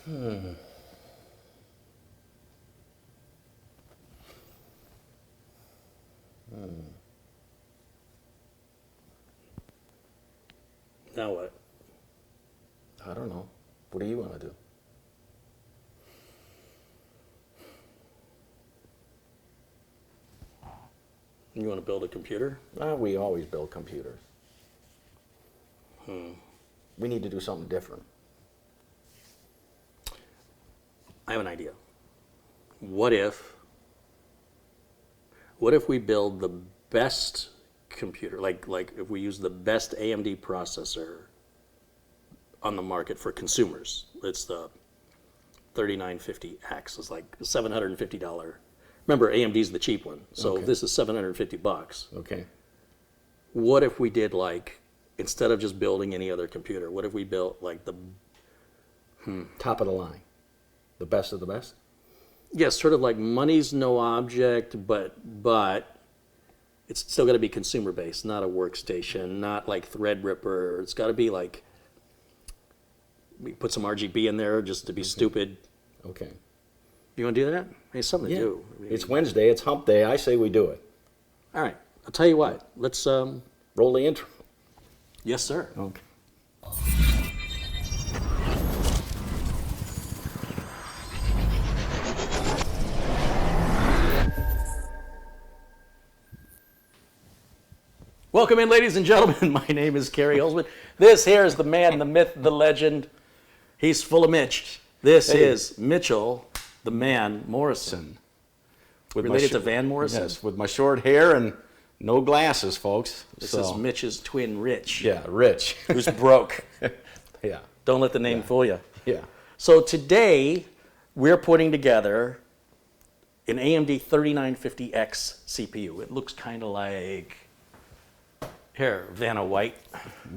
Now what? I don't know. What do you want to do? You want to build a computer? We always build computers. We need to do something different. I have an idea. What if we build the best computer, like if we use the best AMD processor on the market for consumers? It's the 3950X. It's like $750. Remember, AMD's the cheap one, so this is $750. Okay. What if we did, like, instead of just building any other computer, what if we built like the Top of the line. The best of the best? yes, sort of like money's no object, but it's still got to be consumer based, not a workstation, not like Threadripper. It's got to be like, we put some RGB in there just to be stupid. Okay. You want to do that? It's something to do. I mean, It's Wednesday. It's hump day. I say we do it. all right. I'll tell you what. Let's. Roll the intro. Yes, sir. Okay. Welcome in, ladies and gentlemen. My name is Carey. This here is the man, the myth, the legend. He's full of Mitch. This is Mitchell, the man, Morrison. Related to Van Morrison? Yes, with my short hair and no glasses, folks. This is Mitch's twin, Rich. Yeah, Rich. Who's broke. Yeah. Don't let the name fool you. Yeah. So today, we're putting together an AMD 3950X CPU. It looks kind of like, here, Vanna White.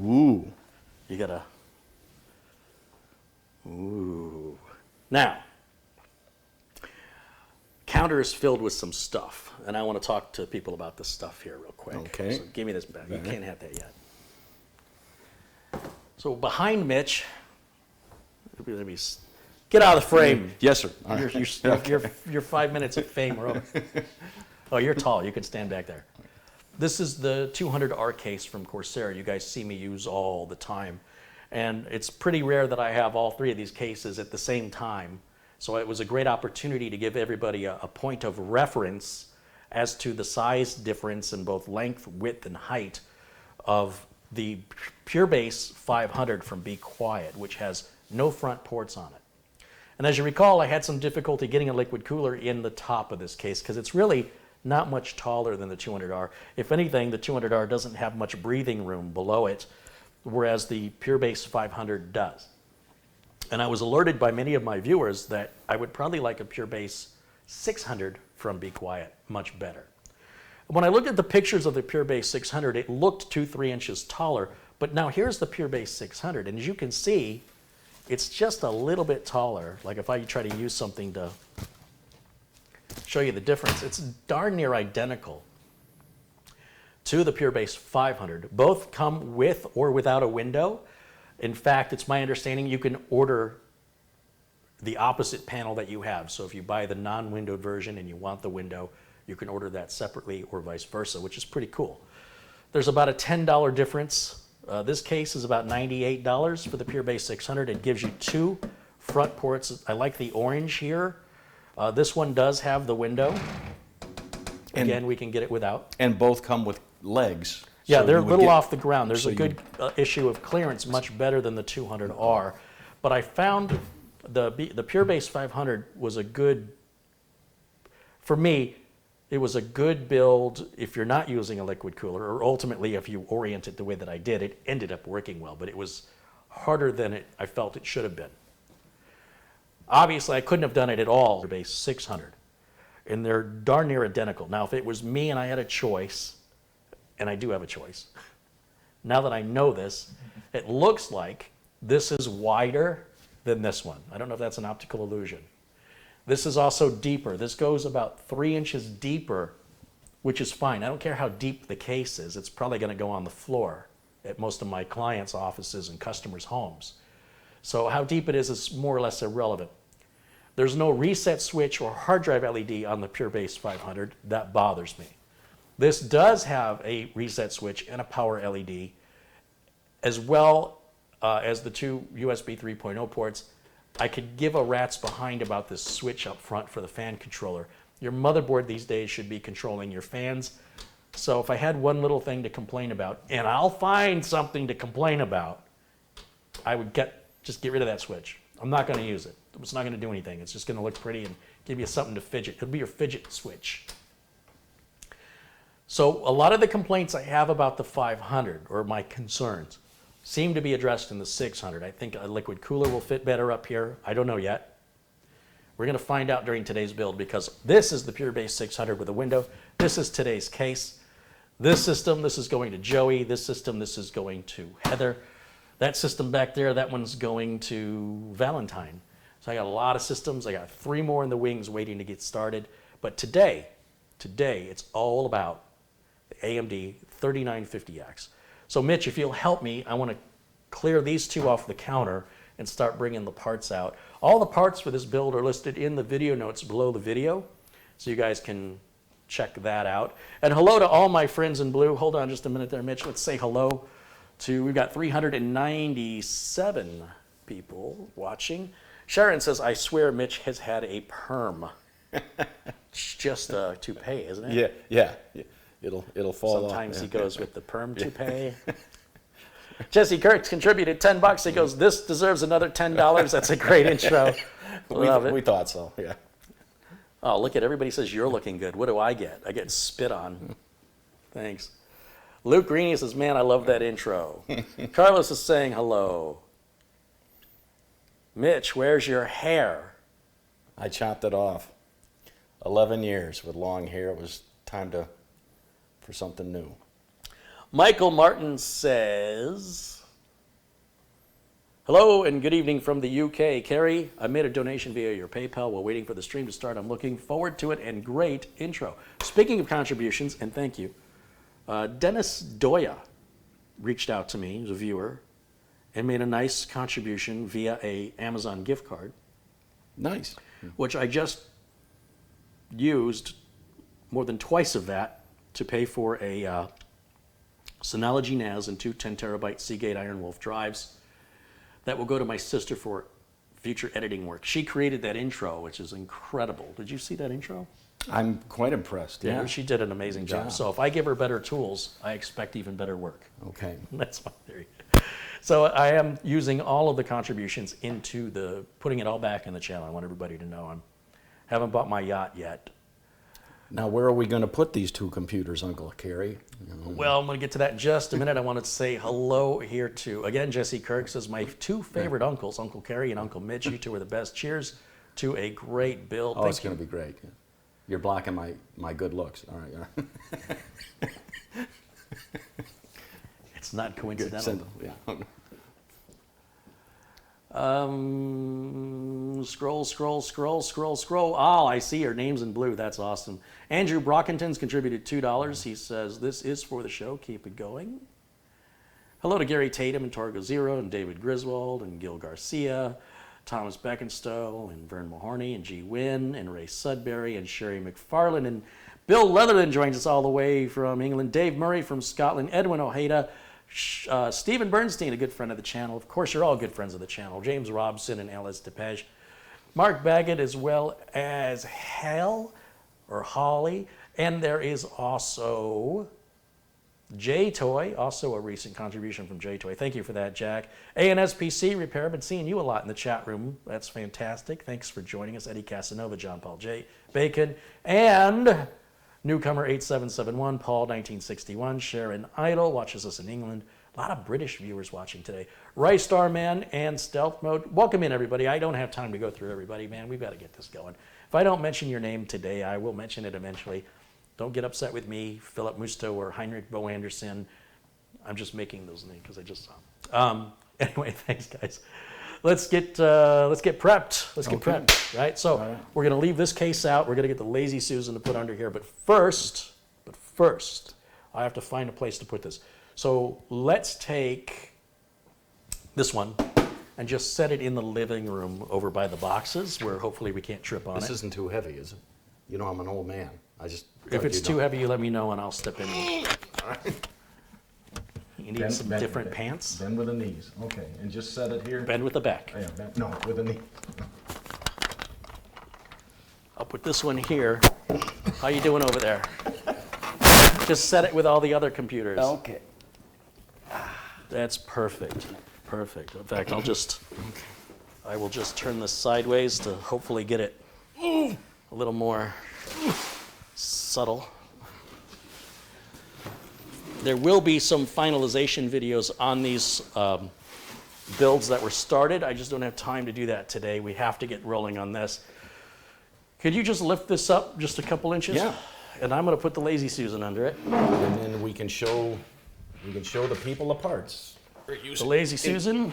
Ooh. You gotta, ooh. Now, counter is filled with some stuff, and I want to talk to people about this stuff here real quick. Okay. So give me this back. You can't have that yet. So behind Mitch, let me get out of the frame. Yes, sir. All right. Your 5 minutes of fame are over. Oh, you're tall. You can stand back there. This is the 200R case from Corsair. You guys see me use all the time. And it's pretty rare that I have all three of these cases at the same time. So it was a great opportunity to give everybody a point of reference as to the size difference in both length, width, and height of the PureBase 500 from BeQuiet, which has no front ports on it. And as you recall, I had some difficulty getting a liquid cooler in the top of this case because it's really not much taller than the 200R. If anything, the 200R doesn't have much breathing room below it, whereas the PureBase 500 does. And I was alerted by many of my viewers that I would probably like a PureBase 600 from BeQuiet much better. When I looked at the pictures of the PureBase 600, it looked 2-3 inches taller, but now here's the PureBase 600, and as you can see, it's just a little bit taller. Like if I try to use something to show you the difference, it's darn near identical to the PureBase 500. Both come with or without a window. In fact, it's my understanding you can order the opposite panel that you have. So if you buy the non-windowed version and you want the window, you can order that separately or vice versa, which is pretty cool. There's about a $10 difference. This case is about $98 for the PureBase 600. It gives you two front ports. I like the orange here. This one does have the window. Again, we can get it without. And both come with legs. Yeah, so they're a little get, off the ground. There's a good issue of clearance, much better than the 200R. But I found the PureBase 500 was a good, for me, it was a good build if you're not using a liquid cooler, or ultimately if you orient it the way that I did, it ended up working well, but it was harder than I felt it should have been. Obviously, I couldn't have done it at all with PureBase 600, and they're darn near identical. Now, if it was me and I had a choice, and I do have a choice, now that I know this, it looks like this is wider than this one. I don't know if that's an optical illusion. This is also deeper. This goes about 3 inches deeper, which is fine. I don't care how deep the case is. It's probably going to go on the floor at most of my clients' offices and customers' homes. So how deep it is more or less irrelevant. There's no reset switch or hard drive LED on the Pure Base 500. That bothers me. This does have a reset switch and a power LED, as well as the two USB 3.0 ports. I could give a rat's behind about this switch up front for the fan controller. Your motherboard these days should be controlling your fans. So if I had one little thing to complain about, and I'll find something to complain about, I would just get rid of that switch. I'm not going to use it. It's not going to do anything. It's just going to look pretty and give you something to fidget. It'll be your fidget switch. So a lot of the complaints I have about the 500, or my concerns, seem to be addressed in the 600. I think a liquid cooler will fit better up here. I don't know yet. We're going to find out during today's build, because this is the Pure Base 600 with a window. This is today's case. This system, this is going to Joey. This system, this is going to Heather. That system back there, that one's going to Valentine. So I got a lot of systems. I got 3 more in the wings waiting to get started. But today, it's all about the AMD 3950X. So Mitch, if you'll help me, I want to clear these 2 off the counter and start bringing the parts out. All the parts for this build are listed in the video notes below the video, so you guys can check that out. And hello to all my friends in blue. Hold on just a minute there, Mitch. Let's say hello to, we've got 397 people watching. Sharon says, I swear Mitch has had a perm. It's just a toupee, isn't it? Yeah. It'll fall off. Sometimes he goes with the perm toupee. Jesse Kirk's contributed $10. He goes, this deserves another $10. That's a great intro. Love it. We thought so, yeah. Oh, look at everybody says you're looking good. What do I get? I get spit on. Thanks. Luke Greeny says, man, I love that intro. Carlos is saying hello. Mitch, where's your hair? I chopped it off. 11 years with long hair. It was time for something new. Michael Martin says, hello and good evening from the UK. Carey, I made a donation via your PayPal while waiting for the stream to start. I'm looking forward to it, and great intro. Speaking of contributions, and thank you, Dennis Doya reached out to me, he's a viewer, and made a nice contribution via a Amazon gift card. Nice. Which I just used more than twice of that to pay for a Synology NAS and 2 10-terabyte Seagate Iron Wolf drives that will go to my sister for future editing work. She created that intro, which is incredible. Did you see that intro? I'm quite impressed. Yeah, She did an amazing job. So if I give her better tools, I expect even better work. Okay. That's my theory. So I am using all of the contributions into putting it all back in the channel. I want everybody to know I haven't bought my yacht yet. Now, where are we going to put these 2 computers, Uncle Carey? Well, I'm going to get to that in just a minute. I wanted to say hello here to, again, Jesse Kirk says, my 2 favorite uncles, Uncle Carey and Uncle Mitch. You 2 are the best. Cheers to a great build. Oh, it's going to be great. You're blocking my good looks. All right. It's not coincidental. Yeah. Scroll. Oh, I see your name's in blue. That's awesome. Andrew Brockington's contributed $2. He says, this is for the show. Keep it going. Hello to Gary Tatum and Torgo Zero and David Griswold and Gil Garcia, Thomas Beckenstowe and Vern Mahorney and G. Wynn and Ray Sudbury and Sherry McFarland and Bill Leatherland joins us all the way from England. Dave Murray from Scotland. Edwin Ojeda. Stephen Bernstein, a good friend of the channel. Of course, you're all good friends of the channel. James Robson and Alice DePage. Mark Baggett, as well as Holly. And there is also J-Toy, also a recent contribution from J-Toy. Thank you for that, Jack. ANSPC Repair, been seeing you a lot in the chat room. That's fantastic. Thanks for joining us. Eddie Casanova, John Paul J. Bacon, and newcomer 8771, Paul 1961, Sharon Idle watches us in England. A lot of British viewers watching today. Rice Star Man and Stealth Mode. Welcome in, everybody. I don't have time to go through everybody, man. We've got to get this going. If I don't mention your name today, I will mention it eventually. Don't get upset with me, Philip Musto or Heinrich Bo Anderson. I'm just making those names because I just saw them. Anyway, thanks, guys. Let's get prepped. Let's get prepped, right? So we're going to leave this case out. We're going to get the Lazy Susan to put under here. But first, I have to find a place to put this. So let's take this one and just set it in the living room over by the boxes where hopefully we can't trip on This it. isn't too heavy, is it? You know, I'm an old man. If it's too heavy, you let me know and I'll step in. You need some different pants? Bend with the knees. Okay, and just set it here. Bend with the back. Yeah, no, with the knee. I'll put this one here. How you doing over there? Just set it with all the other computers. Okay. That's perfect. Perfect. In fact, I will just turn this sideways to hopefully get it a little more subtle. There will be some finalization videos on these builds that were started. I just don't have time to do that today. We have to get rolling on this. Could you just lift this up just a couple inches? Yeah. And I'm going to put the Lazy Susan under it. And then we can show the people the parts. The Lazy Susan.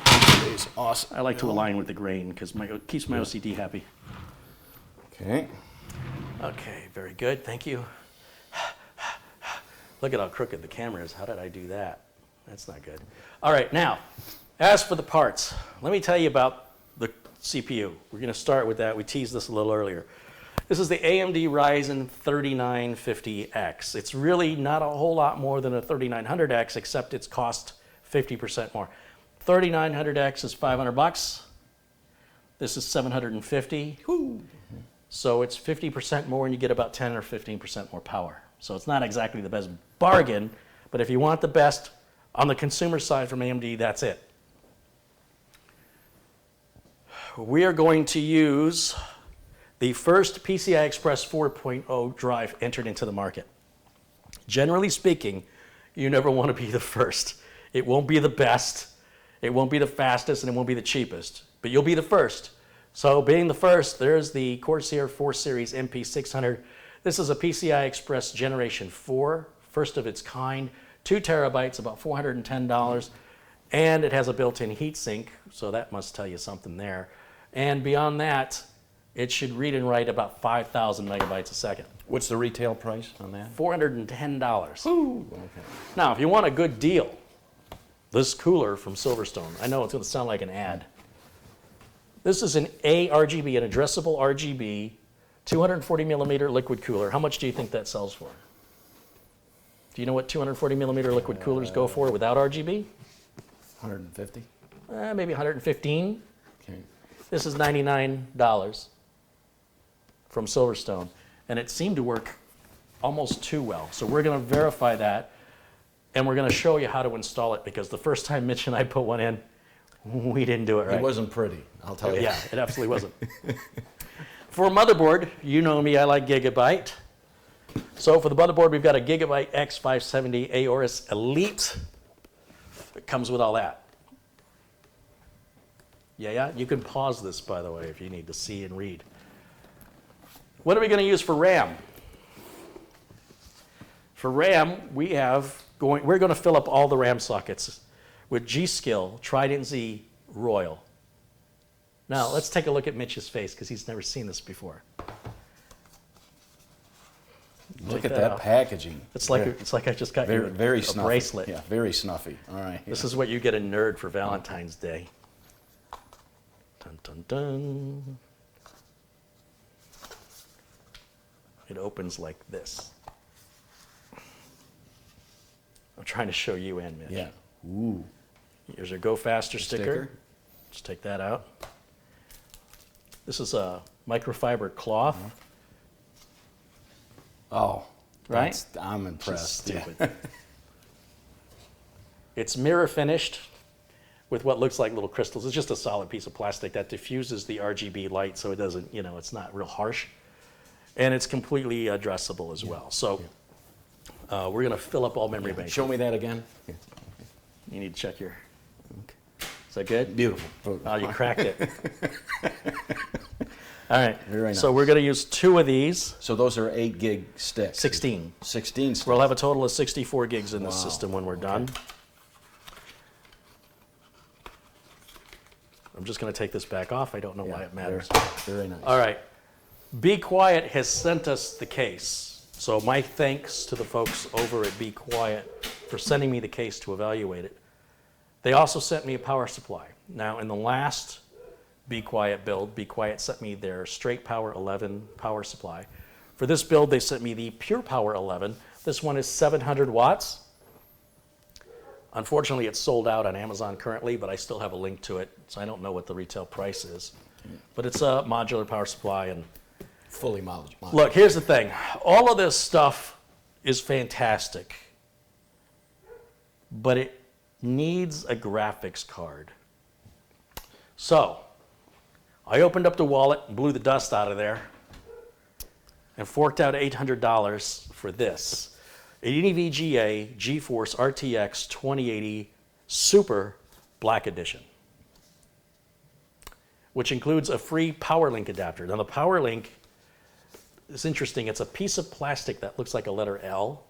Is awesome. I like to align with the grain because it keeps my OCD happy. Okay. Okay, very good. Thank you. Look at how crooked the camera is. How did I do that? That's not good. All right, now, as for the parts, let me tell you about the CPU. We're going to start with that. We teased this a little earlier. This is the AMD Ryzen 3950X. It's really not a whole lot more than a 3900X, except it's cost 50% more. 3900X is $500. This is $750. Woo. So it's 50% more, and you get about 10 or 15% more power. So it's not exactly the best bargain, but if you want the best on the consumer side from AMD, that's it. We are going to use the first PCI Express 4.0 drive entered into the market. Generally speaking, you never want to be the first. It won't be the best, it won't be the fastest, and it won't be the cheapest, but you'll be the first. So being the first, there's the Corsair 4 Series MP600. This is a PCI Express Generation 4, first of its kind, 2 terabytes, about $410, and it has a built-in heatsink, so that must tell you something there. And beyond that, it should read and write about 5,000 megabytes a second. What's the retail price on that? $410. Ooh. Okay. Now, if you want a good deal, this cooler from Silverstone, I know it's going to sound like an ad. This is an RGB, an addressable RGB, 240 millimeter liquid cooler. How much do you think that sells for? Do you know what 240 millimeter liquid coolers go for without RGB? 150. Maybe 115. Okay. This is $99 from Silverstone, and it seemed to work almost too well. So we're going to verify that, and we're going to show you how to install it, because the first time Mitch and I put one in, we didn't do it right. It wasn't pretty, I'll tell you. Yeah, it absolutely wasn't. For a motherboard, you know me, I like Gigabyte. So for the motherboard, we've got a Gigabyte X570 Aorus Elite. It comes with all that. Yeah, you can pause this, by the way, if you need to see and read. What are we going to use for RAM? For RAM, we're going to fill up all the RAM sockets with G.Skill Trident Z Royal. Now, let's take a look at Mitch's face, because he's never seen this before. Look at that packaging. It's like I just got you very a snuffy. bracelet. Yeah, very snuffy. All right. This is what you get a nerd for Valentine's Day. Dun, dun, dun. It opens like this. I'm trying to show you and Mitch. Yeah. Ooh. Here's our Go Faster sticker. Just take that out. This is a microfiber cloth. Oh, right? I'm impressed. Stupid. Yeah. It's mirror finished with what looks like little crystals. It's just a solid piece of plastic that diffuses the RGB light, so it doesn't, it's not real harsh. And it's completely addressable as well. So we're going to fill up all memory banks. Show me that again. You need to check your... Is that good? Beautiful. Oh, you cracked it. All right. Very nice. So we're going to use 2 of these. So those are 8 gig sticks. 16. 16 sticks. We'll have a total of 64 gigs in this system when we're done. I'm just going to take this back off. I don't know why it matters. Very nice. All right. BeQuiet has sent us the case. So my thanks to the folks over at BeQuiet for sending me the case to evaluate it. They also sent me a power supply. Now, in the last BeQuiet build, BeQuiet sent me their straight power 11 power supply. For this build, they sent me the pure power 11. This one is 700 watts. Unfortunately, it's sold out on Amazon currently, but I still have a link to it, so I don't know what the retail price is. But it's a modular power supply. And Fully modular. look, here's the thing. All of this stuff is fantastic, but it needs a graphics card. So I opened up the wallet, blew the dust out of there, and forked out $800 for this. An NVGA GeForce RTX 2080 Super Black Edition, which includes a free PowerLink adapter. Now the PowerLink is interesting. It's a piece of plastic that looks like a letter L.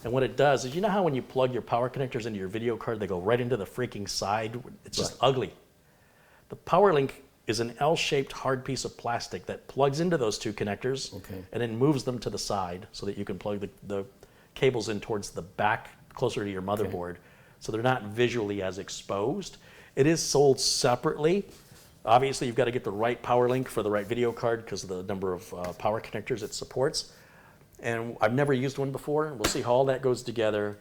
And what it does is, you know how when you plug your power connectors into your video card, they go right into the freaking side? It's just ugly. The PowerLink is an L-shaped hard piece of plastic that plugs into those two connectors and then moves them to the side so that you can plug the cables in towards the back, closer to your motherboard, so they're not visually as exposed. It is sold separately. Obviously, you've got to get the right power link for the right video card because of the number of power connectors it supports. And I've never used one before. We'll see how all that goes together.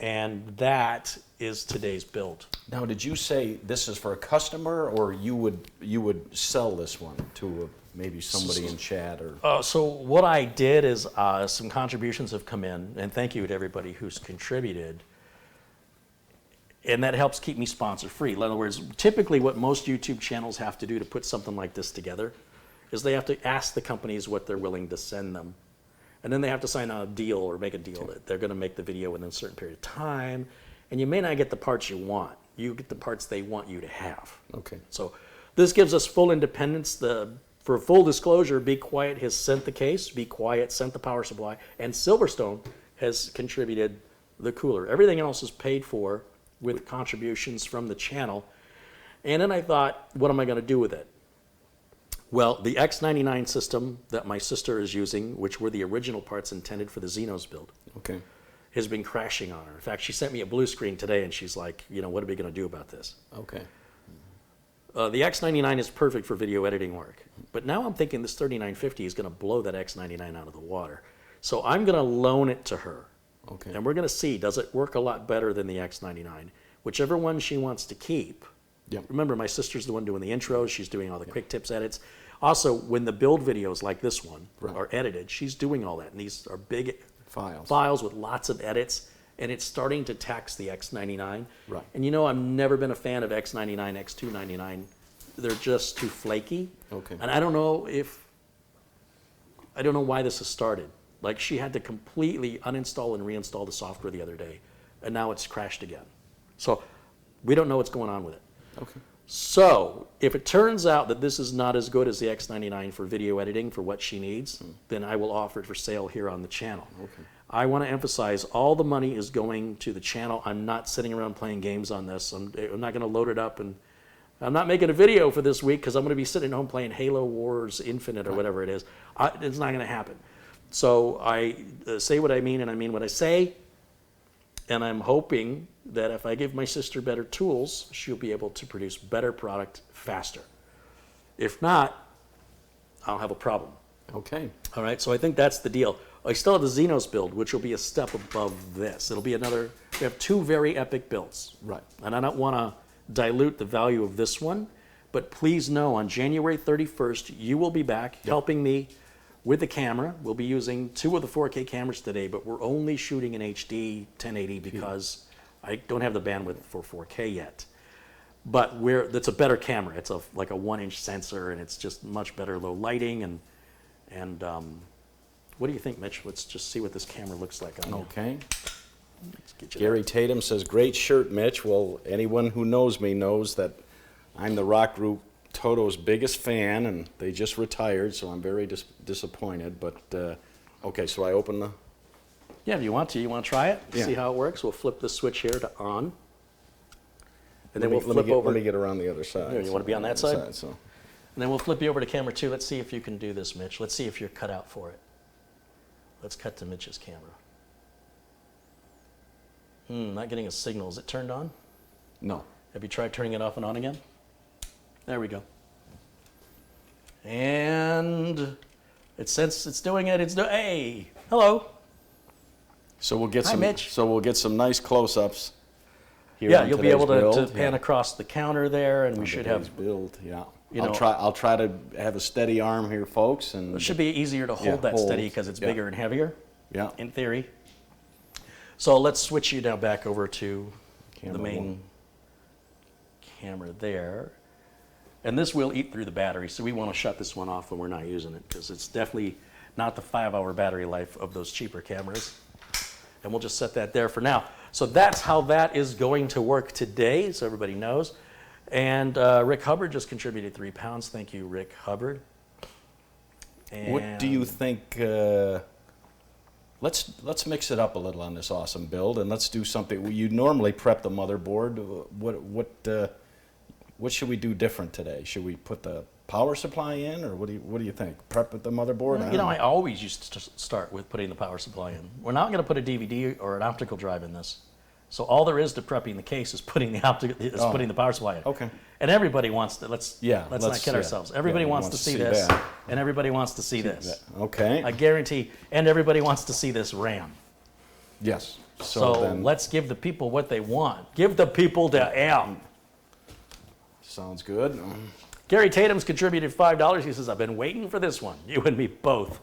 And that is today's build. Now, did you say this is for a customer, or you would sell this one to maybe somebody in chat? Or so what I did is some contributions have come in, and thank you to everybody who's contributed. And that helps keep me sponsor free. In other words, typically what most YouTube channels have to do to put something like this together is they have to ask the companies what they're willing to send them. And then they have to sign a deal or make a deal that they're going to make the video within a certain period of time. And you may not get the parts you want. You get the parts they want you to have. Okay. So this gives us full independence. For full disclosure, BeQuiet has sent the case, BeQuiet sent the power supply, and Silverstone has contributed the cooler. Everything else is paid for with contributions from the channel. And then I thought, what am I going to do with it? Well, the X99 system that my sister is using, which were the original parts intended for the Xenos build, has been crashing on her. In fact, she sent me a blue screen today, and she's like, what are we going to do about this? Okay. The X99 is perfect for video editing work. But now I'm thinking this 3950 is going to blow that X99 out of the water. So I'm going to loan it to her. Okay. And we're going to see, does it work a lot better than the X99? Whichever one she wants to keep. Yep. Remember, my sister's the one doing the intros. She's doing all the quick tips edits. Also, when the build videos like this one are edited, she's doing all that. And these are big files with lots of edits. And it's starting to tax the X99. Right. And I've never been a fan of X99, X299. They're just too flaky. Okay. And I don't know why this has started. Like, she had to completely uninstall and reinstall the software the other day. And now it's crashed again. So we don't know what's going on with it. Okay. So if it turns out that this is not as good as the X99 for video editing for what she needs, then I will offer it for sale here on the channel. Okay. I want to emphasize all the money is going to the channel. I'm not sitting around playing games on this. I'm not going to load it up, and I'm not making a video for this week because I'm going to be sitting home playing Halo Wars Infinite or whatever it is. It's not going to happen. So I say what I mean and I mean what I say. And I'm hoping that if I give my sister better tools, she'll be able to produce better product faster. If not, I'll have a problem. Okay. All right, so I think that's the deal. I still have the Xenos build, which will be a step above this. It'll be we have two very epic builds. Right. And I don't want to dilute the value of this one, but please know on January 31st, you will be back helping me with the camera. We'll be using 2 of the 4K cameras today, but we're only shooting in HD 1080 because I don't have the bandwidth for 4K yet. But that's a better camera. It's like a 1-inch sensor, and it's just much better low lighting. And what do you think, Mitch? Let's just see what this camera looks like on you. Okay. Let's get you Gary Tatum says, great shirt, Mitch. Well, anyone who knows me knows that I'm the rock group Toto's biggest fan, and they just retired, so I'm very disappointed. But, okay, so I open the... Yeah, if you want to. You want to try it? Yeah. See how it works? We'll flip the switch here to on. And then we'll flip over. Let me get around the other side. Here, you want to be on that side? So. And then we'll flip you over to camera 2. Let's see if you can do this, Mitch. Let's see if you're cut out for it. Let's cut to Mitch's camera. Not getting a signal. Is it turned on? No. Have you tried turning it off and on again? There we go. And since it's doing it, hey, hello. So we'll get Hi, Mitch. So we'll get some nice close-ups here. Yeah, on you'll be today's able to build. pan across the counter there, and we should Today's have. build. Yeah. You know, I'll try to have a steady arm here, folks, and it should be easier to hold that steady because it's bigger and heavier. Yeah. In theory. So let's switch you now back over to Camera the main one. camera there. And this will eat through the battery, so we want to shut this one off when we're not using it because it's definitely not the 5-hour battery life of those cheaper cameras. And we'll just set that there for now. So that's how that is going to work today, so everybody knows. And Rick Hubbard just contributed £3. Thank you, Rick Hubbard. And What do you think? Let's mix it up a little on this awesome build, and let's do something. You normally prep the motherboard. What should we do different today? Should we put the power supply in, or what do you think? Prep with the motherboard? You know, I always used to start with putting the power supply in. We're not going to put a DVD or an optical drive in this. So all there is to prepping the case is putting the putting the power supply in. Okay. And everybody wants to let's not kid ourselves. Everybody wants to see this, that. and everybody wants to see this. Okay. I guarantee, and everybody wants to see this RAM. Yes. So then, let's give the people what they want. Give the people the M. sounds good. Gary Tatum's contributed $5. He says, I've been waiting for this one. You and me both.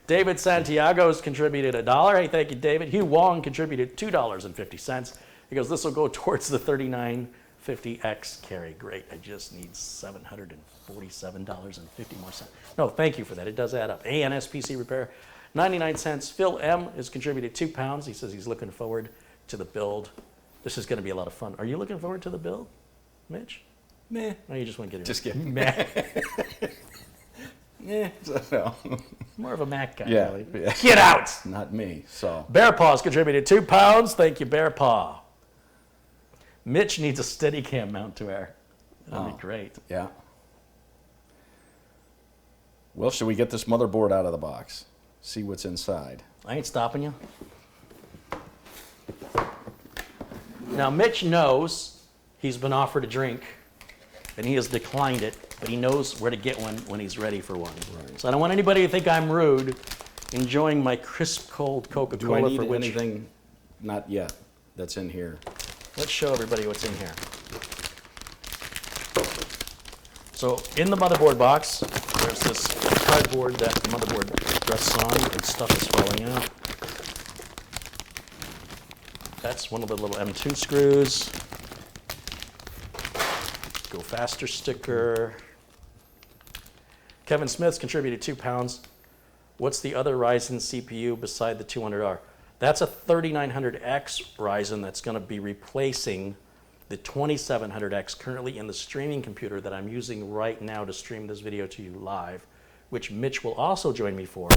David Santiago's contributed $1. Hey, thank you, David. Hugh Wong contributed $2.50. He goes, this will go towards the 3950X Carey. Great. I just need $747.50 more cents. No, thank you for that. It does add up. ANSPC Repair, 99 cents. Phil M has contributed £2. He says he's looking forward to the build. This is going to be a lot of fun. Are you looking forward to the build, Mitch? Meh. No, you just want to get it. Just kidding. Meh. Yeah. No. More of a Mac guy, Yeah. really. Yeah. Get out! Not me. So. Bear Paw's contributed £2. Thank you, Bear Paw. Mitch needs a Steadicam mount to wear. That'd be great. Yeah. Well, should we get this motherboard out of the box? See what's inside. I ain't stopping you. Now, Mitch knows he's been offered a drink, and he has declined it, but he knows where to get one when he's ready for one. Right. So I don't want anybody to think I'm rude, enjoying my crisp, cold Do I Coca-Cola need for which... anything? Not yet. That's in here. Let's show everybody what's in here. So in the motherboard box, there's this cardboard that the motherboard rests on, and stuff is falling out. That's one of the little M2 screws. Go faster sticker. Kevin Smith's contributed £2. What's the other Ryzen CPU beside the 200R? That's a 3900X Ryzen that's going to be replacing the 2700X currently in the streaming computer that I'm using right now to stream this video to you live, which Mitch will also join me for.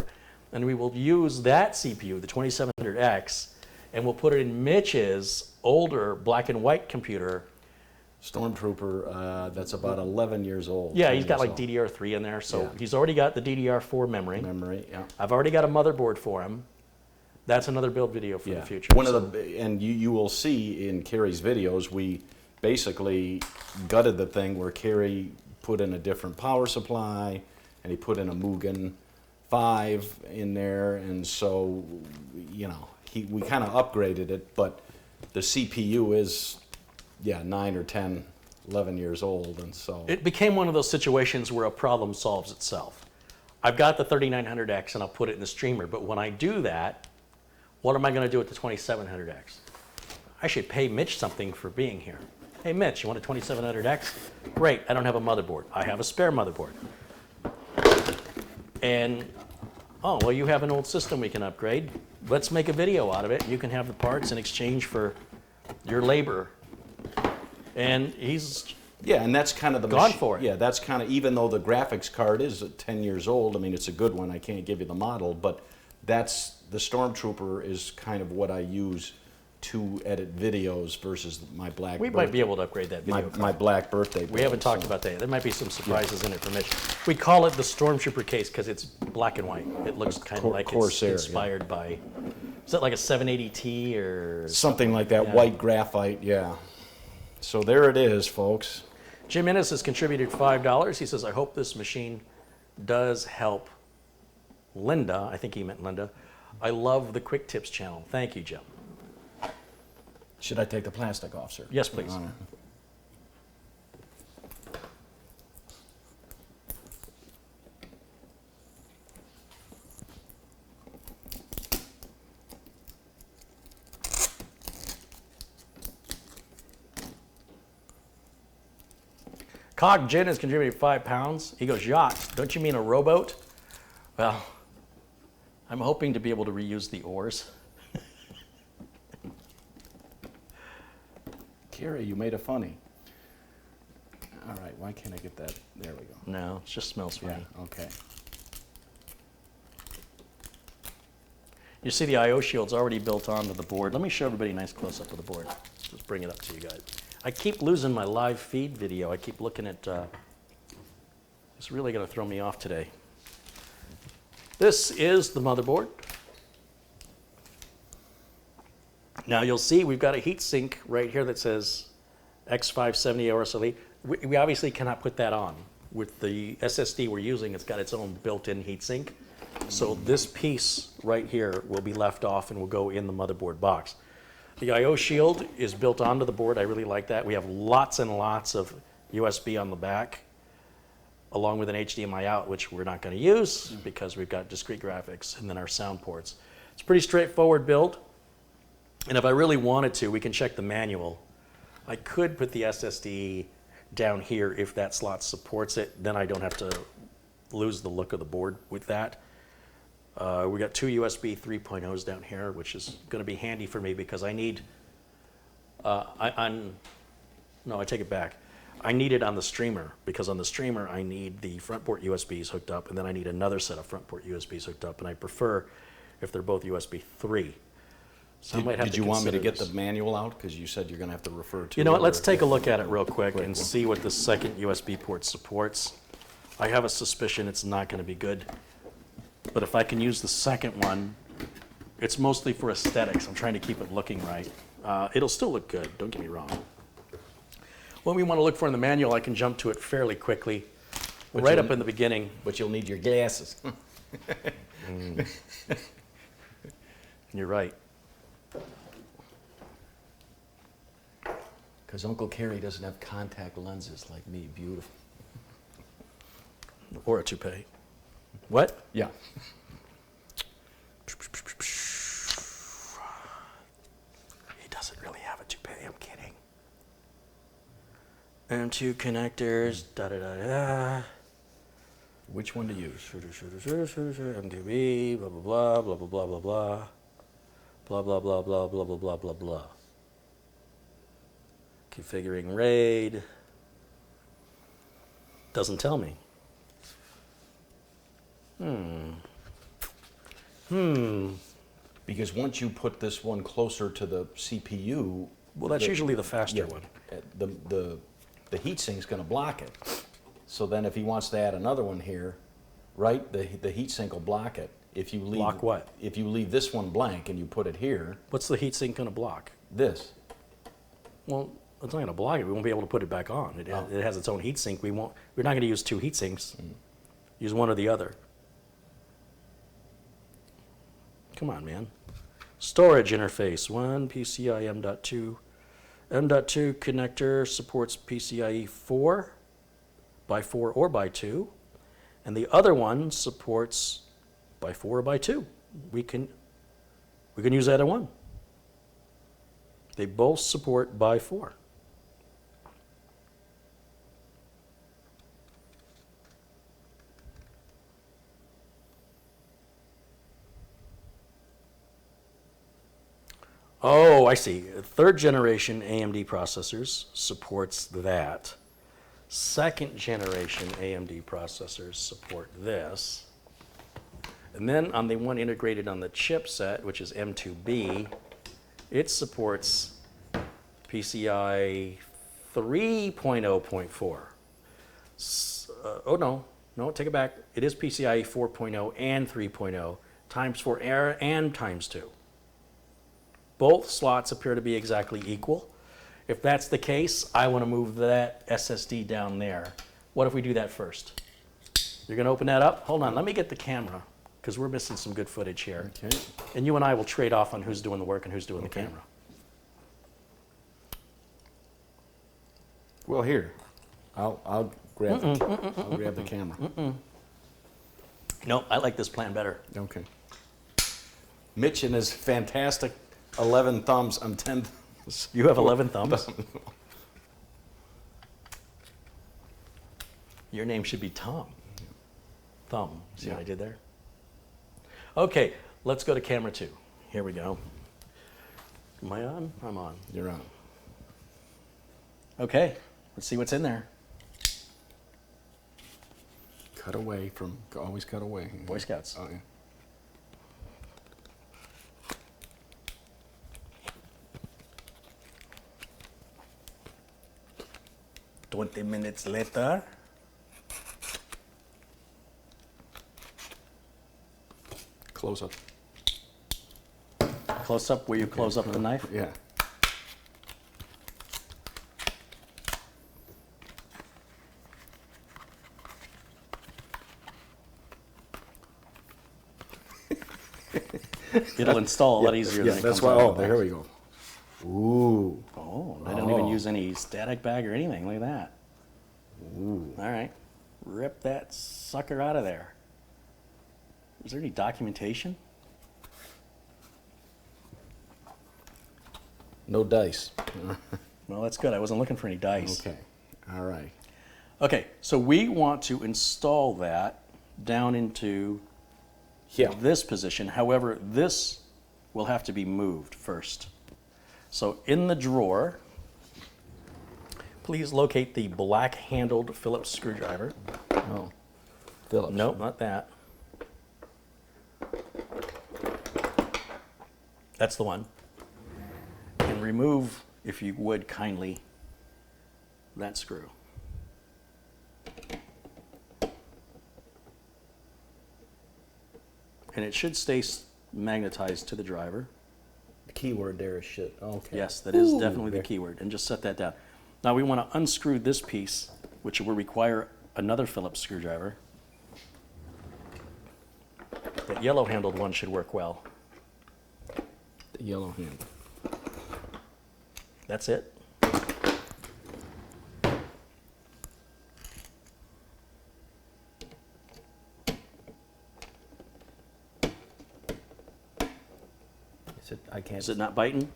And we will use that CPU, the 2700X, and we'll put it in Mitch's older black and white computer. Stormtrooper, that's about 11 years old. Yeah, he's got like old. DDR3 in there, so Yeah. he's already got the DDR4 memory. Yeah. I've already got a motherboard for him. That's another build video for the future. One of the, and you will see in Carey's videos, we basically gutted the thing where Carey put in a different power supply, and he put in a Mugen 5 in there, and so, you know, we kind of upgraded it, but the CPU is, 9 or 10, 11 years old, and so. It became one of those situations where a problem solves itself. I've got the 3900X and I'll put it in the streamer, but when I do that, what am I going to do with the 2700X? I should pay Mitch something for being here. Hey Mitch, you want a 2700X? Great, I don't have a motherboard. I have a spare motherboard. And, oh, well, you have an old system we can upgrade. Let's make a video out of it. You can have the parts in exchange for your labor. And he's and that's kind of the gone for it. Yeah, that's kind of, even though the graphics card is 10 years old, I mean, it's a good one. I can't give you the model, but that's, the Stormtrooper is kind of what I use to edit videos versus my black. We might be able to upgrade that video. my black birthday. We haven't talked about that. There might be some surprises in it for Mitch. We call it the Stormtrooper case because it's black and white. It looks kind of like Corsair, it's inspired by, is that like a 780T or something like that, Yeah. white graphite, yeah. So there it is, folks. Jim Innes has contributed $5. He says, I hope this machine does help Linda. I think he meant Linda. I love the Quick Tips channel. Thank you, Jim. Should I take the plastic off, sir? Yes, please. All right. Cog Jin has contributed £5. He goes, yacht, don't you mean a rowboat? Well, I'm hoping to be able to reuse the oars. Carey, you made a funny. All right, why can't I get that? There we go. No, it just smells funny. Yeah, okay. You see the I/O shield's already built onto the board. Let me show everybody a nice close-up of the board. Just bring it up to you guys. I keep losing my live feed video. I keep looking at, it's really gonna throw me off today. This is the motherboard. Now you'll see we've got a heat sink right here that says X570 ORSLE. We obviously cannot put that on. With the SSD we're using, it's got its own built-in heat sink. So this piece right here will be left off and will go in the motherboard box. The I/O shield is built onto the board. I really like that. We have lots and lots of USB on the back, along with an HDMI out, which we're not going to use because we've got discrete graphics and then our sound ports. It's a pretty straightforward build. And if I really wanted to, we can check the manual. I could put the SSD down here if that slot supports it. Then I don't have to lose the look of the board with that. We got two USB 3.0s down here, which is going to be handy for me because I need, no, I take it back. I need it on the streamer because on the streamer I need the front port USBs hooked up and then I need another set of front port USBs hooked up, and I prefer if they're both USB 3. So Did you want me to get the manual out? Because you said you're going to have to refer to. You know what, let's take a look at it real quick and see what the second USB port supports. I have a suspicion it's not going to be good. But if I can use the second one, it's mostly for aesthetics. I'm trying to keep it looking right. It'll still look good, don't get me wrong. What we want to look for in the manual, I can jump to it fairly quickly. Right up in the beginning. But you'll need your glasses. You're right. Because Uncle Carey doesn't have contact lenses like me. Beautiful. Or a toupee. What? Yeah. He doesn't really have a toupee, I'm kidding. And two connectors, da-da-da-da. Which one to use? MDB, blah, blah, blah, blah, blah, blah, blah. Blah, blah, blah, blah, blah, blah, blah, blah, blah. Configuring RAID. Doesn't tell me. Because once you put this one closer to the CPU, Well, that's usually the faster one. The heat sink's going to block it. So then if he wants to add another one here, right, the heat sink will block it. If you leave, Block what? If you leave this one blank and you put it here, What's the heatsink going to block? this. Well, it's not going to block it. We won't be able to put it back on. It has its own heatsink. We're not going to use two heatsinks. Use one or the other. Come on, man. Storage interface. 1 PCI M.2. M.2 connector supports PCIe 4 by 4 or by 2. And the other one supports by 4 or by 2. We can use either one. They both support by 4. Oh, I see. Third generation AMD processors supports that. Second generation AMD processors support this. And then on the one integrated on the chipset, which is M2B, it supports PCI 3.0.4. Oh, no, take it back. It is PCIe 4.0 and 3.0, times 4 and times 2. Both slots appear to be exactly equal. If that's the case, I want to move that SSD down there. What if we do that first? You're going to open that up? Hold on, let me get the camera, because we're missing some good footage here. Okay. And you and I will trade off on who's doing the work and who's doing the camera. Well, here, I'll grab the camera. No, I like this plan better. Okay. Mitch and his fantastic 11 thumbs. I'm 10. You have 11 thumbs? Your name should be Tom. Thumb. See what I did there? Okay, let's go to camera 2. Here we go. Am I on? I'm on. You're on. Okay, let's see what's in there. Cut away from, always cut away. Boy Scouts. Oh, yeah. Twenty minutes later. Close up. Close up where you close up with the knife? Yeah. It'll install a lot easier than it that's comes why. out Oh, of the there box. we go. Ooh. Oh, they don't even use any static bag or anything. Look at that. Ooh. All right. Rip that sucker out of there. Is there any documentation? No dice. Well, that's good. I wasn't looking for any dice. Okay. All right. Okay, so we want to install that down into Yeah. this position. However, this will have to be moved first. So in the drawer, please locate the black-handled Phillips screwdriver. Oh. Phillips. Nope, not that. That's the one. And remove, if you would kindly, that screw. And it should stay magnetized to the driver. The key word there is shit. Okay. Yes, that is Ooh, definitely the there. keyword. And just set that down. Now we want to unscrew this piece, which will require another Phillips screwdriver. That yellow-handled one should work well. The yellow handle. That's it. Is it? I can't. Is it not biting?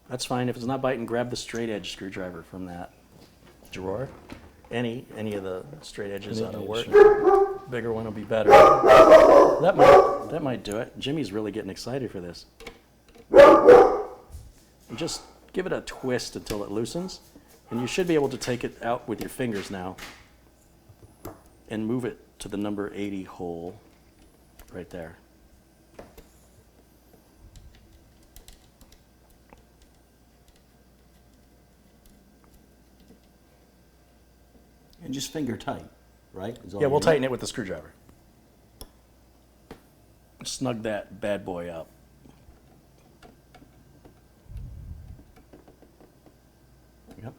That's fine. If it's not biting, grab the straight edge screwdriver from that drawer. Any of the straight edges ought to work. Bigger one will be better. That might do it. Jimmy's really getting excited for this. And just give it a twist until it loosens, and you should be able to take it out with your fingers now and move it to the number 80 hole right there. And just finger tight, right? Is all Yeah, you we'll need? tighten it with the screwdriver. Snug that bad boy up. Yep.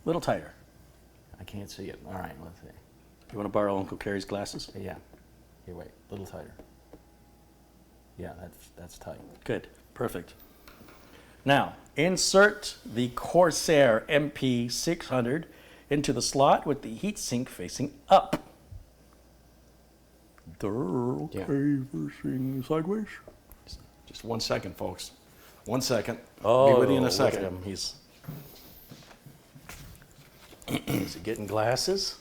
Little tighter. I can't see it. All right, let's see. You want to borrow Uncle Carey's glasses? Yeah. Here, wait. A little tighter. Yeah, that's tight. Good. Perfect. Now, insert the Corsair MP600 into the slot with the heatsink facing up. Okay, facing sideways. Just 1 second, folks. 1 second. Oh, Be with you in a look second. at him. He's is he getting glasses?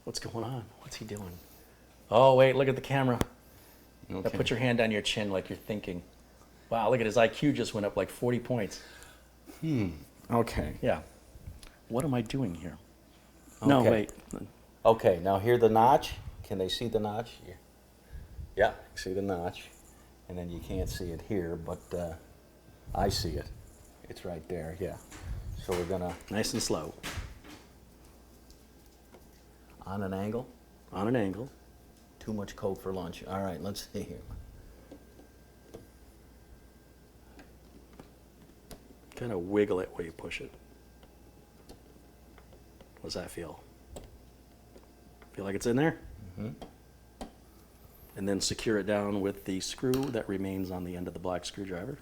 What's going on? What's he doing? Oh, wait, look at the camera. Now Okay. put your hand on your chin like you're thinking. Wow, look at his IQ just went up like 40 points. Okay. Yeah. What am I doing here? No, Okay. wait. Okay, now here the notch. Can they see the notch? Yeah, see the notch. And then you can't see it here, but I see it. It's right there, yeah. So we're gonna, Nice and slow. on an angle, On an angle. too much Coke for lunch. All right, let's see here. Kind of wiggle it where you push it. What does that feel? Feel like it's in there? Mm-hmm. And then secure it down with the screw that remains on the end of the black screwdriver.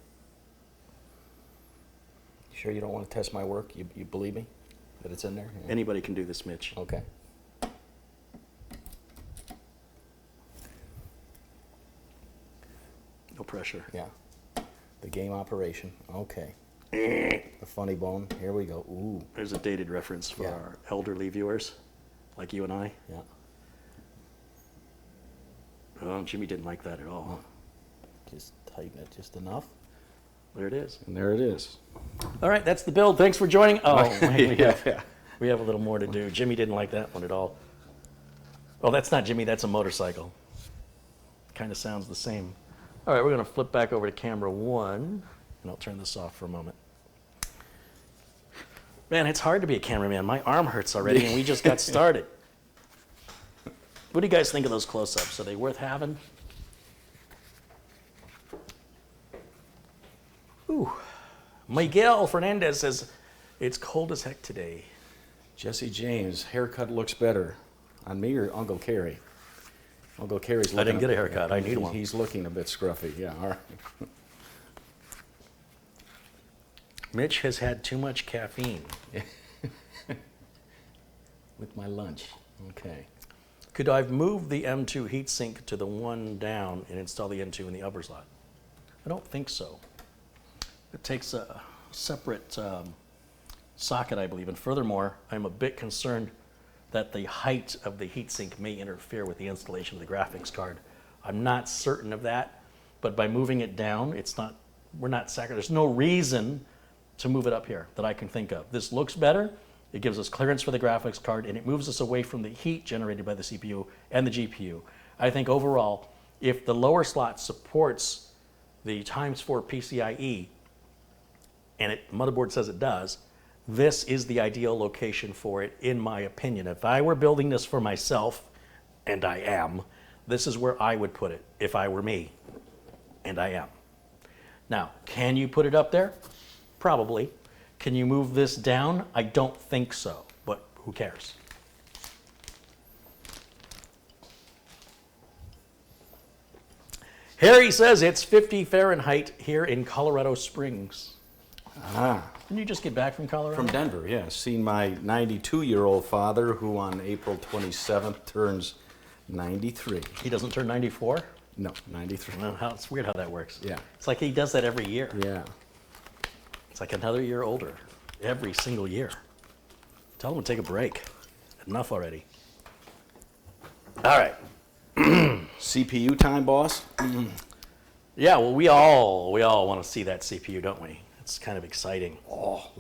You sure you don't want to test my work? You believe me that it's in there? Yeah. Anybody can do this, Mitch. Okay. No pressure. Yeah. The game operation. Okay. The funny bone. Here we go. Ooh. There's a dated reference for Yeah. our elderly viewers, like you and I. Yeah. Oh, Jimmy didn't like that at all. Just tighten it just enough. There it is. And there it is. All right, that's the build. Thanks for joining. Oh, wait, Yeah. we have a little more to do. Jimmy didn't like that one at all. Oh, that's not Jimmy. That's a motorcycle. Kind of sounds the same. All right, we're going to flip back over to camera 1, and I'll turn this off for a moment. Man, it's hard to be a cameraman. My arm hurts already, and we just got started. What do you guys think of those close-ups? Are they worth having? Ooh. Miguel Fernandez says, it's cold as heck today. Jesse James, haircut looks better on me or Uncle Carey? Uncle Carey's looking. I didn't get a haircut. I need one. He's looking a bit scruffy. Yeah, all right. Mitch has had too much caffeine. With my lunch. Okay. Could I move the M2 heatsink to the one down and install the M2 in the upper slot? I don't think so. It takes a separate socket, I believe. And furthermore, I'm a bit concerned that the height of the heatsink may interfere with the installation of the graphics card. I'm not certain of that, but by moving it down, we're not sacrificing. There's no reason to move it up here that I can think of. This looks better. It gives us clearance for the graphics card, and it moves us away from the heat generated by the CPU and the GPU. I think overall, if the lower slot supports the ×4 PCIe, and motherboard says it does, this is the ideal location for it, in my opinion. If I were building this for myself, and I am, this is where I would put it if I were me, and I am. Now, can you put it up there? Probably. Can you move this down? I don't think so, but who cares? Harry says it's 50 Fahrenheit here in Colorado Springs. Ah. Didn't you just get back from Colorado? From Denver, yeah. Seen my 92-year-old father, who on April 27th turns 93. He doesn't turn 94? No, 93. No, it's weird how that works. Yeah. It's like he does that every year. Yeah. It's like another year older every single year. Tell him to take a break. Enough already. All right. CPU time, boss? Yeah, well, we all want to see that CPU, don't we? It's kind of exciting. Oh,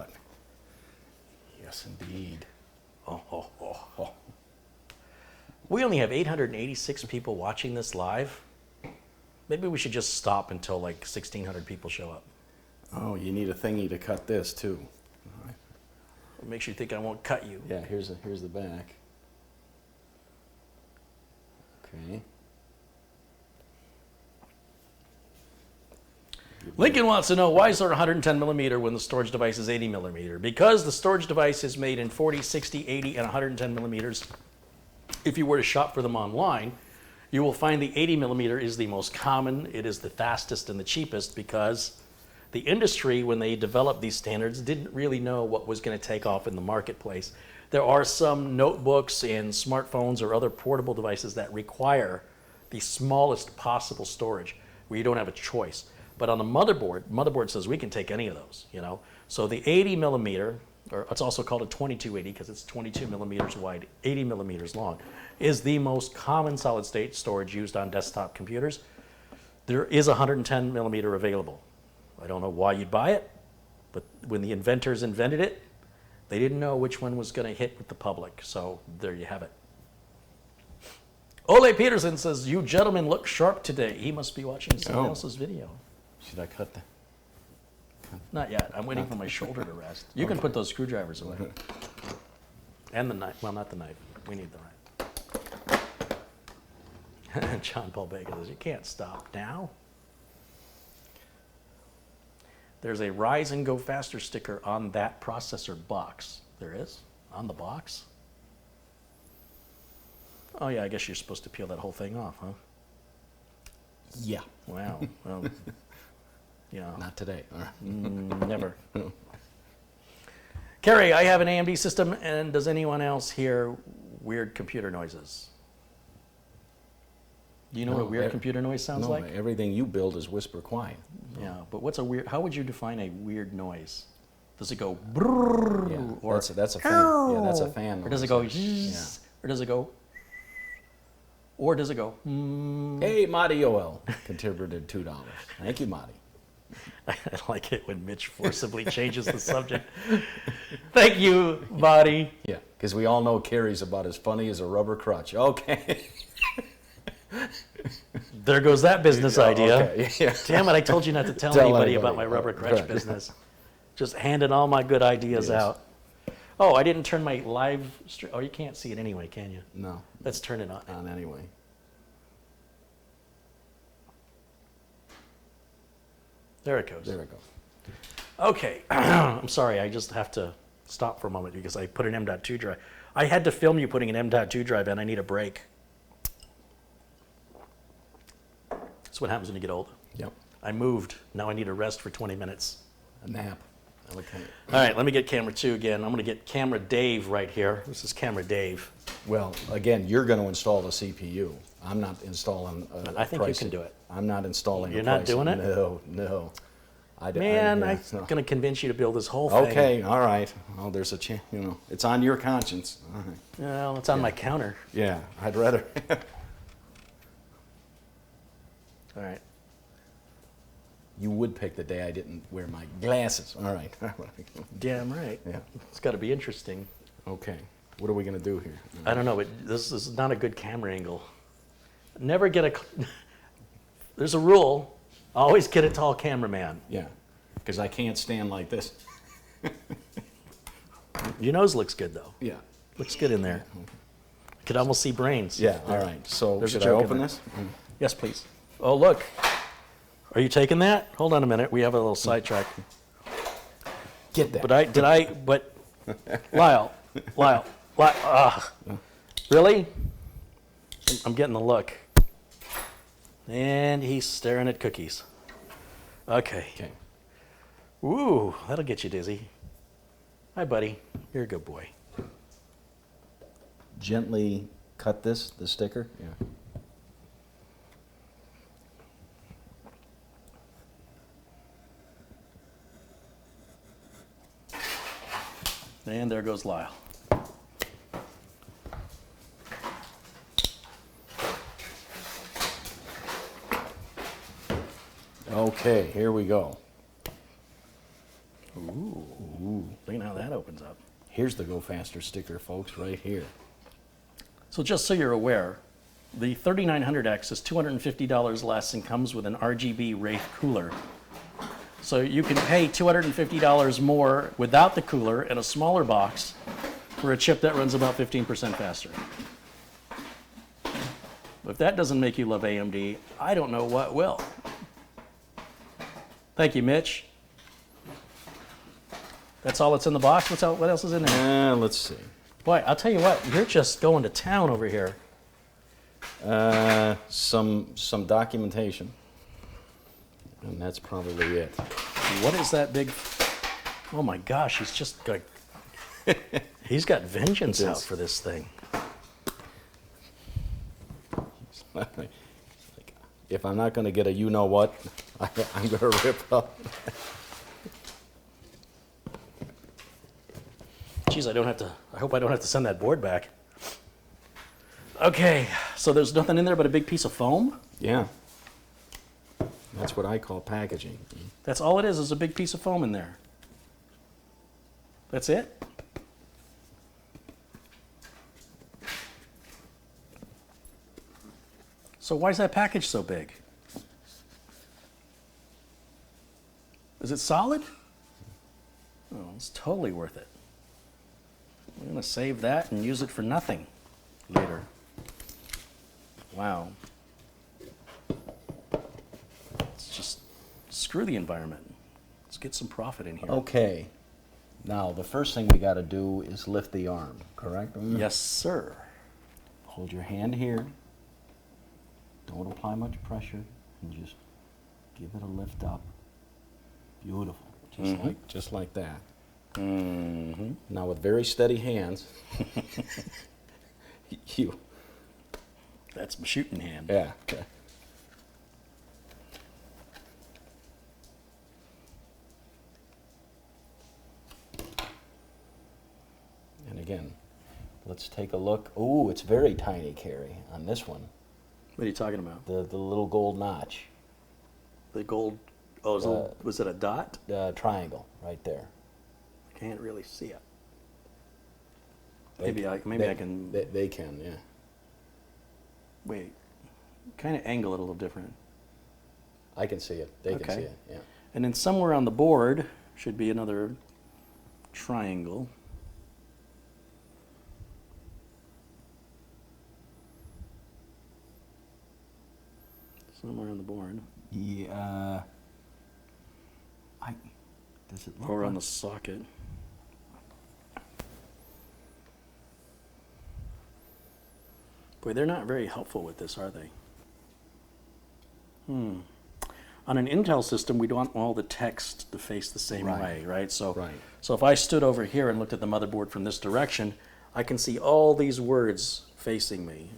yes, indeed. Oh. We only have 886 people watching this live. Maybe we should just stop until like 1,600 people show up. Oh, you need a thingy to cut this, too. All right. It makes you think I won't cut you. Yeah, here's the back. Okay. Lincoln wants to know, why is there 110 millimeter when the storage device is 80 millimeter? Because the storage device is made in 40, 60, 80, and 110 millimeters. If you were to shop for them online, you will find the 80 millimeter is the most common. It is the fastest and the cheapest because the industry, when they developed these standards, didn't really know what was going to take off in the marketplace. There are some notebooks and smartphones or other portable devices that require the smallest possible storage where you don't have a choice. But on the motherboard says we can take any of those, you know. So the 80 millimeter, or it's also called a 2280 because it's 22 millimeters wide, 80 millimeters long, is the most common solid state storage used on desktop computers. There is 110 millimeter available. I don't know why you'd buy it, but when the inventors invented it, they didn't know which one was going to hit with the public. So there you have it. Ole Peterson says, you gentlemen look sharp today. He must be watching someone else's video. Should I cut that? Not yet. I'm waiting for my shoulder to rest. You can put those screwdrivers away. And the knife. Well, not the knife. We need the knife. John Paul Bacon says, you can't stop now. There's a Rise and Go Faster sticker on that processor box. There is? On the box? Oh yeah, I guess you're supposed to peel that whole thing off, huh? Yeah. Wow. Well, you know, Not today. All right. never. Carey, I have an AMD system, and does anyone else hear weird computer noises? Do you know what a No, weird computer noise sounds No, like? everything you build is whisper quiet. Yeah, but what's a weird? How would you define a weird noise? Does it go brrrr, Yeah, or that's a fan. Yeah, that's a fan. or does it noise. go zzz, or does it go, or does it go? Hey, Marty OL contributed $2. Thank you, Marty. I like it when Mitch forcibly changes the subject. Thank you, Marty. Yeah, because we all know Carey's about as funny as a rubber crutch. Okay. There goes that business idea. Okay, yeah. Damn it, I told you not to tell Tell anybody anybody. about my rubber crutch Right. business. Just handing all my good ideas Yes. out. Oh, I didn't turn my live stream. Oh, you can't see it anyway, can you? No, Let's turn it on. anyway. There it goes. There we go. Okay, I'm sorry, I just have to stop for a moment because I put an M.2 drive. I had to film you putting an M.2 drive in. I need a break. That's what happens when you get old. Yep. I moved. Now I need a rest for 20 minutes. A nap. Okay. All right, let me get camera 2 again. I'm going to get camera Dave right here. This is camera Dave. Well, again, you're going to install the CPU. I'm not installing. I think you can do it. I'm not installing. You're a not pricing. doing it? No. Man, yeah, I'm no. going to convince you to build this whole thing. Okay, all right. Well, there's a chance. You know, it's on your conscience. All right. Well, it's on my counter. Yeah, I'd rather. All right. You would pick the day I didn't wear my glasses. All right. Damn right. Yeah. It's got to be interesting. Okay. What are we going to do here? I don't know, but this is not a good camera angle. Never get a. There's a rule. Always get a tall cameraman. Yeah, because I can't stand like this. Your nose looks good though. Yeah. Looks good in there. Could almost see brains. Yeah. All right. So There's a should I joke in open there. this? Yes, please. Oh, look. Are you taking that? Hold on a minute. We have a little sidetrack. Get that. But Lyle, really? I'm getting the look. And he's staring at cookies. Okay. Okay. Ooh, that'll get you dizzy. Hi, buddy. You're a good boy. Gently cut the sticker. Yeah. And there goes Lyle. Okay, here we go. Ooh. Look at how that opens up. Here's the Go Faster sticker, folks, right here. So just so you're aware, the 3900X is $250 less and comes with an RGB Wraith cooler. So you can pay $250 more without the cooler in a smaller box for a chip that runs about 15% faster. If that doesn't make you love AMD, I don't know what will. Thank you, Mitch. That's all that's in the box? What else is in there? Let's see. Boy, I'll tell you what, you're just going to town over here. Some documentation. And that's probably it. What is that big? Oh my gosh, he's just got. He's got vengeance out for this thing. If I'm not going to get a you know what, I'm going to rip up. Geez, I hope I don't have to send that board back. Okay, so there's nothing in there but a big piece of foam? Yeah. That's what I call packaging. That's all it is a big piece of foam in there. That's it? So why is that package so big? Is it solid? Oh, it's totally worth it. We're going to save that and use it for nothing later. Wow. It's just screw the environment. Let's Let's get some profit in here. Okay. Now, the first thing we got to do is lift the arm, correct? Yes, sir. Hold your hand here. Don't apply much pressure, and just give it a lift up. Beautiful. Just like that. Mm-hmm. Now, with very steady hands, you. That's my shooting hand. Yeah. Okay. And again, let's take a look. Oh, it's very tiny, Carey, on this one. What are you talking about? The little gold notch. The gold. Oh, was it a dot? Triangle right there. I can't really see it. They I can. They can, yeah. Wait. Kind of angle it a little different. I can see it. They can Okay. see it, yeah. And then somewhere on the board should be another triangle. Somewhere on the board. Yeah. Does it look Or on like- the socket. Boy, they're not very helpful with this, are they? On an Intel system, we don't want all the text to face the same Right. way, right? So, Right. so if I stood over here and looked at the motherboard from this direction, I can see all these words facing me.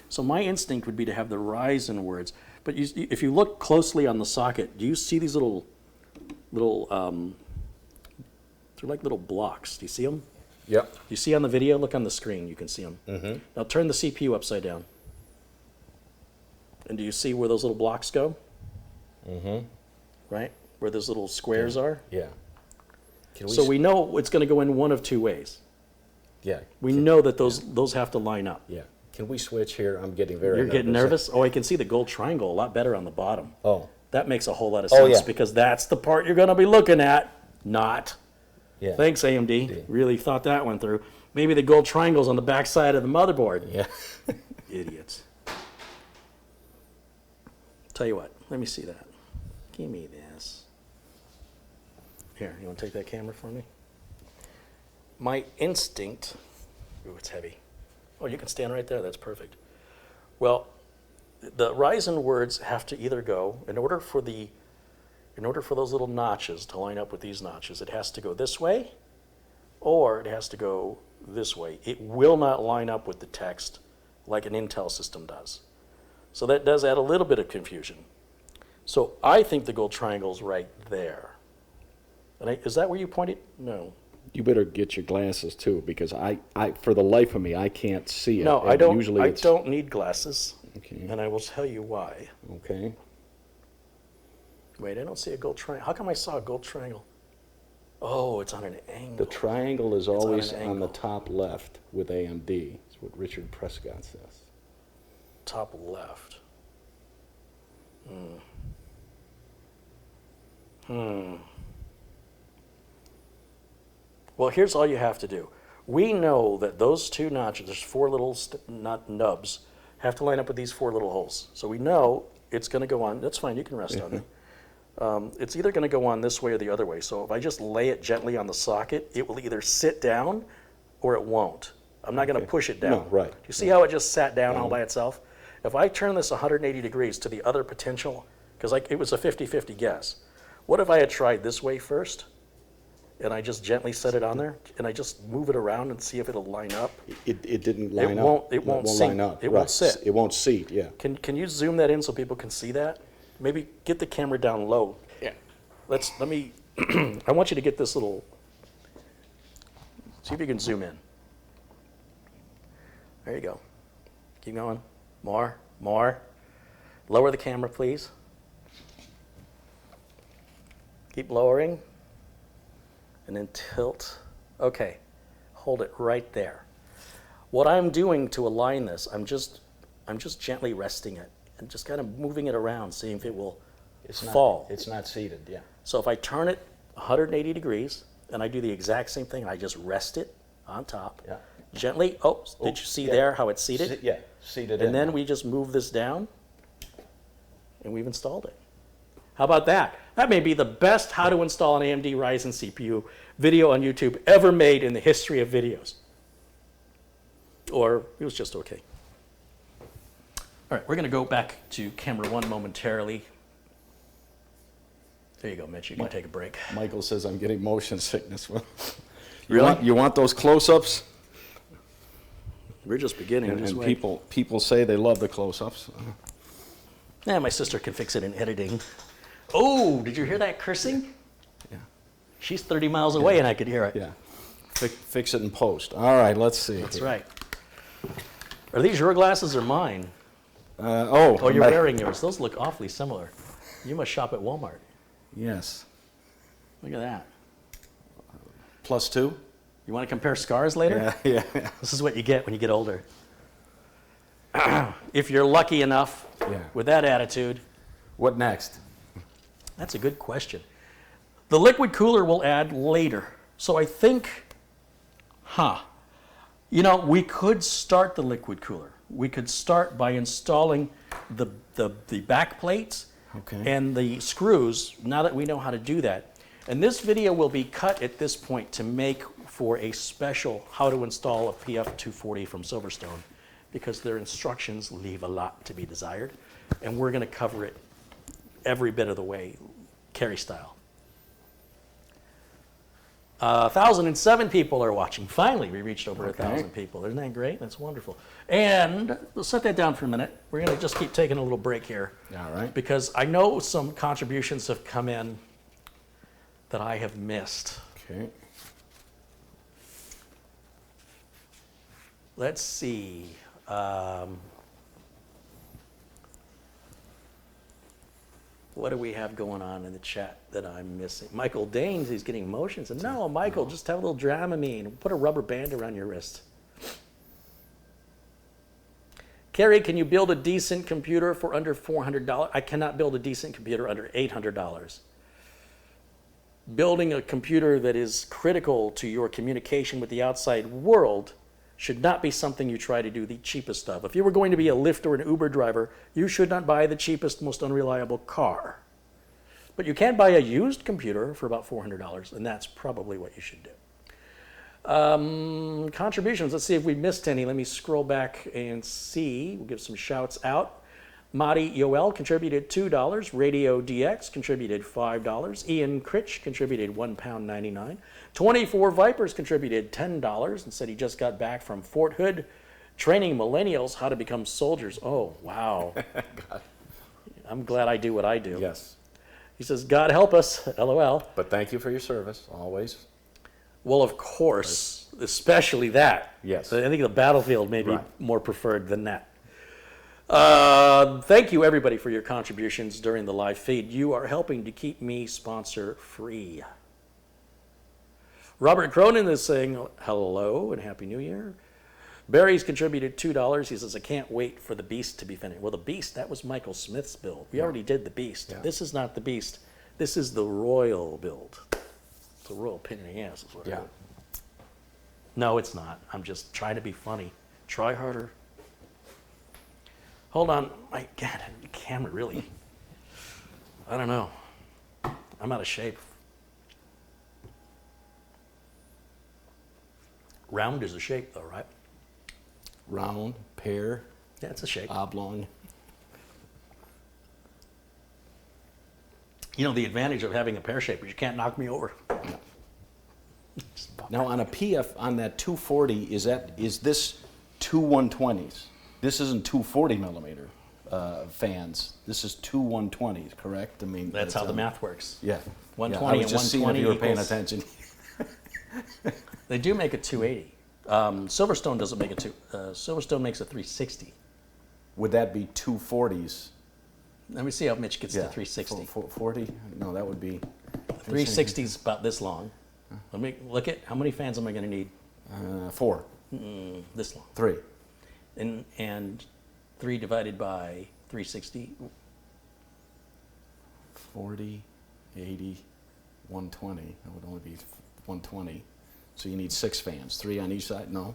So my instinct would be to have the Ryzen words. But if you look closely on the socket, do you see these little, they're like little blocks. Do you see them? Yep. You see on the video? Look on the screen. You can see them. Mm-hmm. Now turn the CPU upside down. And do you see where those little blocks go? Mm-hmm. Right? Where those little squares are? Yeah. So we know it's going to go in one of two ways. Yeah. We know that those have to line up. Yeah. Can we switch here? I'm getting very You're nervous. getting nervous? Oh, I can see the gold triangle a lot better on the bottom. Oh. That makes a whole lot of Oh, sense yeah. because that's the part you're going to be looking at, not. Yeah. Thanks, AMD. Really thought that one through. Maybe the gold triangle's on the back side of the motherboard. Yeah. Idiots. Tell you what, let me see that. Give me this. Here, you want to take that camera for me? My instinct, ooh, it's heavy. Oh, you can stand right there, that's perfect. Well, the Ryzen words have to either go, in order for those little notches to line up with these notches, it has to go this way, or it has to go this way. It will not line up with the text like an Intel system does. So that does add a little bit of confusion. So I think the gold triangle's right there. And is that where you pointed? No. You better get your glasses too, because I for the life of me, I can't see it. No, And I don't. Usually I it's, don't need glasses, Okay. and I will tell you why. Okay. Wait, I don't see a gold triangle. How come I saw a gold triangle? Oh, it's on an angle. The triangle is on always an on the angle. top left with AMD. That's what Richard Prescott says. Top left. Well, here's all you have to do. We know that those two notches, there's four little nubs, have to line up with these four little holes. So we know it's going to go on. That's fine. You can rest on me. It's either going to go on this way or the other way. So if I just lay it gently on the socket, it will either sit down or it won't. I'm not going to push it down. No, right. Do you see how it just sat down all by itself? If I turn this 180 degrees to the other potential, because it was a 50-50 guess. What if I had tried this way first, and I just gently set it on there, and I just move it around and see if it'll line up? It didn't line up. It won't sink. line up. It won't sit. It won't seat. Yeah. Can you zoom that in so people can see that? Maybe get the camera down low. Yeah. Let me. I want you to get this little. See if you can zoom in. There you go. Keep going. More. Lower the camera, please. Keep lowering. And then tilt. Okay. Hold it right there. What I'm doing to align this, I'm just gently resting it and just kind of moving it around, seeing if it will fall. It's not seated. Yeah. So if I turn it 180 degrees and I do the exact same thing, and I just rest it on top, Yeah. gently. Oh, did you see yeah. there how it's seated? Yeah. Seated in. And then we just move this down, and we've installed it. How about that? That may be the best how to install an AMD Ryzen CPU video on YouTube ever made in the history of videos. Or it was just okay. All right, we're going to go back to camera 1 momentarily. There you go, Mitch. You can take a break. Michael says I'm getting motion sickness. Really? You want those close-ups? We're just beginning. And, Just and wait. people say they love the close-ups. Yeah, my sister can fix it in editing. Oh, did you hear that cursing? Yeah. She's 30 miles away and I could hear it. Yeah. Fix it in post. All right, let's see. That's right. Are these your glasses or mine? Oh, Oh, you're wearing yours. Those look awfully similar. You must shop at Walmart. Yes. Look at that. +2? You want to compare scars later? Yeah. This is what you get when you get older. If you're lucky enough Yeah. with that attitude, What next? that's a good question. The liquid cooler will add later. So I think, we could start the liquid cooler. We could start by installing the back plates Okay. and the screws, now that we know how to do that. And this video will be cut at this point to make for a special how to install a PF240 from Silverstone, because their instructions leave a lot to be desired. And we're going to cover it every bit of the way, Carey style. 1,007 people are watching. Finally, we reached over 1,000 people. Isn't that great? That's wonderful. And we'll set that down for a minute. We're going to just keep taking a little break here. All right. Because I know some contributions have come in that I have missed. Okay. Let's see. What do we have going on in the chat that I'm missing? Michael Danes, he's getting motions. And no, Michael, just have a little Dramamine. Put a rubber band around your wrist. Carey, can you build a decent computer for under $400? I cannot build a decent computer under $800. Building a computer that is critical to your communication with the outside world should not be something you try to do the cheapest of. If you were going to be a Lyft or an Uber driver, you should not buy the cheapest, most unreliable car. But you can buy a used computer for about $400, and that's probably what you should do. Contributions, let's see if we missed any. Let me scroll back and see. We'll give some shouts out. Madi Yoel contributed $2. Radio DX contributed $5. Ian Critch contributed £1.99. 24 Vipers contributed $10 and said he just got back from Fort Hood training millennials how to become soldiers. Oh, wow. I'm glad I do what I do. Yes. He says, God help us, LOL. But thank you for your service, always. Well, of course, especially that. Yes. I think the battlefield may be Right. more preferred than that. Thank you, everybody, for your contributions during the live feed. You are helping to keep me sponsor free. Robert Cronin is saying hello and Happy New Year. Barry's contributed $2. He says, I can't wait for the Beast to be finished. Well, the Beast, that was Michael Smith's build. We already did the Beast. Yeah. This is not the Beast. This is the Royal build. It's a royal pain in the ass. Is what Yeah. it is. No, it's not. I'm just trying to be funny. Try harder. Hold on. My God, the camera really. I don't know. I'm out of shape. Round is a shape, though, right? Round, pear, Yeah, it's a shape. oblong. You know, the advantage of having a pear shape is you can't knock me over. Just pop Now on a PF, on that 240, is this two 120s? This isn't 240 millimeter fans. This is two 120s, correct? I mean, That's how the math works. Yeah. 120 I was and just seeing if 120 you were paying equals- attention. They do make a 280. Silverstone doesn't make a Silverstone makes a 360. Would that be 240s? Let me see how Mitch gets to 360. 40? No, that would be 360 is about this long. Let me look at how many fans am I going to need? 4, This long. 3. And 3 divided by 360. 40, 80, 120. That would only be 120. So you need 6 fans, 3 on each side? No.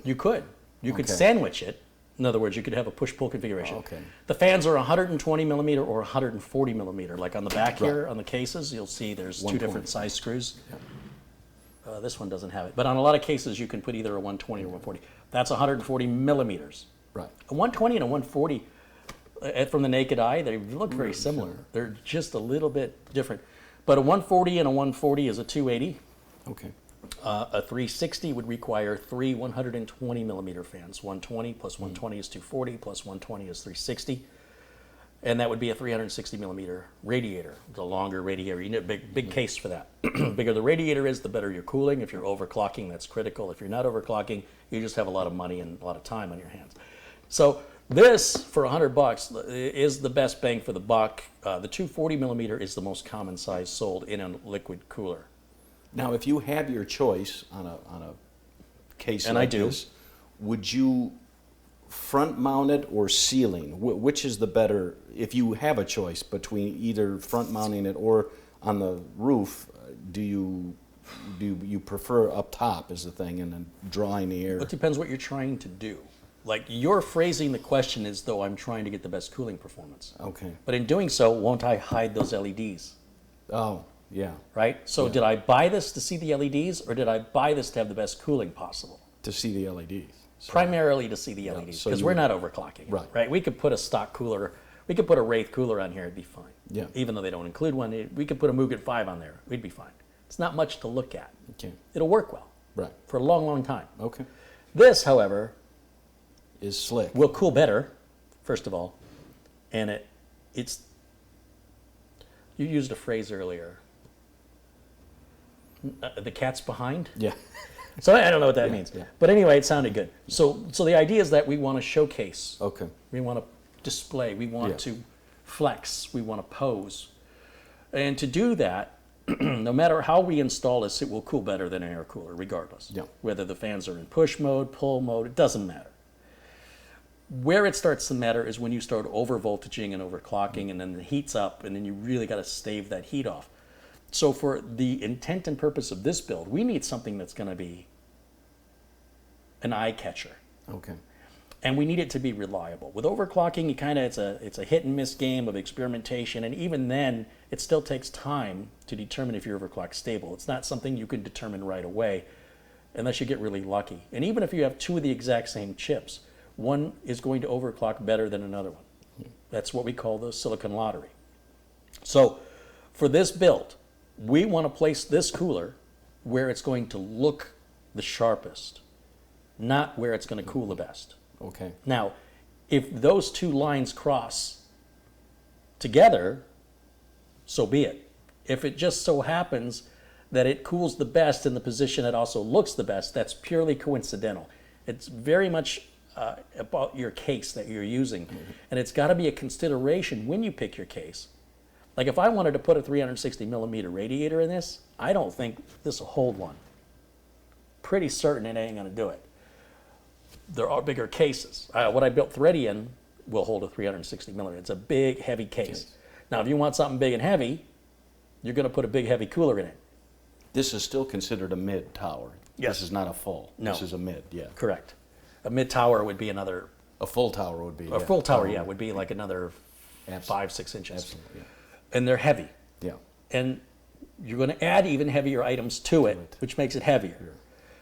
You could. You could Okay. sandwich it. In other words, you could have a push-pull configuration. Okay. The fans are 120 millimeter or 140 millimeter. Like on the back here, on the cases, you'll see there's two 120. different size screws. This one doesn't have it. But on a lot of cases, you can put either a 120 or 140. That's 140 millimeters. Right. A 120 and a 140, from the naked eye, they look very similar. They're just a little bit different. But a 140 and a 140 is a 280. Okay. A 360 would require three 120 millimeter fans. 120 plus 120 is 240 plus 120 is 360. And that would be a 360 millimeter radiator. The longer radiator, you need a big case for that. Bigger the radiator is, the better your cooling. If you're overclocking, that's critical. If you're not overclocking, you just have a lot of money and a lot of time on your hands. So this, for $100, is the best bang for the buck. The 240 millimeter is the most common size sold in a liquid cooler. Now, if you have your choice on a case And like I do. this, would you front mount it or ceiling? Which is the better, if you have a choice between either front mounting it or on the roof, do you prefer up top is the thing and then drawing the air? It depends what you're trying to do. Like, you're phrasing the question as though I'm trying to get the best cooling performance. Okay. But in doing so, won't I hide those LEDs? Oh, yeah. Right? So did I buy this to see the LEDs, or did I buy this to have the best cooling possible? To see the LEDs. So- Primarily to see the LEDs, so because you- we're not overclocking. Right. We could put a stock cooler, we could put a Wraith cooler on here, it'd be fine. Yeah. Even though they don't include one, we could put a Muget 5 on there, we'd be fine. It's not much to look at. Okay. It'll work well Right. for a long, long time. Okay. This, however, Is slick. will cool better, first of all, and it's, you used a phrase earlier, the cat's behind? Yeah. So I don't know what that means. yeah. But anyway, it sounded good. So the idea is that we want to showcase. Okay. We want to display. We want Yeah. to flex. We want to pose. And to do that, no matter how we install this, it will cool better than an air cooler, regardless. Yeah. Whether the fans are in push mode, pull mode, it doesn't matter. Where it starts to matter is when you start over voltaging and overclocking, and then the heat's up, and then you really got to stave that heat off. So for the intent and purpose of this build, we need something that's going to be an eye catcher. Okay. And we need it to be reliable. With overclocking, it's a hit and miss game of experimentation, and even then, it still takes time to determine if your overclock's stable. It's not something you can determine right away, unless you get really lucky. And even if you have two of the exact same chips, one is going to overclock better than another one. That's what we call the silicon lottery. So, for this build, we want to place this cooler where it's going to look the sharpest, not where it's going to cool the best. Okay. Now, if those two lines cross together, so be it. If it just so happens that it cools the best in the position it also looks the best, that's purely coincidental. It's very much about your case that you're using. And it's got to be a consideration when you pick your case. Like if I wanted to put a 360 millimeter radiator in this, I don't think this will hold one. Pretty certain it ain't going to do it. There are bigger cases. What I built Thready in will hold a 360 millimeter. It's a big, heavy case. Now, if you want something big and heavy, you're going to put a big, heavy cooler in it. This is still considered a mid tower. Yes. This is not a full. No. This is a mid, yeah. Correct. A mid tower would be another. A full tower would be. A full tower, yeah, would be like another 5-6 inches. Absolutely, yeah. And they're heavy. Yeah. And you're going to add even heavier items to it, which makes it heavier.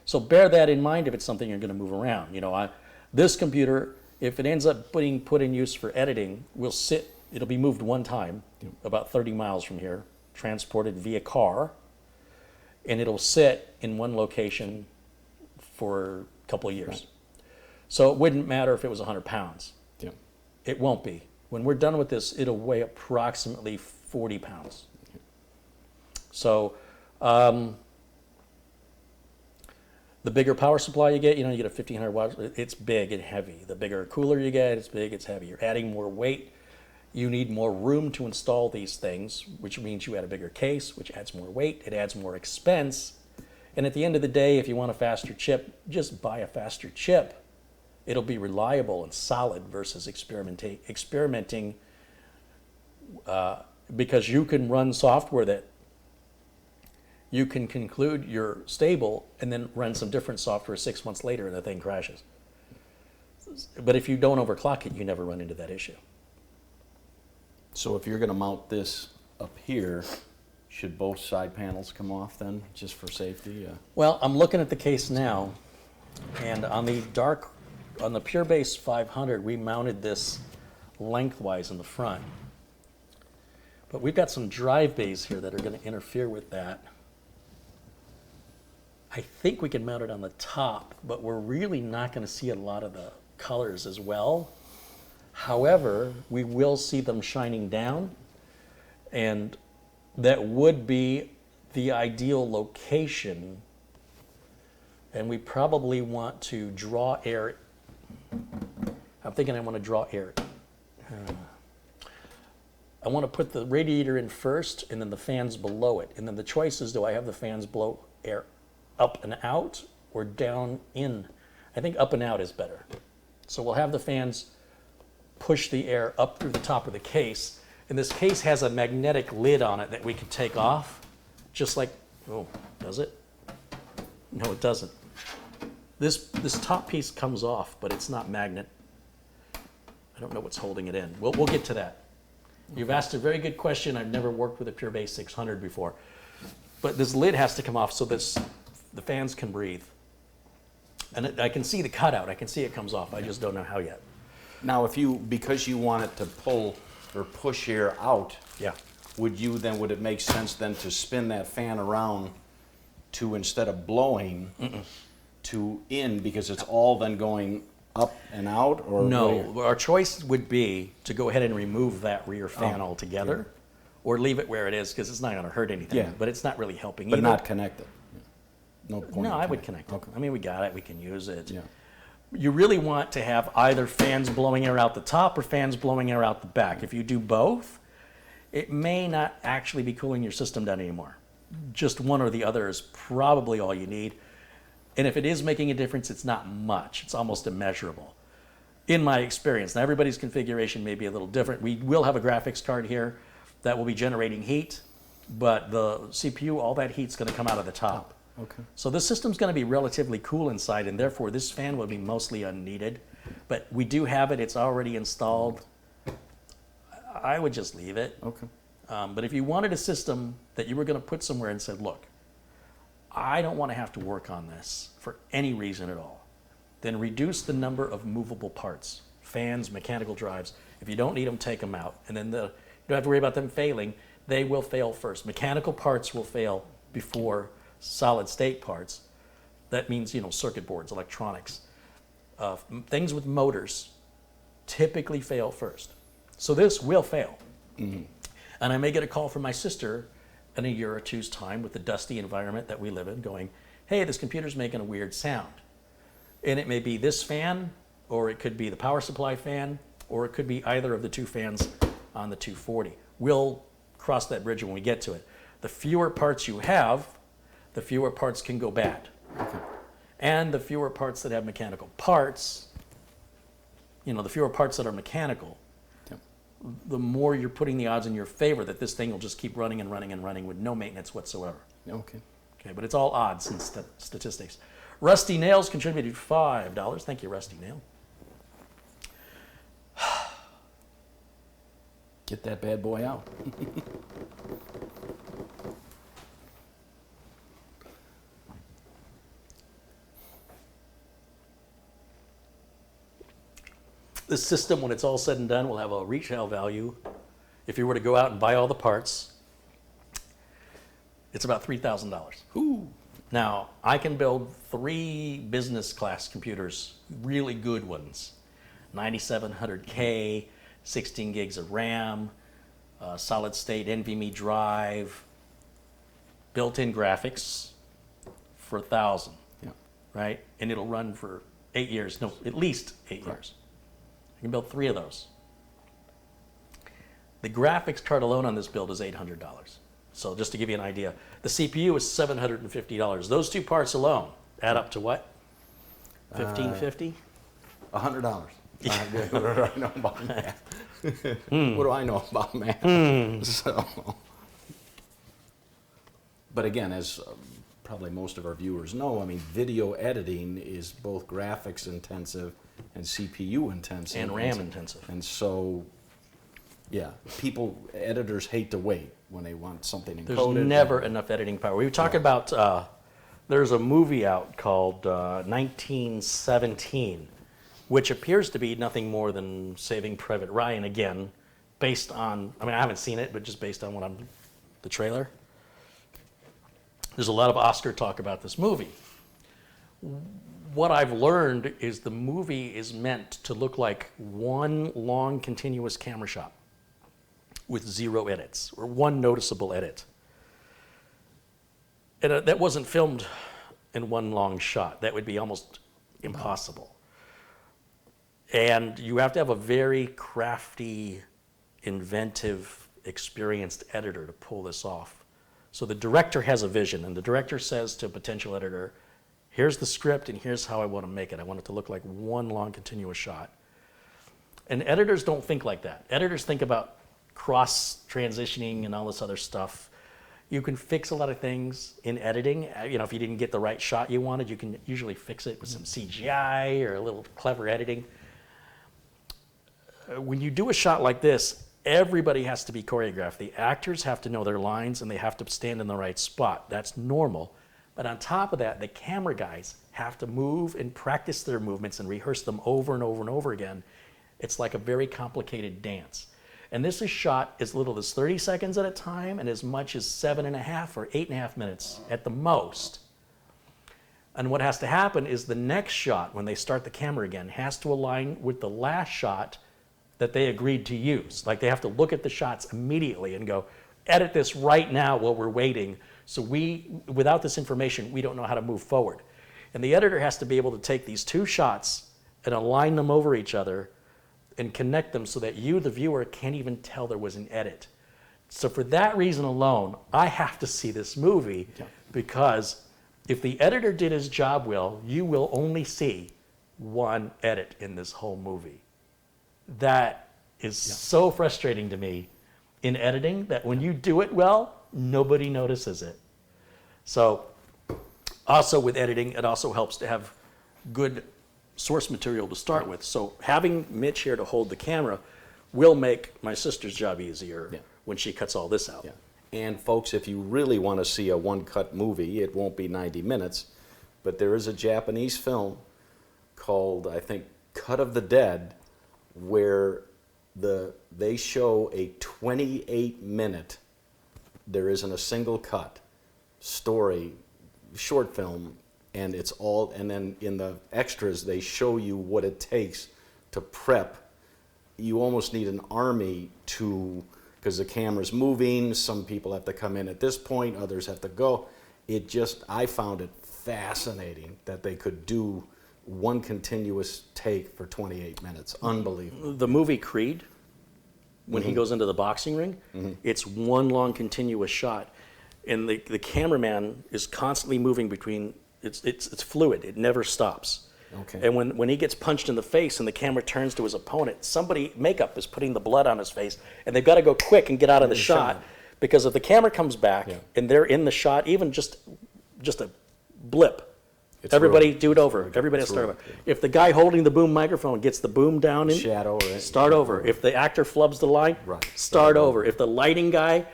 So bear that in mind if it's something you're going to move around. You know, this computer, if it ends up being put in use for editing, will sit. It'll be moved one time, about 30 miles from here, transported via car, and it'll sit in one location for a couple of years. Right. So it wouldn't matter if it was 100 pounds. Yeah. It won't be. When we're done with this, it'll weigh approximately 40 pounds. So the bigger power supply you get, you get a 1500 watts, it's big and heavy. The bigger cooler you get, it's big, it's heavy. You're adding more weight. You need more room to install these things, which means you add a bigger case, which adds more weight, it adds more expense. And at the end of the day, if you want a faster chip, just buy a faster chip. It'll be reliable and solid versus experimenting because you can run software that you can conclude you're stable and then run some different software 6 months later and the thing crashes. But if you don't overclock it, you never run into that issue. So if you're going to mount this up here, should both side panels come off then, just for safety? Well, I'm looking at the case now, and on the Pure Base 500, we mounted this lengthwise in the front. But we've got some drive bays here that are going to interfere with that. I think we can mount it on the top, but we're really not going to see a lot of the colors as well. However, we will see them shining down, and that would be the ideal location. And we probably want to draw air. I'm thinking I want to draw air. I want to put the radiator in first and then the fans below it. And then the choice is, do I have the fans blow air up and out or down in? I think up and out is better. So we'll have the fans push the air up through the top of the case. And this case has a magnetic lid on it that we can take off, just like, oh, does it? No, it doesn't. This top piece comes off, but it's not magnet. I don't know what's holding it in. We'll get to that. You've asked a very good question. I've never worked with a Pure Base 600 before. But this lid has to come off so the fans can breathe. And I can see the cutout. I can see it comes off. I just don't know how yet. Now, because you want it to pull or push air out, Yeah. would it make sense then to spin that fan around to, instead of blowing, to in, because it's all then going up and out? Or No, our choice would be to go ahead and remove that rear fan altogether, or leave it where it is, because it's not going to hurt anything. Yeah. But it's not really helping But either. not connect it? No point. No, in I would connect it. Okay. I mean, we got it. We can use it. Yeah. You really want to have either fans blowing air out the top or fans blowing air out the back. If you do both, it may not actually be cooling your system down anymore. Just one or the other is probably all you need. And if it is making a difference, it's not much. It's almost immeasurable. In my experience, now everybody's configuration may be a little different. We will have a graphics card here that will be generating heat, but the CPU, all that heat's going to come out of the top. Okay. So this system's going to be relatively cool inside, and therefore this fan will be mostly unneeded. But we do have it. It's already installed. I would just leave it. Okay. But if you wanted a system that you were going to put somewhere and said, look, I don't want to have to work on this for any reason at all, then reduce the number of movable parts, fans, mechanical drives. If you don't need them, take them out. And then you don't have to worry about them failing. They will fail first. Mechanical parts will fail before solid state parts. That means, circuit boards, electronics. Things with motors typically fail first. So this will fail. Mm-hmm. And I may get a call from my sister in a year or two's time with the dusty environment that we live in going, hey, this computer's making a weird sound. And it may be this fan, or it could be the power supply fan, or it could be either of the two fans on the 240. We'll cross that bridge when we get to it. The fewer parts you have, the fewer parts can go bad. Okay. And the fewer parts that have mechanical parts, the fewer parts that are mechanical, the more you're putting the odds in your favor that this thing will just keep running and running and running with no maintenance whatsoever. Okay. Okay, but it's all odds and statistics. Rusty Nails contributed $5. Thank you, Rusty Nail. Get that bad boy out. This system, when it's all said and done, will have a retail value. If you were to go out and buy all the parts, it's about $3,000. Ooh. Now, I can build 3 business class computers, really good ones. 9700K, 16 gigs of RAM, solid state NVMe drive, built-in graphics for $1,000, right? And it'll run for 8 years, no, at least 8 years. I can build 3 of those. The graphics card alone on this build is $800. So just to give you an idea, the CPU is $750. Those 2 parts alone add up to what? $1,550? $100. What do I know about math? What do I know about math? So, but again, as probably most of our viewers know, I mean, video editing is both graphics intensive and CPU intensive. And RAM intensive. And so, yeah, editors hate to wait when they want something encoded. There's never enough editing power. We were talking about, there's a movie out called 1917, which appears to be nothing more than Saving Private Ryan again, based on, I mean, I haven't seen it, but just based on the trailer. There's a lot of Oscar talk about this movie. What I've learned is the movie is meant to look like one long continuous camera shot with 0 edits, or one noticeable edit. And that wasn't filmed in one long shot. That would be almost impossible. And you have to have a very crafty, inventive, experienced editor to pull this off. So the director has a vision, and the director says to a potential editor, here's the script and here's how I want to make it. I want it to look like one long continuous shot. And editors don't think like that. Editors think about cross-transitioning and all this other stuff. You can fix a lot of things in editing. You know, if you didn't get the right shot you wanted, you can usually fix it with some CGI or a little clever editing. When you do a shot like this, everybody has to be choreographed. The actors have to know their lines and they have to stand in the right spot. That's normal. But on top of that, the camera guys have to move and practice their movements and rehearse them over and over and over again. It's like a very complicated dance. And this is shot as little as 30 seconds at a time and as much as 7.5 or 8.5 minutes at the most. And what has to happen is the next shot, when they start the camera again, has to align with the last shot that they agreed to use. Like they have to look at the shots immediately and go, edit this right now while we're waiting. So without this information, we don't know how to move forward. And the editor has to be able to take these 2 shots and align them over each other and connect them so that you, the viewer, can't even tell there was an edit. So for that reason alone, I have to see this movie because if the editor did his job well, you will only see one edit in this whole movie. That is so frustrating to me in editing that when you do it well, nobody notices it. So also with editing, it also helps to have good source material to start with. So having Mitch here to hold the camera will make my sister's job easier when she cuts all this out. Yeah. And folks, if you really want to see a one-cut movie, it won't be 90 minutes, but there is a Japanese film called, I think, Cut of the Dead, where they show a 28-minute, there isn't a single cut, story, short film, and it's all, and then in the extras they show you what it takes to prep. You almost need an army to, because the camera's moving, some people have to come in at this point, others have to go. I found it fascinating that they could do one continuous take for 28 minutes. Unbelievable. The movie Creed, when he goes into the boxing ring, it's one long continuous shot. And the cameraman is constantly moving between, it's fluid, it never stops. Okay. And when he gets punched in the face and the camera turns to his opponent, makeup is putting the blood on his face, and they've got to go quick and get out of the shot. Because if the camera comes back and they're in the shot, even just a blip, everybody do it over. Everybody start over. If the guy holding the boom microphone gets the boom down in, shadow, start over. If the actor flubs the line, start over. If the lighting guy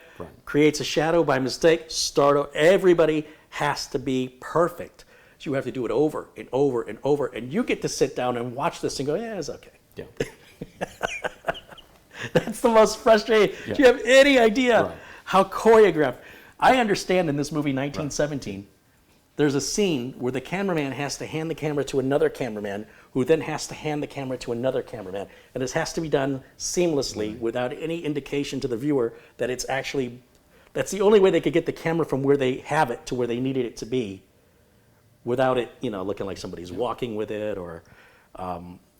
creates a shadow by mistake, start over. Everybody has to be perfect. So you have to do it over and over and over, and you get to sit down and watch this and go, yeah, it's okay. Yeah. That's the most frustrating. Do you have any idea how choreographed? I understand in this movie 1917, there's a scene where the cameraman has to hand the camera to another cameraman who then has to hand the camera to another cameraman. And this has to be done seamlessly without any indication to the viewer that it's actually, that's the only way they could get the camera from where they have it to where they needed it to be without it, looking like somebody's walking with it or,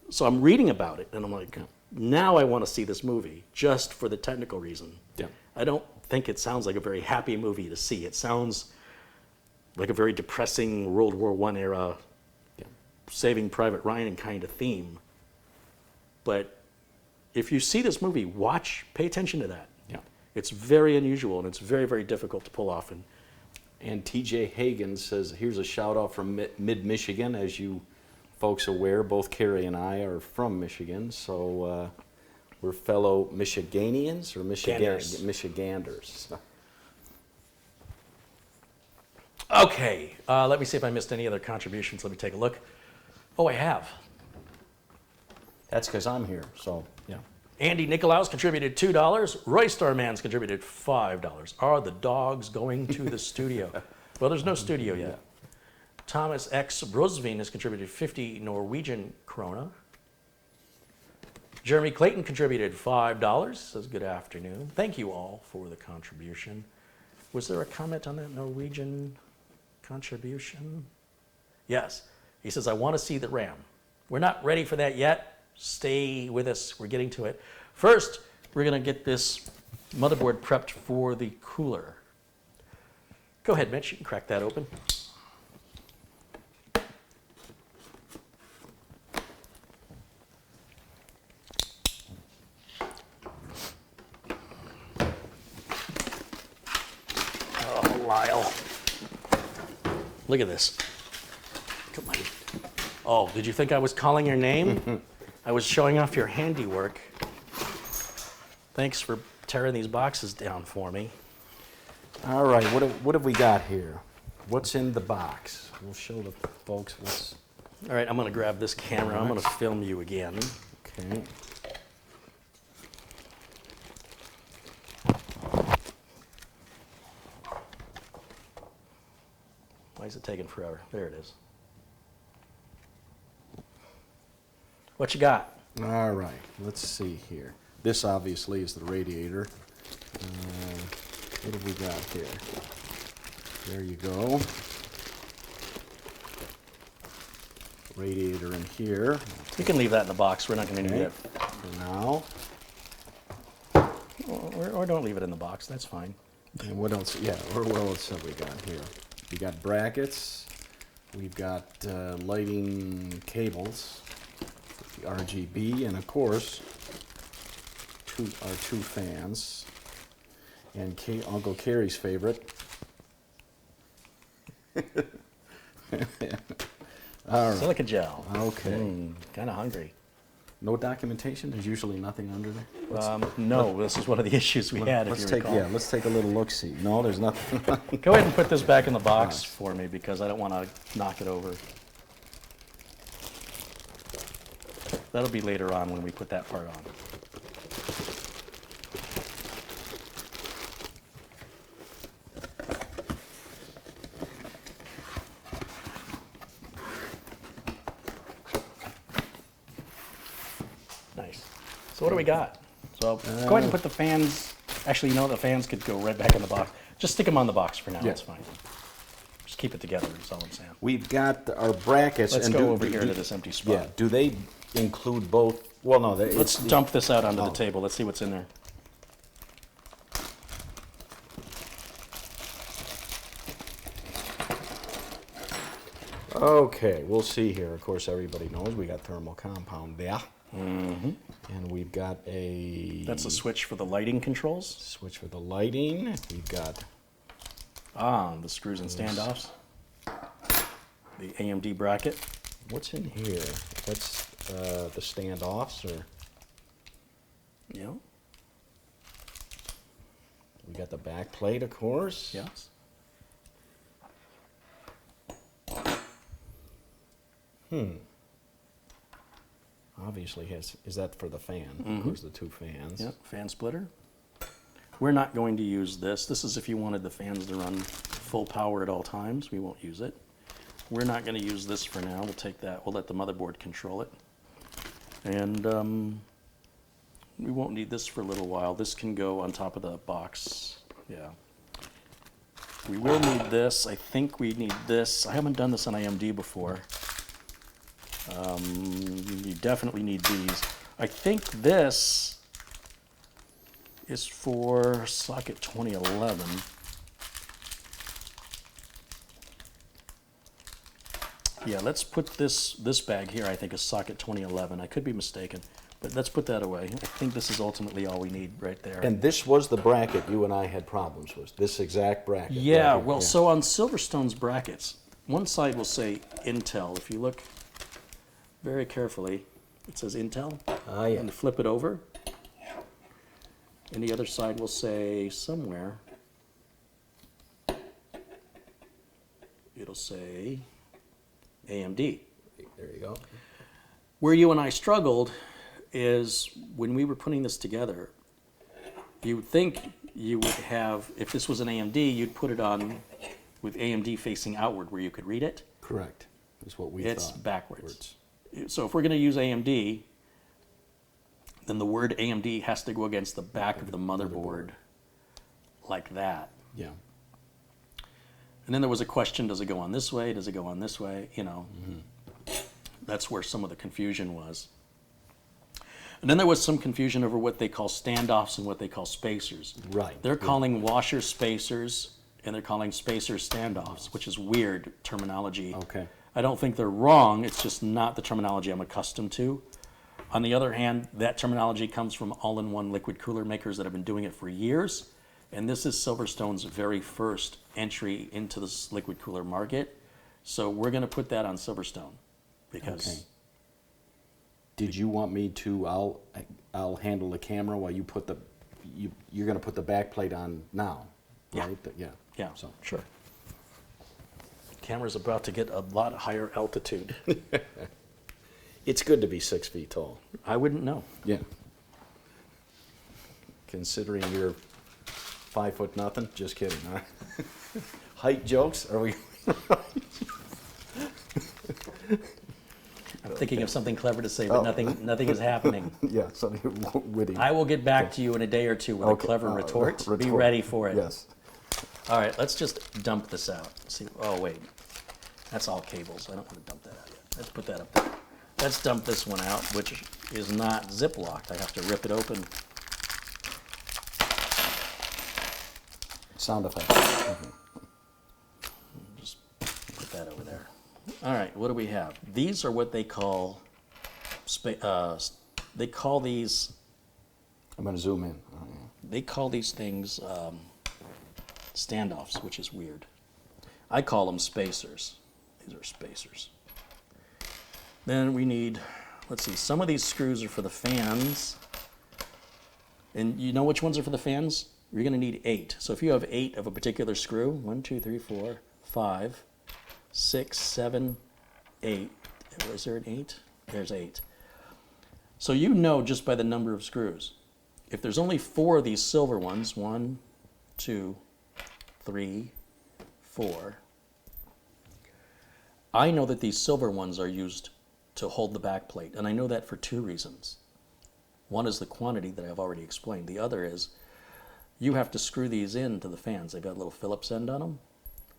so I'm reading about it and I'm like, now I want to see this movie just for the technical reason. Yeah. I don't think it sounds like a very happy movie to see. It sounds like a very depressing World War I era, Saving Private Ryan kind of theme. But if you see this movie, pay attention to that. Yeah. It's very unusual and it's very, very difficult to pull off. And TJ Hagan says, here's a shout out from Mid-Michigan as you folks aware, both Carey and I are from Michigan, so we're fellow Michiganians or Michiganders. Okay, let me see if I missed any other contributions. Let me take a look. Oh, I have. That's because I'm here, so. Yeah. Andy Nicolaus contributed $2. Roy Starmans contributed $5. Are the dogs going to the studio? Well, there's no studio yet. Thomas X. Brosveen has contributed 50 Norwegian krona. Jeremy Clayton contributed $5. Says good afternoon. Thank you all for the contribution. Was there a comment on that Norwegian contribution? Yes. He says, I want to see the RAM. We're not ready for that yet. Stay with us. We're getting to it. First, we're going to get this motherboard prepped for the cooler. Go ahead, Mitch. You can crack that open. Oh, Lyle. Look at this. Come on. Oh, did you think I was calling your name? I was showing off your handiwork. Thanks for tearing these boxes down for me. All right, what have we got here? What's in the box? We'll show the folks what's... All right, I'm going to grab this camera. I'm going to film you again. Okay. Why is it taking forever? There it is. What you got? All right, let's see here. This obviously is the radiator. What have we got here? There you go. Radiator in here. You can leave that in the box. We're not going to need it For now. or don't leave it in the box. That's fine. And what else? Yeah, what else have we got here? We got brackets. We've got lighting cables, the RGB, and of course, our two fans. And Uncle Carey's favorite. All right. Silica gel. Okay. Kind of hungry. No documentation? There's usually nothing under there? No, this is one of the issues we had, if you recall. Let's take a little look-see. No, there's nothing. Go ahead and put this back in the box for me because I don't want to knock it over. That'll be later on when we put that part on. Nice. So what do we got? So go ahead and put the fans. Actually, the fans could go right back in the box. Just stick them on the box for now. Yeah. That's fine. Just keep it together. That's all I'm saying. We've got our brackets. Let's go over here to this empty spot. Yeah. Do they include both? Well, no. Let's dump this out onto the table. Let's see what's in there. Okay, we'll see here. Of course, everybody knows we got thermal compound there. Mm-hmm. And we've got a... That's a switch for the lighting controls. Switch for the lighting. We've got... The screws and standoffs. The AMD bracket. What's in here? What's the standoffs or... Yeah. We got the back plate, of course. Yes. Obviously is that for the fan? Of course, the two fans. Yep, fan splitter. We're not going to use this. This is if you wanted the fans to run full power at all times. We won't use it. We're not going to use this for now. We'll take that. We'll let the motherboard control it. And we won't need this for a little while. This can go on top of the box. Yeah. We will need this. I think we need this. I haven't done this on AMD before. You definitely need these. I think this is for socket 2011. Yeah, let's put this bag here, I think, is socket 2011. I could be mistaken, but let's put that away. I think this is ultimately all we need right there. And this was the bracket you and I had problems with, this exact bracket. Yeah, right here. well, so on Silverstone's brackets, one side will say Intel. If you look very carefully. It says Intel. Ah, yeah. And flip it over. And the other side will say somewhere, it'll say AMD. There you go. Where you and I struggled is when we were putting this together, you would think you would have, if this was an AMD, you'd put it on with AMD facing outward where you could read it. Correct. Is what we It's thought. backwards. So if we're going to use AMD, then the word AMD has to go against the back of the motherboard like that. Yeah. And then there was a question, does it go on this way? Does it go on this way? You know, that's where some of the confusion was. And then there was some confusion over what they call standoffs and what they call spacers. Right. They're calling washers spacers and they're calling spacers standoffs, which is weird terminology. Okay. I don't think they're wrong, it's just not the terminology I'm accustomed to. On the other hand, that terminology comes from all-in-one liquid cooler makers that have been doing it for years. And this is Silverstone's very first entry into this liquid cooler market. So we're going to put that on Silverstone because Okay. Did you want me to? I'll handle the camera while you put the. You're going to put the back plate on now, Yeah. right? Yeah. yeah, So sure. Camera's about to get a lot higher altitude. it's good to be 6 feet tall. I wouldn't know. Yeah. Considering you're 5 foot nothing, just kidding. Huh? Height jokes? Are we? I'm thinking of something clever to say, but nothing is happening. Yeah, something witty. I will get back to you in a day or two with a clever retort. Be ready for it. Yes. All right, let's just dump this out. See, oh wait, that's all cables. I don't want to dump that out yet. Let's put that up there. Let's dump this one out, which is not zip locked. I have to rip it open. Sound effect. Just put that over there. All right, what do we have? These are what they call, they call these, I'm going to zoom in. Oh, yeah. they call these things standoffs, which is weird. I call them spacers. These are spacers. Then we need, let's see, some of these screws are for the fans. And you know which ones are for the fans? You're going to need 8. So if you have 8 of a particular screw, 1, 2, 3, 4, 5, 6, 7, 8. Was there an 8? There's 8. So you know just by the number of screws. If there's only 4 of these silver ones, 1, 2, 3, 4, I know that these silver ones are used to hold the back plate. And I know that for 2 reasons. One is the quantity that I've already explained. The other is you have to screw these into the fans. They've got a little Phillips end on them.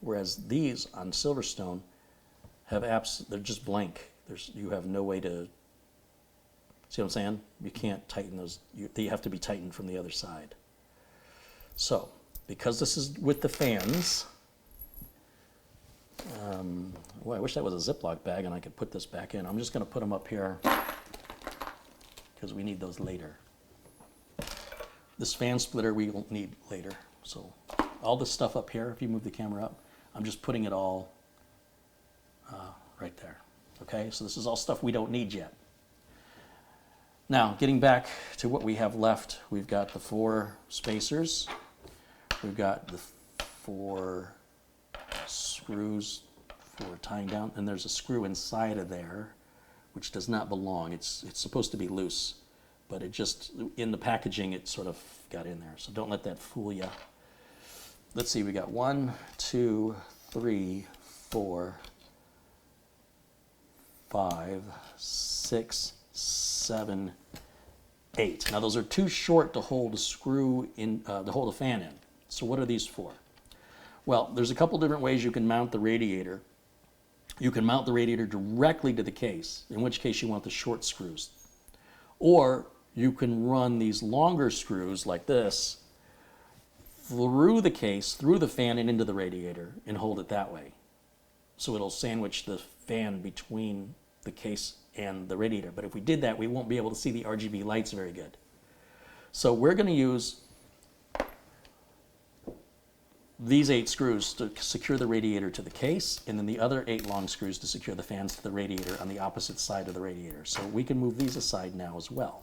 Whereas these on Silverstone have they're just blank. You have no way to, see what I'm saying? You can't tighten those. They have to be tightened from the other side. So, because this is with the fans, well, I wish that was a Ziploc bag and I could put this back in. I'm just going to put them up here because we need those later. This fan splitter we will need later. So all this stuff up here, if you move the camera up, I'm just putting it all right there. Okay, so this is all stuff we don't need yet. Now, getting back to what we have left, we've got the 4 spacers. We've got the 4 screws for tying down, and there's a screw inside of there, which does not belong. It's supposed to be loose, but it just, in the packaging, it sort of got in there. So don't let that fool you. Let's see, we got 1, 2, 3, 4, 5, 6, 7, 8. Now those are too short to hold a screw in, to hold a fan in. So what are these for? Well, there's a couple different ways you can mount the radiator. You can mount the radiator directly to the case, in which case you want the short screws. Or you can run these longer screws like this through the case, through the fan and into the radiator and hold it that way. So it'll sandwich the fan between the case and the radiator. But if we did that, we won't be able to see the RGB lights very good. So we're going to use these 8 screws to secure the radiator to the case, and then the other 8 long screws to secure the fans to the radiator on the opposite side of the radiator. So we can move these aside now as well.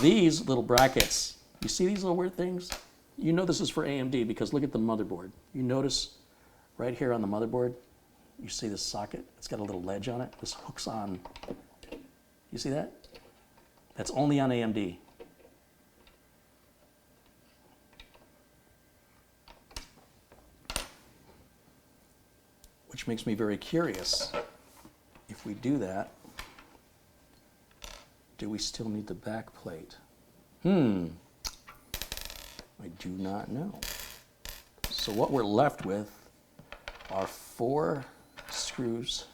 These little brackets, you see these little weird things? You know this is for AMD because look at the motherboard. You notice right here on the motherboard, you see this socket? It's got a little ledge on it. This hooks on. You see that? That's only on AMD. Which makes me very curious. If we do that, do we still need the back plate? I do not know. So what we're left with are 4 screws.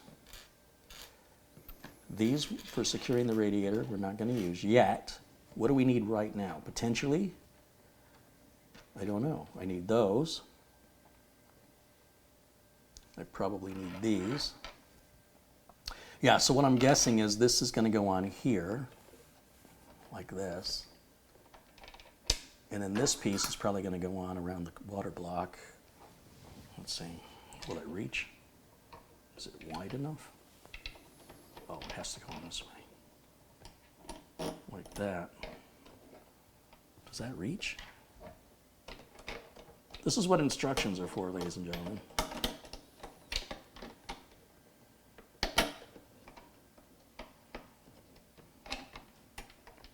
These for securing the radiator we're not going to use yet. What do we need right now? Potentially, I don't know. I need those. I probably need these. Yeah, so what I'm guessing is this is going to go on here, like this. And then this piece is probably going to go on around the water block. Let's see, will it reach? Is it wide enough? Oh, it has to go on this way. Like that. Does that reach? This is what instructions are for, ladies and gentlemen.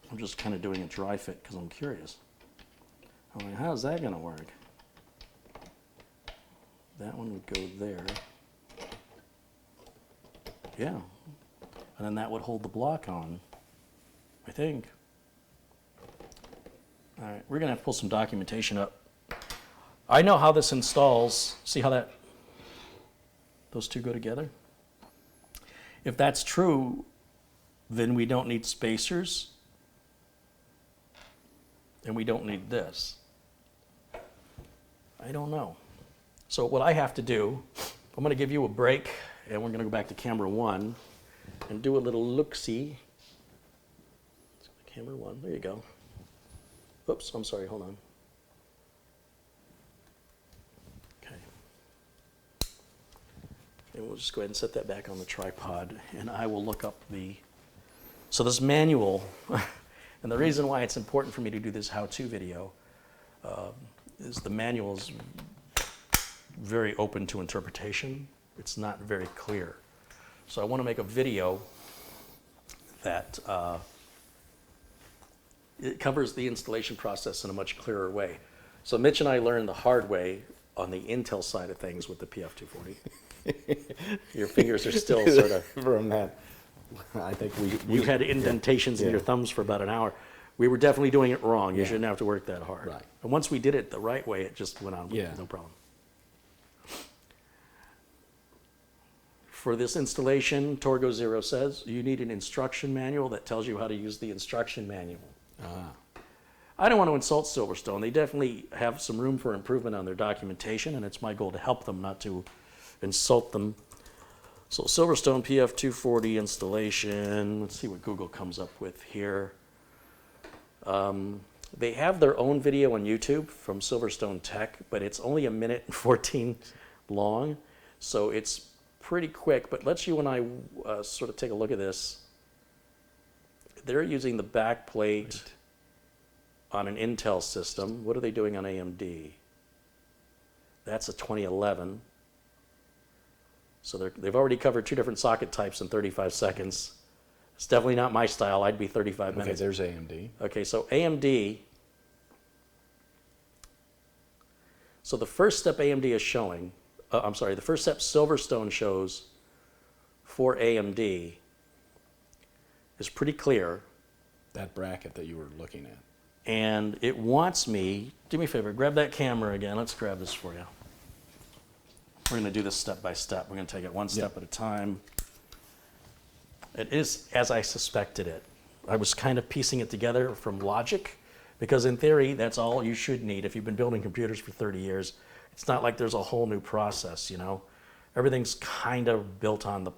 I'm just kind of doing a dry fit because I'm curious. I'm like, how's that going to work? That one would go there. Yeah. And then that would hold the block on, I think. All right, we're going to have to pull some documentation up. I know how this installs. See how those two go together? If that's true, then we don't need spacers. And we don't need this. I don't know. So what I have to do, I'm going to give you a break, and we're going to go back to camera 1 and do a little look-see. Camera 1, there you go. Oops, I'm sorry, hold on. Okay. And we'll just go ahead and set that back on the tripod, and I will look up so this manual, and the reason why it's important for me to do this how-to video is the manual is very open to interpretation. It's not very clear. So I want to make a video that it covers the installation process in a much clearer way. So Mitch and I learned the hard way on the Intel side of things with the PF240. Your fingers are still sort of... From that, I think You had indentations in your thumbs for about an hour. We were definitely doing it wrong. You shouldn't have to work that hard. Right. And once we did it the right way, it just went on. Yeah. No problem. For this installation, Torgo Zero says, you need an instruction manual that tells you how to use the instruction manual. I don't want to insult Silverstone. They definitely have some room for improvement on their documentation, and it's my goal to help them, not to insult them. So Silverstone PF240 installation, let's see what Google comes up with here. They have their own video on YouTube from Silverstone Tech, but it's only 1 minute and 14 long, so it's pretty quick, but let's you and I sort of take a look at this. They're using the back plate on an Intel system. What are they doing on AMD? That's a 2011. So they've already covered 2 different socket types in 35 seconds. It's definitely not my style. I'd be 35 minutes. Okay, there's AMD. Okay, so AMD. So the first step AMD is showing, the first step Silverstone shows for AMD is pretty clear. That bracket that you were looking at. And it wants me, do me a favor, grab that camera again. Let's grab this for you. We're going to do this step by step. We're going to take it one step at a time. It is as I suspected it. I was kind of piecing it together from logic, because in theory, that's all you should need if you've been building computers for 30 years. It's not like there's a whole new process, you know. Everything's kind of built on the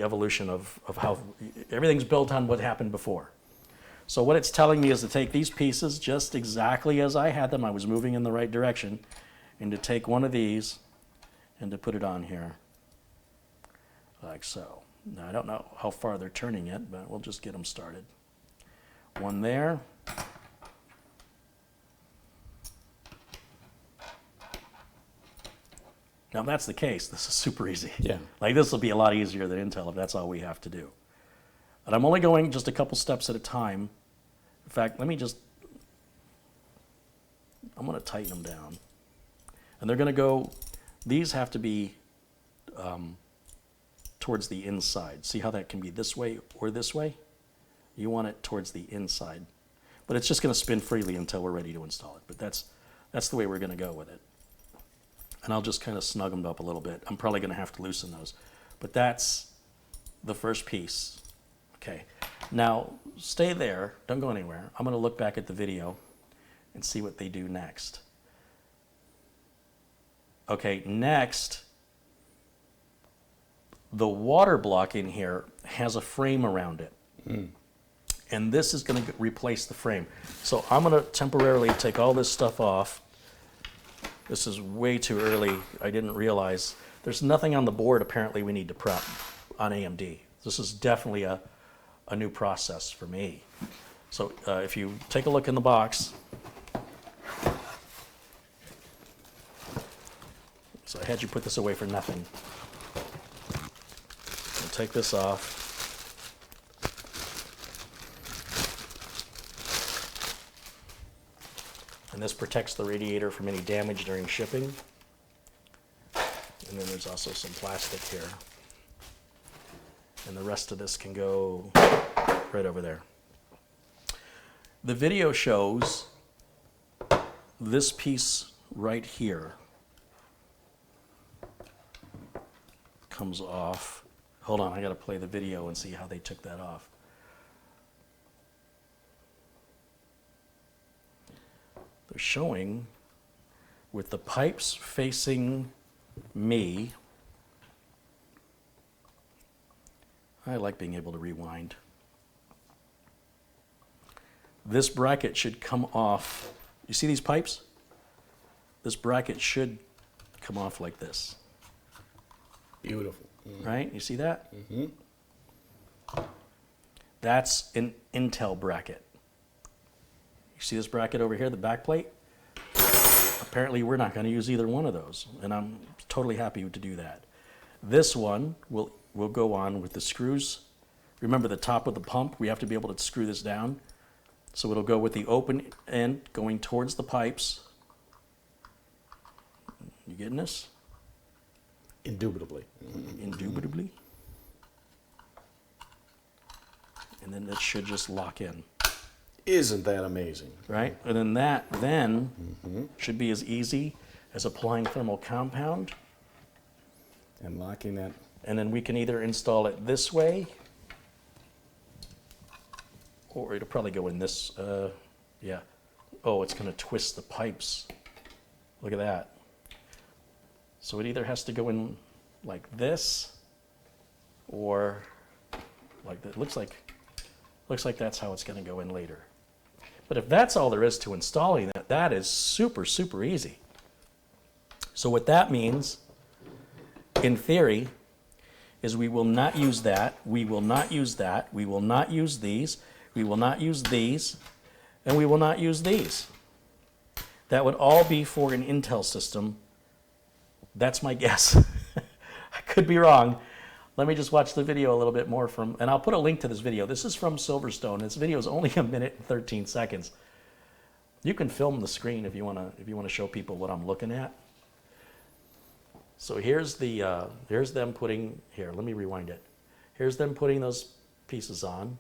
evolution of how everything's built on what happened before. So what it's telling me is to take these pieces just exactly as I had them. I was moving in the right direction. And to take one of these and to put it on here, like so. Now, I don't know how far they're turning it, but we'll just get them started. One there. Now, if that's the case, this is super easy. Yeah. Like, this will be a lot easier than Intel if that's all we have to do. And I'm only going just a couple steps at a time. In fact, I'm going to tighten them down. And they're going to go, these have to be towards the inside. See how that can be this way or this way? You want it towards the inside. But it's just going to spin freely until we're ready to install it. But that's the way we're going to go with it. And I'll just kind of snug them up a little bit. I'm probably going to have to loosen those. But that's the first piece. Okay. Now, stay there. Don't go anywhere. I'm going to look back at the video and see what they do next. Okay, next, the water block in here has a frame around it. And this is going to replace the frame. So I'm going to temporarily take all this stuff off. This is way too early. I didn't realize. There's nothing on the board apparently we need to prep on AMD. This is definitely a new process for me. So if you take a look in the box, so I had you put this away for nothing. I'll take this off. And this protects the radiator from any damage during shipping. And then there's also some plastic here. And the rest of this can go right over there. The video shows this piece right here comes off. Hold on, I gotta play the video and see how they took that off. They're showing with the pipes facing me. I like being able to rewind. This bracket should come off. You see these pipes? This bracket should come off like this. Beautiful. Right? You see that? That's an Intel bracket. You see this bracket over here, the back plate? Apparently we're not going to use either one of those, and I'm totally happy to do that. This one will go on with the screws. Remember the top of the pump, we have to be able to screw this down. So it'll go with the open end going towards the pipes. You getting this? Indubitably. Indubitably. And then it should just lock in. Isn't that amazing? Right? And then that should be as easy as applying thermal compound. And locking that. And then we can either install it this way, or it'll probably go in this, yeah. Oh, it's going to twist the pipes. Look at that. So it either has to go in like this, or like that. Looks like that's how it's going to go in later. But if that's all there is to installing that, that is super, super easy. So what that means, in theory, is we will not use that, we will not use that, we will not use these, we will not use these, and we will not use these. That would all be for an Intel system. That's my guess. I could be wrong. Let me just watch the video a little bit more and I'll put a link to this video. This is from Silverstone. This video is only 1 minute and 13 seconds. You can film the screen if you want to show people what I'm looking at. So here's them putting, here, let me rewind it. Here's them putting those pieces on,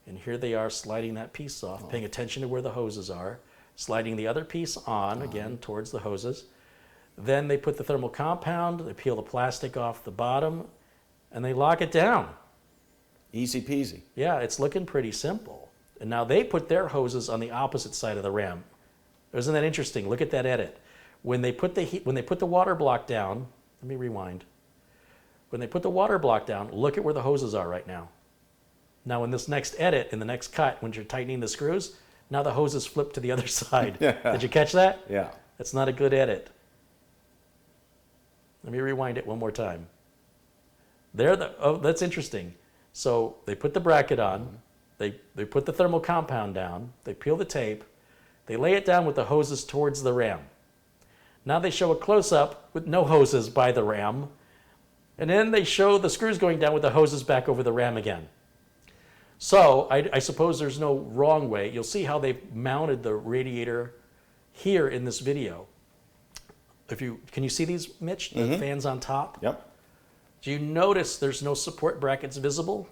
and here they are sliding that piece off, paying attention to where the hoses are, sliding the other piece on, again, towards the hoses. Then they put the thermal compound, they peel the plastic off the bottom, and they lock it down. Easy peasy. Yeah, it's looking pretty simple. And now they put their hoses on the opposite side of the ram. Isn't that interesting? Look at that edit. When they put the water block down, let me rewind. When they put the water block down, look at where the hoses are right now. Now in this next edit, in the next cut, when you're tightening the screws, now the hose is flipped to the other side. Did you catch that? Yeah. That's not a good edit. Let me rewind it one more time. Oh, that's interesting. So they put the bracket on, they put the thermal compound down, they peel the tape, they lay it down with the hoses towards the ram. Now they show a close-up with no hoses by the ram, and then they show the screws going down with the hoses back over the ram again. So I suppose there's no wrong way. You'll see how they've mounted the radiator here in this video. Can you see these, Mitch? The fans on top? Yep. Do you notice there's no support brackets visible?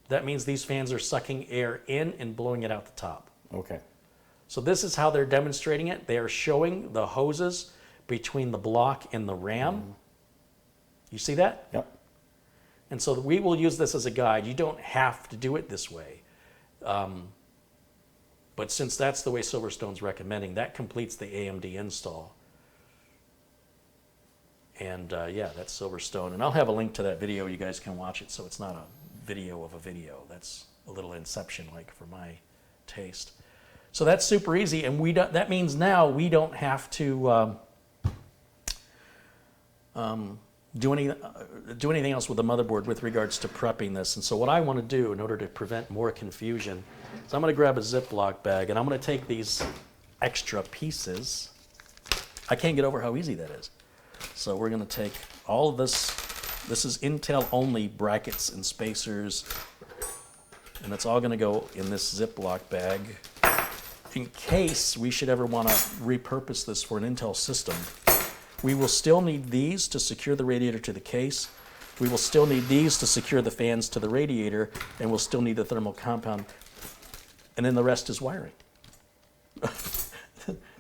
That means these fans are sucking air in and blowing it out the top. Okay. So this is how they're demonstrating it. They are showing the hoses between the block and the ram. You see that? Yep. And so we will use this as a guide. You don't have to do it this way. But since that's the way Silverstone's recommending, that completes the AMD install. And yeah, that's Silverstone. And I'll have a link to that video. You guys can watch it, so it's not a video of a video. That's a little Inception-like for my taste. So that's super easy, and that means now we don't have to do anything else with the motherboard with regards to prepping this. And so what I want to do in order to prevent more confusion is I'm going to grab a Ziploc bag, and I'm going to take these extra pieces. I can't get over how easy that is. So we're going to take all of this. This is Intel only brackets and spacers, and it's all going to go in this Ziploc bag. In case we should ever want to repurpose this for an Intel system, we will still need these to secure the radiator to the case. We will still need these to secure the fans to the radiator, and we'll still need the thermal compound. And then the rest is wiring.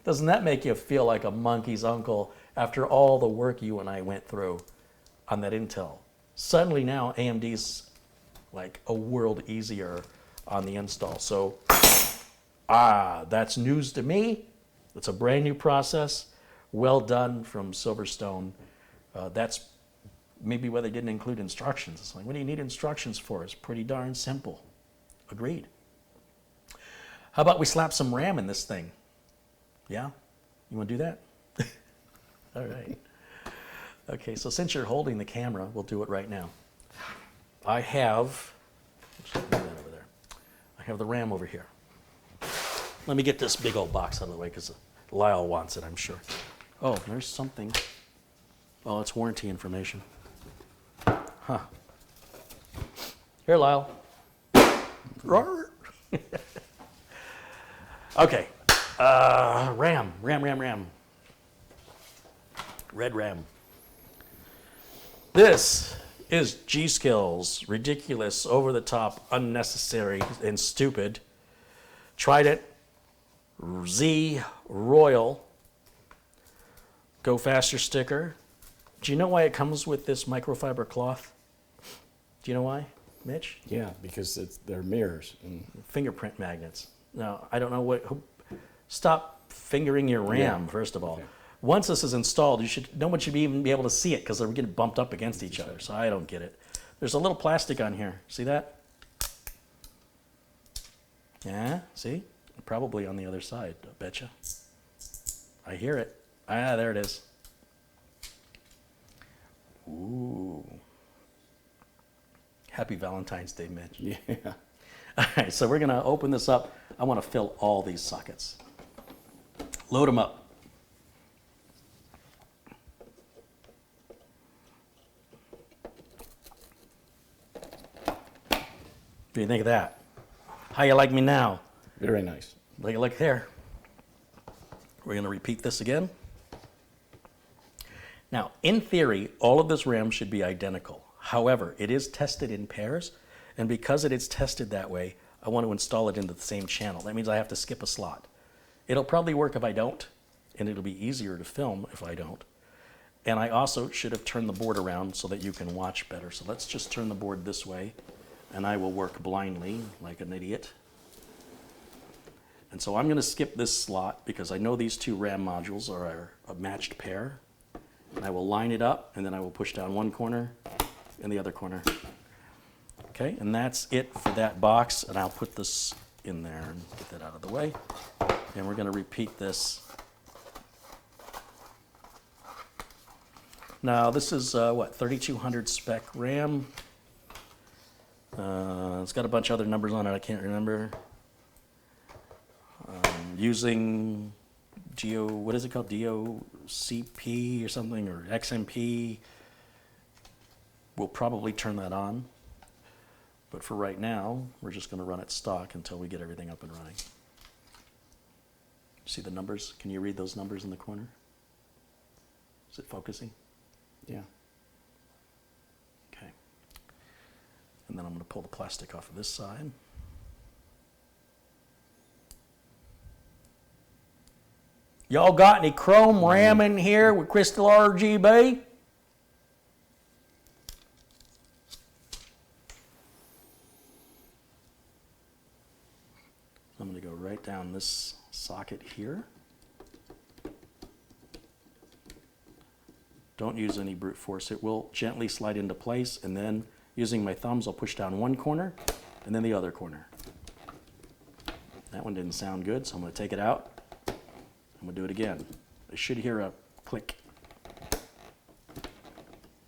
Doesn't that make you feel like a monkey's uncle after all the work you and I went through on that Intel? Suddenly now AMD's like a world easier on the install. So, that's news to me. It's a brand new process. Well done from Silverstone. That's maybe why they didn't include instructions. It's like, what do you need instructions for? It's pretty darn simple. Agreed. How about we slap some RAM in this thing? Yeah? You want to do that? All right. Okay, so since you're holding the camera, we'll do it right now. I have, move that over there. I have the RAM over here. Let me get this big old box out of the way because Lyle wants it, I'm sure. Oh, there's something. Oh, it's warranty information. Huh. Here, Lyle. Okay. RAM. Red RAM. This is G.Skill's ridiculous, over-the-top, unnecessary, and stupid Trident Z Royal Go Faster sticker. Do you know why it comes with this microfiber cloth? Do you know why, Mitch? Yeah, because they're mirrors. And Fingerprint magnets. Now, I don't know stop fingering your RAM, first of all. Okay. Once this is installed, no one should even be able to see it because they're getting bumped up against each other. So I don't get it. There's a little plastic on here. See that? Yeah, see? Probably on the other side, I betcha. I hear it. There it is. Ooh. Happy Valentine's Day, Mitch. yeah. All right, so we're going to open this up. I want to fill all these sockets. Load them up. What do you think of that? How you like me now? Very nice. Look there. We're going to repeat this again. Now, in theory, all of this RAM should be identical. However, it is tested in pairs, and because it is tested that way, I want to install it into the same channel. That means I have to skip a slot. It'll probably work if I don't, and it'll be easier to film if I don't. And I also should have turned the board around so that you can watch better. So let's just turn the board this way, and I will work blindly like an idiot. And so I'm going to skip this slot because I know these two RAM modules are a matched pair. And I will line it up, and then I will push down one corner and the other corner. Okay, and that's it for that box, and I'll put this in there and get that out of the way. And we're going to repeat this. Now this is what, 3200 spec RAM. It's got a bunch of other numbers on it I can't remember. Using what is it called? DOCP or something, or XMP. We'll probably turn that on. But for right now, we're just going to run it stock until we get everything up and running. See the numbers? Can you read those numbers in the corner? Is it focusing? Yeah. Okay. And then I'm going to pull the plastic off of this side. Y'all got any chrome RAM in here with crystal RGB? I'm going to go right down this socket here. Don't use any brute force. It will gently slide into place, and then using my thumbs, I'll push down one corner and then the other corner. That one didn't sound good, so I'm going to take it out. I'm going to do it again. I should hear a click.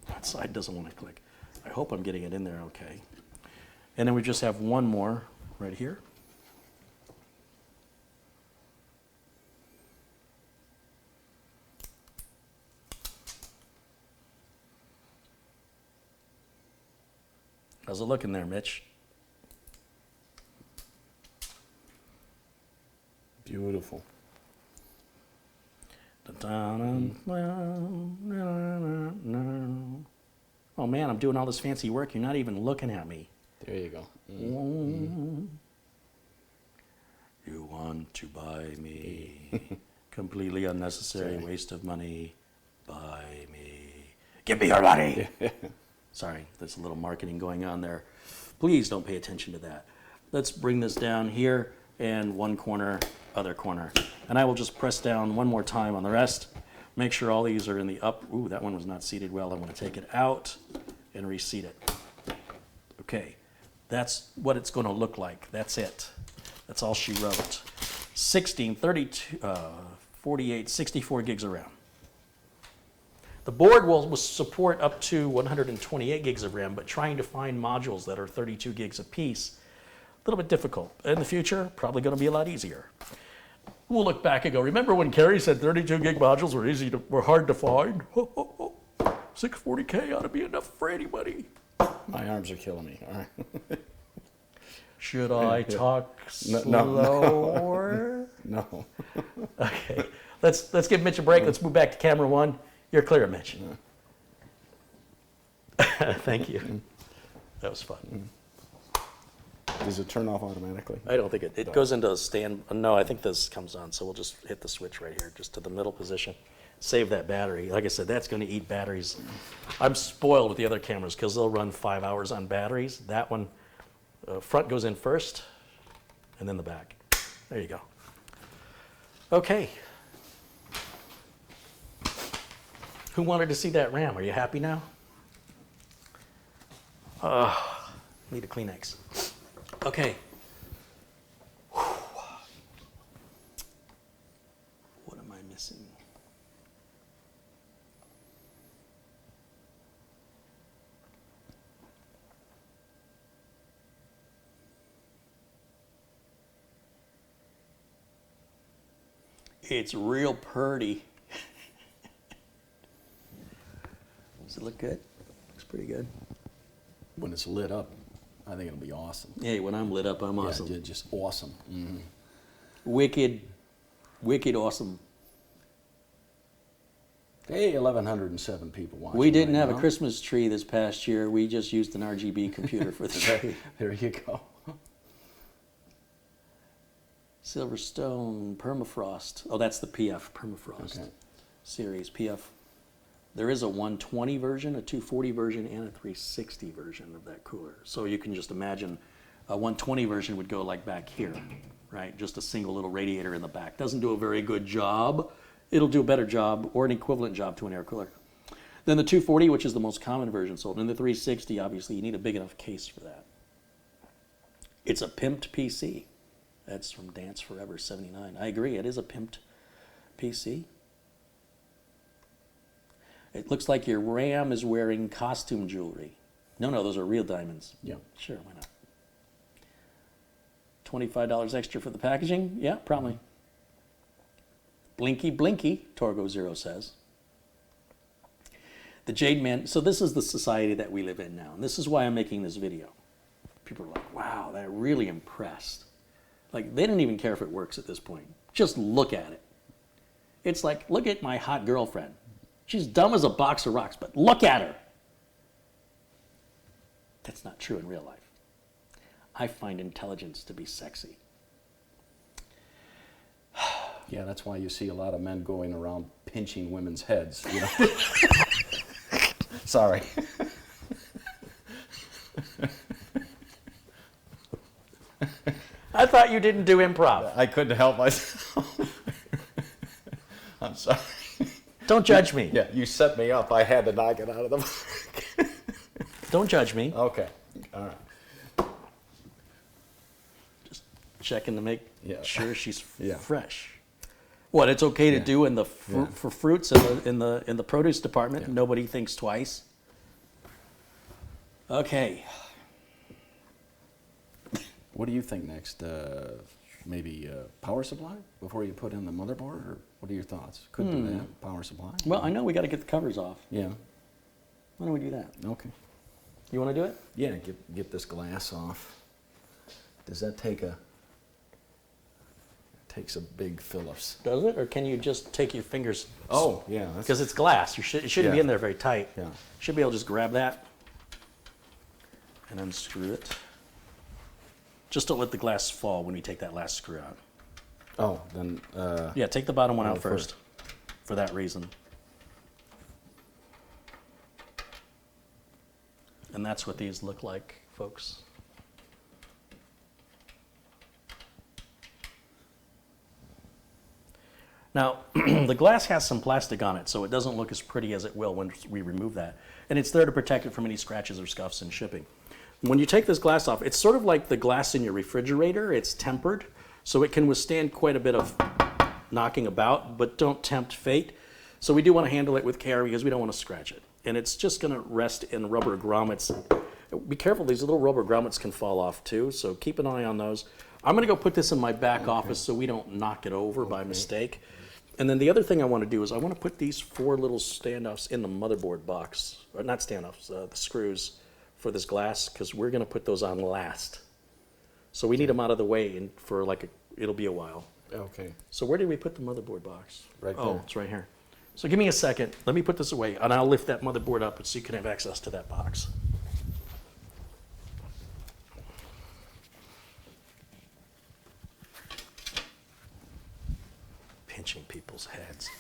That side doesn't want to click. I hope I'm getting it in there okay. And then we just have one more right here. How's it looking there, Mitch? Beautiful. Oh man, I'm doing all this fancy work. You're not even looking at me. There you go. You want to buy me. Completely unnecessary waste of money. Buy me. Give me your money. Sorry, there's a little marketing going on there. Please don't pay attention to that. Let's bring this down here and one corner, other corner. And I will just press down one more time on the rest. Make sure all these are in the up. Ooh, that one was not seated well. I'm going to take it out and reseat it. Okay, that's what it's going to look like. That's it. That's all she wrote. 16, 32, 48, 64 gigs of RAM. The board will support up to 128 gigs of RAM, but trying to find modules that are 32 gigs apiece, a little bit difficult. In the future, probably going to be a lot easier. We'll look back and go, remember when Carey said 32 gig modules were hard to find? 640K ought to be enough for anybody. My arms are killing me. All right. Should I talk No. slower? No. Okay, let's give Mitch a break. Let's move back to camera one. You're clear, Mitch. Thank you. That was fun. Does it turn off automatically? I don't think it goes into a stand. No, I think this comes on, so we'll just hit the switch right here, just to the middle position. Save that battery. Like I said, that's going to eat batteries. I'm spoiled with the other cameras because they'll run 5 hours on batteries. That one, front goes in first, and then the back. There you go. Okay. Who wanted to see that RAM? Are you happy now? Need a Kleenex. Okay. What am I missing? It's real purty. Does it look good? Looks pretty good. When it's lit up, I think it'll be awesome. Hey, when I'm lit up, I'm awesome. Yeah, just awesome. Mm-hmm. Wicked, wicked awesome. Hey, 1,107 people watching. We didn't right have now. a Christmas tree this past year. We just used an RGB computer for the tree. There you go. Silverstone permafrost. Oh, that's the PF permafrost series. PF. There is a 120 version, a 240 version, and a 360 version of that cooler. So you can just imagine a 120 version would go like back here, right? Just a single little radiator in the back. Doesn't do a very good job. It'll do a better job or an equivalent job to an air cooler. Then the 240, which is the most common version sold, and the 360, obviously, you need a big enough case for that. It's a pimped PC. That's from Dance Forever 79. I agree, it is a pimped PC. It looks like your RAM is wearing costume jewelry. No, those are real diamonds. Yeah. Sure, why not? $25 extra for the packaging? Yeah, probably. Blinky, blinky, Torgo0 says. The Jade Man, so this is the society that we live in now, and this is why I'm making this video. People are like, wow, they're really impressed. Like, they don't even care if it works at this point. Just look at it. It's like, look at my hot girlfriend. She's dumb as a box of rocks, but look at her. That's not true in real life. I find intelligence to be sexy. Yeah, that's why you see a lot of men going around pinching women's heads. You know? Sorry. I thought you didn't do improv. I couldn't help myself. I'm sorry. Don't judge me. Yeah, you set me up. I had to knock it out of the park. Don't judge me. Okay, all right. Checking to make Yeah. sure she's Yeah. fresh. What it's okay to Yeah. do in the Yeah. for fruits in the produce department. Yeah. Nobody thinks twice. Okay. What do you think next? Maybe power supply before you put in the motherboard, or what are your thoughts? Could do that. Power supply. Well, I know we got to get the covers off. Yeah. Why don't we do that? Okay. You want to do it? Yeah. Get this glass off. Does that take a? Takes a big Phillips. Does it, or can you just take your fingers? Oh, yeah. Because it's glass. It shouldn't be Yeah. in there very tight. Yeah. Should be able to just grab that and unscrew it. Just don't let the glass fall when we take that last screw out. Oh, then. Yeah, take the bottom one out the first, for that reason. And that's what these look like, folks. Now, the glass has some plastic on it, so it doesn't look as pretty as it will when we remove that. And it's there to protect it from any scratches or scuffs in shipping. When you take this glass off, it's sort of like the glass in your refrigerator. It's tempered, so it can withstand quite a bit of knocking about, but don't tempt fate. So we do want to handle it with care because we don't want to scratch it. And it's just going to rest in rubber grommets. Be careful, these little rubber grommets can fall off too, so keep an eye on those. I'm going to go put this in my back office so we don't knock it over by mistake. And then the other thing I want to do is I want to put these 4 little standoffs in the motherboard box, or not standoffs, the screws for this glass, because we're going to put those on last. So we need them out of the way, and for it'll be a while. Okay. So where did we put the motherboard box? Right Oh, there. it's right here. So give me a second. Let me put this away, and I'll lift that motherboard up so you can have access to that box. Pinching people's heads.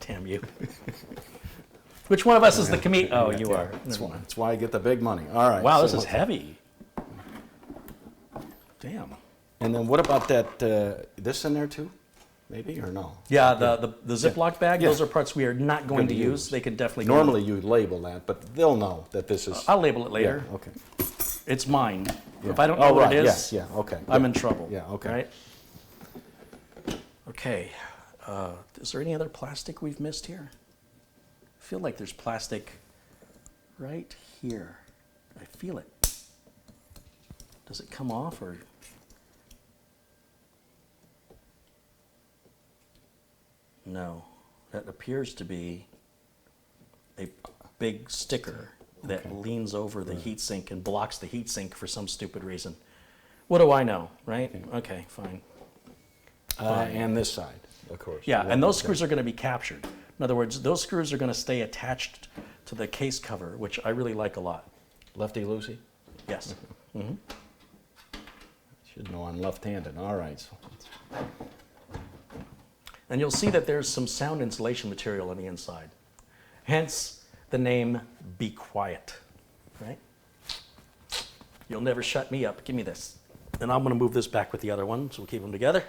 Damn you. Which one of us is the comedian? Oh, you are. That's why I get the big money. All right. Wow, this so- is heavy. Damn. And then what about that? This in there too? Maybe or no? Yeah, the Ziploc bag, Yeah. those are parts we are not going to Gonna use. use. They can definitely go Normally you label that, but they'll know that this is. I'll label it later. Yeah, okay. It's mine. Yeah. If I don't know Oh, what right, it is, yeah, okay. I'm Yeah. in trouble. Yeah, okay. Right? Okay. Is there any other plastic we've missed here? I feel like there's plastic right here. I feel it. Does it come off or? No. That appears to be a big sticker that Okay. leans over the heatsink and blocks the heatsink for some stupid reason. What do I know, right? Okay, fine. And this side, of course. Yeah, One and those side. screws are going to be captured. In other words, those screws are going to stay attached to the case cover, which I really like a lot. Lefty loosey. Yes. Should know I'm left-handed. All right. So And you'll see that there's some sound insulation material on the inside. Hence the name BeQuiet, right? You'll never shut me up. Give me this. And I'm going to move this back with the other one, so we'll keep them together.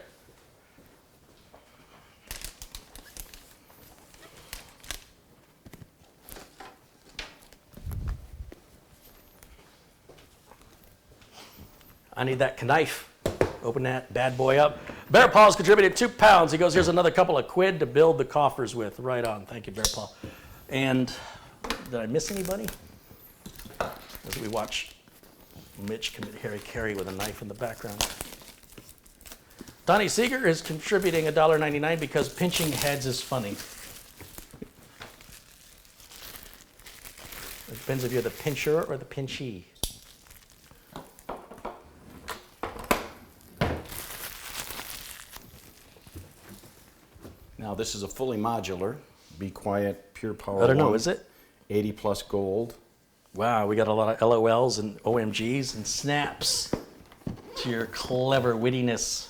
I need that knife. Open that bad boy up. Bear Paul's contributed 2 pounds. He goes, here's another couple of quid to build the coffers with. Right on. Thank you, Bear Paul. And did I miss anybody? As we watch Mitch commit Carey with a knife in the background. Donnie Seeger is contributing $1.99 because pinching heads is funny. It depends if you're the pincher or the pinchee. Now, this is a fully modular, BeQuiet Pure Power. I don't know, 1, is it? 80 plus gold. Wow, we got a lot of LOLs and OMGs and snaps to your clever wittiness.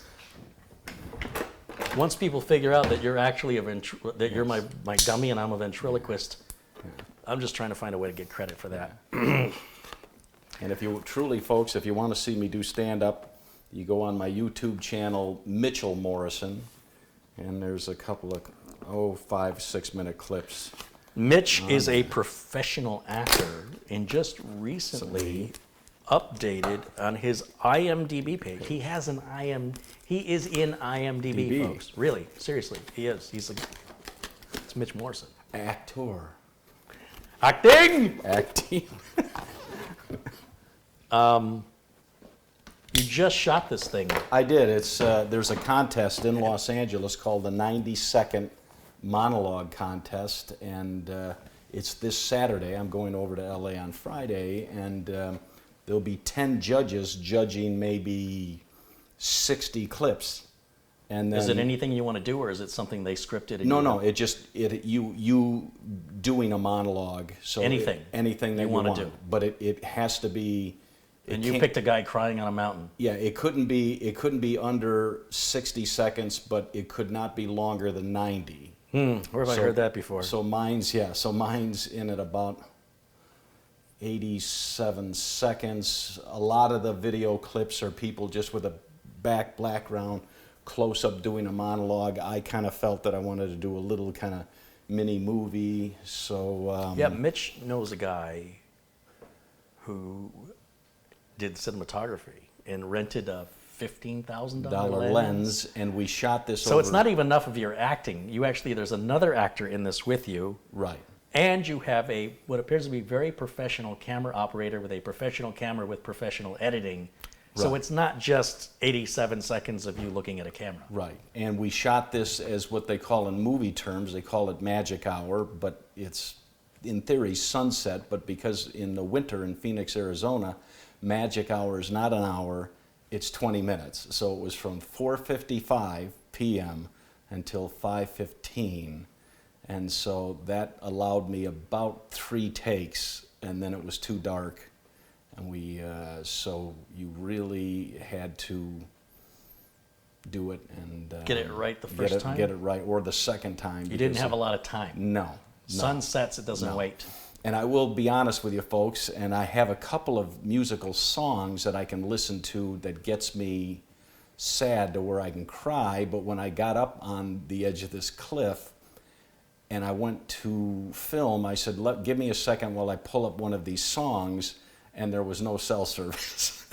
Once people figure out that you're actually that you're my dummy and I'm a ventriloquist, I'm just trying to find a way to get credit for that. And if you truly, folks, if you want to see me do stand-up, you go on my YouTube channel, Mitchell Morrison, and there's a couple of 5-6 minute clips. Mitch is a professional actor and just recently updated on his IMDb page. He has an he is in IMDb, folks. Really, seriously, he is. It's Mitch Morrison. Actor. Acting! Acting. You just shot this thing. I did. There's a contest in Los Angeles called the 90-second monologue contest, and it's this Saturday. I'm going over to LA on Friday, and there'll be 10 judges judging maybe 60 clips. And then, Is it anything you want to do, or is it something they scripted? No. You doing a monologue. So Anything anything that you you wanna want. do. But it has to be. And you picked a guy crying on a mountain. Yeah, it couldn't be under 60 seconds, but it could not be longer than 90. Where have I heard that before? So mine's in at about 87 seconds. A lot of the video clips are people just with a background close up doing a monologue. I kind of felt that I wanted to do a little kind of mini movie. So yeah, Mitch knows a guy who did cinematography and rented a $15,000 lens, and we shot this. So it's not even enough of your acting. There's another actor in this with you. Right. And you have what appears to be very professional camera operator with a professional camera with professional editing. So it's not just 87 seconds of you looking at a camera. Right. And we shot this as what they call in movie terms, they call it magic hour, but it's in theory sunset, but because in the winter in Phoenix, Arizona, magic hour is not an hour, it's 20 minutes. So it was from 4:55 p.m. until 5:15. And so that allowed me about 3 takes, and then it was too dark. And so you really had to do it and Get it right the first time? Get it right, or the second time. You didn't have a lot of time. No. Sun sets, it doesn't wait. And I will be honest with you folks, and I have a couple of musical songs that I can listen to that gets me sad to where I can cry, but when I got up on the edge of this cliff and I went to film, I said, give me a second while I pull up one of these songs, and there was no cell service.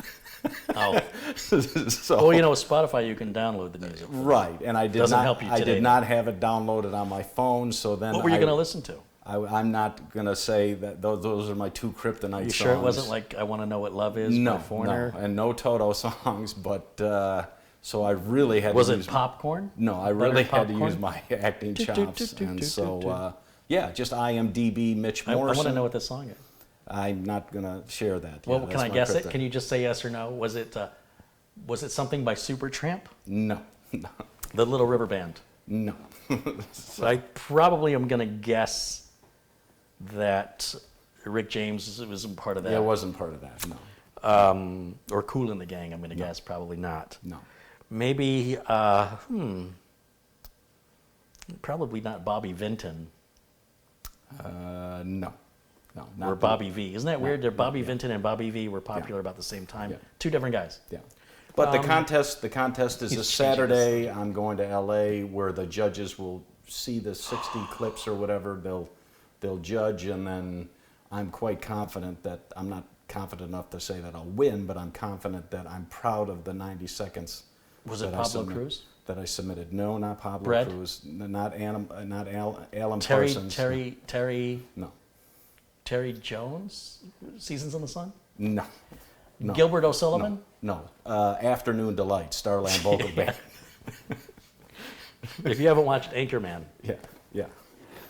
Oh. So, Well, Spotify, you can download the music. right, and I did Doesn't not. help you I today, did not have it downloaded on my phone. So then, What were you going to listen to? I'm not going to say that those are my 2 kryptonite You songs. sure it wasn't like I Want to Know What Love Is by Foreigner? No, and no Toto songs. But so I really had. Was to it use popcorn? No, I really had to popcorn? use my acting Do, do, chops, do, do, and do, so do. yeah, just IMDb Mitch I Morrison. want to know what this song is. I'm not going to share that. Well, Yeah, can that's I my guess it? kryptonite. Can you just say yes or no? Was it something by Supertramp? No, The Little River Band? no. So I probably am going to guess that Rick James wasn't part of that. Yeah, it wasn't part of that. No, Or Kool and the Gang, I'm going to guess. Probably not. no. Maybe, probably not Bobby Vinton No. Not or the- Bobby V. Isn't that weird? Bobby yeah. Vinton and Bobby V were popular about the same time. Yeah. 2 different guys. Yeah. But the contest is he's this Saturday. I'm going to LA where the judges will see the 60 clips or whatever. They'll judge, and then I'm quite confident that I'm not confident enough to say that I'll win, but I'm confident that I'm proud of the 90 seconds. Was it that Pablo Cruz? That I submitted. No, not Pablo Brett? Cruz. Not Alan Terry, Parsons. Terry No. Jones? Seasons in the Sun? No. No. Gilbert O'Sullivan? No. Afternoon Delight, Starland Vocal Band. If you haven't watched Anchorman. Yeah.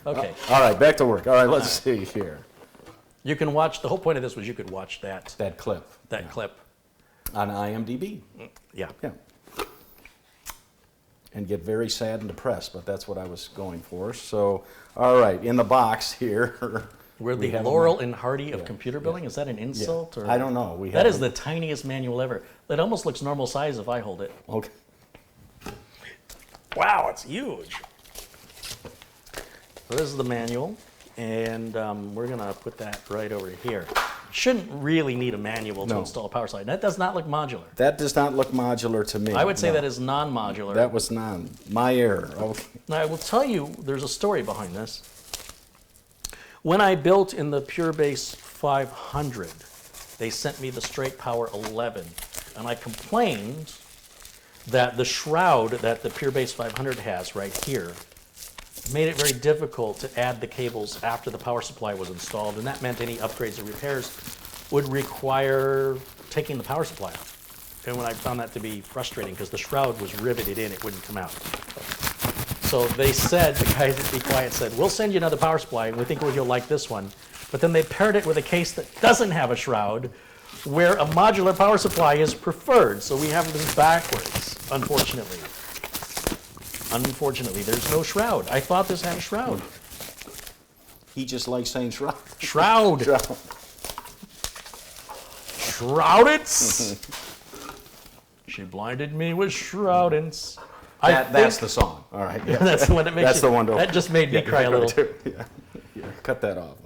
Okay. All right, back to work. All right, let's see here. You can watch, the whole point of this was you could watch that Clip. clip. On IMDb. Yeah. Yeah. And get very sad and depressed, but that's what I was going for. So, all right, in the box here. We're the we have Laurel and Hardy of computer building. Is that an Yeah. insult? Or? I don't know. That is the tiniest manual ever. It almost looks normal size if I hold it. Okay. Wow, it's huge. So this is the manual, and we're going to put that right over here. Shouldn't really need a manual to No. install a power supply. That does not look modular. That does not look modular to me. I would say No. that is non-modular. That was my error. Okay. Now, I will tell you, there's a story behind this. When I built in the PureBase 500, they sent me the Straight Power 11, and I complained that the shroud that the PureBase 500 has right here made it very difficult to add the cables after the power supply was installed, and that meant any upgrades or repairs would require taking the power supply out. And when I found that to be frustrating because the shroud was riveted in, it wouldn't come out. So they said, the guys at BeQuiet said, we'll send you another power supply, and we think you'll like this one. But then they paired it with a case that doesn't have a shroud, where a modular power supply is preferred. So we have them backwards, unfortunately. Unfortunately, there's no shroud. I thought this had a shroud. He just likes saying shroud. Shroud. Shroud. Shroudance. She blinded me with shroudance. That's the song. All right. Yeah. That's the one that makes That's you, the one. that just made me cry a little. Too. Yeah. Yeah. Cut that off.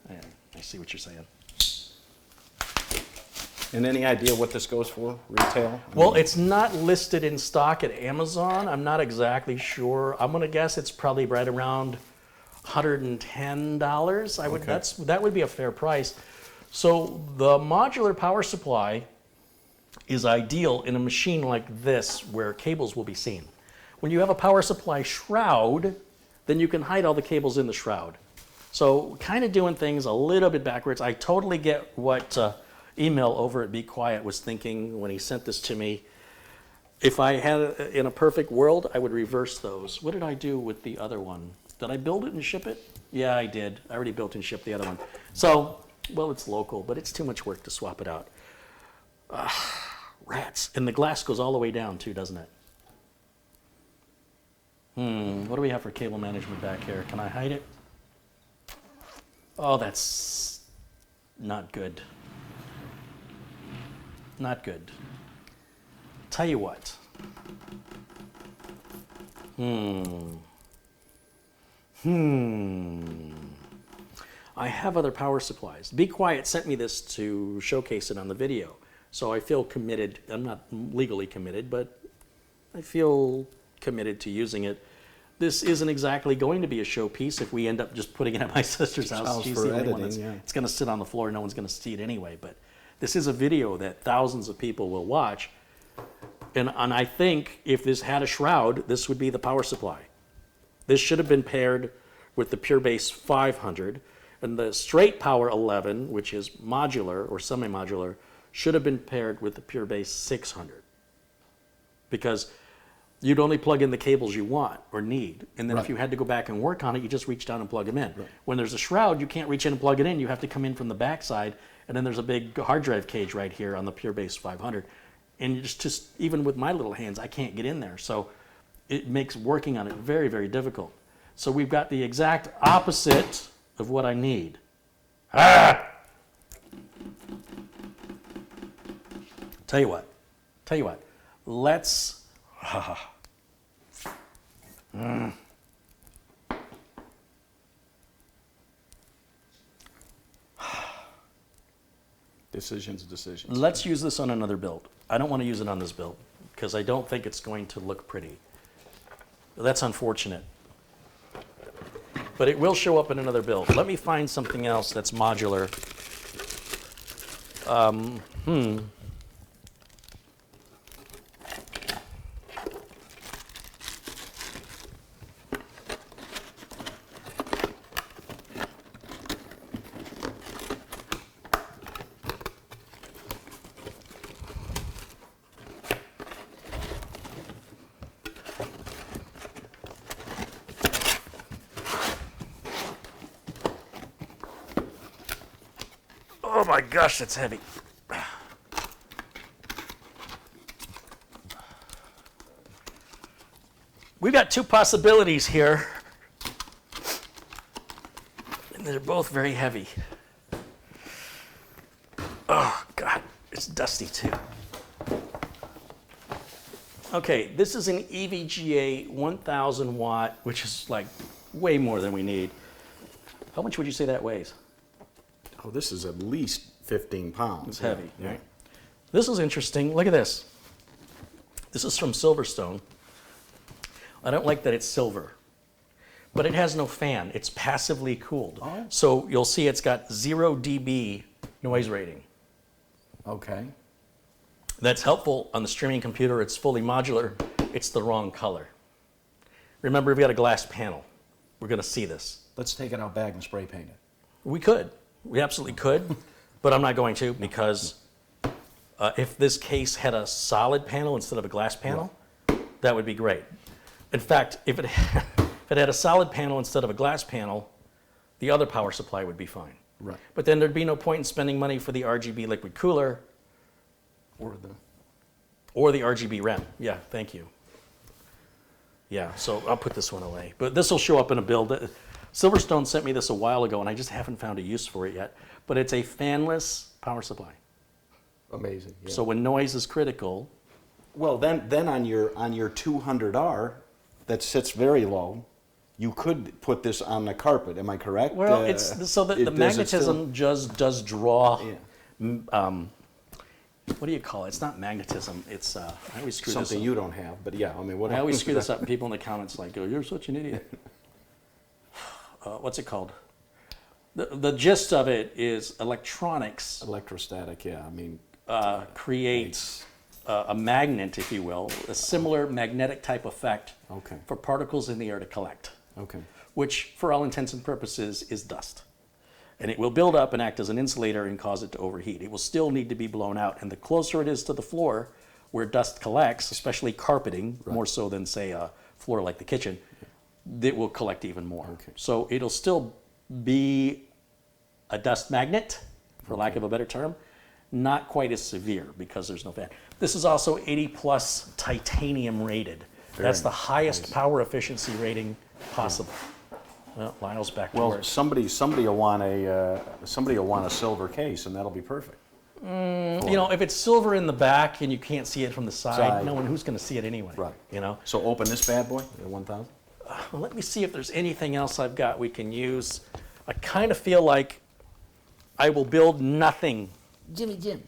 Yeah, I see what you're saying. And any idea what this goes for, retail? Well, it's not listed in stock at Amazon. I'm not exactly sure. I'm going to guess it's probably right around $110. Okay. That would be a fair price. So the modular power supply is ideal in a machine like this where cables will be seen. When you have a power supply shroud, then you can hide all the cables in the shroud. So kind of doing things a little bit backwards. I totally get what email over at BeQuiet was thinking when he sent this to me. If I had it in a perfect world, I would reverse those. What did I do with the other one? Did I build it and ship it? Yeah, I did. I already built and shipped the other one. So, well, it's local, but it's too much work to swap it out. Rats. And the glass goes all the way down too, doesn't it? What do we have for cable management back here? Can I hide it? Oh, that's not good. Not good. Tell you what. I have other power supplies. BeQuiet sent me this to showcase it on the video. So I feel committed. I'm not legally committed, but I feel committed to using it. This isn't exactly going to be a showpiece if we end up just putting it at my sister's house. She's the only one that's, it's going to sit on the floor. No one's going to see it anyway. But this is a video that thousands of people will watch. And I think if this had a shroud, this would be the power supply. This should have been paired with the PureBase 500. And the Straight Power 11, which is modular or semi-modular, should have been paired with the PureBase 600. Because you'd only plug in the cables you want or need. And then if you had to go back and work on it, you just reach down and plug them in. Right. When there's a shroud, you can't reach in and plug it in. You have to come in from the backside. And then there's a big hard drive cage right here on the PureBase 500. And you just even with my little hands, I can't get in there. So it makes working on it very, very difficult. So we've got the exact opposite of what I need. Tell you what, let's, Decisions. Let's use this on another build. I don't want to use it on this build because I don't think it's going to look pretty. That's unfortunate. but it will show up in another build. Let me find something else that's modular. Oh my gosh, that's heavy. We've got two possibilities here, and they're both very heavy. Oh God, it's dusty too. Okay, this is an EVGA 1000 watt, which is like way more than we need. How much would you say that weighs? Oh, this is at least 15 pounds. It's heavy, Yeah. right? This is interesting. Look at this. This is from Silverstone. I don't like that it's silver, but it has no fan. It's passively cooled. Oh. So you'll see it's got 0 dB noise rating. Okay. That's helpful on the streaming computer. It's fully modular. It's the wrong color. Remember, we've got a glass panel. We're going to see this. Let's take it out back and spray paint it. We could. We absolutely could, but I'm not going to because if this case had a solid panel instead of a glass panel, that would be great. In fact, if it had a solid panel instead of a glass panel, the other power supply would be fine. Right. But then there'd be no point in spending money for the RGB liquid cooler or the RGB REM. Yeah, thank you. Yeah, so I'll put this one away. But this will show up in a build. Silverstone sent me this a while ago, and I just haven't found a use for it yet. But it's a fanless power supply. Amazing. Yeah. So when noise is critical, Well, then on your 200R that sits very low, you could put this on the carpet. Am I correct? well, it's so that the does it still- magnetism just does draw. Yeah. What do you call it? It's not magnetism. It's I always screw Something this up. you don't have, but yeah, I mean, what? I always screw this up, and people in the comments like, "Oh, you're such an idiot." What's it called? The gist of it is electronics Electrostatic, yeah. I mean, creates a magnet, if you will, a similar magnetic type effect Okay. for particles in the air to collect, okay. which for all intents and purposes is dust. And it will build up and act as an insulator and cause it to overheat. It will still need to be blown out. And the closer it is to the floor where dust collects, especially carpeting, more so than, say, a floor like the kitchen, it will collect even more. Okay. So it'll still be a dust magnet, for lack of a better term, not quite as severe because there's no fan. This is also 80 plus titanium rated. That's the highest power efficiency rating possible. Well, Lyle's back to Well, work. somebody will want a silver case, and that'll be perfect. You know, if it's silver in the back and you can't see it from the side, no one who's going to see it anyway. Right. You know. So open this bad boy, the 1000. Well, let me see if there's anything else I've got we can use. I kind of feel like I will build nothing. Jimmy Jim.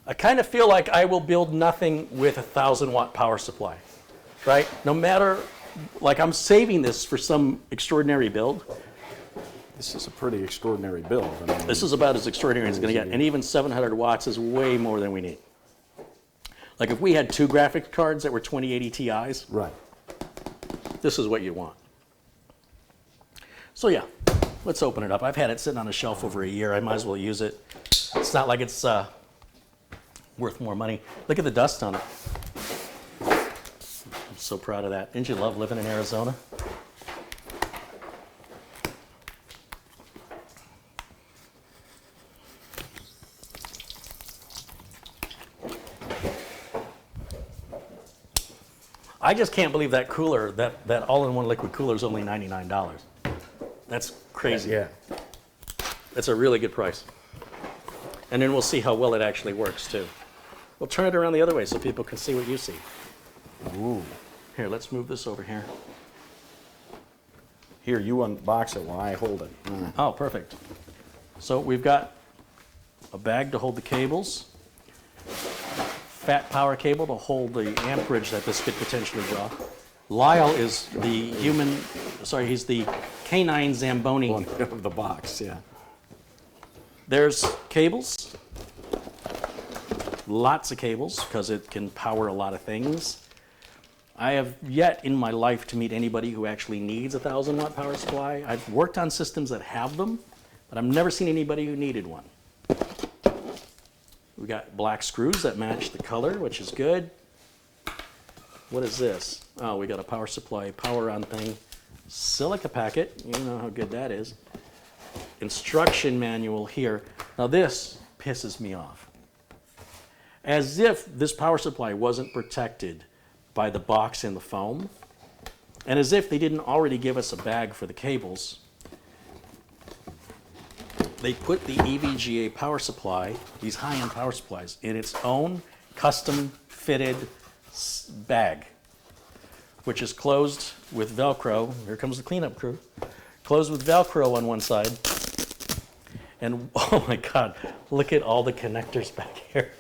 I kind of feel like I will build nothing with a 1000-watt power supply, right? No matter, like I'm saving this for some extraordinary build. This is a pretty extraordinary build. I mean, This is about as extraordinary as it's going to get, and even 700 watts is way more than we need. Like if we had two graphics cards that were 2080 Ti's, right. this is what you want. So yeah, let's open it up. I've had it sitting on a shelf over a year. I might as well use it. It's not like it's worth more money. Look at the dust on it. I'm so proud of that. Didn't you love living in Arizona? I just can't believe that cooler, that all-in-one liquid cooler is only $99. That's crazy. Yeah. That's a really good price. And then we'll see how well it actually works too. We'll turn it around the other way so people can see what you see. Ooh. Here, let's move this over here. Here, you unbox it while I hold it. Oh, perfect. So we've got a bag to hold the cables, fat power cable to hold the amperage that this could potentially draw. Lyle is the he's the canine Zamboni. One of the box, yeah. There's cables, lots of cables, because it can power a lot of things. I have yet in my life to meet anybody who actually needs a 1,000-watt power supply. I've worked on systems that have them, but I've never seen anybody who needed one. We got black screws that match the color, which is good. What is this? Oh, we got a power supply, power on thing. Silica packet, you know how good that is. Instruction manual here. Now this pisses me off. As if this power supply wasn't protected by the box and the foam, and as if they didn't already give us a bag for the cables, they put the EVGA power supply, these high-end power supplies, in its own custom fitted bag, which is closed with Velcro. Here comes the cleanup crew. Closed with Velcro on one side. And oh my God, look at all the connectors back here.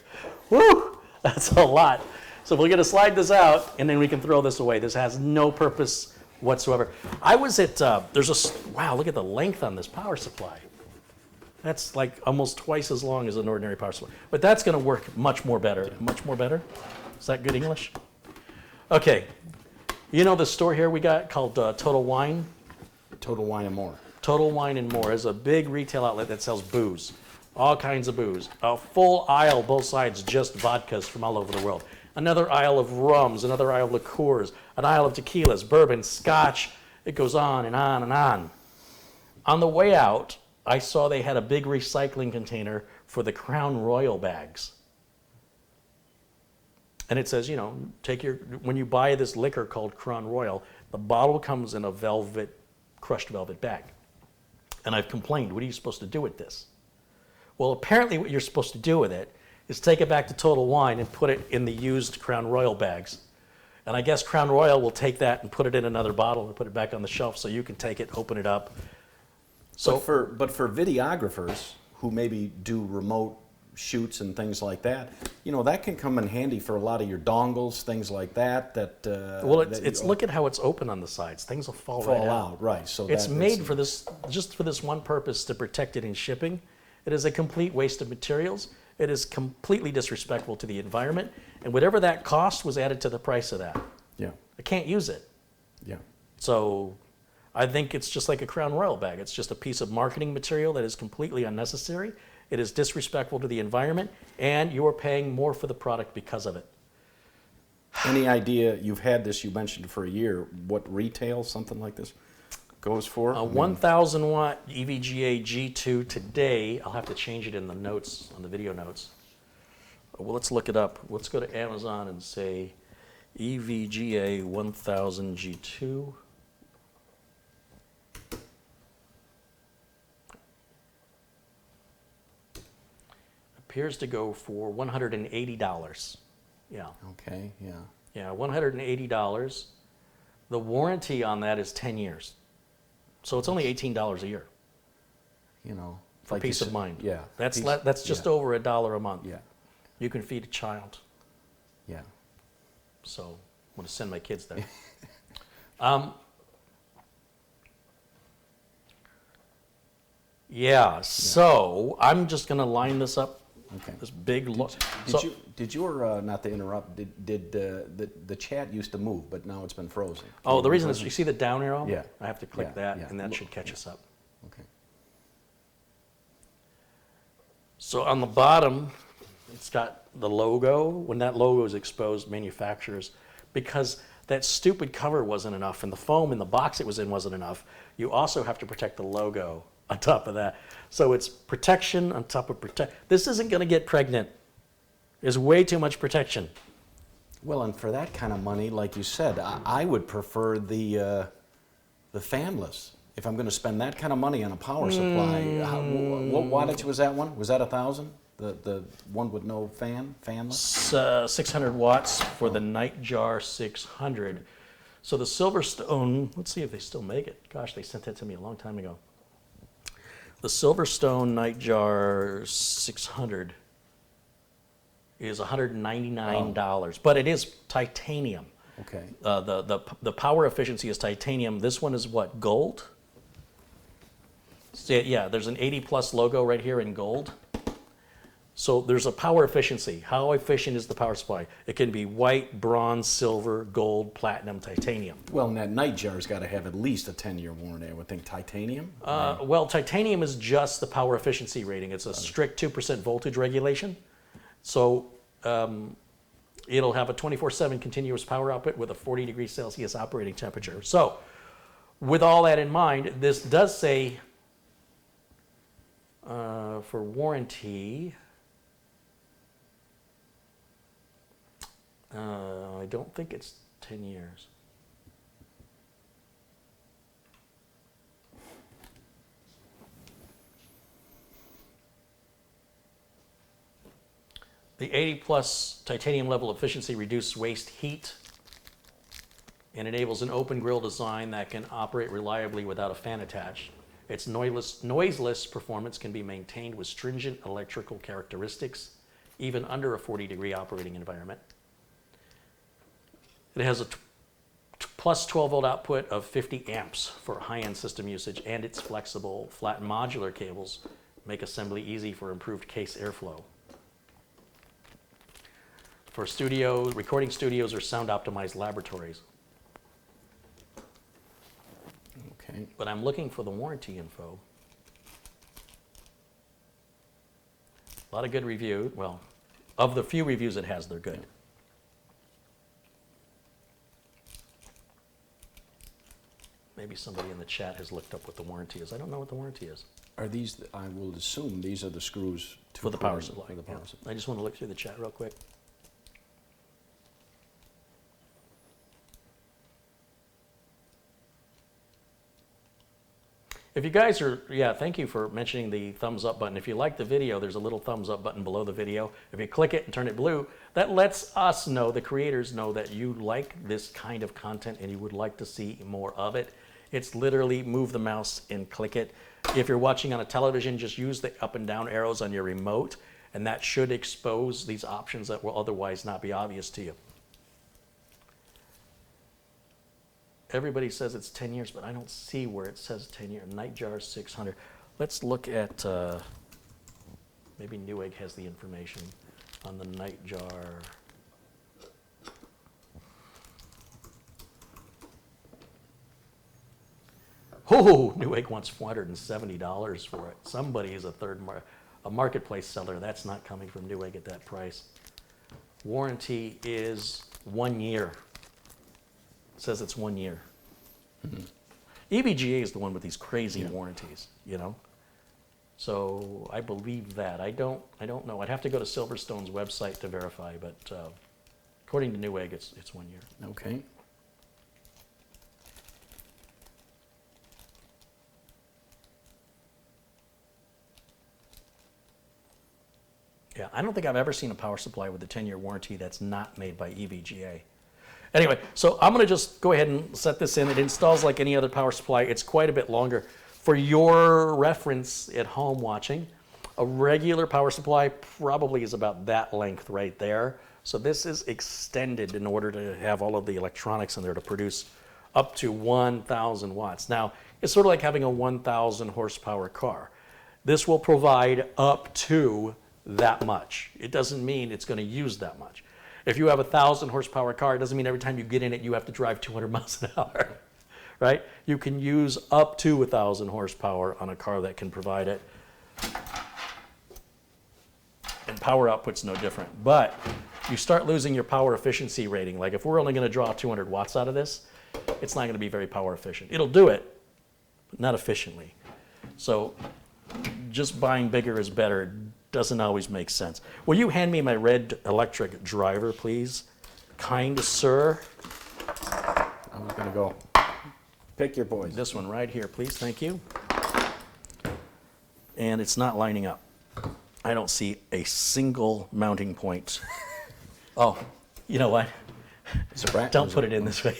Woo, that's a lot. So we're gonna slide this out and then we can throw this away. This has no purpose whatsoever. I was at, wow, look at the length on this power supply. That's like almost twice as long as an ordinary power supply. But that's gonna work much more better. Much more better? Is that good English? Okay, you know the store here we got called Total Wine? Total Wine and More. Total Wine and More is a big retail outlet that sells booze, all kinds of booze. A full aisle, both sides, just vodkas from all over the world. Another aisle of rums, another aisle of liqueurs, an aisle of tequilas, bourbon, scotch. It goes on and on and on. On the way out, I saw they had a big recycling container for the Crown Royal bags. And it says, you know, when you buy this liquor called Crown Royal, the bottle comes in a crushed velvet bag. And I've complained, what are you supposed to do with this? Well, apparently what you're supposed to do with it is take it back to Total Wine and put it in the used Crown Royal bags. And I guess Crown Royal will take that and put it in another bottle and put it back on the shelf so you can take it, open it up. So, but for videographers who maybe do remote shoots and things like that, you know, that can come in handy for a lot of your dongles, things like that. Look at how it's open on the sides. Things will fall right out. Right. So it's made for this, just for this one purpose, to protect it in shipping. It is a complete waste of materials. It is completely disrespectful to the environment, and whatever that cost was added to the price of that. Yeah. I can't use it. Yeah. So I think it's just like a Crown Royal bag. It's just a piece of marketing material that is completely unnecessary. It is disrespectful to the environment, and you're paying more for the product because of it. Any idea, you've had this, you mentioned for a year, what retail something like this goes for? A 1,000 watt EVGA G2 today, I'll have to change it in the notes, on the video notes. Well, let's look it up. Let's go to Amazon and say EVGA 1000 G2. Appears to go for $180. Yeah. Okay, yeah. Yeah, $180. The warranty on that is 10 years. So it's only $18 a year. You know, For peace of mind. Yeah. That's just over $1 a month. Yeah. You can feed a child. Yeah. So I'm going to send my kids there. So I'm just going to line this up. Okay. This big look. Did your not to interrupt? Did the chat used to move, but now it's been frozen? Oh, the reason is you see the down arrow? Yeah. I have to click Yeah, that, yeah. and that should catch us up. Okay. So on the bottom, it's got the logo. When that logo is exposed, manufacturers, because that stupid cover wasn't enough, and the foam in the box it was in wasn't enough, you also have to protect the logo on top of that. So it's protection on top of protect. This isn't going to get pregnant. There's way too much protection. Well, and for that kind of money, like you said, I would prefer the fanless. If I'm going to spend that kind of money on a power supply, what wattage was that one? Was that 1,000? The one with no fanless? 600 watts for the Nightjar 600. So the Silverstone, let's see if they still make it. Gosh, they sent that to me a long time ago. The Silverstone Nightjar 600 is $199, but it is titanium. Okay. The power efficiency is titanium. This one is what, gold? So, yeah, there's an 80 plus logo right here in gold. So there's a power efficiency. How efficient is the power supply? It can be white, bronze, silver, gold, platinum, titanium. Well, and that nightjar's got to have at least a 10-year warranty. I would think titanium? Well, titanium is just the power efficiency rating. It's a strict 2% voltage regulation. So it'll have a 24/7 continuous power output with a 40 degrees Celsius operating temperature. So with all that in mind, this does say for warranty, I don't think it's 10 years. The 80 plus titanium level efficiency reduces waste heat and enables an open grill design that can operate reliably without a fan attached. Its noiseless performance can be maintained with stringent electrical characteristics, even under a 40-degree operating environment. It has a plus 12-volt output of 50 amps for high-end system usage, and its flexible, flat modular cables make assembly easy for improved case airflow. For studios, recording studios, or sound-optimized laboratories. Okay. But I'm looking for the warranty info. A lot of good review. Well, of the few reviews it has, they're good. Maybe somebody in the chat has looked up what the warranty is. I don't know what the warranty is. Are these, I will assume these are the screws to For the power supply. For the power Yeah. supply. I just want to look through the chat real quick. If you guys are, yeah, thank you for mentioning the thumbs up button. If you like the video, there's a little thumbs up button below the video. If you click it and turn it blue, that lets us know, the creators know, that you like this kind of content and you would like to see more of it. It's literally move the mouse and click it. If you're watching on a television, just use the up and down arrows on your remote, and that should expose these options that will otherwise not be obvious to you. Everybody says it's 10 years, but I don't see where it says 10 years. Nightjar 600. Let's look at, maybe Newegg has the information on the Nightjar. Oh, Newegg wants $470 for it. Somebody is a marketplace seller. That's not coming from Newegg at that price. Warranty is 1 year. It says it's 1 year. Mm-hmm. EVGA is the one with these crazy warranties, you know? So I believe that. I don't know. I'd have to go to Silverstone's website to verify, but according to Newegg, it's 1 year. Okay. Yeah, I don't think I've ever seen a power supply with a 10-year warranty that's not made by EVGA. Anyway, so I'm going to just go ahead and set this in. It installs like any other power supply. It's quite a bit longer. For your reference at home watching, a regular power supply probably is about that length right there. So this is extended in order to have all of the electronics in there to produce up to 1,000 watts. Now, it's sort of like having a 1,000 horsepower car. This will provide up to that much. It doesn't mean it's going to use that much. If you have a 1,000 horsepower car, it doesn't mean every time you get in it you have to drive 200 miles an hour, right? You can use up to 1,000 horsepower on a car that can provide it. And power output's no different. But you start losing your power efficiency rating. Like if we're only going to draw 200 watts out of this, it's not going to be very power efficient. It'll do it, but not efficiently. So just buying bigger is better doesn't always make sense. Will you hand me my red electric driver, please? Kind sir. I was going to go. Pick your poison. This one right here, please. Thank you. And it's not lining up. I don't see a single mounting point. Oh, you know what? Don't put it in this way.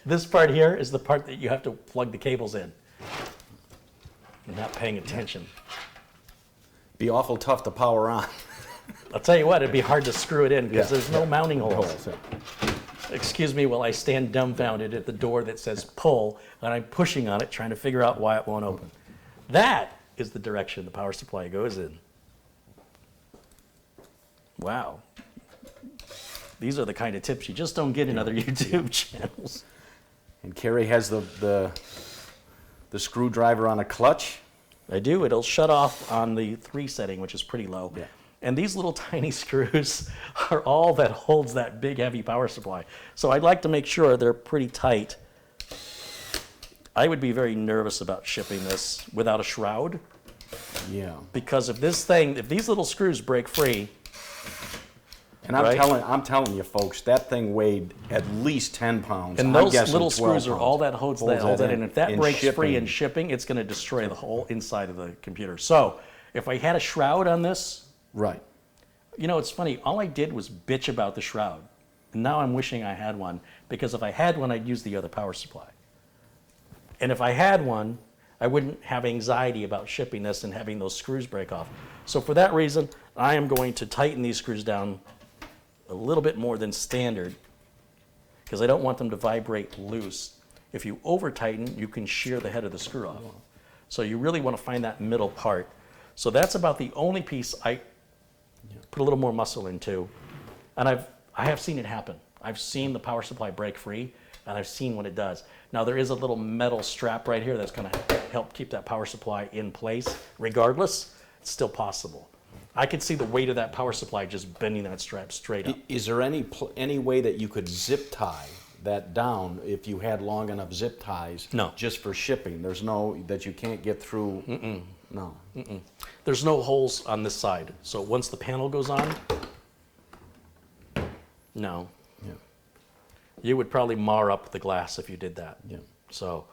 This part here is the part that you have to plug the cables in. and not paying attention. Be awful tough to power on. I'll tell you what, it'd be hard to screw it in because there's no mounting holes. Holes, yeah. Excuse me while I stand dumbfounded at the door that says pull, and I'm pushing on it trying to figure out why it won't open. That is the direction the power supply goes in. Wow. These are the kind of tips you just don't get in other YouTube channels. And Carey has the screwdriver on a clutch. I do. It'll shut off on the 3 setting, which is pretty low. Yeah. And these little tiny screws are all that holds that big heavy power supply. So I'd like to make sure they're pretty tight. I would be very nervous about shipping this without a shroud, Yeah. because if these little screws break free, And I'm Right. telling you, folks, that thing weighed at least 10 pounds. and I'm those guessing little 12 screws are pounds. all that holds that in. If that In breaks free shipping. in shipping, it's going to destroy the whole inside of the computer. So if I had a shroud on this, Right. you know, it's funny. All I did was bitch about the shroud. And now I'm wishing I had one, because if I had one, I'd use the other power supply. And if I had one, I wouldn't have anxiety about shipping this and having those screws break off. So for that reason, I am going to tighten these screws down a little bit more than standard, because I don't want them to vibrate loose. If you over tighten, you can shear the head of the screw off. So you really want to find that middle part. So that's about the only piece I put a little more muscle into. And I have seen it happen. I've seen the power supply break free, and I've seen what it does. Now there is a little metal strap right here that's going to help keep that power supply in place. Regardless, it's still possible. I could see the weight of that power supply just bending that strap straight up. Is there any way that you could zip tie that down if you had long enough zip ties? No. Just for shipping? There's no, that you can't get through? No. There's no holes on this side. So once the panel goes on, no. Yeah. You would probably mar up the glass if you did that. Yeah. So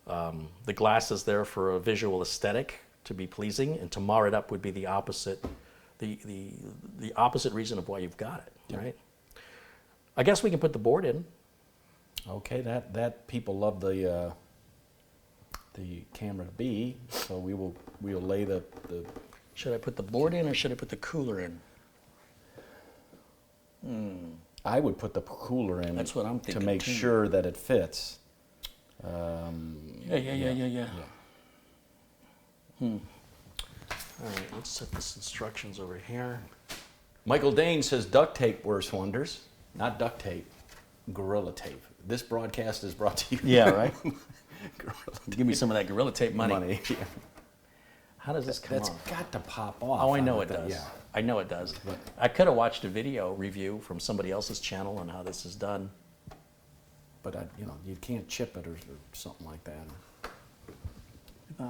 the glass is there for a visual aesthetic, to be pleasing, and to mar it up would be the opposite, the opposite reason of why you've got it, right? I guess we can put the board in. Okay, that people love the camera to be, so we'll lay the Should I put the board in or should I put the cooler in? I would put the cooler in. That's what I'm thinking, to make too. sure that it fits. Yeah. All right, let's set this instructions over here. Michael Dane says duct tape works wonders. Not duct tape, Gorilla Tape. This broadcast is brought to you. Yeah, right? Gorilla Give me some of that Gorilla Tape money. money. Yeah. How does this come That's off? got to pop off. Oh, I know on it does. Yeah. I know it does. But- I could have watched a video review from somebody else's channel on how this is done. But you can't chip it or something like that.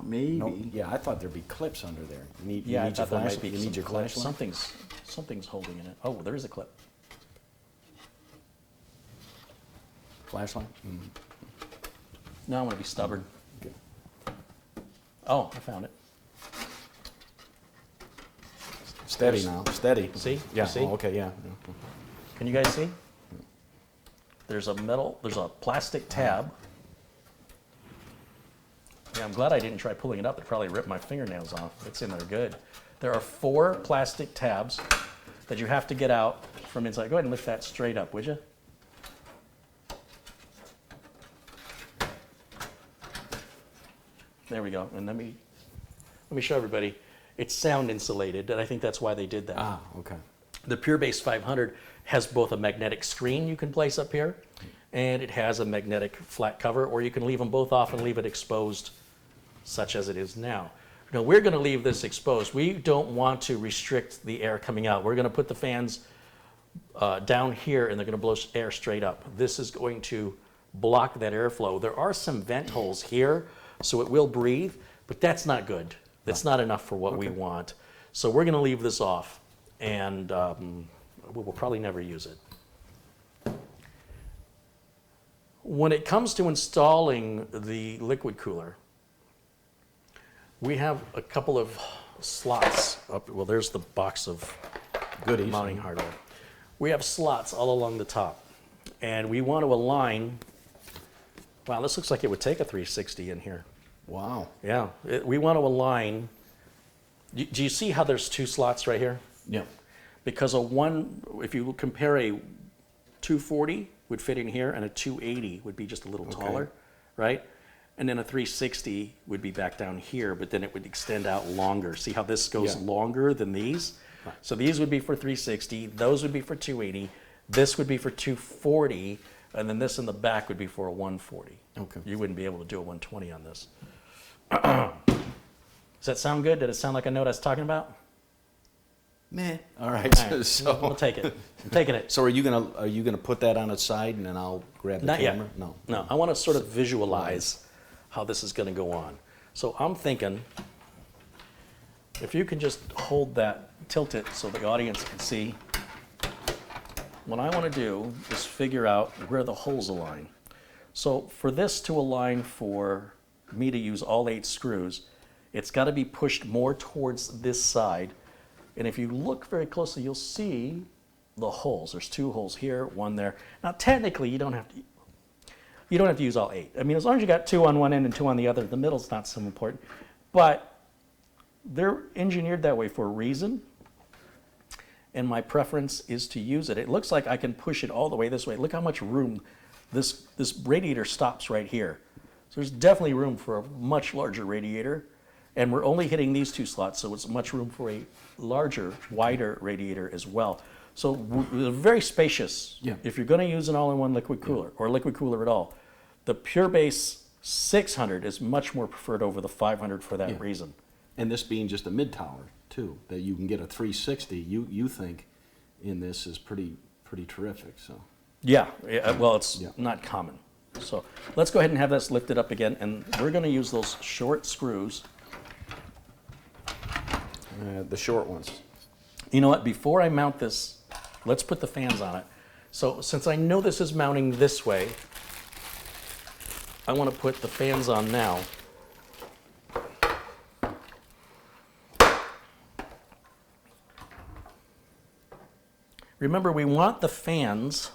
Maybe. No, yeah, I thought there'd be clips under there. You need, Yeah, you I need thought your there might be you some need your clips. flashlight. Something's holding in it. Oh, there is a clip. Flashlight. Now I'm going to be stubborn. Okay. Oh, I found it. Steady now. Steady. See? Yeah. You see? Oh, okay. Yeah. Can you guys see? There's a plastic tab. Yeah, I'm glad I didn't try pulling it up. It probably ripped my fingernails off. It's in there good. There are 4 plastic tabs that you have to get out from inside. Go ahead and lift that straight up, would you? There we go. And let me show everybody. It's sound insulated, and I think that's why they did that. Ah. Okay. The Pure Base 500 has both a magnetic screen you can place up here, and it has a magnetic flat cover, or you can leave them both off and leave it exposed, such as it is now. Now, we're going to leave this exposed. We don't want to restrict the air coming out. We're going to put the fans down here, and they're going to blow air straight up. This is going to block that airflow. There are some vent holes here, so it will breathe, but that's not good. That's not enough for what we want. So we're going to leave this off, and we'll probably never use it. When it comes to installing the liquid cooler, we have a couple of slots up. Well, there's the box of Goodies. mounting hardware. We have slots all along the top, and we want to align. Wow, this looks like it would take a 360 in here. Wow. Yeah, we want to align. Do you see how there's two slots right here? Yeah. Because if you compare a 240 would fit in here and a 280 would be just a little taller, right? And then a 360 would be back down here, but then it would extend out longer. See how this goes longer than these? Right. So these would be for 360, those would be for 280, this would be for 240, and then this in the back would be for a 140. Okay. You wouldn't be able to do a 120 on this. Does that sound good? Did it sound like I know what I was talking about? Meh. All right. All right, So, we'll take it. I'm taking it. so are you gonna put that on its side and then I'll grab the Not camera? yet. No. No, I want to sort of visualize how this is going to go on. So I'm thinking, if you can just hold that, tilt it so the audience can see. What I want to do is figure out where the holes align. So for this to align for me to use all 8 screws, it's got to be pushed more towards this side. And if you look very closely, you'll see the holes. There's 2 holes here, 1 there. Now technically you don't have to use all 8. I mean, as long as you got 2 on one end and 2 on the other, the middle's not so important. But they're engineered that way for a reason. And my preference is to use it. It looks like I can push it all the way this way. Look how much room this radiator stops right here. So there's definitely room for a much larger radiator. And we're only hitting these 2 slots, so it's much room for a larger, wider radiator as well. So we're very spacious. Yeah. If you're going to use an all-in-one liquid cooler or liquid cooler at all, the Pure Base 600 is much more preferred over the 500 for that reason. And this being just a mid tower too, that you can get a 360. You think in this is pretty terrific. So. Yeah, well, it's not common. So let's go ahead and have this lifted up again, and we're going to use those short screws. The short ones. You know what? Before I mount this, let's put the fans on it. So since I know this is mounting this way, I want to put the fans on now. Remember, we want the fans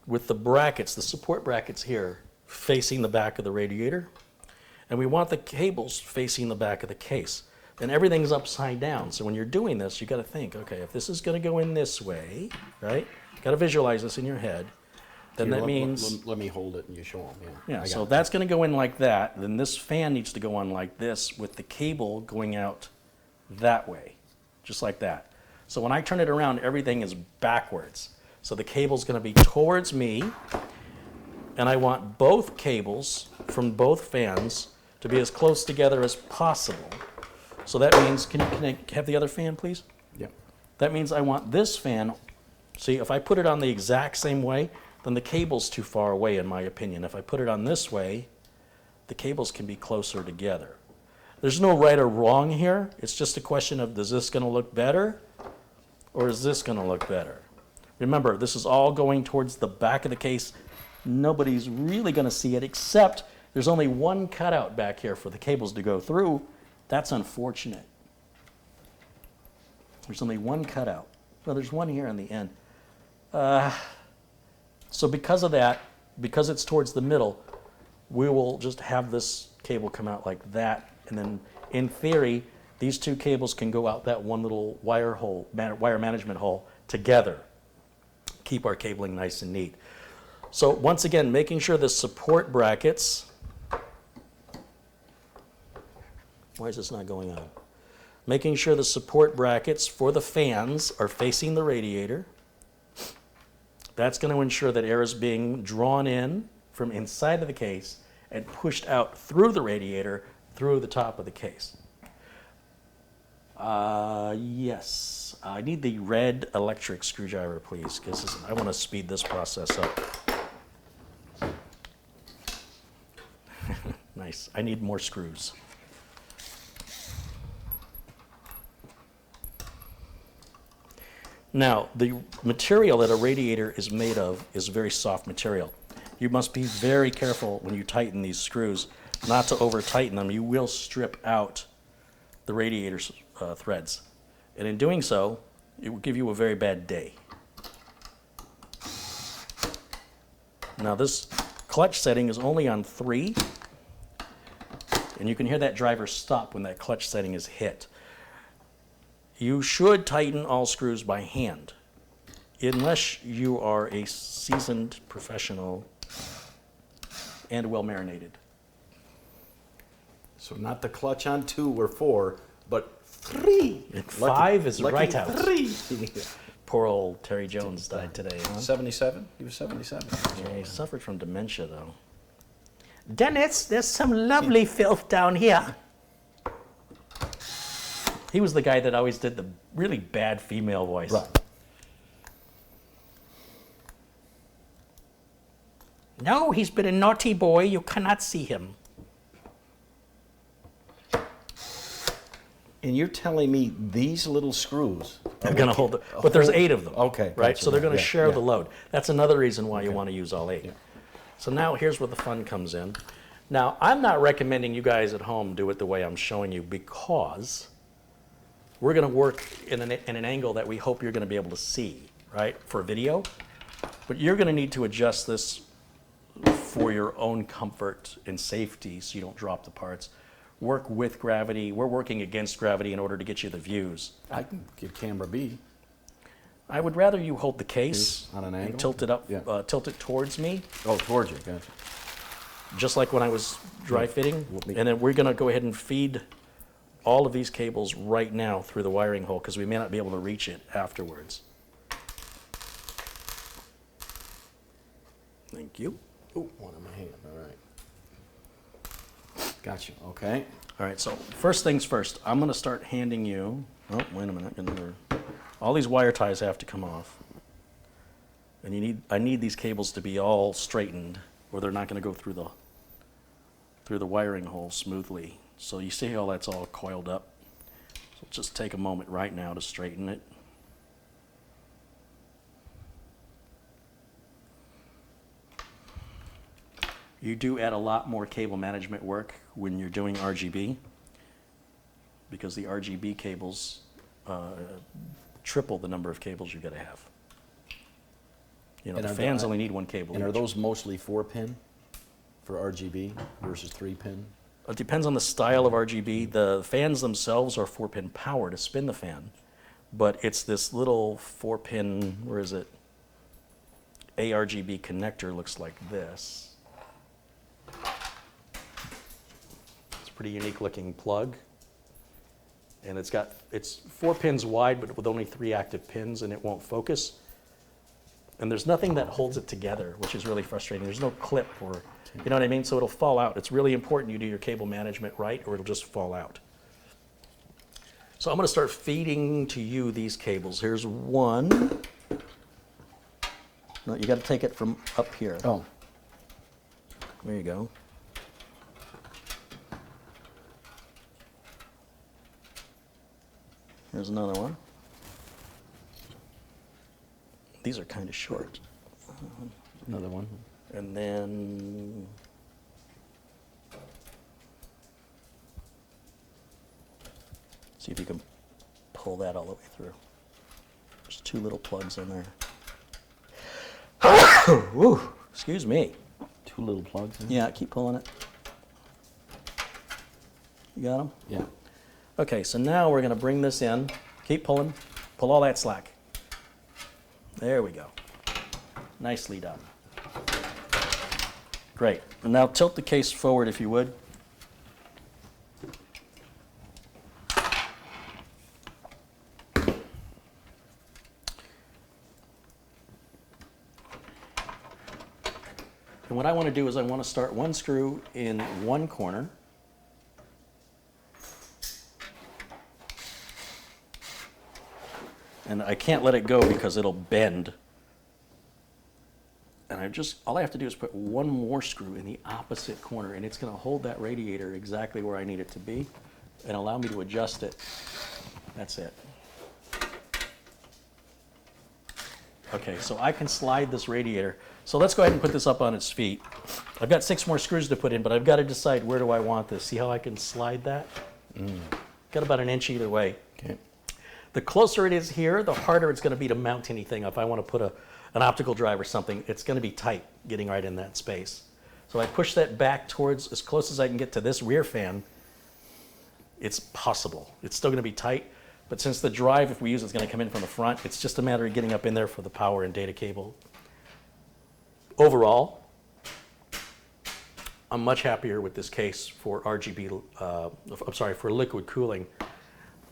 with the brackets, the support brackets here, facing the back of the radiator. And we want the cables facing the back of the case. And everything's upside down. So when you're doing this, you got to think, okay, if this is going to go in this way, right? Got to visualize this in your head. Then Here, that means... Let me hold it and you show them. Yeah, I so got it. that's going to go in like that. Then this fan needs to go on like this with the cable going out that way, just like that. So when I turn it around, everything is backwards. So the cable's going to be towards me, and I want both cables from both fans to be as close together as possible. So that means, can I have the other fan, please? Yeah. That means I want this fan, see, if I put it on the exact same way, then the cable's too far away, in my opinion. If I put it on this way, the cables can be closer together. There's no right or wrong here. It's just a question of, is this going to look better, or is this going to look better? Remember, this is all going towards the back of the case. Nobody's really going to see it, except there's only one cutout back here for the cables to go through. That's unfortunate. There's only one cutout. Well, there's one here on the end. So because of that, because it's towards the middle, we will just have this cable come out like that. And then in theory, these 2 cables can go out that one little wire hole, wire management hole together. Keep our cabling nice and neat. So once again, making sure the support brackets, why is this not going on? Making sure the support brackets for the fans are facing the radiator. That's going to ensure that air is being drawn in from inside of the case and pushed out through the radiator, through the top of the case. Yes, I need the red electric screwdriver, please, because I want to speed this process up. Nice. I need more screws. Now, the material that a radiator is made of is very soft material. You must be very careful when you tighten these screws not to over-tighten them. You will strip out the radiator threads. And in doing so, it will give you a very bad day. Now, this clutch setting is only on 3. And you can hear that driver stop when that clutch setting is hit. You should tighten all screws by hand, unless you are a seasoned professional and well marinated. So not the clutch on 2 or 4, but 3. And 5 is lucky right out. 3. Poor old Terry Jones died today, huh? 77? He was 77. Yeah, he suffered from dementia, though. Dennis, there's some lovely filth down here. He was the guy that always did the really bad female voice. Right. No, he's been a naughty boy. You cannot see him. And you're telling me these little screws They're going to hold it. But there's 8 of them. Okay, Right? gotcha. So they're going to Yeah, share yeah. the load. That's another reason why you want to use all 8. Yeah. So now here's where the fun comes in. Now, I'm not recommending you guys at home do it the way I'm showing you because we're going to work in an angle that we hope you're going to be able to see, right, for video. But you're going to need to adjust this for your own comfort and safety so you don't drop the parts. Work with gravity. We're working against gravity in order to get you the views. I can get camera B. I would rather you hold the case On an and angle? tilt it up, Yeah. tilt it towards me, Oh, towards you, gotcha. just like when I was dry fitting. And then we're going to go ahead and feed all of these cables right now through the wiring hole because we may not be able to reach it afterwards. Thank you. Oh, one in my hand, all right. Gotcha, okay. All right, so first things first, I'm going to start handing you, oh, wait a minute, all these wire ties have to come off. And I need these cables to be all straightened or they're not going to go through the wiring hole smoothly. So you see how that's all coiled up? So just take a moment right now to straighten it. You do add a lot more cable management work when you're doing RGB because the RGB cables triple the number of cables you got to have. You know, And the are fans the- only need 1 cable And are each. those mostly 4-pin for RGB versus 3-pin? It depends on the style of RGB. The fans themselves are 4-pin power to spin the fan, but it's this little 4-pin, where is it? ARGB connector looks like this. It's a pretty unique looking plug. And it's 4 pins wide, but with only 3 active pins, and it won't focus. And there's nothing that holds it together, which is really frustrating. There's no clip or, you know what I mean? So it'll fall out. It's really important you do your cable management right, or it'll just fall out. So I'm going to start feeding to you these cables. Here's one. No, you got to take it from up here. Oh, There you go. Here's another one. These are kind of short. another one. And then see if you can pull that all the way through. There's 2 little plugs in there. Woo, excuse me. 2 little plugs in? Yeah, keep pulling it. You got them? Yeah. Okay, so now we're going to bring this in. Keep pulling. Pull all that slack. There we go. Nicely done. Great. And now tilt the case forward if you would. And what I want to do is I want to start one screw in one corner. And I can't let it go because it'll bend. And all I have to do is put one more screw in the opposite corner, and it's going to hold that radiator exactly where I need it to be and allow me to adjust it. That's it. Okay, so I can slide this radiator. So let's go ahead and put this up on its feet. I've got 6 more screws to put in, but I've got to decide where do I want this. See how I can slide that? Got about an inch either way. Okay. The closer it is here, the harder it's going to be to mount anything. If I want to put an optical drive or something, it's going to be tight getting right in that space. So So I push that back towards as close as I can get to this rear fan. It's possible. It's still going to be tight, but since the drive, if we use it, is going to come in from the front, it's just a matter of getting up in there for the power and data cable. Overall, I'm much happier with this case for RGB, for liquid cooling.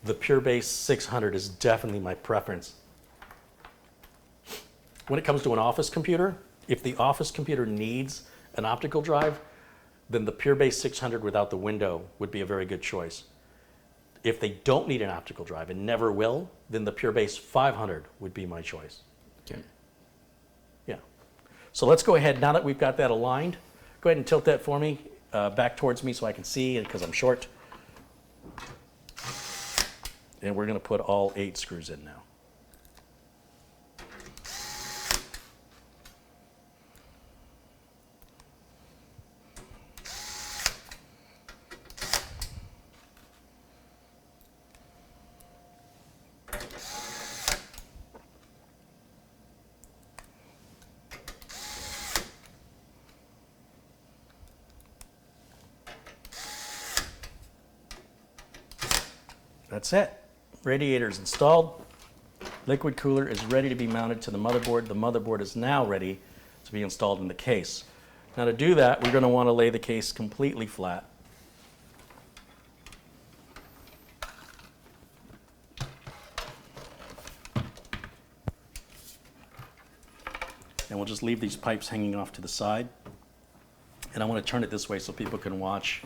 The PureBase 600 is definitely my preference. When it comes to an office computer, if the office computer needs an optical drive, then the PureBase 600 without the window would be a very good choice. If they don't need an optical drive and never will, then the PureBase 500 would be my choice. Okay. Yeah. So let's go ahead, now that we've got that aligned, go ahead and tilt that for me, back towards me so I can see, because I'm short. And we're going to put all 8 screws in now. That's it. Radiator is installed. Liquid cooler is ready to be mounted to the motherboard. The motherboard is now ready to be installed in the case. Now to do that, we're going to want to lay the case completely flat. And we'll just leave these pipes hanging off to the side. And I want to turn it this way so people can watch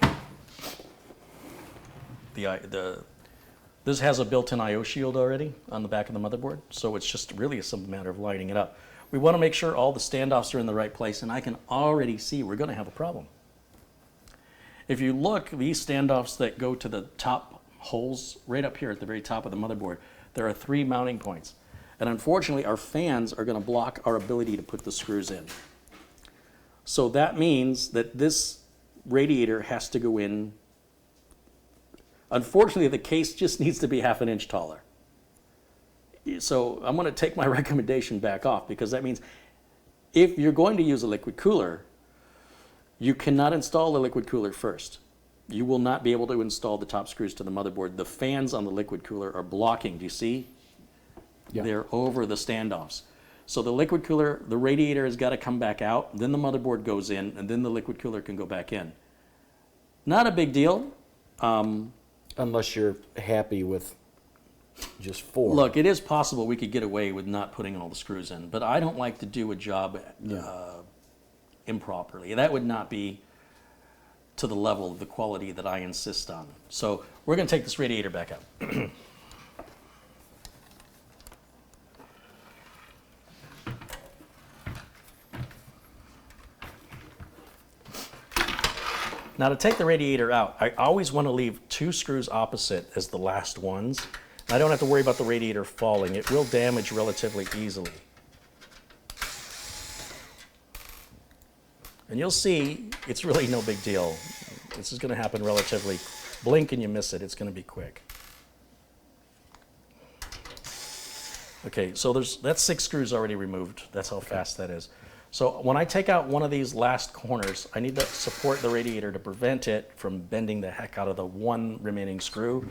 this has a built-in I/O shield already on the back of the motherboard, so it's just really a simple matter of lighting it up. We want to make sure all the standoffs are in the right place, and I can already see we're going to have a problem. If you look, these standoffs that go to the top holes right up here at the very top of the motherboard, there are 3 mounting points. And unfortunately, our fans are going to block our ability to put the screws in. So that means that this radiator has to go in. Unfortunately, the case just needs to be ½ an inch taller. So I'm going to take my recommendation back off, because that means if you're going to use a liquid cooler, you cannot install the liquid cooler first. You will not be able to install the top screws to the motherboard. The fans on the liquid cooler are blocking. Do you see? Yeah. They're over the standoffs. So the liquid cooler, the radiator has got to come back out, then the motherboard goes in, and then the liquid cooler can go back in. Not a big deal. Unless you're happy with just 4. Look, it is possible we could get away with not putting all the screws in, but I don't like to do a job improperly. That would not be to the level of the quality that I insist on. So we're going to take this radiator back out. Now to take the radiator out, I always want to leave 2 screws opposite as the last ones. I don't have to worry about the radiator falling. It will damage relatively easily. And you'll see, it's really no big deal. This is going to happen relatively, blink and you miss it. It's going to be quick. Okay, so that's 6 screws already removed. That's how fast that is. So when I take out one of these last corners, I need to support the radiator to prevent it from bending the heck out of the one remaining screw.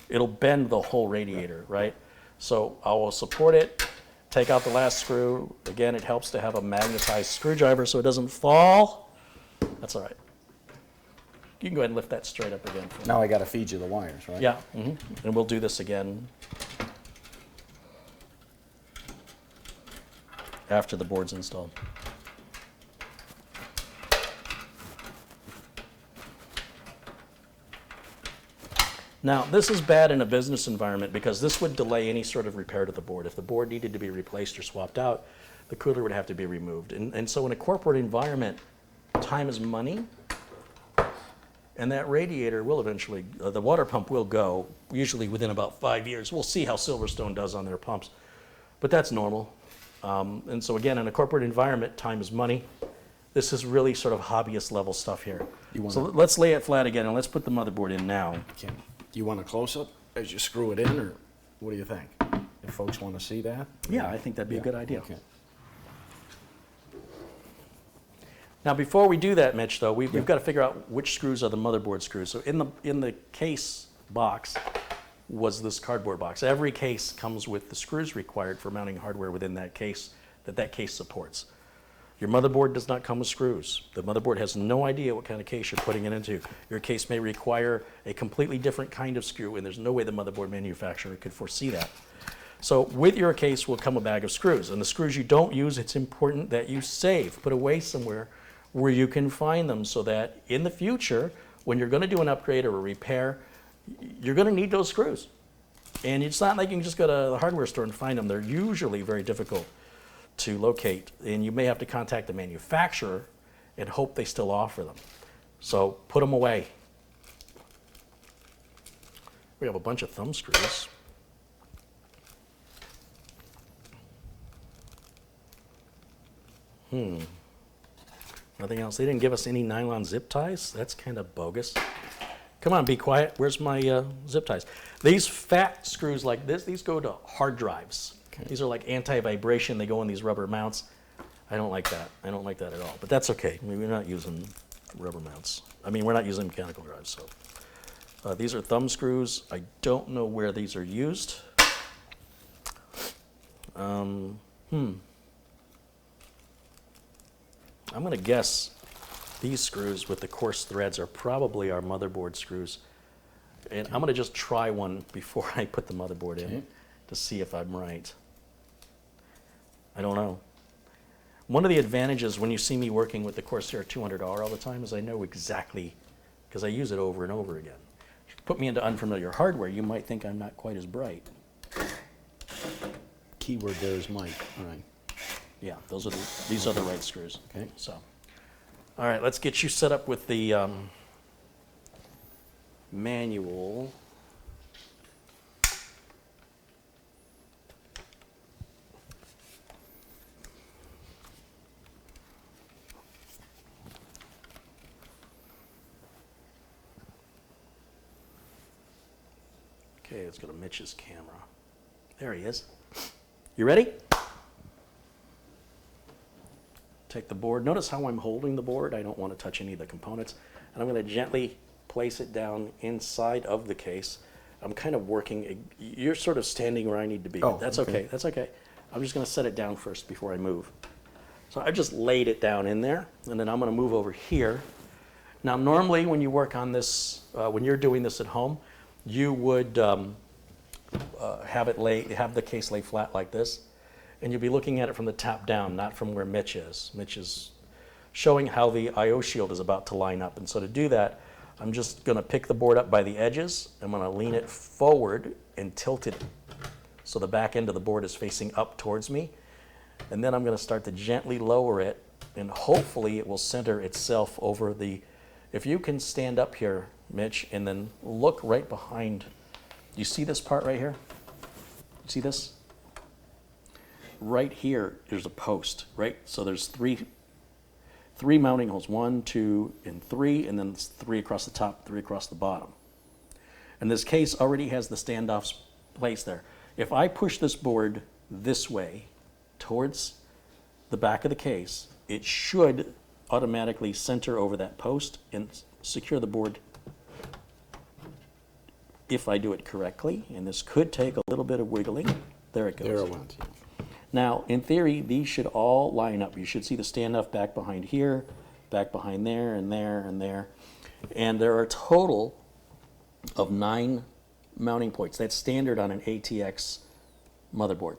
It'll bend the whole radiator, right? So I will support it, take out the last screw. Again, it helps to have a magnetized screwdriver so it doesn't fall. That's all right. You can go ahead and lift that straight up again. Now I got to feed you the wires, right? Yeah, and we'll do this again after the board's installed. Now, this is bad in a business environment because this would delay any sort of repair to the board. If the board needed to be replaced or swapped out, the cooler would have to be removed. And so in a corporate environment, time is money, and that radiator will eventually, the water pump will go, usually within about 5 years. We'll see how Silverstone does on their pumps, but that's normal. And so again, in a corporate environment, time is money. This is really sort of hobbyist level stuff here. So let's lay it flat again, and let's put the motherboard in now. Okay. Do you want a close-up as you screw it in, or what do you think? If folks want to see that? Yeah, I think that'd be a good idea. Okay. Now, before we do that, Mitch, though, we've got to figure out which screws are the motherboard screws. So in the case box was this cardboard box. Every case comes with the screws required for mounting hardware within that case that case supports. Your motherboard does not come with screws. The motherboard has no idea what kind of case you're putting it into. Your case may require a completely different kind of screw, and there's no way the motherboard manufacturer could foresee that. So with your case will come a bag of screws, and the screws you don't use, it's important that you save, put away somewhere where you can find them so that in the future, when you're going to do an upgrade or a repair, you're going to need those screws. And it's not like you can just go to the hardware store and find them. They're usually very difficult to locate, and you may have to contact the manufacturer and hope they still offer them. So put them away. We have a bunch of thumb screws. Nothing else. They didn't give us any nylon zip ties. That's kind of bogus. Come on, BeQuiet. Where's my zip ties? These fat screws like this, these go to hard drives. Okay. These are like anti-vibration. They go in these rubber mounts. I don't like that. I don't like that at all. But that's okay. I mean, we're not using rubber mounts. I mean, we're not using mechanical drives. So these are thumb screws. I don't know where these are used. I'm going to guess these screws with the coarse threads are probably our motherboard screws. And I'm going to just try one before I put the motherboard in to see if I'm right. I don't know. One of the advantages when you see me working with the Corsair 200R all the time is I know exactly, because I use it over and over again. If you put me into unfamiliar hardware, you might think I'm not quite as bright. Keyword there is might. All right. Yeah, these are the right screws. Okay. So, all right, let's get you set up with the manual. Okay, let's go to Mitch's camera. There he is. You ready? Take the board. Notice how I'm holding the board. I don't want to touch any of the components. And I'm going to gently place it down inside of the case. I'm kind of working. You're sort of standing where I need to be. Oh, That's okay. okay. That's okay. I'm just going to set it down first before I move. So I just laid it down in there, and then I'm going to move over here. Now, normally when you work on this, when you're doing this at home, you would have the case lay flat like this. And you'll be looking at it from the top down, not from where Mitch is. Mitch is showing how the I/O shield is about to line up. And so to do that, I'm just going to pick the board up by the edges. I'm going to lean it forward and tilt it so the back end of the board is facing up towards me. And then I'm going to start to gently lower it, and hopefully it will center itself over the... If you can stand up here, Mitch, and then look right behind. You see this part right here? You see this? Right here, there's a post, right? So there's three mounting holes, 1, 2, and 3, and then 3 across the top, 3 across the bottom. And this case already has the standoffs placed there. If I push this board this way towards the back of the case, it should automatically center over that post and secure the board if I do it correctly. And this could take a little bit of wiggling. There it goes. There it went. Now, in theory, these should all line up. You should see the standoff back behind here, back behind there, and there, and there. And there are a total of 9 mounting points. That's standard on an ATX motherboard.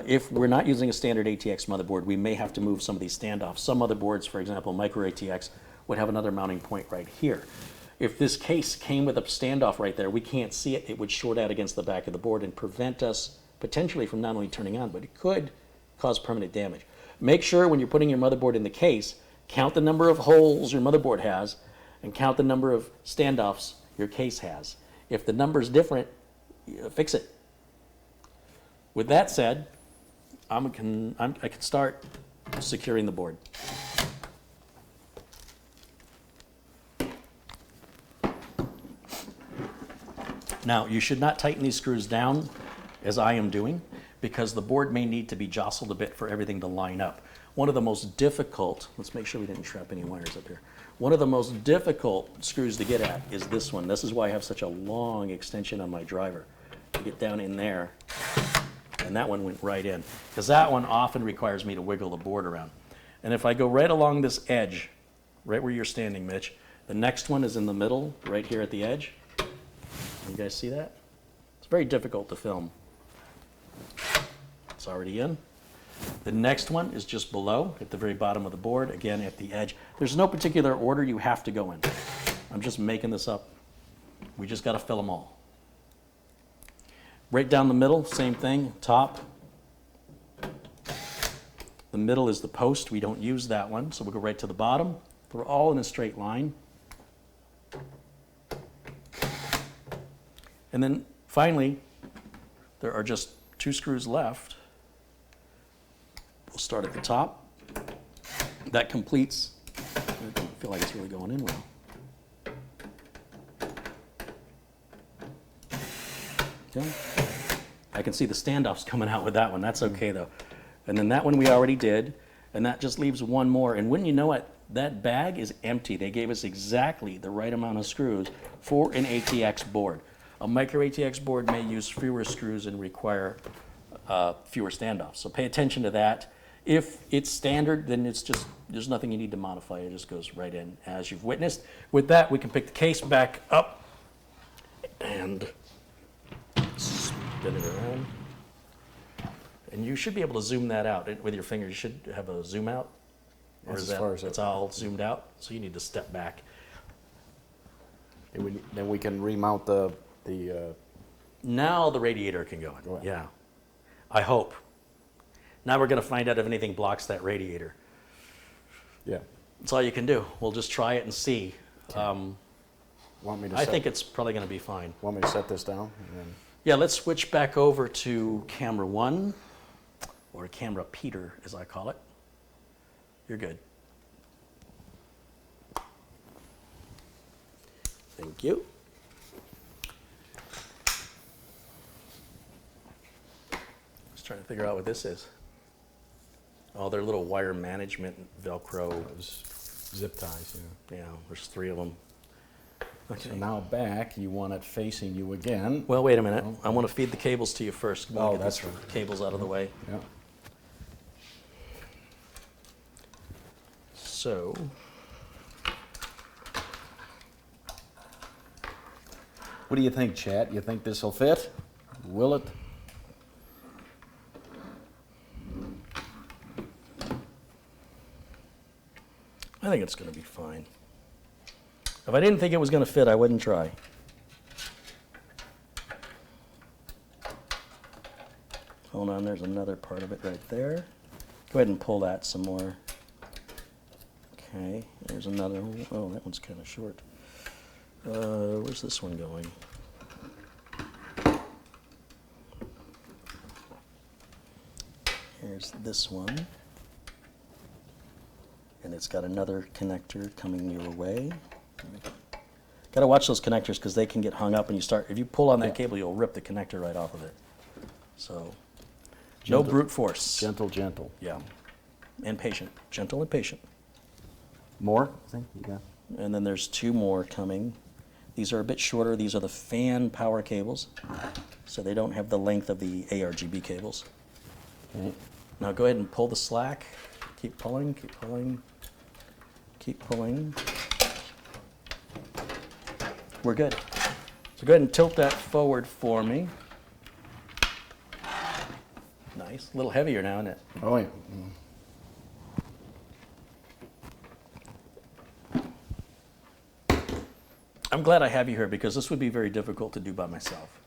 If we're not using a standard ATX motherboard, we may have to move some of these standoffs. Some motherboards, for example, micro ATX, would have another mounting point right here. If this case came with a standoff right there, we can't see it. It would short out against the back of the board and prevent us potentially from not only turning on, but it could cause permanent damage. Make sure when you're putting your motherboard in the case, count the number of holes your motherboard has and count the number of standoffs your case has. If the number's different, fix it. With that said, I can start securing the board. Now, you should not tighten these screws down as I am doing, because the board may need to be jostled a bit for everything to line up. one of the most difficult, let's make sure we didn't trap any wires up here. One of the most difficult screws to get at is this one. This is why I have such a long extension on my driver. To get down in there, and that one went right in. Because that one often requires me to wiggle the board around. And if I go right along this edge, right where you're standing, Mitch, the next one is in the middle, right here at the edge. You guys see that? It's very difficult to film. It's already in. The next one is just below, at the very bottom of the board, again at the edge. There's no particular order you have to go in. I'm just making this up. We just got to fill them all. Right down the middle, same thing, top. The middle is the post. We don't use that one, so we'll go right to the bottom. They're all in a straight line. And then finally, there are just 2 screws left. We'll start at the top. That completes. I don't feel like it's really going in well. Okay. I can see the standoffs coming out with that one. That's okay though. And then that one we already did, and that just leaves one more. And wouldn't you know it, that bag is empty. They gave us exactly the right amount of screws for an ATX board. A micro ATX board may use fewer screws and require fewer standoffs. So pay attention to that. If it's standard, then it's just, there's nothing you need to modify. It just goes right in as you've witnessed. With that, we can pick the case back up and spin it around. And you should be able to zoom that out with your finger. You should have a zoom out. Or That's is as far that, as it's all zoomed out? So you need to step back. Then we can remount the Now the radiator can go in. Go ahead. Yeah. I hope. Now we're going to find out if anything blocks that radiator. yeah. That's all you can do. We'll just try it and see. Want me to I set, think it's probably going to be fine. want me to set this down? And then, Yeah, let's switch back over to camera 1, or camera Peter, as I call it. You're good. Thank you. Just trying to figure out what this is. Oh, they're little wire management Velcro. those zip ties, Yeah, there's 3 of them. Okay. So now back, you want it facing you again. Well, wait a minute. I want to feed the cables to you first. Oh, Get that's these right. cables out of the way. Yeah. So, What do you think, Chat? You think this will fit? Will it? I think it's going to be fine. If I didn't think it was going to fit, I wouldn't try. Hold on, there's another part of it right there. Go ahead and pull that some more. Okay, there's another one. Oh, that one's kind of short. Where's this one going? Here's this one. And it's got another connector coming your way. Got to watch those connectors because they can get hung up and you start, if you pull on that Yeah. cable, you'll rip the connector right off of it. So, Gentle. no brute force. Gentle, gentle. Yeah. And patient. Gentle and patient. More? I think you got. And then there's 2 more coming. These are a bit shorter. These are the fan power cables. So they don't have the length of the ARGB cables. Okay. Now go ahead and pull the slack. Keep pulling, keep pulling, keep pulling. We're good. So go ahead and tilt that forward for me. Nice. A little heavier now, isn't it? Oh, yeah. I'm glad I have you here because this would be very difficult to do by myself.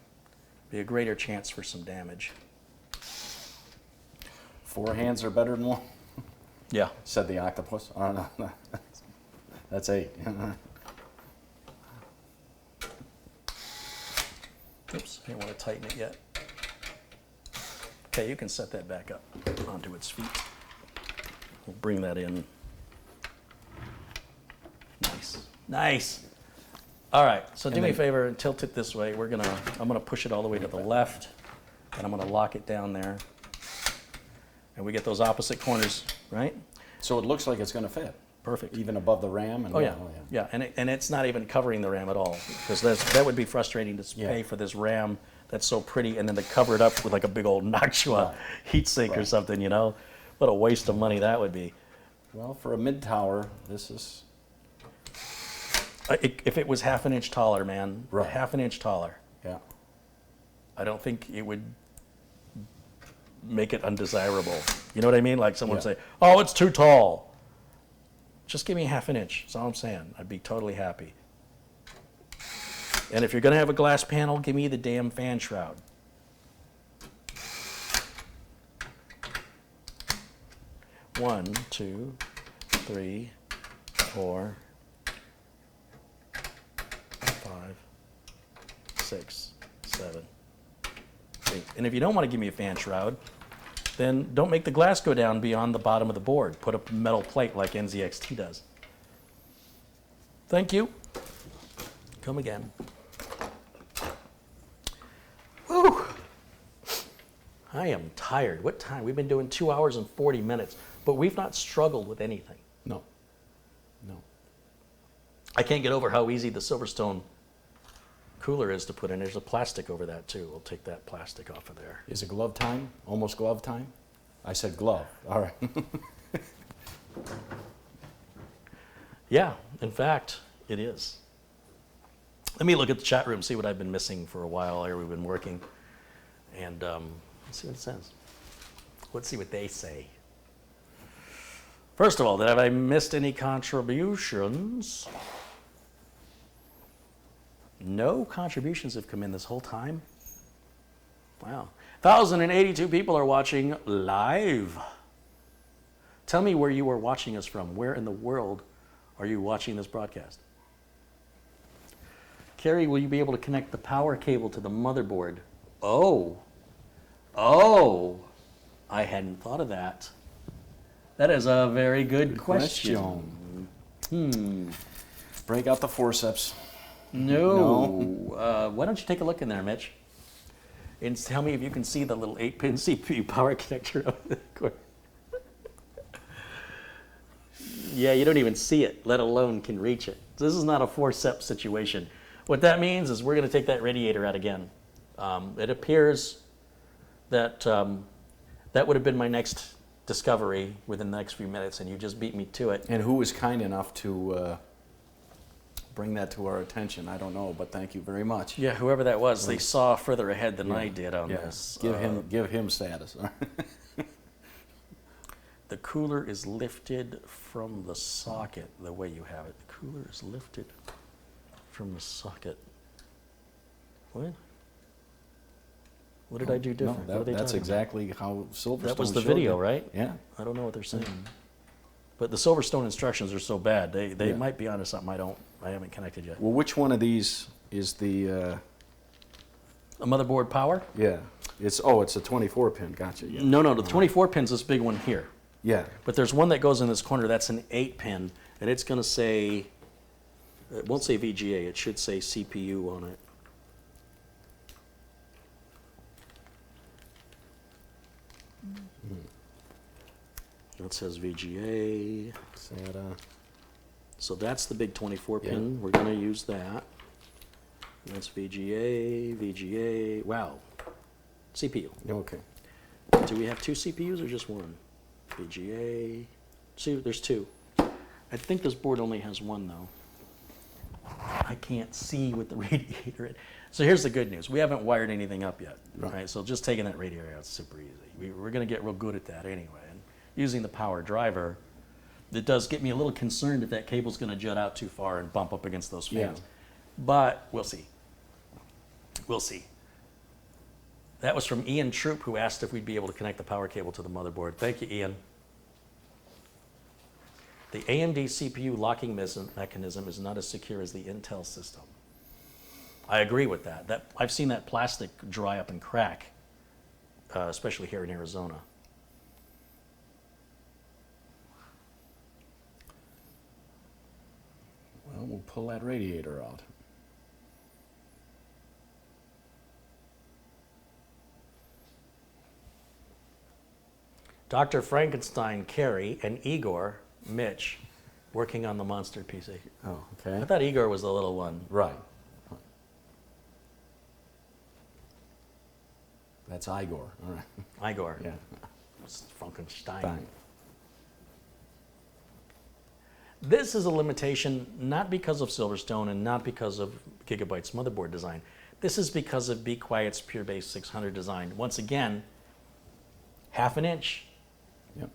Be a greater chance for some damage. 4 hands are better than 1, Yeah. said the octopus. Oh, no, no. That's 8. Oops, I didn't want to tighten it yet. Okay, you can set that back up onto its feet. We'll bring that in. Nice, nice. All right, so do me a favor and tilt it this way. I'm gonna push it all the way to the left, and I'm gonna lock it down there. And we get those opposite corners right? So it looks like it's going to fit. Perfect. Even above the RAM? And Oh yeah, yeah, and it's not even covering the RAM at all, because that would be frustrating to pay for this RAM that's so pretty, and then to cover it up with like a big old Noctua heat sink or something, you know? What a waste of money that would be. Well, for a mid-tower, this is... If it was half an inch taller, man, Right. half an inch taller, Yeah. I don't think it would make it undesirable. You know what I mean? Like someone would say, oh, it's too tall. Just give me half an inch. That's all I'm saying. I'd be totally happy. And if you're going to have a glass panel, give me the damn fan shroud. One, two, three, 4, 5, 6, 7, 8. And if you don't want to give me a fan shroud, then don't make the glass go down beyond the bottom of the board. Put a metal plate like NZXT does. Thank you. Come again. Whew. I am tired. What time? We've been doing 2 hours and 40 minutes, but we've not struggled with anything. No. No. I can't get over how easy the Silverstone cooler is to put in. There's a plastic over that too. We'll take that plastic off of there. Is it glove time? Almost glove time? I said glove. All right. Yeah, in fact, it is. Let me look at the chat room, see what I've been missing for a while here. We've been working. And let's see what it says. Let's see what they say. First of all, have I missed any contributions? No contributions have come in this whole time. Wow. 1,082 people are watching live. Tell me where you are watching us from. Where in the world are you watching this broadcast? Carey, will you be able to connect the power cable to the motherboard? Oh. Oh. I hadn't thought of that. That is a very good question. Break out the forceps. No. Why don't you take a look in there, Mitch? And tell me if you can see the little 8-pin CPU power connector over the corner. Yeah, you don't even see it, let alone can reach it. So this is not a forceps situation. What that means is we're going to take that radiator out again. It appears that that would have been my next discovery within the next few minutes, and you just beat me to it. And who was kind enough to bring that to our attention? I don't know, but thank you very much. Yeah, whoever that was, they saw further ahead than I did on this. Give him status. The cooler is lifted from the socket the way you have it. The cooler is lifted from the socket. What? What did I do different? No, What are they that's talking exactly how Silverstone That was the showed video, it. right? Yeah. I don't know what they're saying. But the Silverstone instructions are so bad. They might be onto something I haven't connected yet. Well, which one of these is the... A motherboard power? yeah. It's a 24-pin. Gotcha. Yeah. No, the 24 pin's this big one here. Yeah. But there's one that goes in this corner that's an 8-pin, and it's going to say, it won't say VGA, it should say CPU on it. It says VGA. SATA. So that's the big 24 pin. We're going to use that. And that's VGA. Wow. CPU. Okay. Do we have 2 CPUs or just one? VGA. See, there's 2. I think this board only has 1 though. I can't see with the radiator in. So here's the good news. We haven't wired anything up yet. Right. So just taking that radiator out is super easy. We're going to get real good at that anyway. And using the power driver, it does get me a little concerned if that cable's going to jut out too far and bump up against those fans. Yeah. But we'll see. We'll see. That was from Ian Troop, who asked if we'd be able to connect the power cable to the motherboard. Thank you, Ian. The AMD CPU locking mechanism is not as secure as the Intel system. I agree with that. I've seen that plastic dry up and crack, especially here in Arizona. Well, we'll pull that radiator out. Dr. Frankenstein, Carey, and Igor, Mitch, working on the monster PC. Oh, I okay. thought Igor was the little one. Right. That's Igor. All right. Igor. Yeah. It's Frankenstein. Fine. This is a limitation not because of Silverstone and not because of Gigabyte's motherboard design. This is because of BeQuiet's Pure Base 600 design. Once again, half an inch. Yep.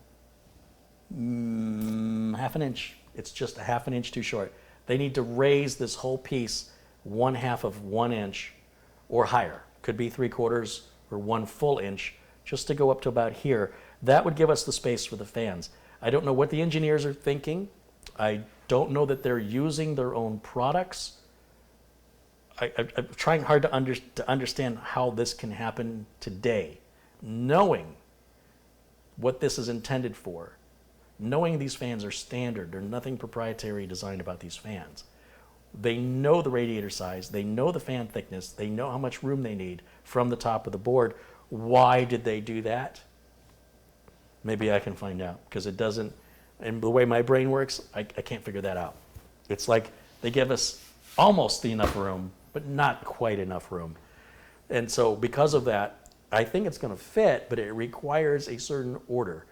Half an inch. It's just a half an inch too short. They need to raise this whole piece 1/2 of 1 inch or higher. Could be 3/4 or 1 full inch just to go up to about here. That would give us the space for the fans. I don't know what the engineers are thinking. I don't know that they're using their own products. I'm trying hard to understand how this can happen today, knowing what this is intended for, knowing these fans are standard. There's nothing proprietary designed about these fans. They know the radiator size, they know the fan thickness, they know how much room they need from the top of the board. Why did they do that? Maybe I can find out, because it doesn't, and the way my brain works, I can't figure that out. It's like they give us almost enough room, but not quite enough room. And so because of that, I think it's going to fit, but it requires a certain order.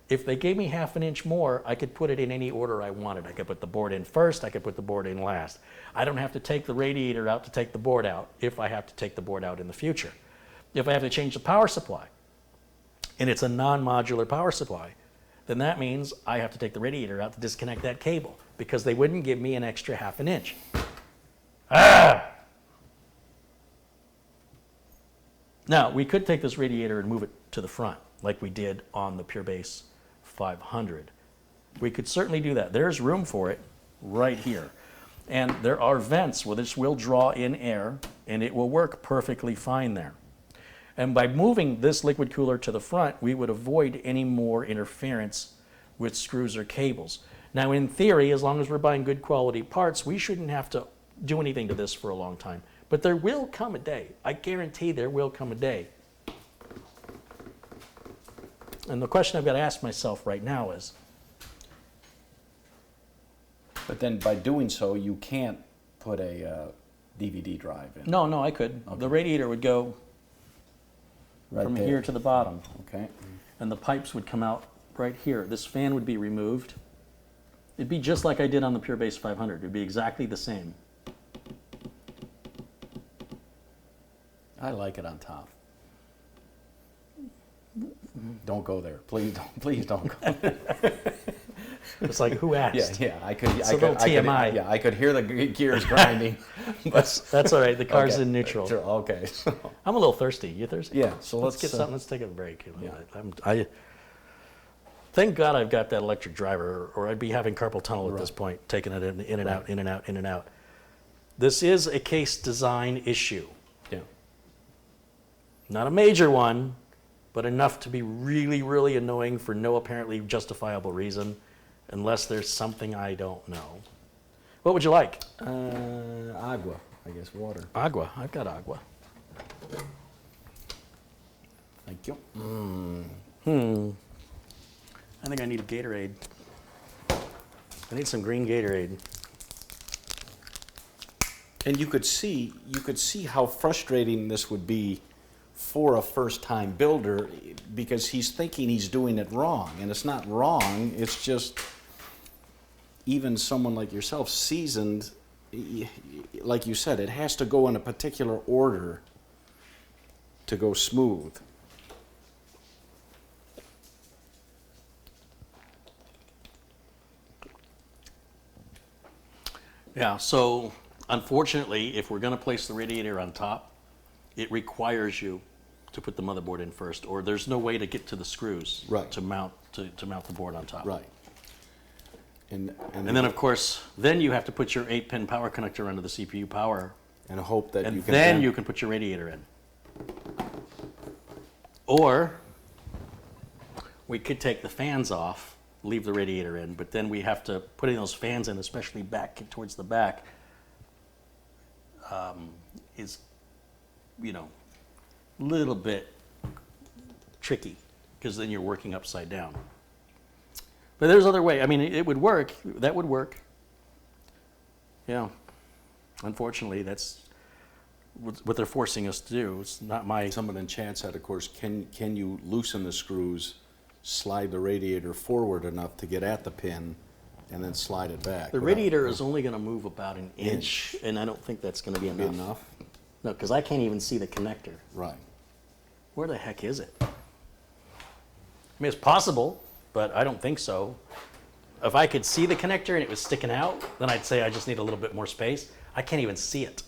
If they gave me half an inch more, I could put it in any order I wanted. I could put the board in first, I could put the board in last. I don't have to take the radiator out to take the board out if I have to take the board out in the future. If I have to change the power supply, and it's a non-modular power supply, then that means I have to take the radiator out to disconnect that cable, because they wouldn't give me an extra half an inch. Now, we could take this radiator and move it to the front, like we did on the Pure Base 500. We could certainly do that. There's room for it right here. And there are vents where this will draw in air, and it will work perfectly fine there. And by moving this liquid cooler to the front, we would avoid any more interference with screws or cables. Now, in theory, as long as we're buying good quality parts, we shouldn't have to do anything to this for a long time. But there will come a day. I guarantee there will come a day. And the question I've got to ask myself right now is, But then by doing so, you can't put a DVD drive in. no, I could. The radiator would go Right from there. here to the bottom, Okay. and the pipes would come out right here. This fan would be removed. It'd be just like I did on the Pure Base 500. It'd be exactly the same. I like it on top. Don't go there. Please don't. Please don't go there. It's like, who asked? Yeah. I could. It's I a could, little TMI. I could hear the gears grinding. That's all right. The car's Okay. in neutral. Okay. So, I'm a little thirsty. You thirsty? yeah. So Let's let's get something. Let's take a break. Yeah. Thank God I've got that electric driver, or I'd be having carpal tunnel at this Right. point, taking it in and out, in and out, in and out. This is a case design issue. Yeah. Not a major one, but enough to be really, really annoying for no apparently justifiable reason, unless there's something I don't know. What would you like? Agua. I guess water. Agua. I've got agua. Thank you. I think I need a Gatorade. I need some green Gatorade. And you could see how frustrating this would be for a first-time builder, because he's thinking he's doing it wrong, and it's not wrong. It's just even someone like yourself, seasoned, like you said, it has to go in a particular order to go smooth. Yeah, so unfortunately, if we're going to place the radiator on top, it requires you to put the motherboard in first, or there's no way to get to the screws Right. to mount the board on top. Right. And then, of course, then you have to put your 8-pin power connector under the CPU power, and hope that and you can then you can put your radiator in. Or we could take the fans off, leave the radiator in, but then we have to putting those fans in, especially back towards the back, is, a little bit tricky. because then you're working upside down. But there's other way. I mean, it would work. That would work. Yeah. Unfortunately, that's what they're forcing us to do. It's not my... Someone in chat said, of course, can you loosen the screws, slide the radiator forward enough to get at the pin, and then slide it back? The radiator is only going to move about an inch, and I don't think that's going to be enough. Enough? No, because I can't even see the connector. Right. Where the heck is it? I mean, it's possible, but I don't think so. If I could see the connector and it was sticking out, then I'd say I just need a little bit more space. I can't even see it.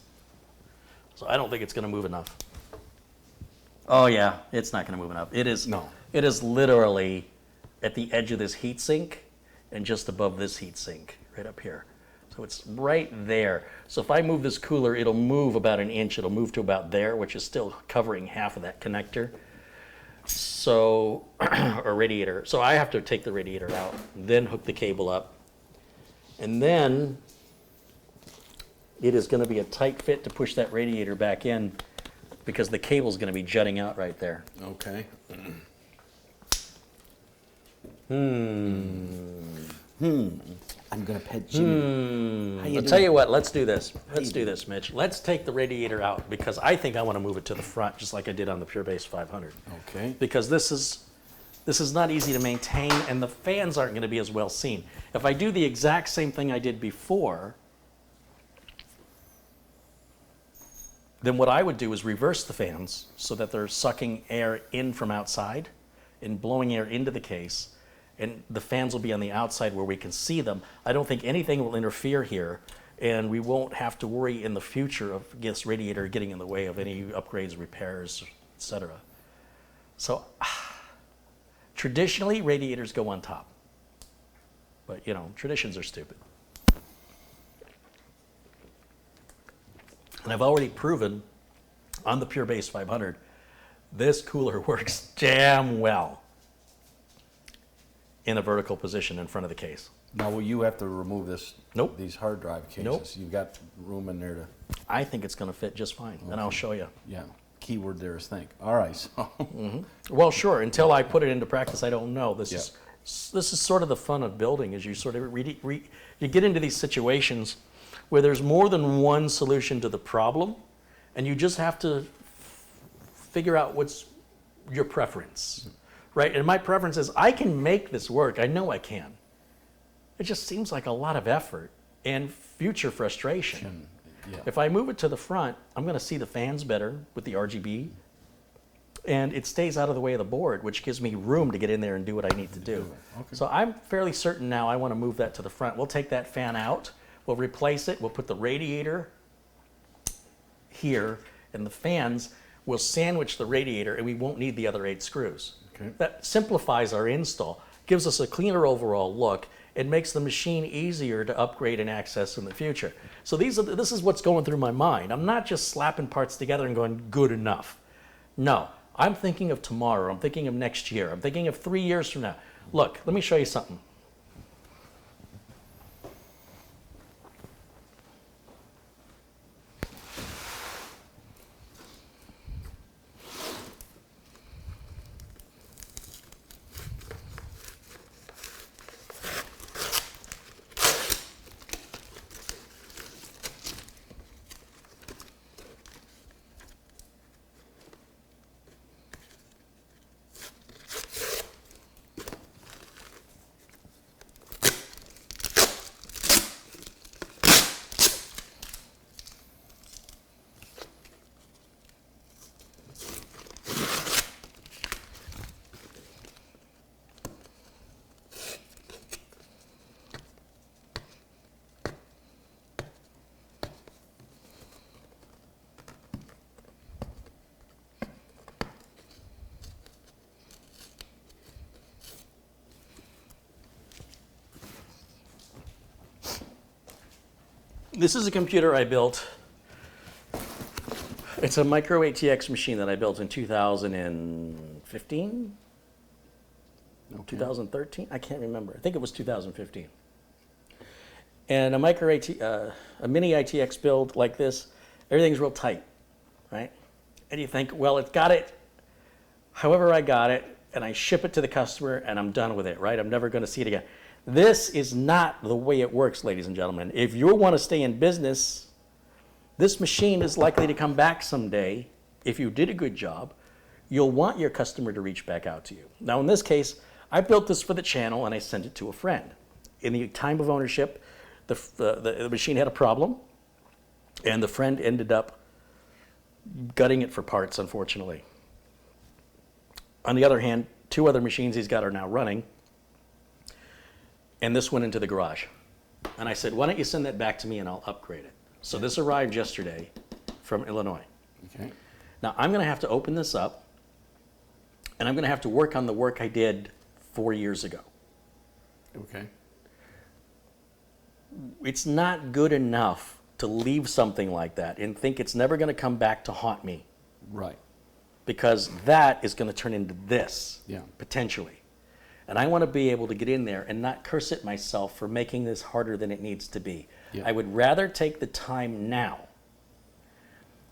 So I don't think it's going to move enough. Oh yeah, it's not going to move enough. It is. No. It is literally at the edge of this heat sink and just above this heat sink, right up here. So it's right there. So if I move this cooler, it'll move about an inch. It'll move to about there, which is still covering half of that connector. So, or radiator. So I have to take the radiator out, then hook the cable up. And then it is going to be a tight fit to push that radiator back in because the cable's going to be jutting out right there. Okay. I'm going to pet Jimmy. How you I'll doing? tell you what, let's do this. Let's do this, Mitch. Let's take the radiator out because I think I want to move it to the front just like I did on the Pure Base 500. Okay. Because this is not easy to maintain and the fans aren't going to be as well seen. If I do the exact same thing I did before, then what I would do is reverse the fans so that they're sucking air in from outside and blowing air into the case, and the fans will be on the outside where we can see them. I don't think anything will interfere here, and we won't have to worry in the future of this radiator getting in the way of any upgrades, repairs, etc. So traditionally, radiators go on top, but you know, traditions are stupid. And I've already proven on the Pure Base 500, this cooler works damn well in a vertical position in front of the case. Now, will you have to remove this? Nope. These hard drive cases? Nope. You've got room in there to, I think it's going to fit just fine, and I'll show you. yeah. Keyword there is think. All right. So, Well, sure. Until I put it into practice, I don't know. This Yeah. is sort of the fun of building, is you sort of you get into these situations where there's more than one solution to the problem, and you just have to figure out what's your preference, right? And my preference is I can make this work. I know I can. It just seems like a lot of effort and future frustration. yeah. If I move it to the front, I'm going to see the fans better with the RGB, and it stays out of the way of the board, which gives me room to get in there and do what I need to do. Okay. So I'm fairly certain now I want to move that to the front. We'll take that fan out, we'll replace it, we'll put the radiator here, and the fans will sandwich the radiator, and we won't need the other 8 screws. Okay. That simplifies our install, gives us a cleaner overall look. It makes the machine easier to upgrade and access in the future. So this is what's going through my mind. I'm not just slapping parts together and going, good enough. No, I'm thinking of tomorrow. I'm thinking of next year. I'm thinking of 3 years from now. Look, let me show you something. This is a computer I built. It's a micro ATX machine that I built in 2015? 2013? I can't remember. I think it was 2015. And a a mini ITX build like this, everything's real tight, right? And you think, well, it's got it however I got it, and I ship it to the customer and I'm done with it, right? I'm never going to see it again. This is not the way it works, ladies and gentlemen. If you want to stay in business, this machine is likely to come back someday. If you did a good job, you'll want your customer to reach back out to you. Now, in this case, I built this for the channel and I sent it to a friend. In the time of ownership, the machine had a problem, and the friend ended up gutting it for parts, unfortunately. On the other hand, 2 other machines he's got are now running, and this went into the garage. And I said, why don't you send that back to me and I'll upgrade it. So this arrived yesterday from Illinois. Okay. Now I'm gonna have to open this up, and I'm gonna have to work on the work I did 4 years ago. Okay. It's not good enough to leave something like that and think it's never gonna come back to haunt me, Right. because that is gonna turn into this, Yeah. potentially. And I wanna be able to get in there and not curse at myself for making this harder than it needs to be. Yeah. I would rather take the time now.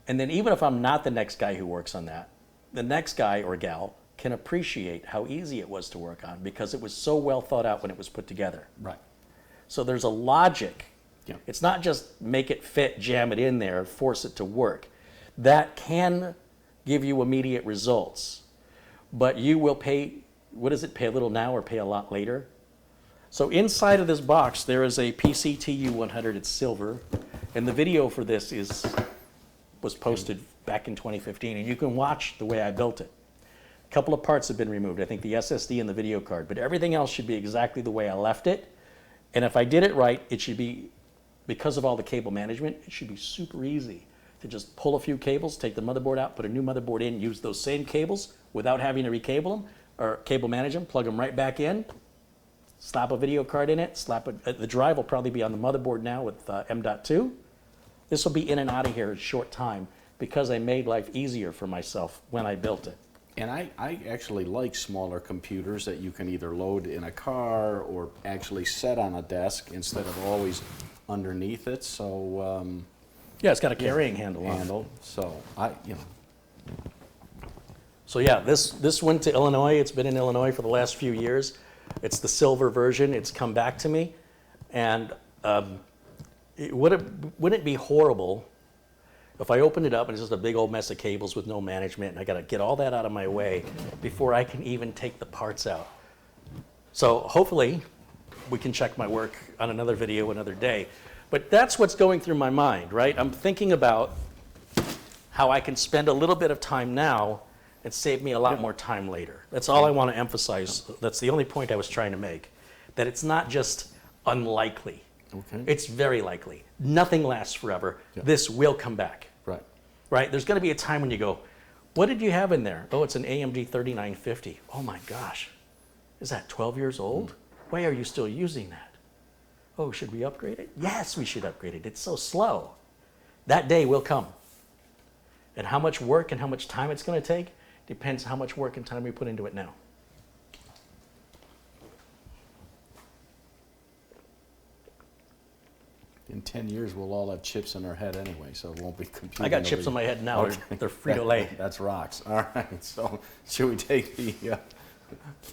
And then even if I'm not the next guy who works on that, the next guy or gal can appreciate how easy it was to work on because it was so well thought out when it was put together. Right. So there's a logic. Yeah. It's not just make it fit, jam it in there, force it to work. That can give you immediate results, but you will pay, what is it, pay a little now or pay a lot later? So inside of this box, there is a PCTU100, it's silver, and the video for this was posted back in 2015, and you can watch the way I built it. A couple of parts have been removed, I think the SSD and the video card, but everything else should be exactly the way I left it. And if I did it right, it should be, because of all the cable management, it should be super easy to just pull a few cables, take the motherboard out, put a new motherboard in, use those same cables without having to recable them or cable manage them, plug them right back in, slap a video card in it, the drive will probably be on the motherboard now with M.2. This will be in and out of here in a short time because I made life easier for myself when I built it. And I actually like smaller computers that you can either load in a car or actually set on a desk instead of always underneath it. So Yeah, it's got a carrying handle on it. So So yeah, this went to Illinois. It's been in Illinois for the last few years. It's the silver version. It's come back to me, and wouldn't it be horrible if I opened it up and it's just a big old mess of cables with no management, and I got to get all that out of my way before I can even take the parts out. So hopefully we can check my work on another video another day. But that's what's going through my mind, right? I'm thinking about how I can spend a little bit of time now and save me a lot more time later. That's all I want to emphasize. That's the only point I was trying to make, that it's not just unlikely. Okay. It's very likely. Nothing lasts forever. Yeah. This will come back. Right. Right? There's going to be a time when you go, what did you have in there? Oh, it's an AMD 3950. Oh my gosh. Is that 12 years old? Why are you still using that? Oh, should we upgrade it? Yes, we should upgrade it. It's so slow. That day will come. And how much work and how much time it's going to take depends how much work and time we put into it now. In 10 years, we'll all have chips in our head anyway, so it won't be computing. I got chips on my head now. Okay. They're Frito-Lay. That's rocks. All right. So should we take the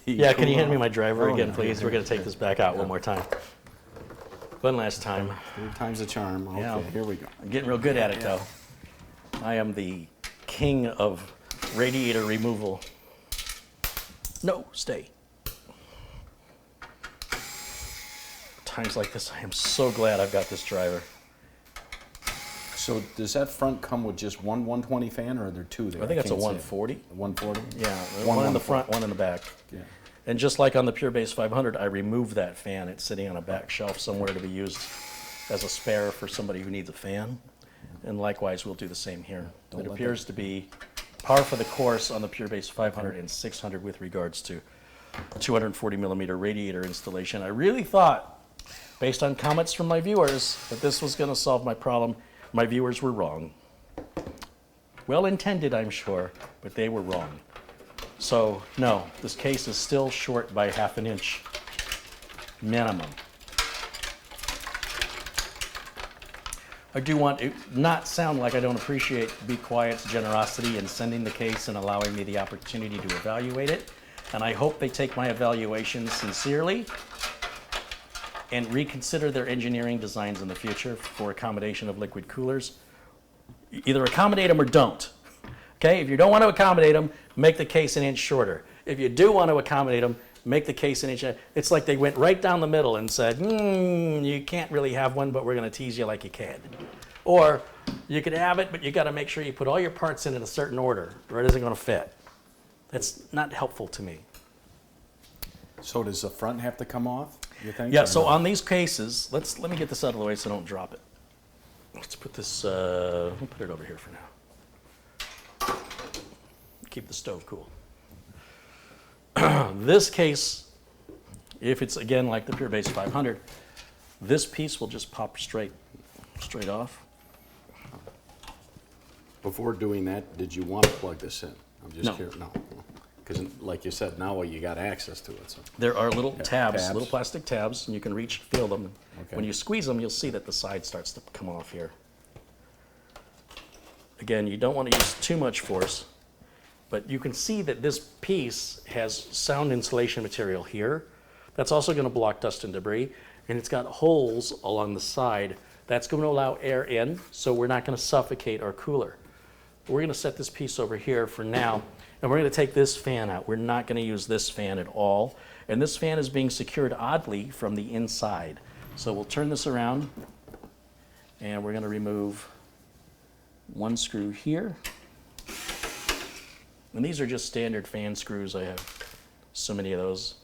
Yeah, can you hand me my driver Oh, again, yeah. please? We're going to take this back out one more time. One last time. 3 times the charm. Okay, Yeah. here we go. I'm getting real good at it, though. I am the king of radiator removal. No, stay. Times like this, I am so glad I've got this driver. So does that front come with just one 120 fan, or are there 2 there? I think that's a can't say. 140. 140? Yeah, one in the front, one in the back. Yeah. And just like on the PureBase 500, I removed that fan. It's sitting on a back shelf somewhere to be used as a spare for somebody who needs a fan. And likewise, we'll do the same here. It appears to be par for the course on the PureBase 500 and 600 with regards to 240 millimeter radiator installation. I really thought, based on comments from my viewers, that this was going to solve my problem. My viewers were wrong. Well intended, I'm sure, but they were wrong. So, no, this case is still short by ½ an inch minimum. I do want to not sound like I don't appreciate BeQuiet's generosity in sending the case and allowing me the opportunity to evaluate it. And I hope they take my evaluation sincerely and reconsider their engineering designs in the future for accommodation of liquid coolers. Either accommodate them or don't. Okay, if you don't want to accommodate them, make the case an inch shorter. If you do want to accommodate them, make the case an inch. It's like they went right down the middle and said, you can't really have one, but we're going to tease you like you can. Or you could have it, but you got to make sure you put all your parts in a certain order, or it isn't going to fit. That's not helpful to me. So does the front have to come off, you think? Yeah, or so no? on these cases, let me get this out of the way so I don't drop it. Let's put this, we'll put it over here for now. Keep the stove cool. This case, if it's again like the Pure Base 500, this piece will just pop straight off. Before doing that, did you want to plug this in? I'm just No. curious. No. Because like you said, now you got access to it. So. There are little tabs, tabs. little plastic tabs, and you can feel them. Okay. When you squeeze them, you'll see that the side starts to come off here. Again, you don't want to use too much force, but you can see that this piece has sound insulation material here. That's also going to block dust and debris, and it's got holes along the side. That's going to allow air in, so we're not going to suffocate our cooler. We're going to set this piece over here for now, and we're going to take this fan out. We're not going to use this fan at all, and this fan is being secured oddly from the inside. So we'll turn this around, and we're going to remove one screw here. And these are just standard fan screws. I have so many of those.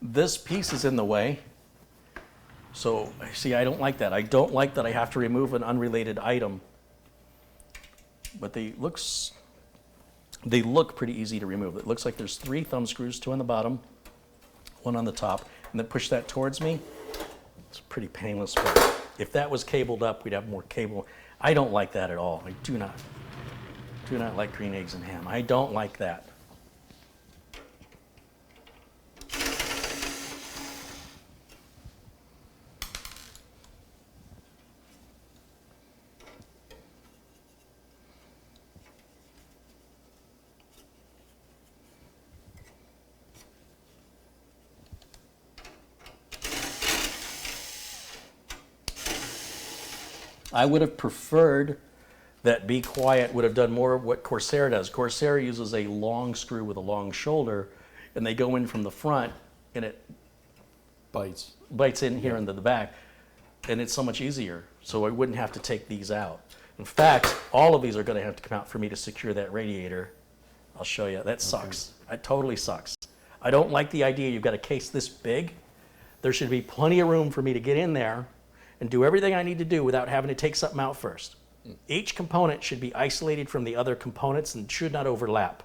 This piece is in the way. So, see, I don't like that. I don't like that I have to remove an unrelated item. But they look pretty easy to remove. It looks like there's 3 thumb screws, 2 on the bottom, 1 on the top, and then push that towards me. It's pretty painless, but if that was cabled up, we'd have more cable. I don't like that at all. I do not like green eggs and ham. I don't like that. I would have preferred that BeQuiet would have done more of what Corsair does. Corsair uses a long screw with a long shoulder, and they go in from the front, and it Bites. bites in here into the back, and it's so much easier. So I wouldn't have to take these out. In fact, all of these are going to have to come out for me to secure that radiator. I'll show you. That sucks. It totally sucks. I don't like the idea you've got a case this big. There should be plenty of room for me to get in there and do everything I need to do without having to take something out first. Each component should be isolated from the other components and should not overlap.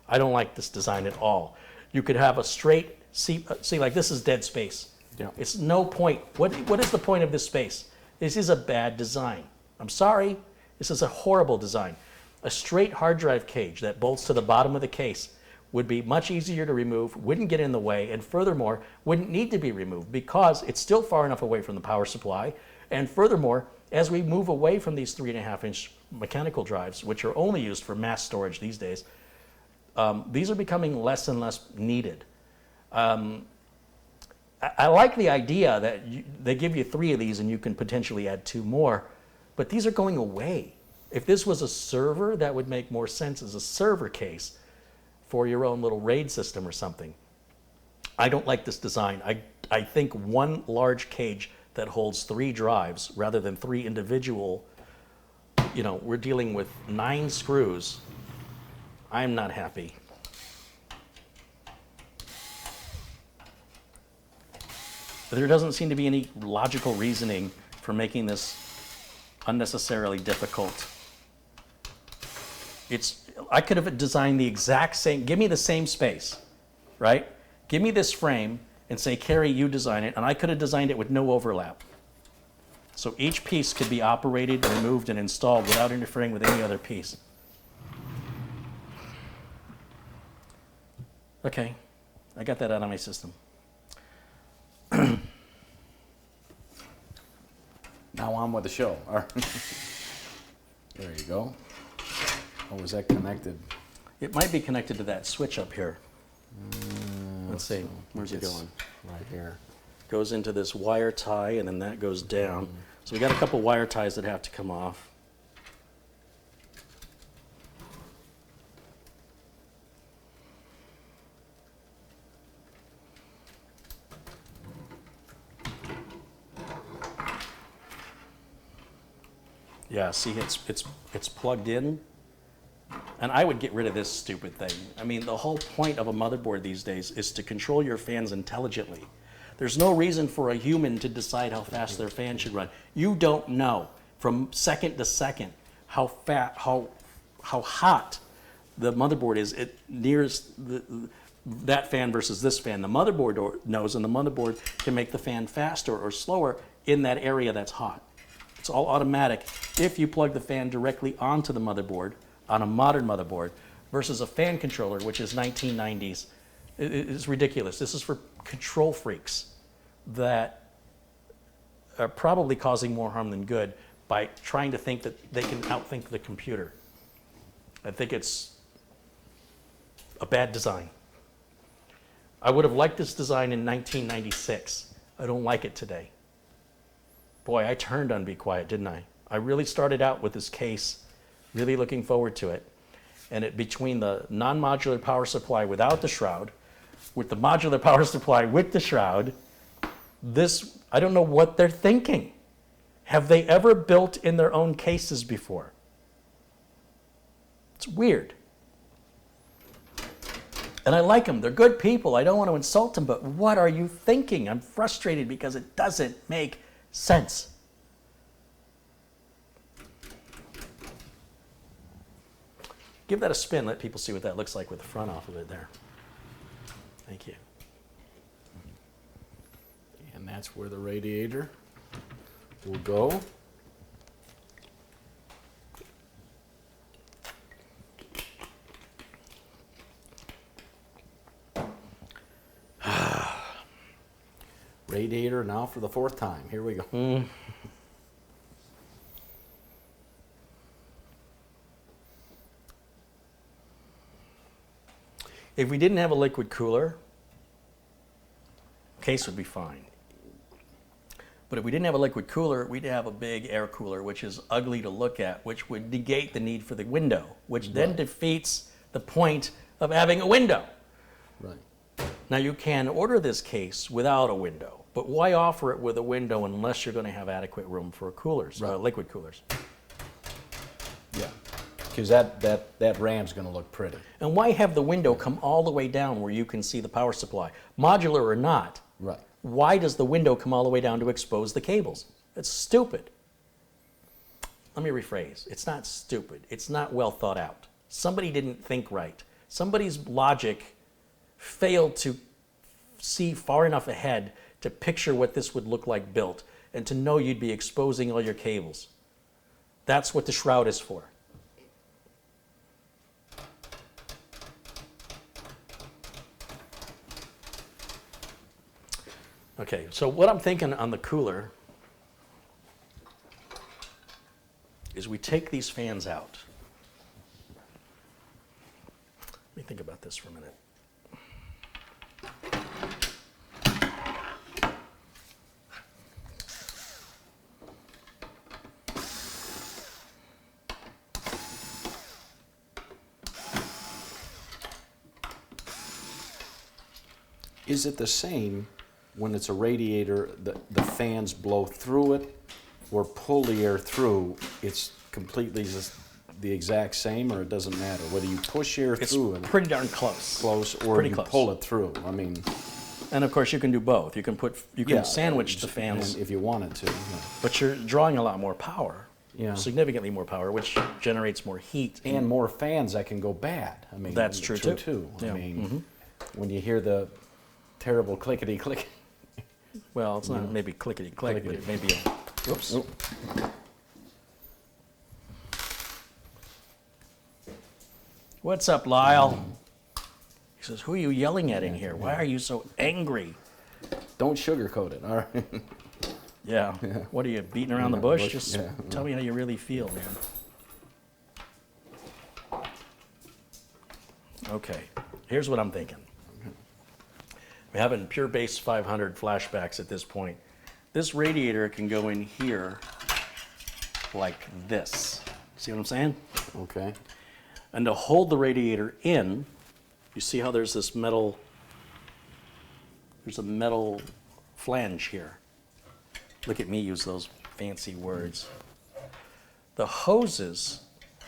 I don't like this design at all. You could have a straight, see like this is dead space. Yeah. It's no point. What is the point of this space? This is a bad design. I'm sorry, this is a horrible design. A straight hard drive cage that bolts to the bottom of the case would be much easier to remove, wouldn't get in the way, and furthermore, wouldn't need to be removed because it's still far enough away from the power supply. And furthermore, as we move away from these 3.5-inch mechanical drives, which are only used for mass storage these days, these are becoming less and less needed. I like the idea that they give you 3 of these and you can potentially add 2 more, but these are going away. If this was a server, that would make more sense as a server case for your own little RAID system or something. I don't like this design. I think one large cage that holds 3 drives rather than 3 individual, we're dealing with 9 screws. I'm not happy. There doesn't seem to be any logical reasoning for making this unnecessarily difficult. I could have designed the exact same, give me the same space, right? Give me this frame and say, Carey, you design it, and I could have designed it with no overlap. So each piece could be operated, removed, and installed without interfering with any other piece. Okay, I got that out of my system. Now on with the show. All right. There you go. Oh, was that connected? It might be connected to that switch up here. Let's see, where's it It's going? Right here. Goes into this wire tie, and then that goes down. So we got a couple wire ties that have to come off. Yeah, see, it's plugged in. And I would get rid of this stupid thing. I mean, the whole point of a motherboard these days is to control your fans intelligently. There's no reason for a human to decide how fast their fan should run. You don't know from second to second how hot the motherboard is. It nears that fan versus this fan. The motherboard knows, and the motherboard can make the fan faster or slower in that area that's hot. It's all automatic if you plug the fan directly onto the motherboard on a modern motherboard versus a fan controller, which is 1990s. It's ridiculous. This is for control freaks that are probably causing more harm than good by trying to think that they can outthink the computer. I think it's a bad design. I would have liked this design in 1996. I don't like it today. Boy, I turned on BeQuiet, didn't I? I really started out with this case, really looking forward to it. And it between the non-modular power supply without the shroud, with the modular power supply with the shroud, this, I don't know what they're thinking. Have they ever built in their own cases before? It's weird. And I like them. They're good people. I don't want to insult them, but what are you thinking? I'm frustrated because it doesn't make sense. Give that a spin. Let people see what that looks like with the front off of it there. Thank you. And that's where the radiator will go. Radiator now for the fourth time. Here we go. If we didn't have a liquid cooler, case would be fine. But if we didn't have a liquid cooler, we'd have a big air cooler, which is ugly to look at, which would negate the need for the window, which then defeats the point of having a window. Right. Now you can order this case without a window, but why offer it with a window unless you're going to have adequate room for coolers, liquid coolers? Yeah. Because that ram's going to look pretty. And why have the window come all the way down where you can see the power supply? Modular or not, Right. why does the window come all the way down to expose the cables? It's stupid. Let me rephrase. It's not stupid. It's not well thought out. Somebody didn't think right. Somebody's logic failed to see far enough ahead to picture what this would look like built and to know you'd be exposing all your cables. That's what the shroud is for. Okay, so what I'm thinking on the cooler is we take these fans out. Let me think about this for a minute. Is it the same when it's a radiator, the fans blow through it or pull the air through? It's completely just the exact same, or it doesn't matter whether you push air through it Pretty darn close. or pretty you close. pull it through. I mean, And of course you can do both. You can sandwich the fans, if you wanted to. Yeah. but you're drawing a lot more power. Yeah. Significantly more power, which generates more heat. And more fans that can go bad. I mean, That's true too. I Yeah. mean, when you hear the terrible clickety click. Well, it's not maybe clickety click, but it may be a, whoops. Oh. What's up, Lyle? He says, who are you yelling at in here? Why are you so angry? Don't sugarcoat it, all right? Yeah. What are you, beating around the Yeah, bush? bush, Just yeah. tell me how you really feel, man. Okay. Here's what I'm thinking. having pure base 500 flashbacks at this point. This radiator can go in here like this. See what I'm saying? Okay. And to hold the radiator in, you see how there's this metal, there's a metal flange here. Look at me use those fancy words. The hoses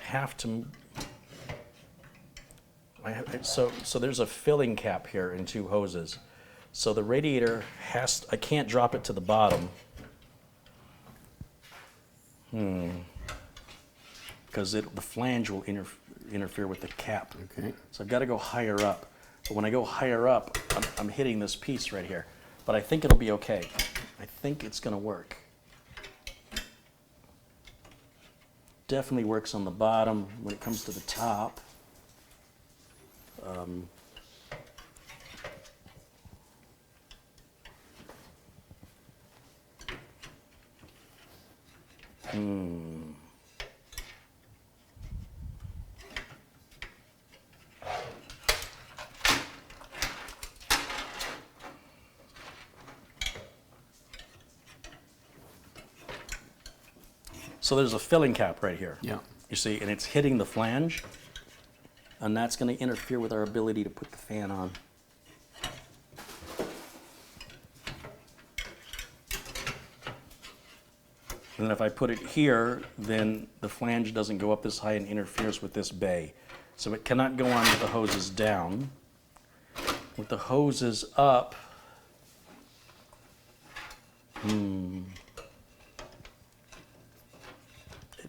have to, so there's a filling cap here and two hoses. So the radiator has, I can't drop it to the bottom. Because the flange will interfere with the cap. Okay. So I've got to go higher up. But when I go higher up, I'm hitting this piece right here. But I think it'll be okay. I think it's going to work. Definitely works on the bottom. When it comes to the top, so there's a filling cap right here. Yeah. You see, and it's hitting the flange, and that's going to interfere with our ability to put the fan on. And if I put it here, then the flange doesn't go up this high and interferes with this bay. So it cannot go on with the hoses down. With the hoses up, it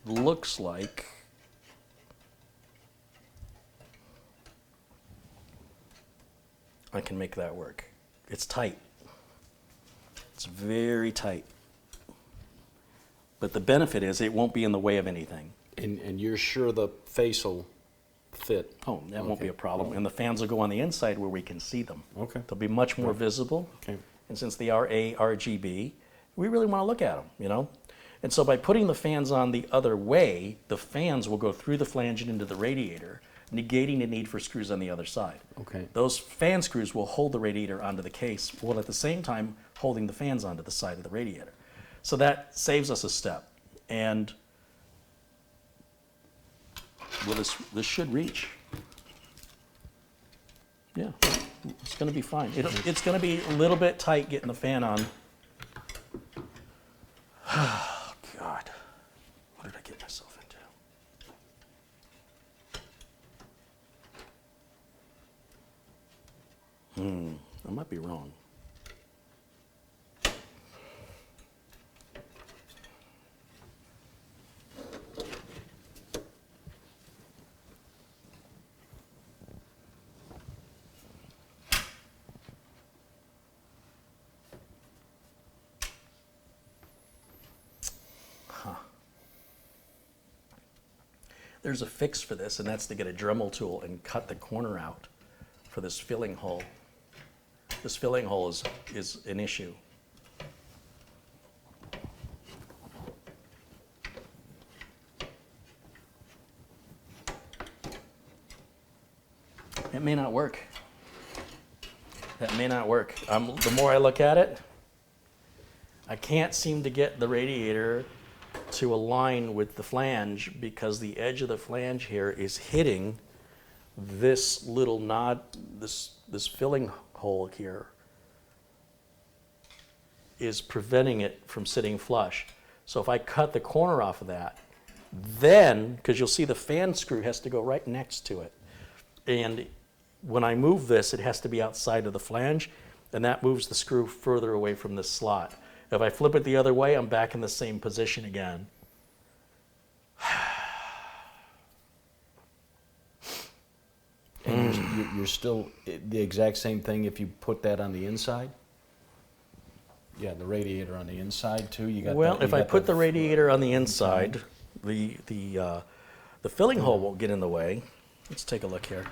looks like I can make that work. It's tight. It's very tight. But the benefit is it won't be in the way of anything. And you're sure the face will fit? Oh, that won't be Okay. a problem. And the fans will go on the inside where we can see them. Okay. They'll be much more visible. Okay. And since they are RGB, we really want to look at them, you know? And so by putting the fans on the other way, the fans will go through the flange and into the radiator, negating the need for screws on the other side. Okay. Those fan screws will hold the radiator onto the case, while at the same time holding the fans onto the side of the radiator. So that saves us a step. And well, this should reach. Yeah, it's going to be fine. It's going to be a little bit tight getting the fan on. Oh, God. What did I get myself into? I might be wrong. There's a fix for this, and that's to get a Dremel tool and cut the corner out for this filling hole. This filling hole is an issue. It may not work. That may not work. The more I look at it, I can't seem to get the radiator to align with the flange because the edge of the flange here is hitting this little nod, this filling hole here is preventing it from sitting flush. So if I cut the corner off of that, then, because you'll see the fan screw has to go right next to it. And when I move this, it has to be outside of the flange, and that moves the screw further away from this slot. If I flip it the other way, I'm back in the same position again. And you're still the exact same thing if you put that on the inside? Yeah, the radiator on the inside too. You got Well, that, if I put the radiator on the inside, the filling hole won't get in the way. Let's take a look here.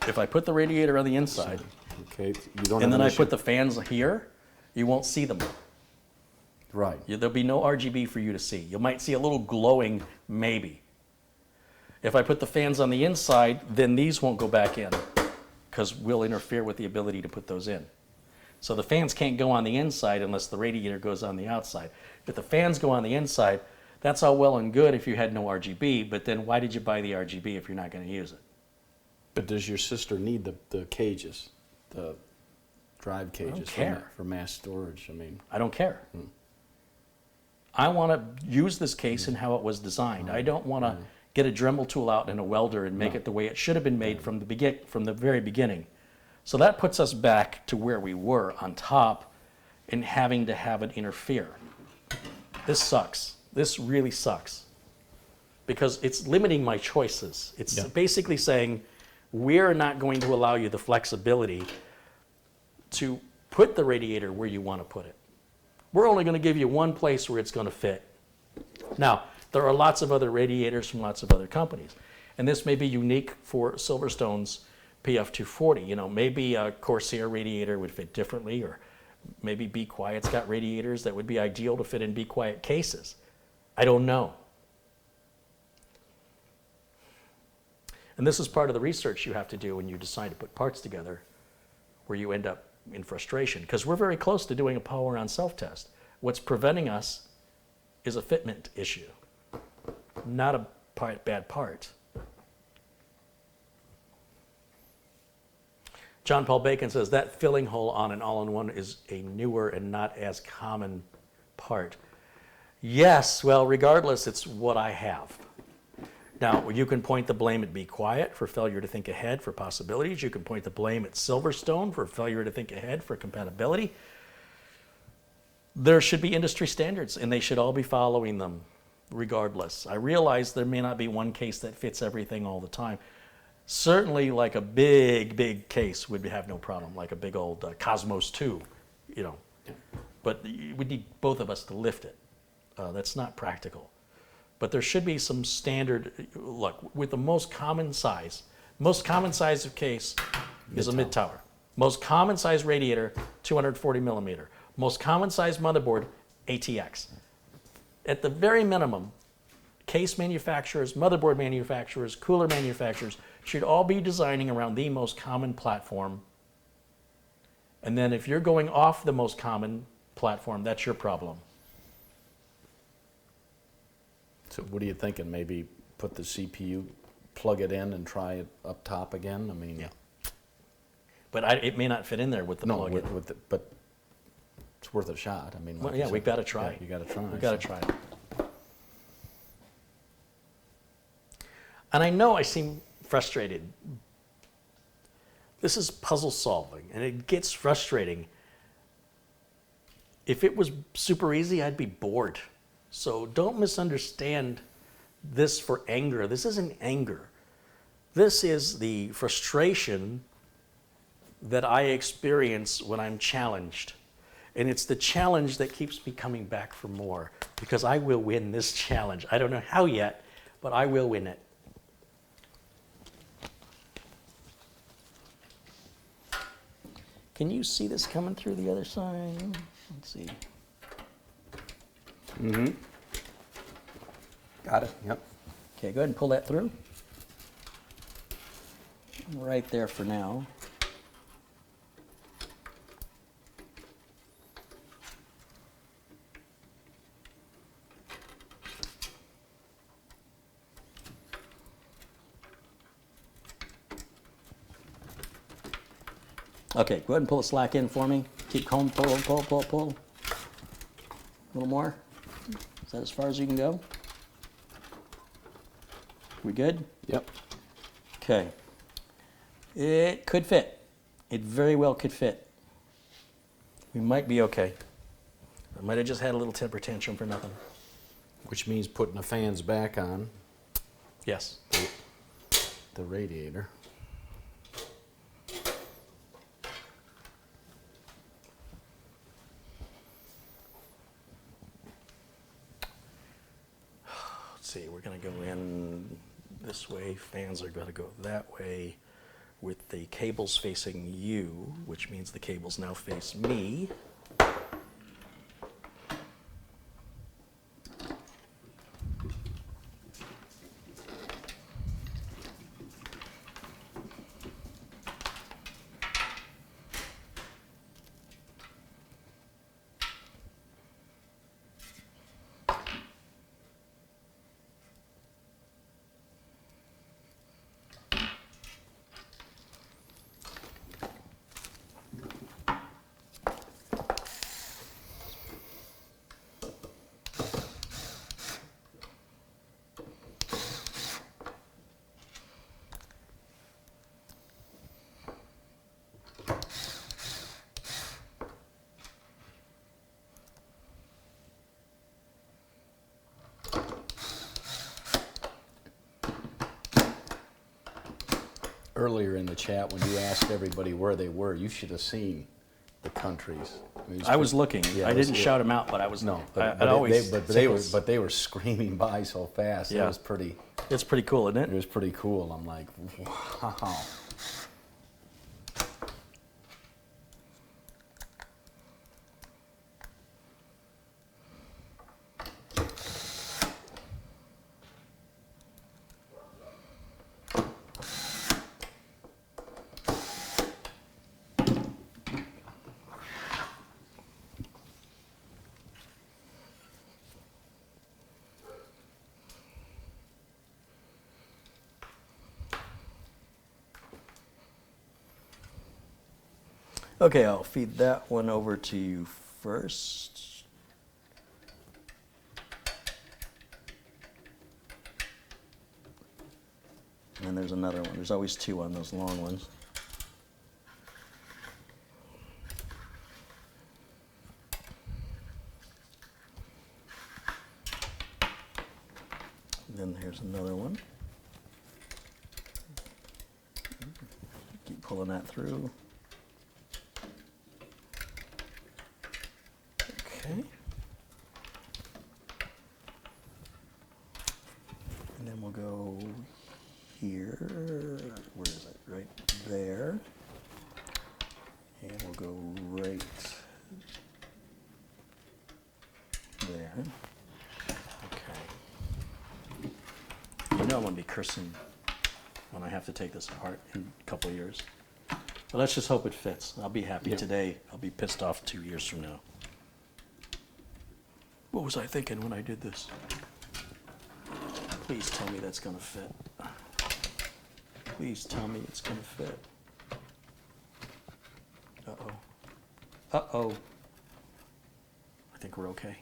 If I put the radiator on the inside, okay, you don't. and then have I an put issue. the fans here, you won't see them. Right. There'll be no RGB for you to see. You might see a little glowing, maybe. If I put the fans on the inside, then these won't go back in. because we'll interfere with the ability to put those in. So the fans can't go on the inside unless the radiator goes on the outside. If the fans go on the inside, that's all well and good if you had no RGB, but then why did you buy the RGB if you're not going to use it? But does your sister need the cages, the drive cages care. for mass storage? I mean, I don't care. I want to use this case in how it was designed. I don't want to get a Dremel tool out and a welder and make it the way it should have been made from the very beginning. So that puts us back to where we were on top and having to have it interfere. This sucks. This really sucks because it's limiting my choices. It's basically saying we're not going to allow you the flexibility to put the radiator where you want to put it. We're only going to give you one place where it's going to fit. Now, there are lots of other radiators from lots of other companies, and this may be unique for Silverstone's PF240. You know, maybe a Corsair radiator would fit differently, or maybe BeQuiet's got radiators that would be ideal to fit in BeQuiet cases. I don't know. And this is part of the research you have to do when you decide to put parts together, where you end up in frustration, because we're very close to doing a power on self-test. What's preventing us is a fitment issue, not a bad part. John Paul Bacon says that filling hole on an all-in-one is a newer and not as common part. Yes, well, regardless, it's what I have. Now, you can point the blame at BeQuiet for failure to think ahead for possibilities. You can point the blame at Silverstone for failure to think ahead for compatibility. There should be industry standards, and they should all be following them regardless. I realize there may not be one case that fits everything all the time. Certainly, like a big case would have no problem, like a big old Cosmos 2, you know. But we need both of us to lift it. That's not practical. But there should be some standard, look, with the most common size of case is a mid-tower. Most common size radiator, 240 millimeter. Most common size motherboard, ATX. At the very minimum, case manufacturers, motherboard manufacturers, cooler manufacturers should all be designing around the most common platform. And then if you're going off the most common platform, that's your problem. so what are you thinking? Maybe put the CPU, plug it in, and try it up top again? I mean, Yeah. But it may not fit in there with the plug-in. But it's worth a shot. I mean, Well, like yeah, you we've said, got to try. yeah, you got to try. We've got to try it. And I know I seem frustrated. This is puzzle solving, and it gets frustrating. If it was super easy, I'd be bored. So don't misunderstand this for anger. This isn't anger. This is the frustration that I experience when I'm challenged. And it's the challenge that keeps me coming back for more, because I will win this challenge. I don't know how yet, but I will win it. Can you see this coming through the other side? Let's see. Mm-hmm. Got it. Yep. Okay, go ahead and pull that through. Right there for now. Okay, go ahead and pull the slack in for me. Keep comb, pull. A little more. Is that as far as you can go? We good? Yep. Okay. It could fit. It very well could fit. We might be okay. I might have just had a little temper tantrum for nothing. Which means putting the fans back on Yes. the radiator. Let's see, we're going to go in this way. Fans are going to go that way with the cables facing you, which means the cables now face me. earlier in the chat when you asked everybody where they were, you should have seen the countries. mean, I was looking. Yeah, I it was- didn't shout them out, but I was. No, I but always they were screaming by so fast. Yeah. It was pretty. It's pretty cool, isn't It it? was pretty cool. I'm like, wow. Okay, I'll feed that one over to you first. And then there's another one. There's always two on those long ones. And then here's another one. Keep pulling that through. Okay. And then we'll go here. Where is it? Right there. And we'll go right there. Okay. You know I'm going to be cursing when I have to take this apart in a couple of years. But let's just hope it fits. I'll be happy today. I'll be pissed off 2 years from now. What was I thinking when I did this? Please tell me that's gonna fit. Please tell me it's gonna fit. Uh-oh. Uh-oh. I think we're okay.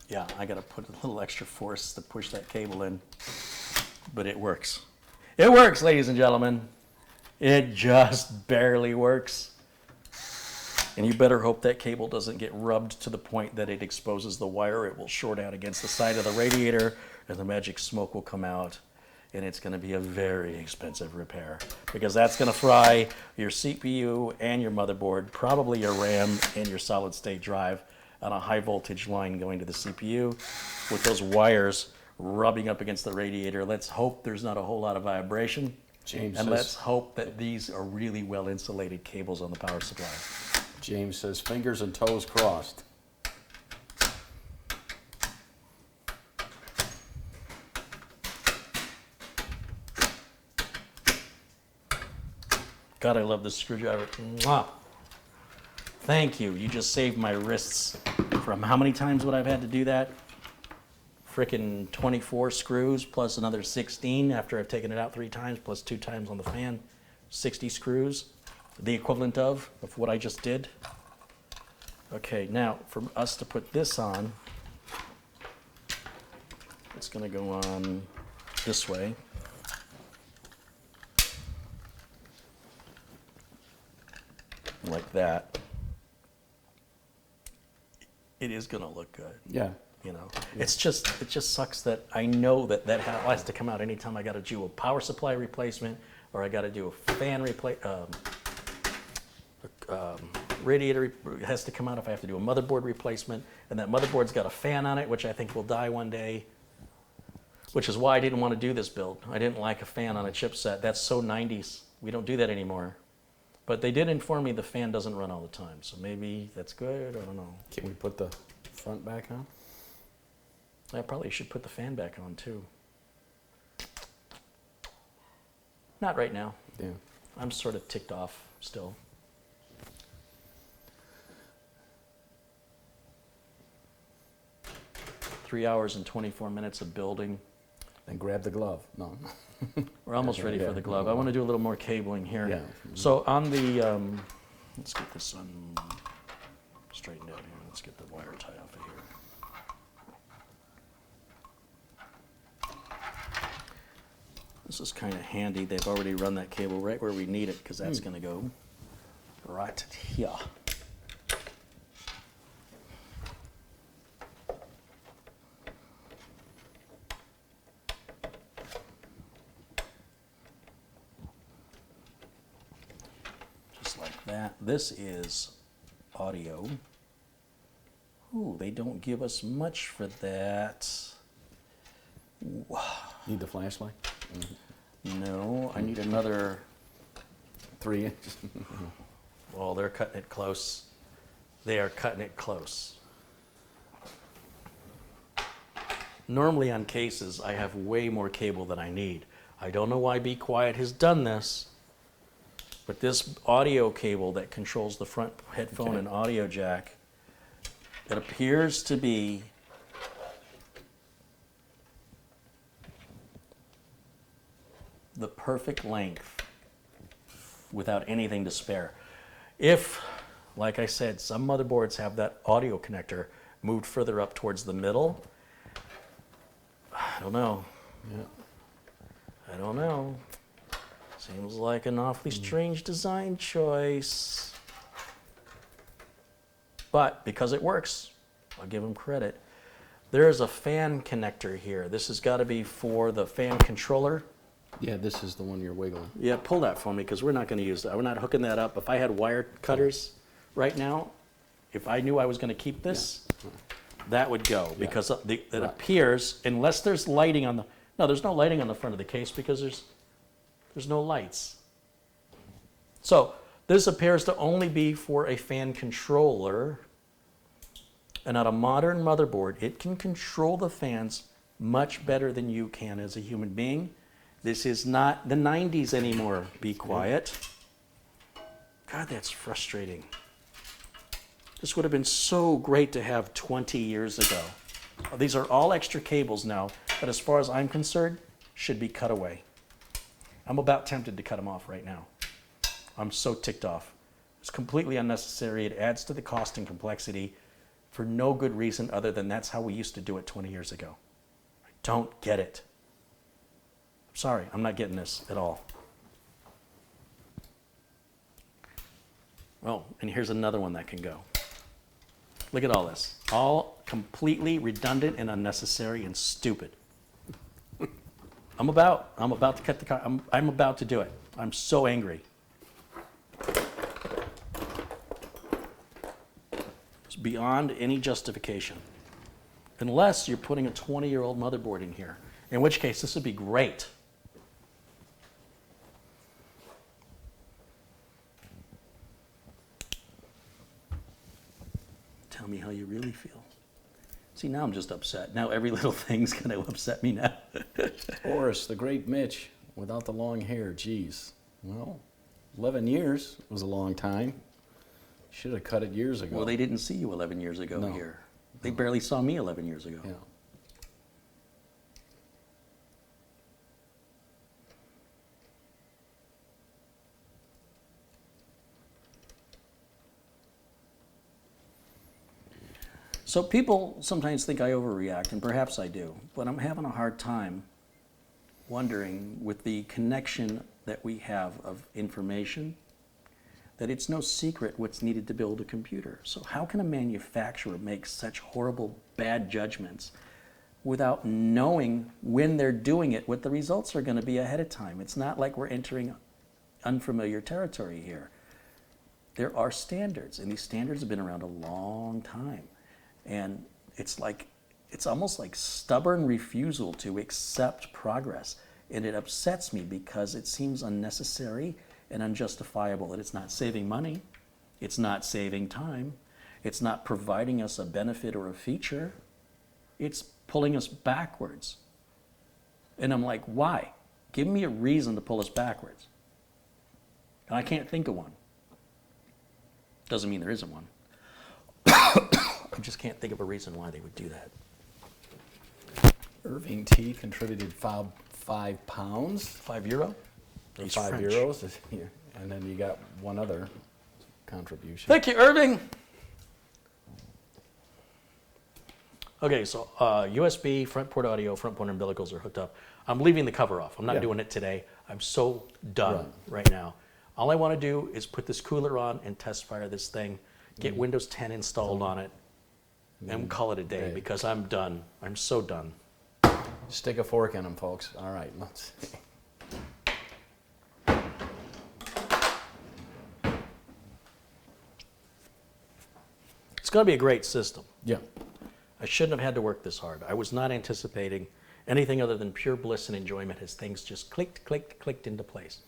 Yeah, I gotta put a little extra force to push that cable in, but it works. It works, ladies and gentlemen. It just barely works. And you better hope that cable doesn't get rubbed to the point that it exposes the wire. It will short out against the side of the radiator, and the magic smoke will come out, and it's gonna be a very expensive repair, because that's gonna fry your CPU and your motherboard, probably your RAM and your solid state drive, on a high voltage line going to the CPU with those wires rubbing up against the radiator. Let's hope there's not a whole lot of vibration. James And says- let's hope that these are really well insulated cables on the power supply. James says, fingers and toes crossed. God, I love this screwdriver. Mwah. Thank you. You just saved my wrists from how many times would I have had to do that? Frickin' 24 screws plus another 16 after I've taken it out 3 times, plus 2 times on the fan. 60 screws, the equivalent of what I just did. Okay, now for us to put this on, it's gonna go on this way. Like that. It is gonna look good. Yeah. You know, it just sucks that I know that has to come out anytime I got to do a power supply replacement, or I got to do a fan radiator has to come out if I have to do a motherboard replacement, and that motherboard's got a fan on it, which I think will die one day. Which is why I didn't want to do this build. I didn't like a fan on a chipset. That's so 90s. We don't do that anymore. But they did inform me the fan doesn't run all the time, so maybe that's good. I don't know. Can we put the front back on? I probably should put the fan back on too. Not right now. Yeah. I'm sort of ticked off still. Three hours and 24 minutes of building. Then grab the glove. No. We're almost ready for the glove. I want to do a little more cabling here. Yeah. So on the, let's get this straightened out here. Let's get the wire tie off of here. This is kind of handy. They've already run that cable right where we need it because that's going to go right here. Just like that. This is audio. Ooh, they don't give us much for that. Need the flashlight? No, I need another. 3 inches. Well, they're cutting it close. They are cutting it close. Normally on cases, I have way more cable than I need. I don't know why BeQuiet has done this, but this audio cable that controls the front headphone and audio jack, it appears to be the perfect length without anything to spare. If, like I said, some motherboards have that audio connector moved further up towards the middle, I don't know. Yeah. I don't know. Seems like an awfully strange design choice. But because it works, I'll give them credit. There's a fan connector here. This has got to be for the fan controller. Yeah, this is the one you're wiggling. Yeah, pull that for me because we're not going to use that. We're not hooking that up. If I had wire cutters right now, if I knew I was going to keep this, that would go because it appears, unless there's lighting on the, no, there's no lighting on the front of the case because there's no lights. So this appears to only be for a fan controller. And on a modern motherboard, it can control the fans much better than you can as a human being. This is not the 90s anymore, BeQuiet. God, that's frustrating. This would have been so great to have 20 years ago. These are all extra cables now, but as far as I'm concerned, should be cut away. I'm about tempted to cut them off right now. I'm so ticked off. It's completely unnecessary. It adds to the cost and complexity for no good reason other than that's how we used to do it 20 years ago. I don't get it. Sorry, I'm not getting this at all. Oh, and here's another one that can go. Look at all this. All completely redundant and unnecessary and stupid. I'm about to cut the car. I'm about to do it. I'm so angry. It's beyond any justification. Unless you're putting a 20-year-old motherboard in here, in which case this would be great. Tell me how you really feel. See, now I'm just upset. Now every little thing's going to upset me now. Horace, the great Mitch, without the long hair, geez. Well, 11 years was a long time. Should have cut it years ago. Well, they didn't see you 11 years ago No. here. They barely saw me 11 years ago. Yeah. So people sometimes think I overreact, and perhaps I do, but I'm having a hard time wondering with the connection that we have of information that it's no secret what's needed to build a computer. So how can a manufacturer make such horrible, bad judgments without knowing when they're doing it, what the results are going to be ahead of time? It's not like we're entering unfamiliar territory here. There are standards, and these standards have been around a long time. And it's almost like stubborn refusal to accept progress. And it upsets me because it seems unnecessary and unjustifiable that it's not saving money, it's not saving time, it's not providing us a benefit or a feature, it's pulling us backwards. And I'm like, why? Give me a reason to pull us backwards. And I can't think of one. Doesn't mean there isn't one. I just can't think of a reason why they would do that. Irving T contributed £5. €5? He's €5. French. Yeah. And then you got one other contribution. Thank you, Irving. Okay, so USB, front port audio, front port umbilicals are hooked up. I'm leaving the cover off. I'm not Yeah. doing it today. I'm so done right now. All I want to do is put this cooler on and test fire this thing, get Windows 10 installed on it, and call it a day because I'm done. I'm so done. Stick a fork in them, folks. All right, let's see. It's going to be a great system. Yeah. I shouldn't have had to work this hard. I was not anticipating anything other than pure bliss and enjoyment as things just clicked into place.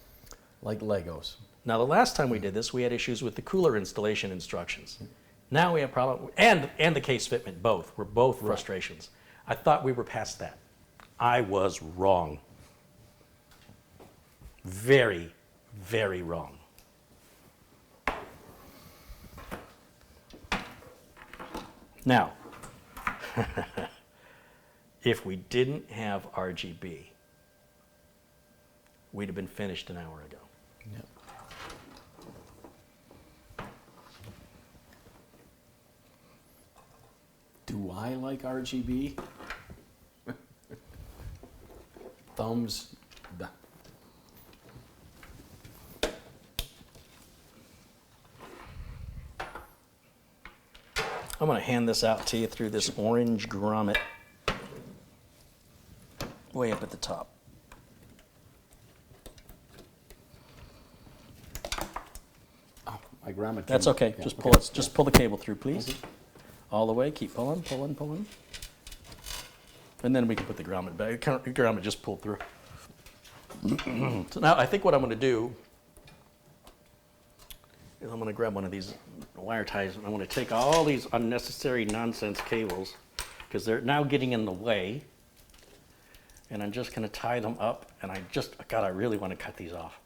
Like Legos. Now, the last time we did this, we had issues with the cooler installation instructions. Now we have problem, and the case fitment, both. Were both frustrations. I thought we were past that. I was wrong. Very, very wrong. Now, if we didn't have RGB, we'd have been finished an hour ago. Yep. Do I like RGB? Thumbs down. I'm going to hand this out to you through this orange grommet way up at the top. Oh, my grommet. That's came- okay. yeah, Just okay. pull it. Just pull the cable through, please. All the way. Keep pulling, pulling, pulling. And then we can put the grommet back. The grommet just pulled through. So now I think what I'm going to do is I'm going to grab one of these wire ties and I'm going to take all these unnecessary nonsense cables because they're now getting in the way. And I'm just going to tie them up. And God, I really want to cut these off.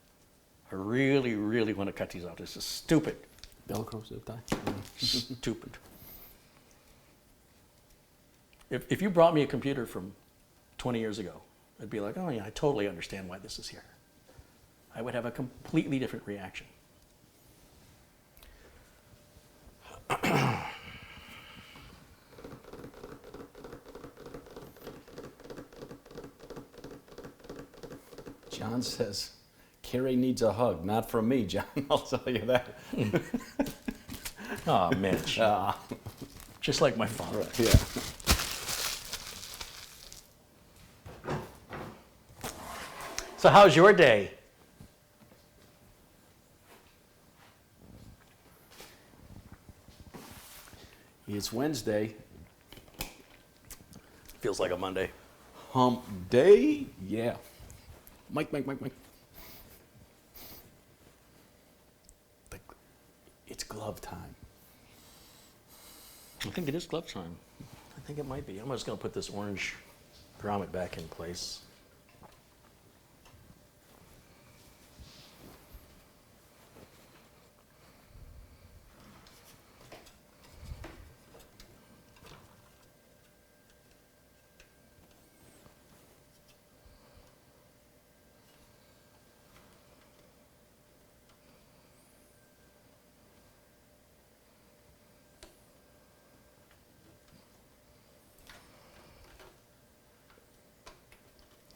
I really, really want to cut these off. This is stupid. Velcro zip tie. Stupid. If you brought me a computer from 20 years ago, I'd be like, oh yeah, I totally understand why this is here. I would have a completely different reaction. John says, Carey needs a hug. Not from me, John. I'll tell you that. Oh, Mitch. Ah, Just like my father. yeah. So how's your day? It's Wednesday. Feels like a Monday. Hump day? Yeah. Mike. It's glove time. I think it is glove time. I think it might be. I'm just going to put this orange grommet back in place.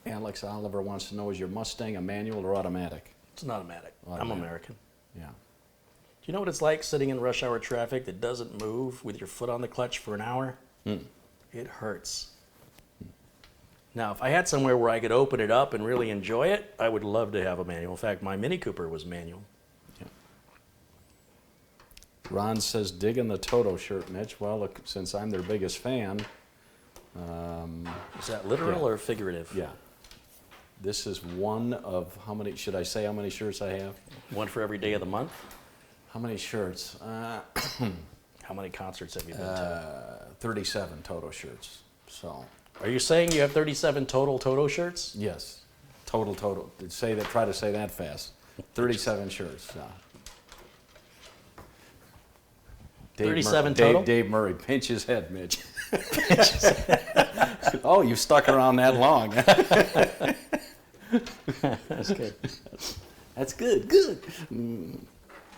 Alex Oliver wants to know, is your Mustang a manual or automatic? It's an automatic. I'm Automatic. American. Yeah. Do you know what it's like sitting in rush hour traffic that doesn't move with your foot on the clutch for an hour? It hurts. Now, if I had somewhere where I could open it up and really enjoy it, I would love to have a manual. In fact, my Mini Cooper was manual. Ron says, digging the Toto shirt, Mitch. Well, look, since I'm their biggest fan, Is that literal Yeah. or figurative? yeah. This is one of how many, should I say how many shirts I have? One for every day of the month? How many shirts? How many concerts have you been to? 37 Toto shirts. So, Are you saying you have 37 total Toto shirts? yes. Total. Say that, try to say that fast. 37 shirts. 37 total? Dave Murray, pinch his head, Mitch. Oh, you stuck around that long. That's good. That's good.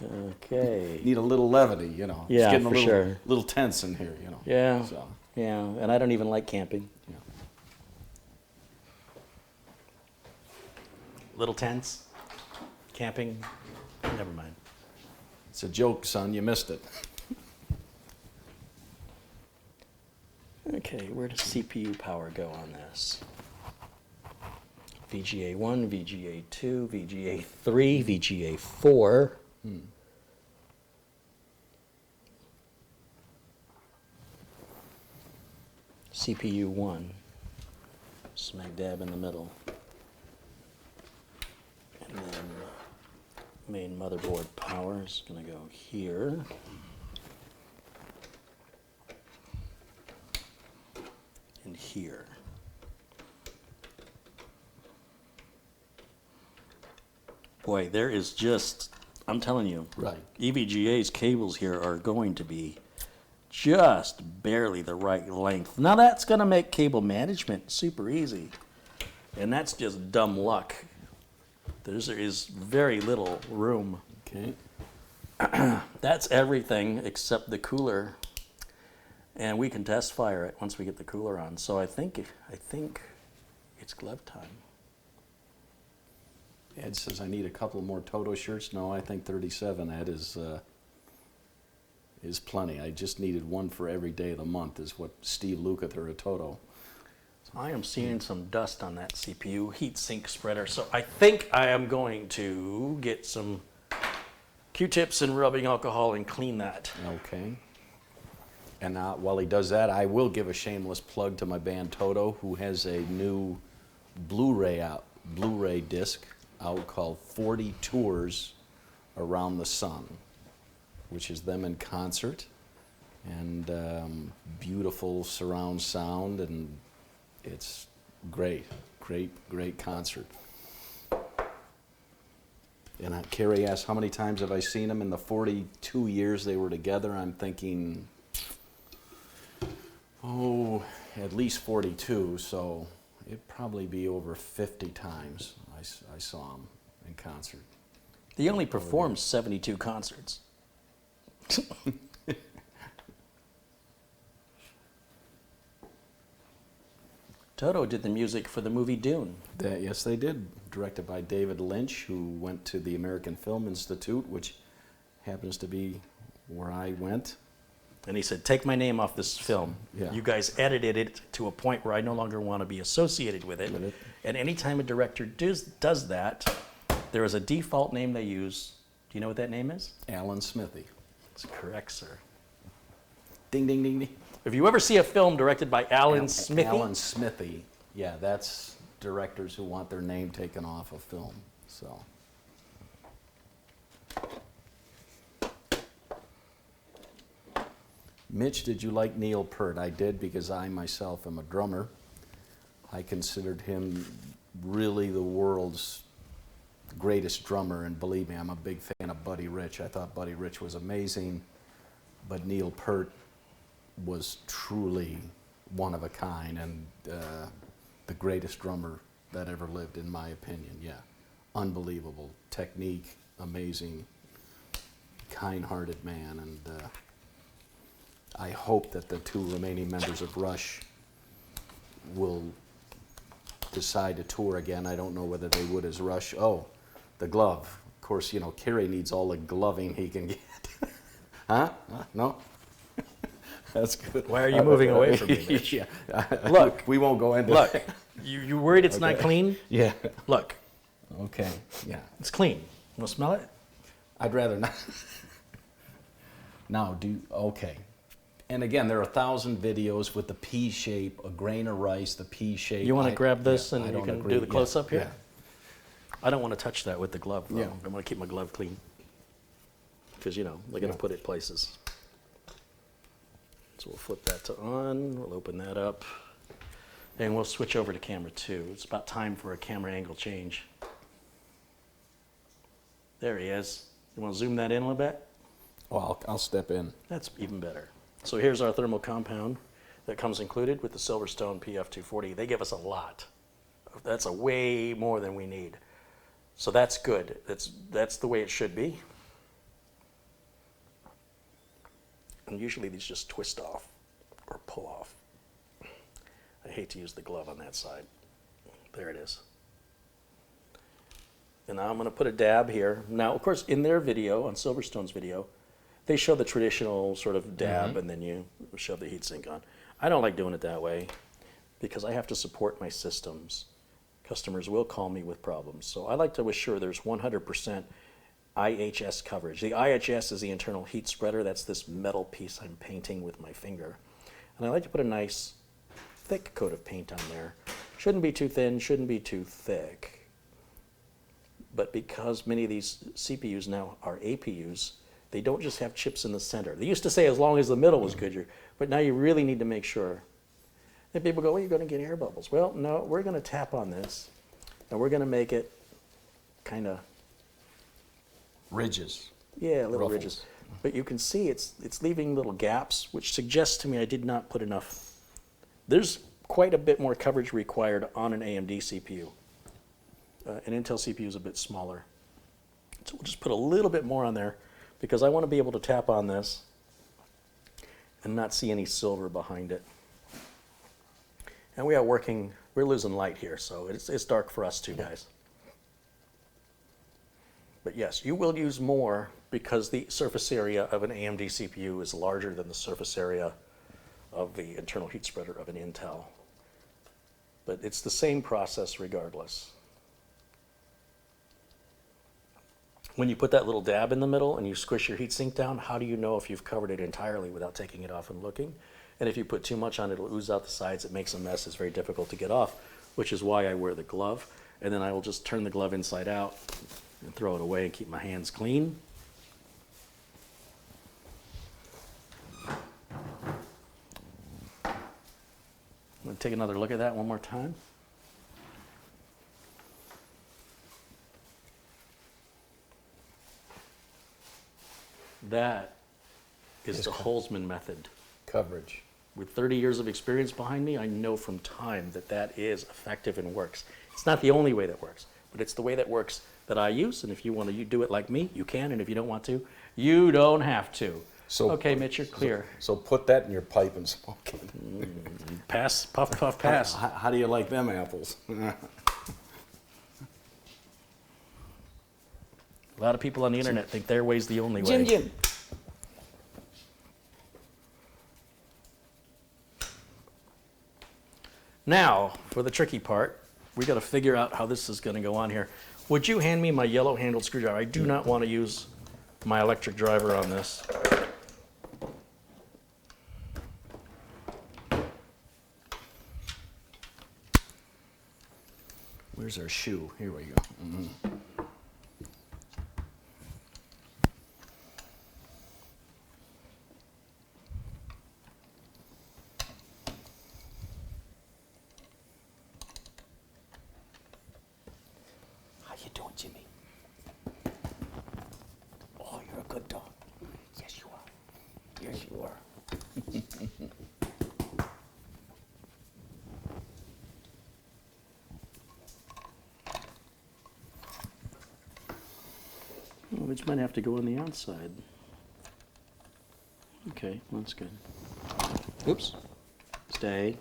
Okay. Need a little levity, you know. Yeah, it's getting for a sure. little tense in here, you know. Yeah. So. Yeah, and I don't even like camping. Yeah. Little tents, camping, never mind. It's a joke, son. You missed it. Okay, where does CPU power go on this? VGA 1, VGA 2, VGA 3, VGA 4. CPU 1, smack dab in the middle. And then main motherboard power is going to go here. And here. Boy, there is just, I'm telling you, Right. EVGA's cables here are going to be just barely the right length. Now that's going to make cable management super easy. And that's just dumb luck. There is very little room. Okay. That's everything except the cooler. And we can test fire it once we get the cooler on. So I think it's glove time. Ed says I need a couple more Toto shirts. No, I think 37, Ed, is plenty. I just needed one for every day of the month is what Steve Lukather at Toto. I am seeing some dust on that CPU heatsink spreader. So I think I am going to get some Q-tips and rubbing alcohol and clean that. Okay. And while he does that, I will give a shameless plug to my band Toto, who has a new Blu-ray disc out called 40 Tours Around the Sun, which is them in concert, and beautiful surround sound, and it's great concert. And Carey asked, how many times have I seen them in the 42 years they were together? I'm thinking, at least 42, so it'd probably be over 50 times I saw them in concert. He only performed 72 concerts. Toto did the music for the movie Dune. Yes, they did. Directed by David Lynch, who went to the American Film Institute, which happens to be where I went. And he said, take my name off this film. Yeah. You guys edited it to a point where I no longer want to be associated with it. And anytime a director does that, there is a default name they use. Do you know what that name is? Alan Smithy. That's correct, sir. Ding, ding, ding, ding. If you ever see a film directed by Alan Smithy, Alan Smithy. Yeah, that's directors who want their name taken off a film. So. Mitch, did you like Neil Peart? I did, because I myself am a drummer. I considered him really the world's greatest drummer, and believe me, I'm a big fan of Buddy Rich. I thought Buddy Rich was amazing, but Neil Peart was truly one of a kind, and the greatest drummer that ever lived, in my opinion. Yeah, unbelievable technique, amazing, kind-hearted man, and I hope that the two remaining members of Rush will decide to tour again. I don't know whether they would as Rush. Oh, the glove. Of course, you know, Carey needs all the gloving he can get. Huh? No? That's good. why are you moving away from me, Mitch? Yeah. Look. We won't go into Look, you worried it's not clean? Yeah. Look, Okay. Yeah. it's clean. You want to smell it? I'd rather not. Now, okay. And again, there are 1,000 videos with the pea shape, a grain of rice, the pea shape. You want to grab this I and you don't can agree. do the close-up here? Yeah. I don't want to touch that with the glove, though. Yeah. I want to keep my glove clean. Because, you know, they're going to put it places. So we'll flip that to on. We'll open that up. And we'll switch over to camera 2. It's about time for a camera angle change. There he is. You want to zoom that in a little bit? Well, I'll step in. That's even better. So here's our thermal compound that comes included with the Silverstone PF240. They give us a lot. That's a way more than we need. So that's good. That's the way it should be. And usually these just twist off or pull off. I hate to use the glove on that side. There it is. And now I'm going to put a dab here. Now, of course, in their video, on Silverstone's video, they show the traditional sort of dab and then you shove the heatsink on. I don't like doing it that way because I have to support my systems. Customers will call me with problems. So I like to assure there's 100% IHS coverage. The IHS is the internal heat spreader. That's this metal piece I'm painting with my finger. And I like to put a nice thick coat of paint on there. Shouldn't be too thin, shouldn't be too thick. But because many of these CPUs now are APUs, they don't just have chips in the center. They used to say as long as the middle was good, but now you really need to make sure. And people go, well, you're going to get air bubbles. Well, no, we're going to tap on this, and we're going to make it kind of... Ridges. Yeah, little Ruffles. ridges. But you can see it's leaving little gaps, which suggests to me I did not put enough. There's quite a bit more coverage required on an AMD CPU. An Intel CPU is a bit smaller. So we'll just put a little bit more on there because I want to be able to tap on this and not see any silver behind it. And we're losing light here, so it's dark for us too, guys. But yes, you will use more because the surface area of an AMD CPU is larger than the surface area of the internal heat spreader of an Intel. But it's the same process regardless. When you put that little dab in the middle and you squish your heatsink down, how do you know if you've covered it entirely without taking it off and looking? And if you put too much on it, it'll ooze out the sides. It makes a mess. It's very difficult to get off, which is why I wear the glove. And then I will just turn the glove inside out and throw it away and keep my hands clean. I'm going to take another look at that one more time. That is the Holzman method. Coverage. With 30 years of experience behind me, I know from time that that is effective and works. It's not the only way that works, but it's the way that works that I use. And if you want to do it like me, you can. And if you don't want to, you don't have to. So, okay, Mitch, you're clear. So put that in your pipe and smoke it. Pass, puff, puff, pass. How do you like them apples? A lot of people on the internet think their way's the only way. Jim Jim. Now, for the tricky part, we got to figure out how this is going to go on here. Would you hand me my yellow-handled screwdriver? I do not want to use my electric driver on this. Where's our shoe? Here we go. How you doing, Jimmy? Oh, you're a good dog. Yes, you are. Yes, you are. Which might have to go on the outside. Okay, that's good. Oops. Stay.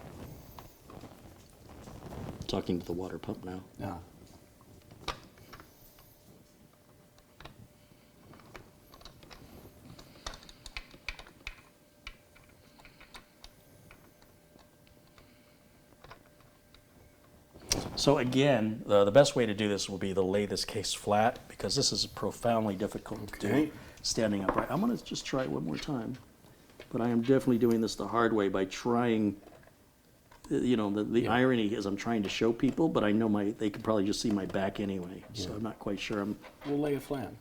Talking to the water pump now. Yeah. So again, the best way to do this will be to lay this case flat because this is profoundly difficult to do standing upright. I'm going to just try it one more time, but I am definitely doing this the hard way by trying. You know, the irony is I'm trying to show people, but I know they could probably just see my back anyway, so I'm not quite sure. We'll lay it flat.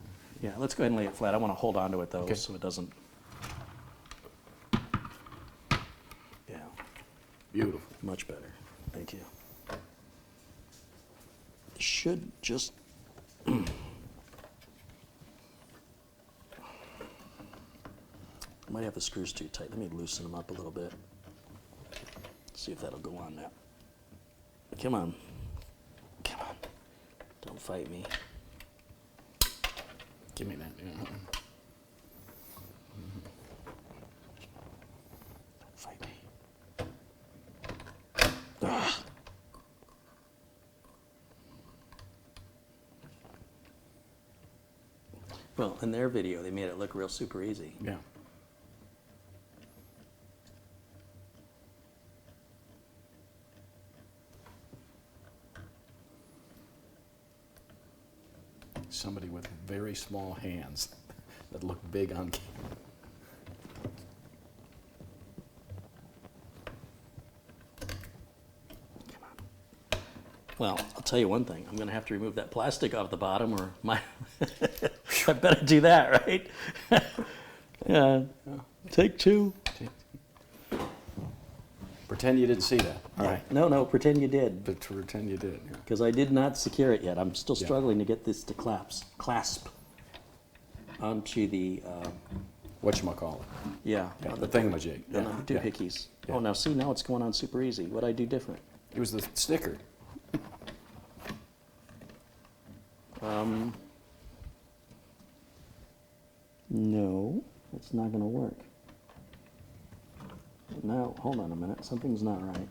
Yeah, let's go ahead and lay it flat. I want to hold on to it though, so it doesn't. Yeah, Beautiful. much better. Thank you. Should just might have the screws too tight. Let me loosen them up a little bit. See if that'll go on now. Come on. Come on. Don't fight me. Give me that. Yeah. Don't fight me. Well, in their video, they made it look real super easy. Yeah. Somebody with very small hands that look big on camera. Well, I'll tell you one thing. I'm going to have to remove that plastic off the bottom, or my. I better do that, right? Take two. Pretend you didn't see that. All right. No, pretend you did. But to pretend you did. Yeah. Because I did not secure it yet. I'm still struggling to get this to clasp onto the, Whatchamacallit. yeah. Yeah, on the thingamajig. on the doohickeys. Yeah. Oh, now see, now it's going on super easy. What'd I do different? It was the sticker. No, it's not going to work. No, hold on a minute. Something's not right.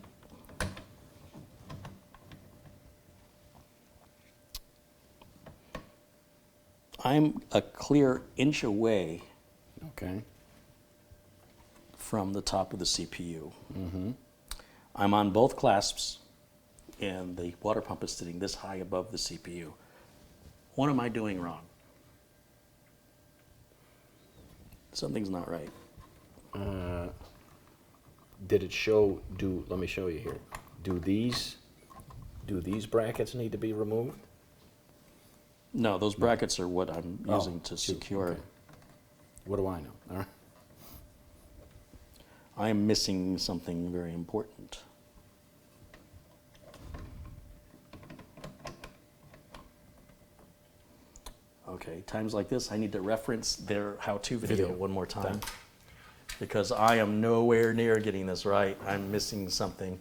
I'm a clear inch away Okay. from the top of the CPU. I'm on both clasps, and the water pump is sitting this high above the CPU. What am I doing wrong? Something's not right. Did it show, let me show you here. Do these brackets need to be removed? No, those brackets are what I'm Oh, using to secure. okay. What do I know? All right. I'm missing something very important. Okay, times like this, I need to reference their how-to video one more time, because I am nowhere near getting this right. I'm missing something,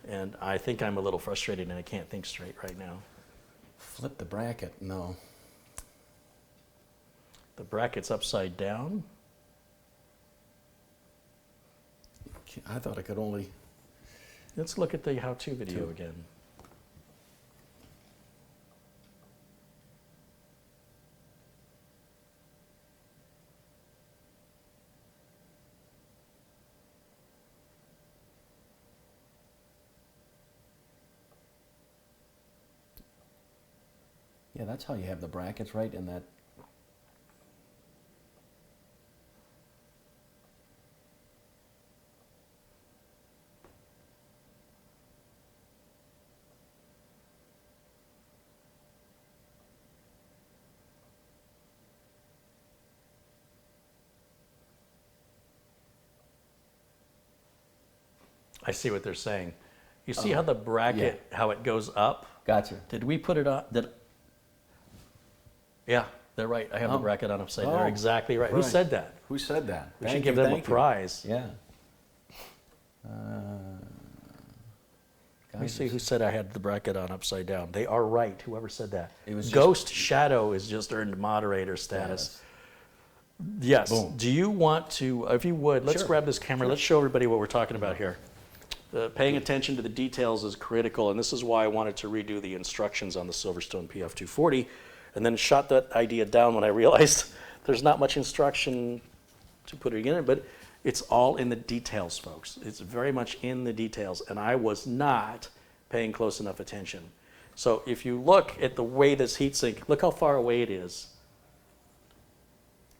and I think I'm a little frustrated and I can't think straight right now. Flip the bracket. No. The bracket's upside down. I thought I could only. Let's look at the how-to video again. Yeah, that's how you have the brackets, right? In that. I see what they're saying. You see how the bracket, how it goes up? Gotcha. Did we put it on? Yeah, they're right. I have the bracket on upside down. They're exactly right. Who right. said that? Who said that? We should give them a prize. Yeah. Let me see who said I had the bracket on upside down. They are right, whoever said that. It was just- Ghost Shadow has just earned moderator status. Yes. Boom. Do you want to, if you would, let's Sure. grab this camera. Let's show everybody what we're talking about here. Paying attention to the details is critical, and this is why I wanted to redo the instructions on the Silverstone PF240, and then shot that idea down when I realized there's not much instruction to put it in, but it's all in the details, folks. It's very much in the details, and I was not paying close enough attention. So if you look at the way this heatsink, look how far away it is.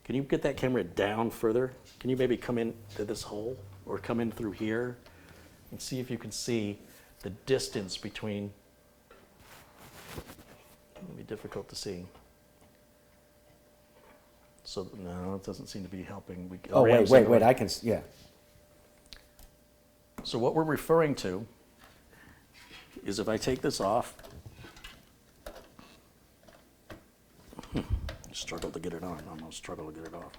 Can you get that camera down further? Can you maybe come into this hole or come in through here and see if you can see the distance between? It'll be difficult to see. So no, it doesn't seem to be helping. Oh, Ram's wait, in the way. I can, yeah. So what we're referring to is if I take this off, struggle to get it on, almost struggle to get it off.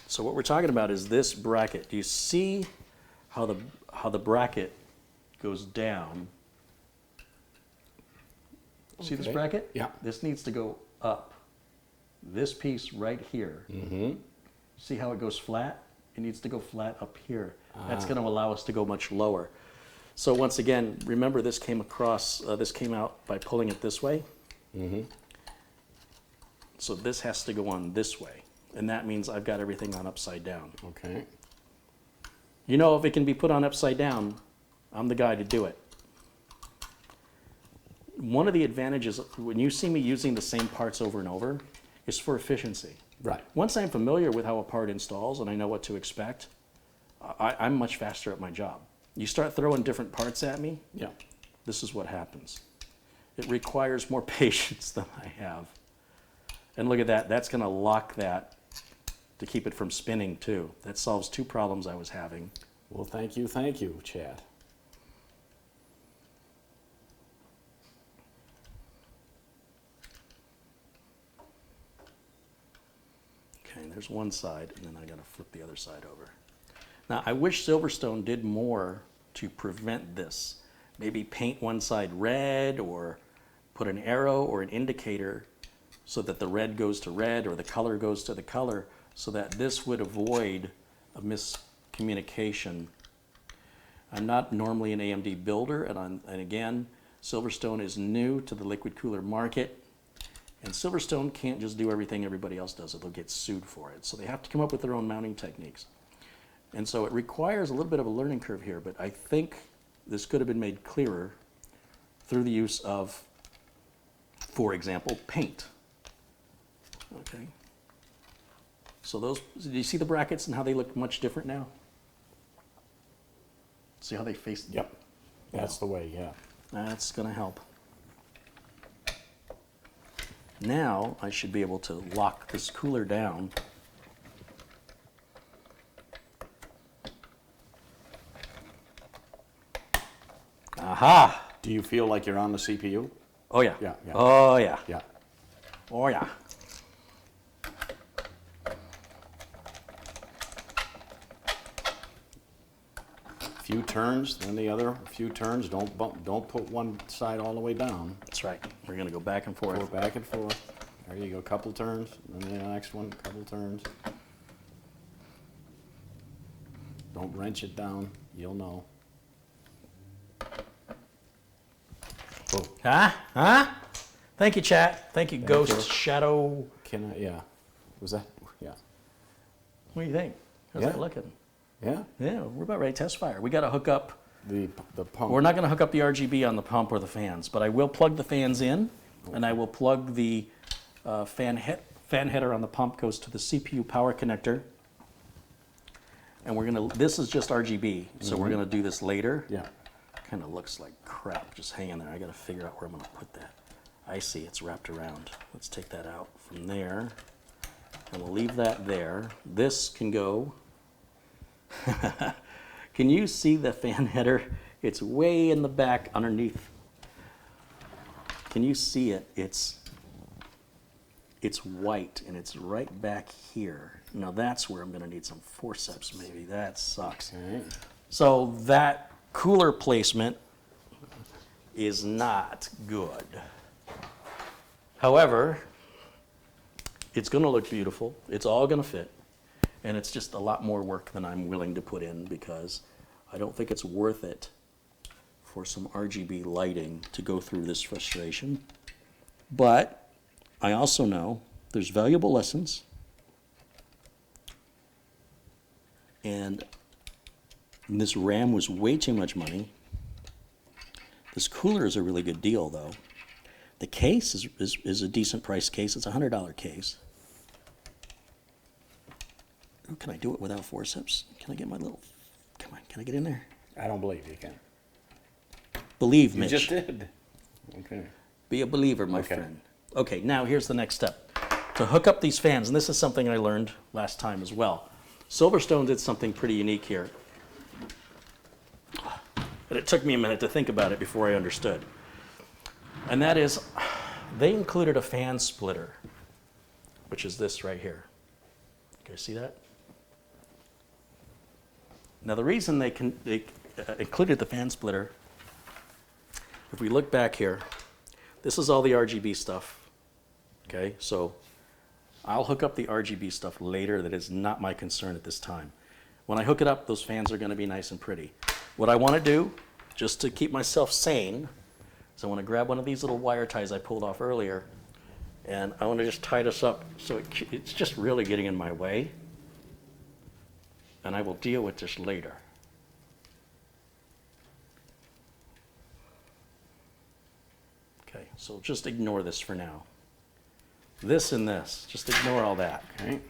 So what we're talking about is this bracket. Do you see how the bracket goes down See this Okay. bracket? Yeah. This needs to go up. This piece right here. Mm-hmm. See how it goes flat? It needs to go flat up here. That's going to allow us to go much lower. So once again, remember this came across, this came out by pulling it this way. Mm-hmm. So this has to go on this way. And that means I've got everything on upside down. Okay. You know, if it can be put on upside down, I'm the guy to do it. One of the advantages, when you see me using the same parts over and over, is for efficiency. Right. Once I'm familiar with how a part installs and I know what to expect, I'm much faster at my job. You start throwing different parts at me, Yeah. this is what happens. It requires more patience than I have. And look at that, that's going to lock that to keep it from spinning too. That solves two problems I was having. Well, thank you, Chad. Okay, there's one side, and then I got to flip the other side over. Now, I wish Silverstone did more to prevent this. Maybe paint one side red, or put an arrow or an indicator so that the red goes to red or the color goes to the color, so that this would avoid a miscommunication. I'm not normally an AMD builder, and again, Silverstone is new to the liquid cooler market. And Silverstone can't just do everything everybody else does, or they'll get sued for it. So they have to come up with their own mounting techniques. And so it requires a little bit of a learning curve here, but I think this could have been made clearer through the use of, for example, paint. Okay. So those, do you see the brackets and how they look much different now? See how they face? Yep. That's the way, yeah. That's going to help. Now I should be able to lock this cooler down. Aha! Do you feel like you're on the CPU? Oh yeah. Yeah, yeah. Oh yeah. Yeah. Oh yeah. Few turns, then the other. A few turns. Don't bump. Don't put one side all the way down. That's right. We're going to go back and forth. Go back and forth. There you go. Couple turns. Then the next one. Couple turns. Don't wrench it down. You'll know. Oh, Huh? Huh? Thank you, chat. Thank you, Ghost you. Shadow. can I? Yeah. Was that? Yeah. What do you think? How's Yeah. that looking? Yeah. Yeah, we're about ready to test fire. We got to hook up. The pump. We're not going to hook up the RGB on the pump or the fans, but I will plug the fans in, and I will plug the fan header on the pump goes to the CPU power connector. And we're going to, this is just RGB, so we're going to do this later. Yeah. Kind of looks like crap just hanging there. I got to figure out where I'm going to put that. I see, it's wrapped around. Let's take that out from there, and we'll leave that there. This can go. Can you see the fan header? It's way in the back underneath. Can you see it? It's white and it's right back here. Now that's where I'm going to need some forceps maybe. That sucks. Okay. So that cooler placement is not good. However, it's going to look beautiful. It's all going to fit. And it's just a lot more work than I'm willing to put in, because I don't think it's worth it for some RGB lighting to go through this frustration. But I also know there's valuable lessons. And this RAM was way too much money. This cooler is a really good deal, though. The case is a decent price case. It's a $100 case. Ooh, can I do it without forceps? Can I get my little, come on, can I get in there? I don't believe you can. Believe, You Mitch. just did. Okay. Be a believer, my Okay. friend. Okay, now here's the next step. To hook up these fans, and this is something I learned last time as well. Silverstone did something pretty unique here. But it took me a minute to think about it before I understood. And that is, they included a fan splitter, which is this right here. You guys see that? Now the reason they included the fan splitter, if we look back here, This is all the RGB stuff, okay? So I'll hook up the RGB stuff later. That is not my concern at this time. When I hook it up, those fans are gonna be nice and pretty. What I wanna do, just to keep myself sane, is I wanna grab one of these little wire ties I pulled off earlier, and I wanna just tie this up so it's just really getting in my way. And I will deal with this later. Okay, so just ignore this for now. This and this, just ignore all that, okay?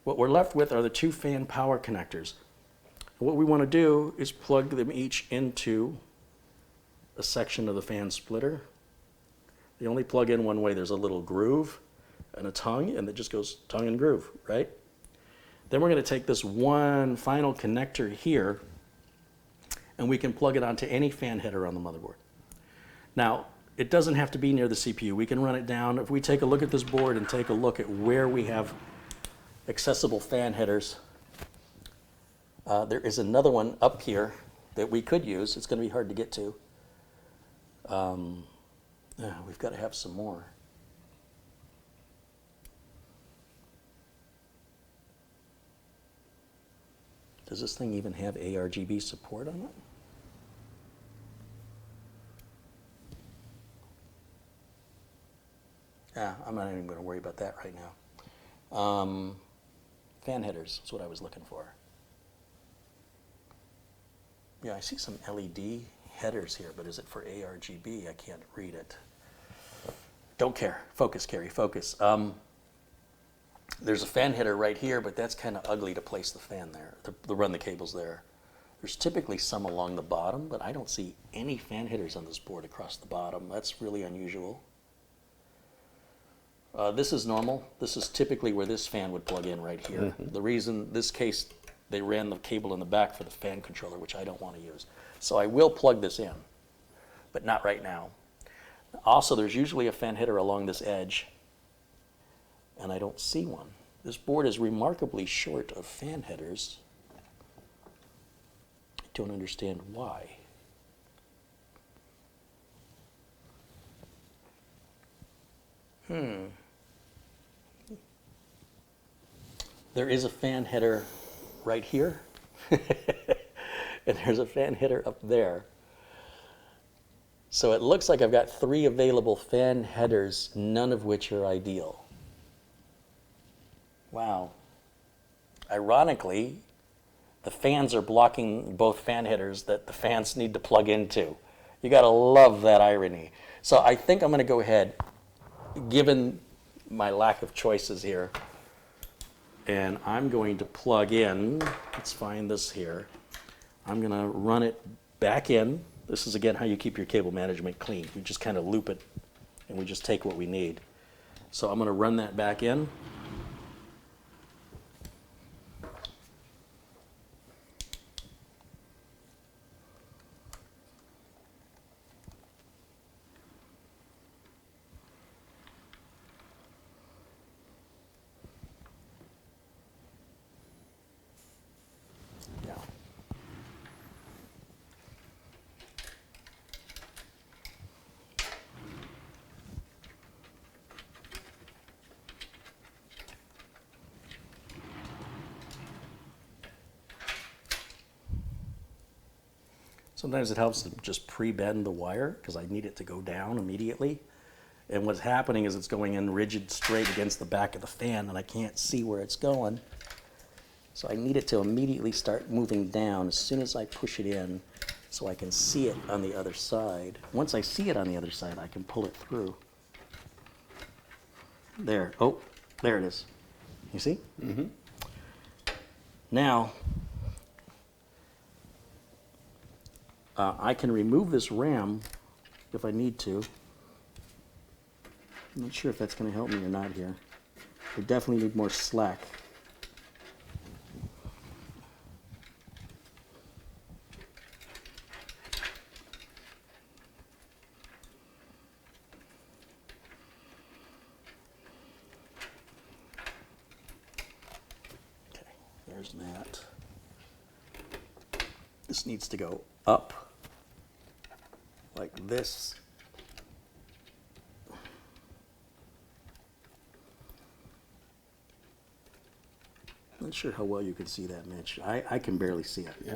What we're left with are the two fan power connectors. What we want to do is plug them each into a section of the fan splitter. They only plug in one way. There's a little groove and a tongue, and it just goes tongue and groove, right? Then we're going to take this one final connector here, and we can plug it onto any fan header on the motherboard. Now, it doesn't have to be near the CPU. We can run it down. If we take a look at this board and take a look at where we have accessible fan headers, there is another one up here that we could use. It's going to be hard to get to. We've got to have some more. Does this thing even have ARGB support on it? I'm not even going to worry about that right now. Fan headers is what I was looking for. Yeah, I see some LED headers here, but is it for ARGB? I can't read it. Don't care. Focus, Carey, focus. There's a fan header right here, but that's kind of ugly to place the fan there, to run the cables there. There's typically some along the bottom, but I don't see any fan headers on this board across the bottom. That's really unusual. This is normal. This is typically where this fan would plug in right here. Mm-hmm. The reason, this case, they ran the cable in the back for the fan controller, which I don't want to use. So I will plug this in, but not right now. Also, there's usually a fan header along this edge, and I don't see one. This board is remarkably short of fan headers. I don't understand why. There is a fan header right here, and there's a fan header up there. So it looks like I've got 3 available fan headers, none of which are ideal. Wow. Ironically, the fans are blocking both fan headers that the fans need to plug into. You gotta love that irony. So I think I'm gonna go ahead, given my lack of choices here, and I'm going to plug in, let's find this here. I'm gonna run it back in. This is again how you keep your cable management clean. You just kind of loop it and we just take what we need. So I'm gonna run that back in. Sometimes it helps to just pre-bend the wire because I need it to go down immediately. And what's happening is it's going in rigid straight against the back of the fan and I can't see where it's going. So I need it to immediately start moving down as soon as I push it in so I can see it on the other side. Once I see it on the other side, I can pull it through. There, oh, there it is. You see? Mm-hmm. Now, I can remove this RAM if I need to. I'm not sure if that's going to help me or not here. I definitely need more slack. Okay, there's that. This needs to go up like this. Not sure how well you can see that, Mitch. I can barely see it. Yeah.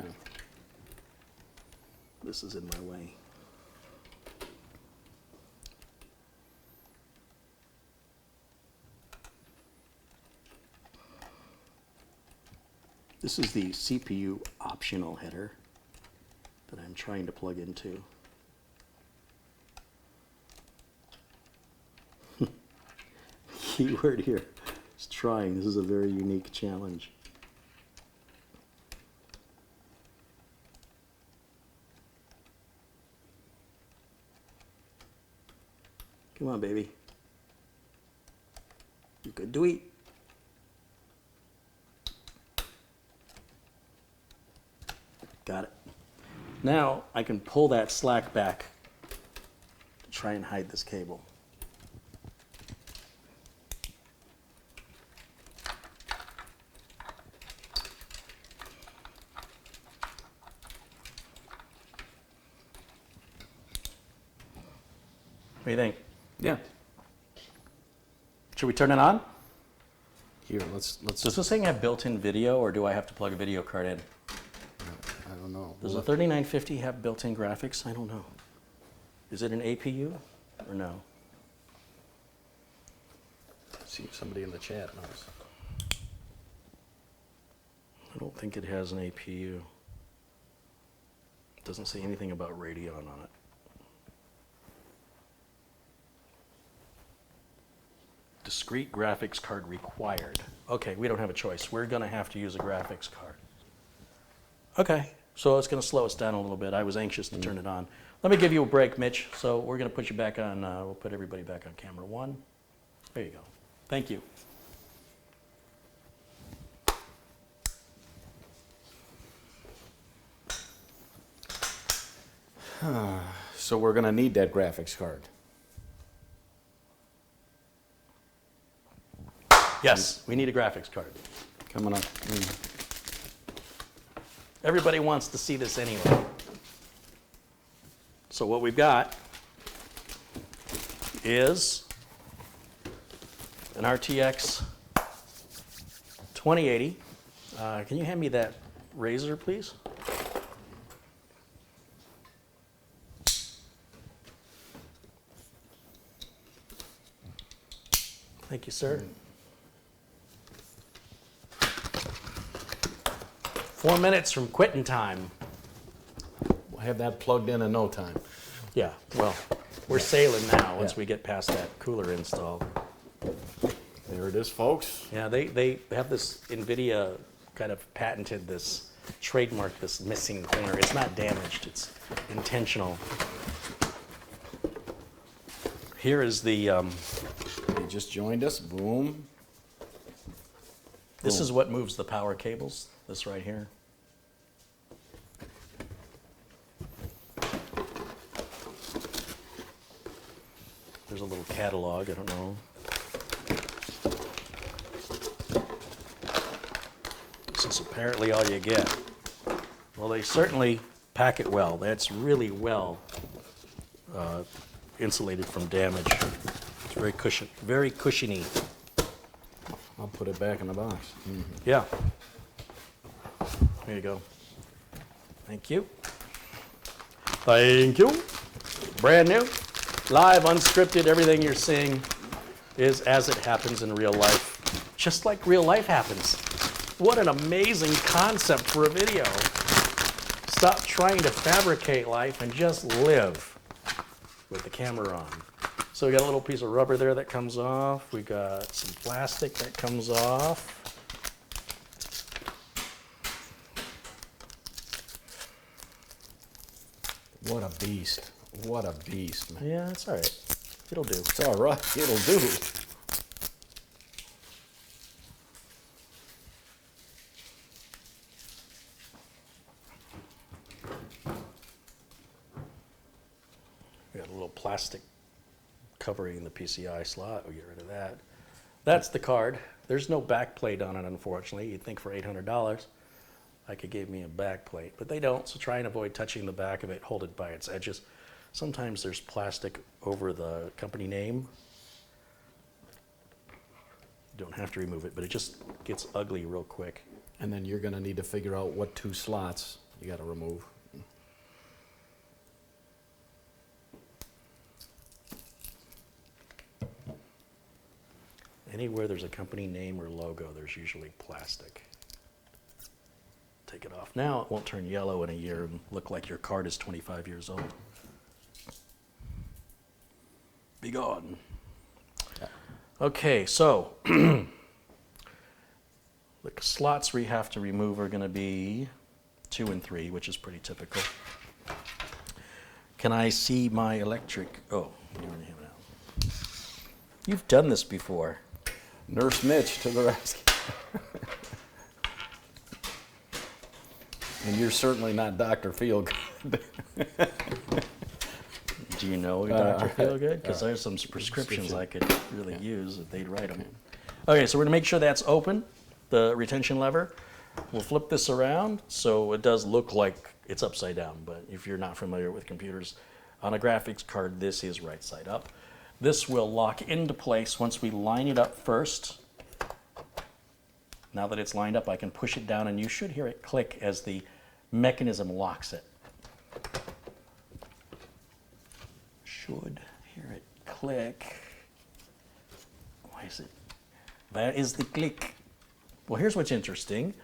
This is in my way. This is the CPU optional header that I'm trying to plug into. Keyword here is trying. This is a very unique challenge. Come on, baby. You could do it. Got it. Now I can pull that slack back to try and hide this cable. What do you think? Yeah. Should we turn it on? Here, let's. Does this thing have built-in video, or do I have to plug a video card in? I don't know. Does the 3950 have built-in graphics? I don't know. Is it an APU or no? See if somebody in the chat knows. I don't think it has an APU. It doesn't say anything about Radeon on it. Discrete graphics card required. Okay, we don't have a choice. We're going to have to use a graphics card. Okay, so it's going to slow us down a little bit. I was anxious to turn it on. Let me give you a break, Mitch. So we're going to put you back on, we'll put everybody back on camera 1. There you go. Thank you. So we're going to need that graphics card. Yes, we need a graphics card. Coming up. Everybody wants to see this anyway. So what we've got is an RTX 2080. Can you hand me that razor, please? Thank you, sir. 4 minutes from quitting time. We'll have that plugged in no time. Yeah, well, we're sailing now once we get past that cooler install. There it is, folks. Yeah, they have this NVIDIA kind of patented this, trademark this missing corner. It's not damaged, it's intentional. Here is the, They just joined us. Boom. this is what moves the power cables, this right here. There's a little catalog, I don't know. This is apparently all you get. Well, they certainly pack it well. That's really well insulated from damage. It's very cushiony. I'll put it back in the box. Yeah. There you go. Thank you. Thank you. Brand new, live, unscripted. Everything you're seeing is as it happens in real life, just like real life happens. What an amazing concept for a video. Stop trying to fabricate life and just live with the camera on. So we got a little piece of rubber there that comes off. We got some plastic that comes off. What a beast. What a beast, man. Yeah, it's all right. It'll do. It's all right. It'll do. We got a little plastic covering the PCI slot. We'll get rid of that. That's the card. There's no back plate on it, unfortunately. You'd think for $800 I could give me a back plate, but they don't, so try and avoid touching the back of it. Hold it by its edges. Sometimes there's plastic over the company name. You don't have to remove it, but it just gets ugly real quick. And then you're gonna need to figure out what 2 slots you gotta remove. Anywhere there's a company name or logo, there's usually plastic. Take it off. Now it won't turn yellow in a year and look like your card is 25 years old. Be gone. Okay, so the slots we have to remove are going to be 2 and 3, which is pretty typical. Can I see my electric? Oh, you already have it out. You've done this before. Nurse Mitch to the rescue. And you're certainly not Dr. Feelgood. Do you know Dr. Feelgood? Because there's some prescriptions I could really use if they'd write them. Okay, so we're going to make sure that's open, the retention lever. We'll flip this around so it does look like it's upside down, but if you're not familiar with computers, on a graphics card, this is right side up. This will lock into place once we line it up first. Now that it's lined up, I can push it down and you should hear it click as the mechanism locks it. Should hear it click. Why is it? That is the click. Well, here's what's interesting.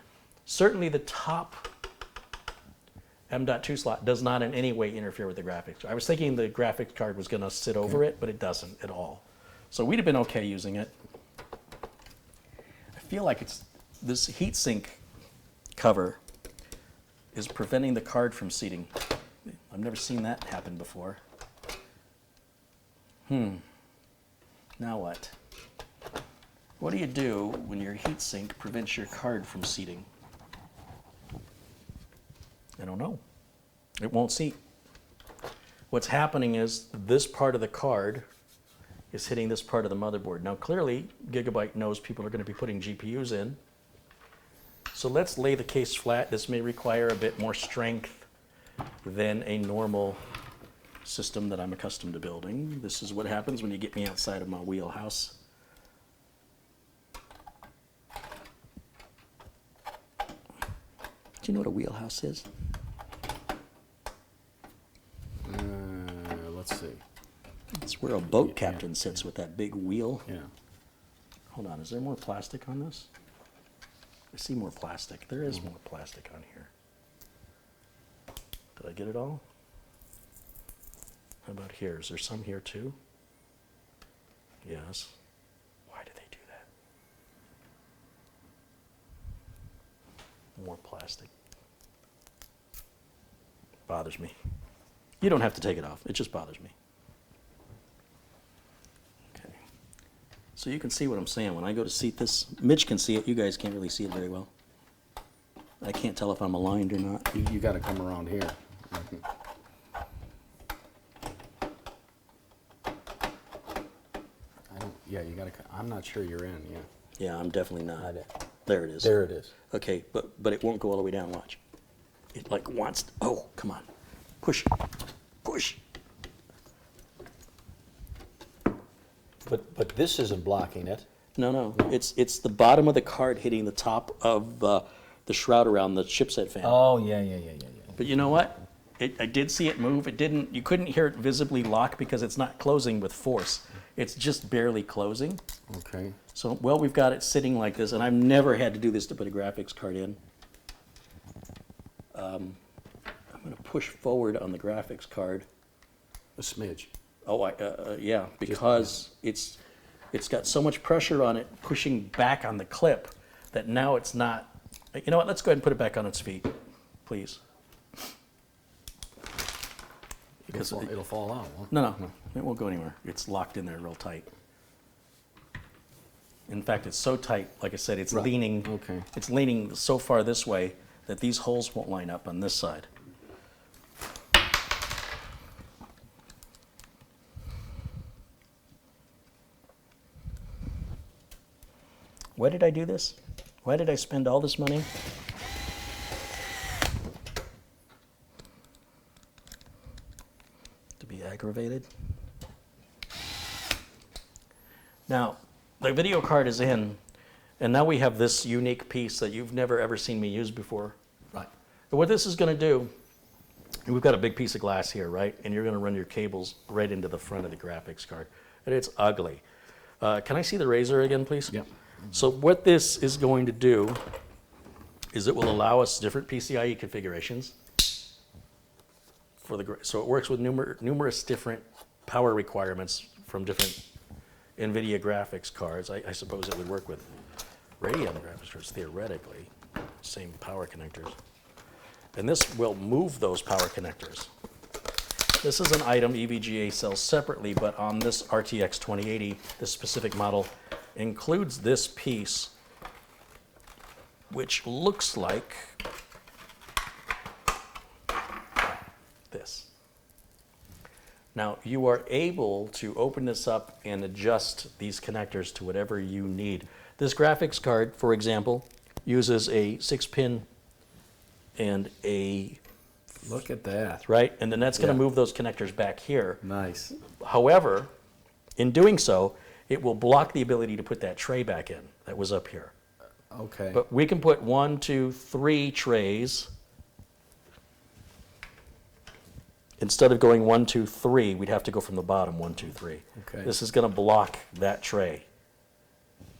Certainly the top M.2 slot does not in any way interfere with the graphics. I was thinking the graphics card was going to sit over it, but it doesn't at all. So we'd have been okay using it. I feel like it's this heatsink cover is preventing the card from seating. I've never seen that happen before. Now what? What do you do when your heatsink prevents your card from seating? I don't know. It won't seat. What's happening is this part of the card is hitting this part of the motherboard. Now clearly, Gigabyte knows people are going to be putting GPUs in. So let's lay the case flat. This may require a bit more strength than a normal system that I'm accustomed to building. This is what happens when you get me outside of my wheelhouse. Do you know what a wheelhouse is? Let's see. It's where a boat captain sits with that big wheel. Yeah. Hold on, is there more plastic on this? I see more plastic. There is more plastic on here. Did I get it all? How about here? Is there some here too? Yes. Why did they do that? More plastic. Bothers me. You don't have to take it off. It just bothers me. Okay. So you can see what I'm saying. When I go to seat this, Mitch can see it. You guys can't really see it very well. I can't tell if I'm aligned or not. You got to come around here. Yeah, you got to. I'm not sure you're in. Yeah. Yeah, I'm definitely not. Not it. There it is. There it is. Okay, but it won't go all the way down. Watch. It like wants. Oh, come on. Push. Push. But this isn't blocking it. No. It's the bottom of the card hitting the top of the shroud around the chipset fan. Oh, yeah. But you know what? I did see it move. It didn't. You couldn't hear it visibly lock because it's not closing with force. It's just barely closing. Okay. So, well, we've got it sitting like this, and I've never had to do this to put a graphics card in. I'm going to push forward on the graphics card. A smidge. Oh, yeah, because it's got so much pressure on it pushing back on the clip that now it's not. You know what? Let's go ahead and put it back on its feet, please. Because It'll fall out. Won't it? No, it won't go anywhere. It's locked in there real tight. In fact, it's so tight, like I said, it's Right. leaning. Okay. It's leaning so far this way that these holes won't line up on this side. Why did I do this? Why did I spend all this money? To be aggravated? Now, the video card is in, and now we have this unique piece that you've never ever seen me use before. Right. And what this is going to do, we've got a big piece of glass here, right? And you're going to run your cables right into the front of the graphics card. And it's ugly. Can I see the razor again, please? Yep. So what this is going to do is it will allow us different PCIe configurations. So it works with numerous different power requirements from different NVIDIA graphics cards. I suppose it would work with Radeon graphics cards, theoretically. Same power connectors. And this will move those power connectors. This is an item EVGA sells separately, but on this RTX 2080, this specific model includes this piece, which looks like this. Now, you are able to open this up and adjust these connectors to whatever you need. This graphics card, for example, uses a 6-pin and a, Look at that. right? And then that's going to Yeah. move those connectors back here. Nice. However, in doing so, it will block the ability to put that tray back in that was up here. Okay. But we can put 1, 2, 3 trays. Instead of going 1, 2, 3, we'd have to go from the bottom, 1, 2, 3. Okay. This is going to block that tray.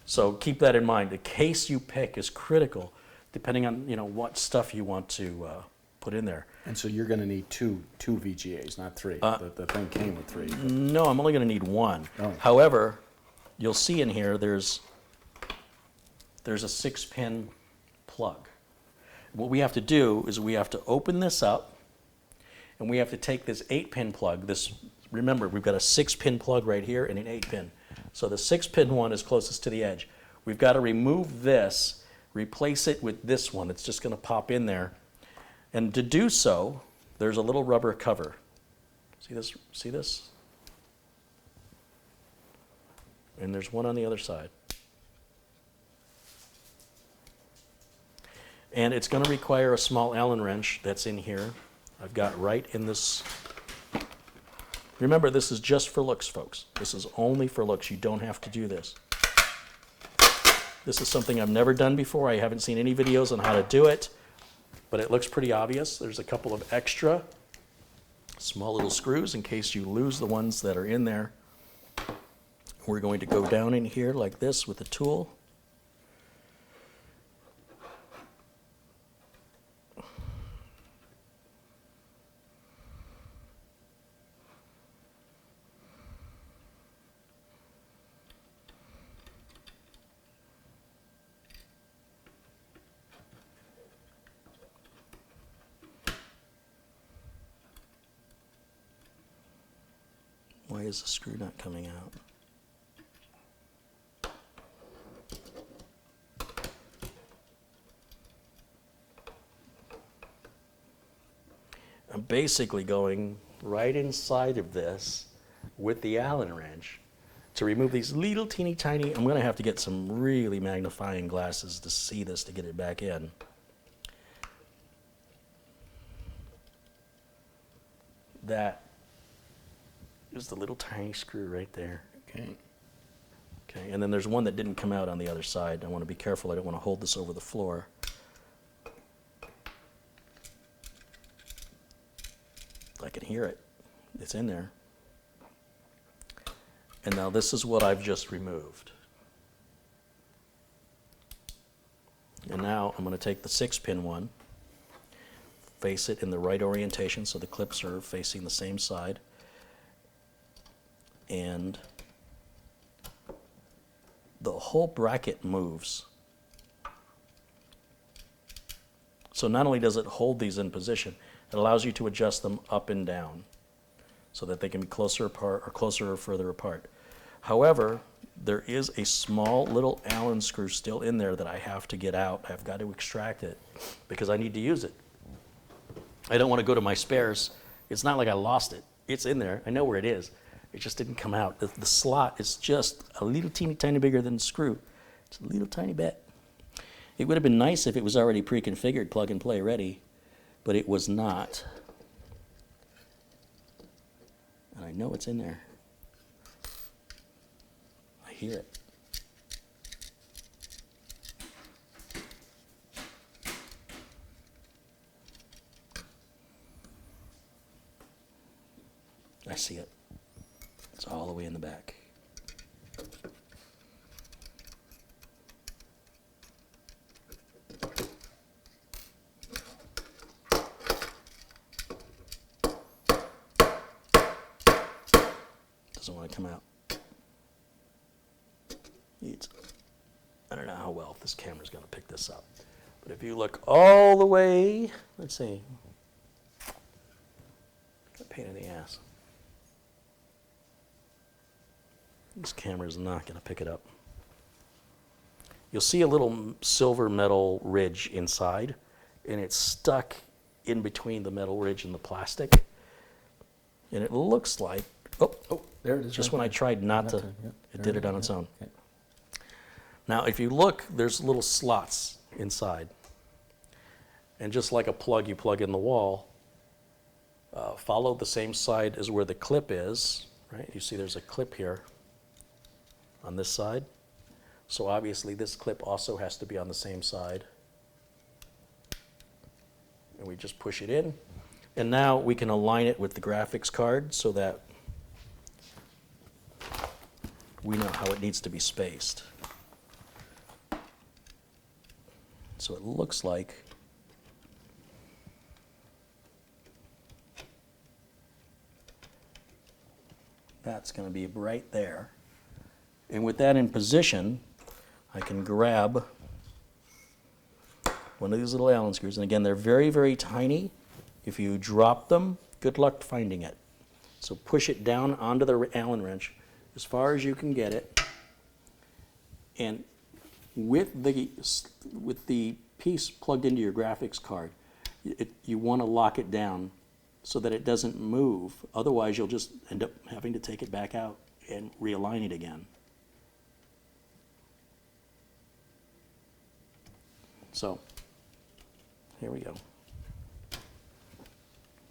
So keep that in mind. The case you pick is critical, depending on what stuff you want to put in there. And so you're going to need two VGAs, not three. The thing came with three. No, I'm only going to need one. Oh. However, you'll see in here there's a 6-pin plug. What we have to do is we have to open this up, and we have to take this 8-pin plug. Remember, we've got a 6-pin plug right here and an 8-pin. So the 6-pin one is closest to the edge. We've got to remove this, replace it with this one. It's just going to pop in there. And to do so, there's a little rubber cover. See this? See this? And there's one on the other side. And it's going to require a small Allen wrench that's in here. I've got right in this. Remember, this is just for looks, folks. This is only for looks. You don't have to do this. This is something I've never done before. I haven't seen any videos on how to do it, but it looks pretty obvious. There's a couple of extra small little screws in case you lose the ones that are in there. We're going to go down in here like this with a tool. Why is the screw not coming out? I'm basically going right inside of this with the Allen wrench to remove these little teeny tiny. I'm going to have to get some really magnifying glasses to see this to get it back in. That is the little tiny screw right there. Okay. Okay, and then there's one that didn't come out on the other side. I want to be careful. I don't want to hold this over the floor. I can hear it. It's in there. And now this is what I've just removed. And now I'm going to take the 6-pin one, face it in the right orientation so the clips are facing the same side. And the whole bracket moves. So not only does it hold these in position, it allows you to adjust them up and down so that they can be closer apart or closer or further apart. However, there is a small little Allen screw still in there that I have to get out. I've got to extract it because I need to use it. I don't want to go to my spares. It's not like I lost it. It's in there. I know where it is. It just didn't come out. The slot is just a little teeny tiny bigger than the screw. It's a little tiny bit. It would have been nice if it was already pre-configured, plug and play ready, but it was not. And I know it's in there. I hear it. I see it. It's all the way in the back. Doesn't want to come out. I don't know how well this camera's going to pick this up. But if you look all the way, let's see. A pain in the ass. This camera's not going to pick it up. You'll see a little silver metal ridge inside, and it's stuck in between the metal ridge and the plastic. And it looks like, oh, There it is. just right when I there. tried not to, Yeah, it there did we it go, on its yeah, own. okay. Now, if you look, there's little slots inside. And just like a plug you plug in the wall, follow the same side as where the clip is, right? You see there's a clip here on this side. So obviously this clip also has to be on the same side. And we just push it in. And now we can align it with the graphics card so that we know how it needs to be spaced. So it looks like that's going to be right there. And with that in position, I can grab one of these little Allen screws. And again, they're very, very tiny. If you drop them, good luck finding it. So push it down onto the Allen wrench as far as you can get it. And with the piece plugged into your graphics card, you want to lock it down so that it doesn't move. Otherwise, you'll just end up having to take it back out and realign it again. So, here we go.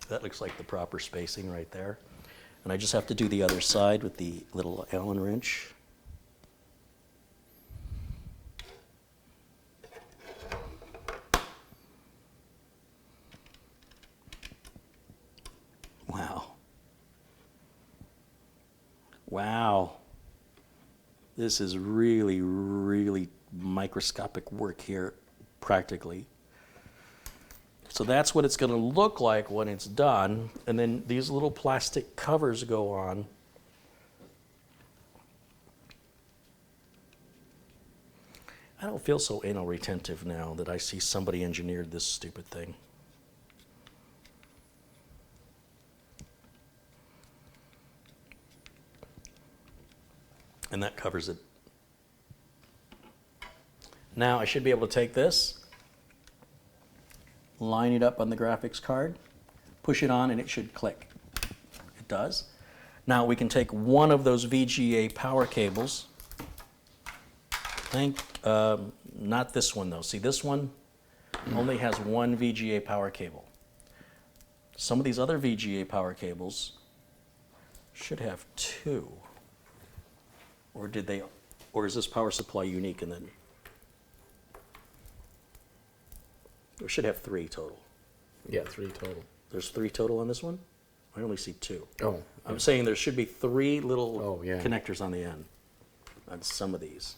That looks like the proper spacing right there. And I just have to do the other side with the little Allen wrench. Wow. Wow. This is really, really microscopic work here, practically. So that's what it's going to look like when it's done. And then these little plastic covers go on. I don't feel so anal retentive now that I see somebody engineered this stupid thing. And that covers it. Now I should be able to take this, line it up on the graphics card, push it on, and it should click. It does. Now we can take one of those VGA power cables. Not this one though. See, this one only has one VGA power cable. Some of these other VGA power cables should have two. Or did they? Or is this power supply unique and then? We should have three total. Yeah, 3 total. There's 3 total on this one? I only see 2. Oh. I'm saying there should be 3 little Oh, yeah. connectors on the end on some of these.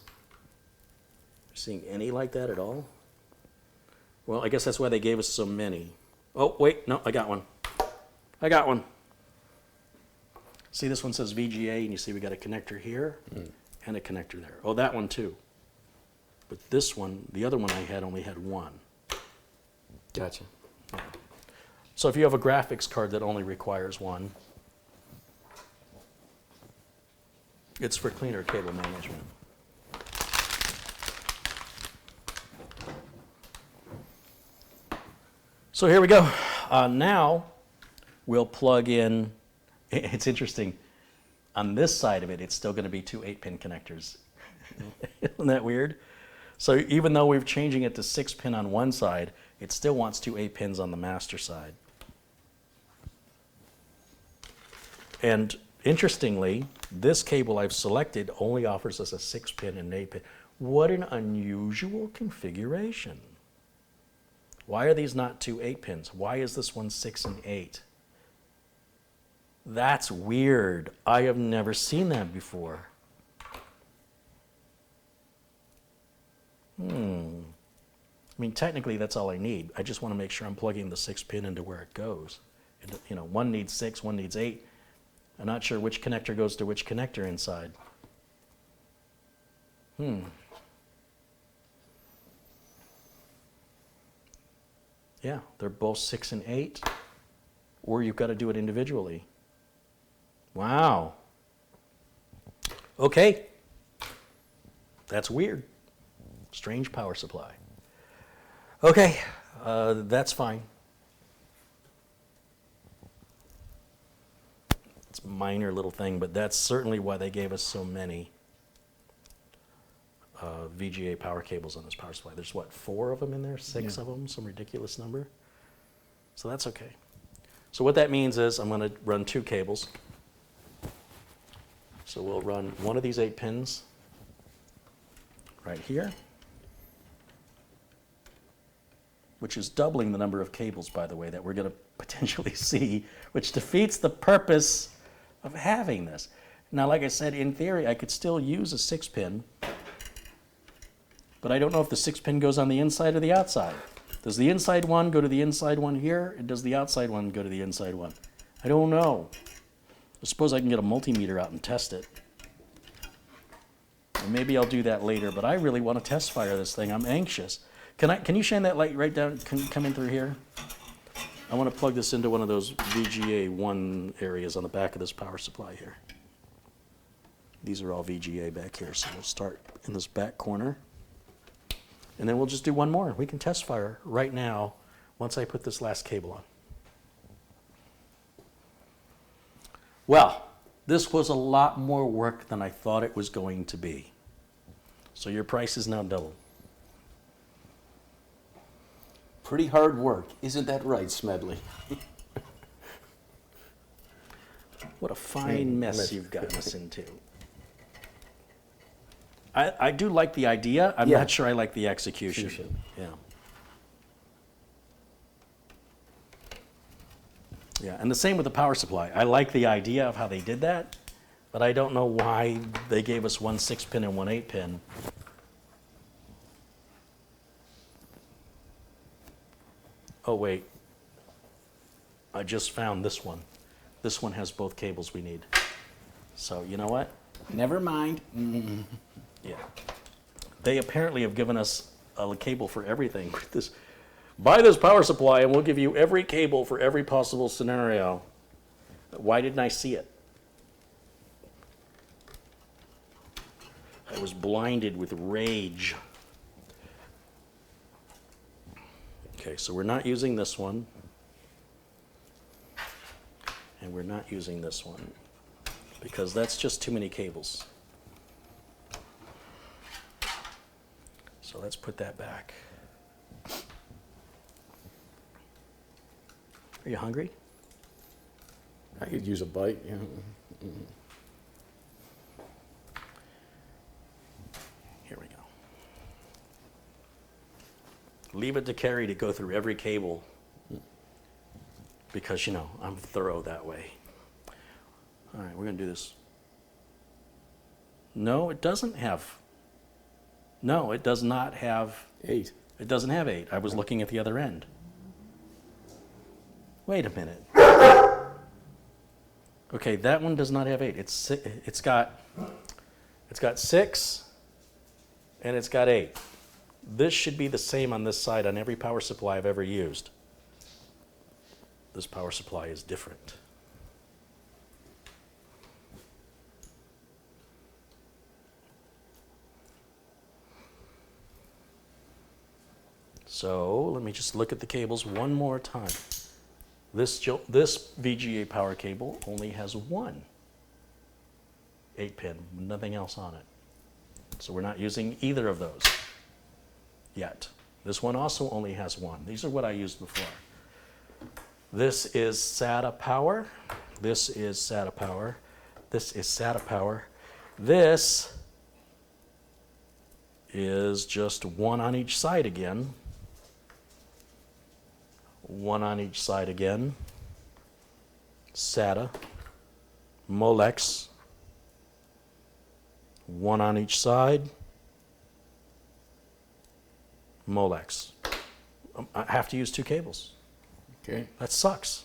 Seeing any like that at all? Well, I guess that's why they gave us so many. Oh, wait, no, I got one. I got one. See, this one says VGA, and you see we got a connector here and a connector there. Oh, that one too. But this one, the other one I had only had one. Gotcha. So if you have a graphics card that only requires one, it's for cleaner cable management. So here we go. Now we'll plug in, it's interesting, on this side of it, it's still going to be 2 8-pin connectors. Isn't that weird? So even though we're changing it to 6-pin on one side, it still wants 2 8-pins on the master side. And interestingly, this cable I've selected only offers us a 6-pin and an 8-pin. What an unusual configuration. Why are these not 2 8-pins? Why is this one 6 and 8? That's weird. I have never seen that before. I mean, technically, that's all I need. I just want to make sure I'm plugging the 6 pin into where it goes. You know, one needs 6, one needs 8. I'm not sure which connector goes to which connector inside. Yeah, they're both 6 and 8, or you've got to do it individually. Wow. Okay. That's weird. Strange power supply. Okay, that's fine. It's a minor little thing, but that's certainly why they gave us so many VGA power cables on this power supply. There's what, 4 of them in there? 6 of them? Some ridiculous number. So that's okay. So what that means is I'm going to run 2 cables. So we'll run one of these 8 pins right here, which is doubling the number of cables, by the way, that we're going to potentially see, which defeats the purpose of having this. Now, like I said, in theory, I could still use a 6-pin, but I don't know if the 6-pin goes on the inside or the outside. Does the inside one go to the inside one here, and does the outside one go to the inside one? I don't know. I suppose I can get a multimeter out and test it. And maybe I'll do that later, but I really want to test fire this thing. I'm anxious. Can you shine that light right down, come in through here? I want to plug this into one of those VGA 1 areas on the back of this power supply here. These are all VGA back here, so we'll start in this back corner. And then we'll just do one more. We can test fire right now once I put this last cable on. Well, this was a lot more work than I thought it was going to be. So your price is now double. Pretty hard work, isn't that right, Smedley? What a fine mess you've gotten us into. I do like the idea. I'm not sure I like the execution. Yeah. Yeah, and the same with the power supply. I like the idea of how they did that, but I don't know why they gave us one 6-pin and one 8-pin. Oh, wait. I just found this one. This one has both cables we need. So, you know what? Never mind. Yeah. They apparently have given us a cable for everything. Buy this power supply and we'll give you every cable for every possible scenario. Why didn't I see it? I was blinded with rage. Okay, so we're not using this one. And we're not using this one because that's just too many cables. So let's put that back. Are you hungry? I could use a bite. Yeah. Here we go. Leave it to Carey to go through every cable because, you know, I'm thorough that way. All right, we're going to do this. No, it doesn't have. No, it does not have 8. It doesn't have 8. I was looking at the other end. Wait a minute. Okay, that one does not have 8. It's got 6 and it's got 8. This should be the same on this side on every power supply I've ever used. This power supply is different. So let me just look at the cables one more time. This VGA power cable only has one 8-pin, nothing else on it. So we're not using either of those yet. This one also only has one. These are what I used before. This is SATA power. This is SATA power. This is SATA power. This is just one on each side again. One on each side again. SATA. Molex, one on each side, Molex. I have to use 2 cables. Okay. That sucks.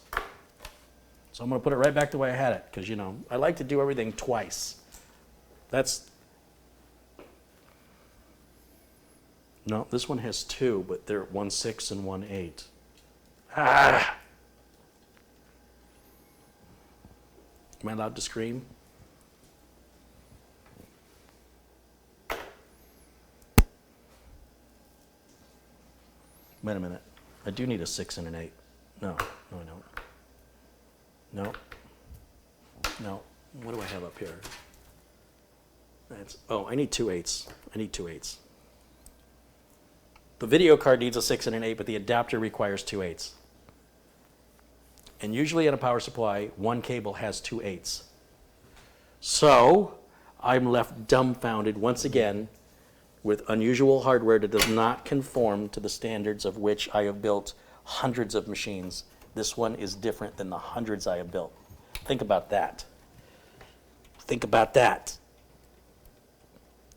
So I'm going to put it right back the way I had it, because, you know, I like to do everything twice. That's... No, this one has 2, but they're 1/6 and 1/8. Ah! Am I allowed to scream? Wait a minute. I do need a 6 and an 8. No, no, I don't. No. No. What do I have up here? That's, oh, I need 2 8s. I need 2 8s. The video card needs a 6 and an 8, but the adapter requires 2 8s. And usually in a power supply, one cable has 2 8s. So I'm left dumbfounded once again with unusual hardware that does not conform to the standards of which I have built hundreds of machines. This one is different than the hundreds I have built. Think about that. Think about that.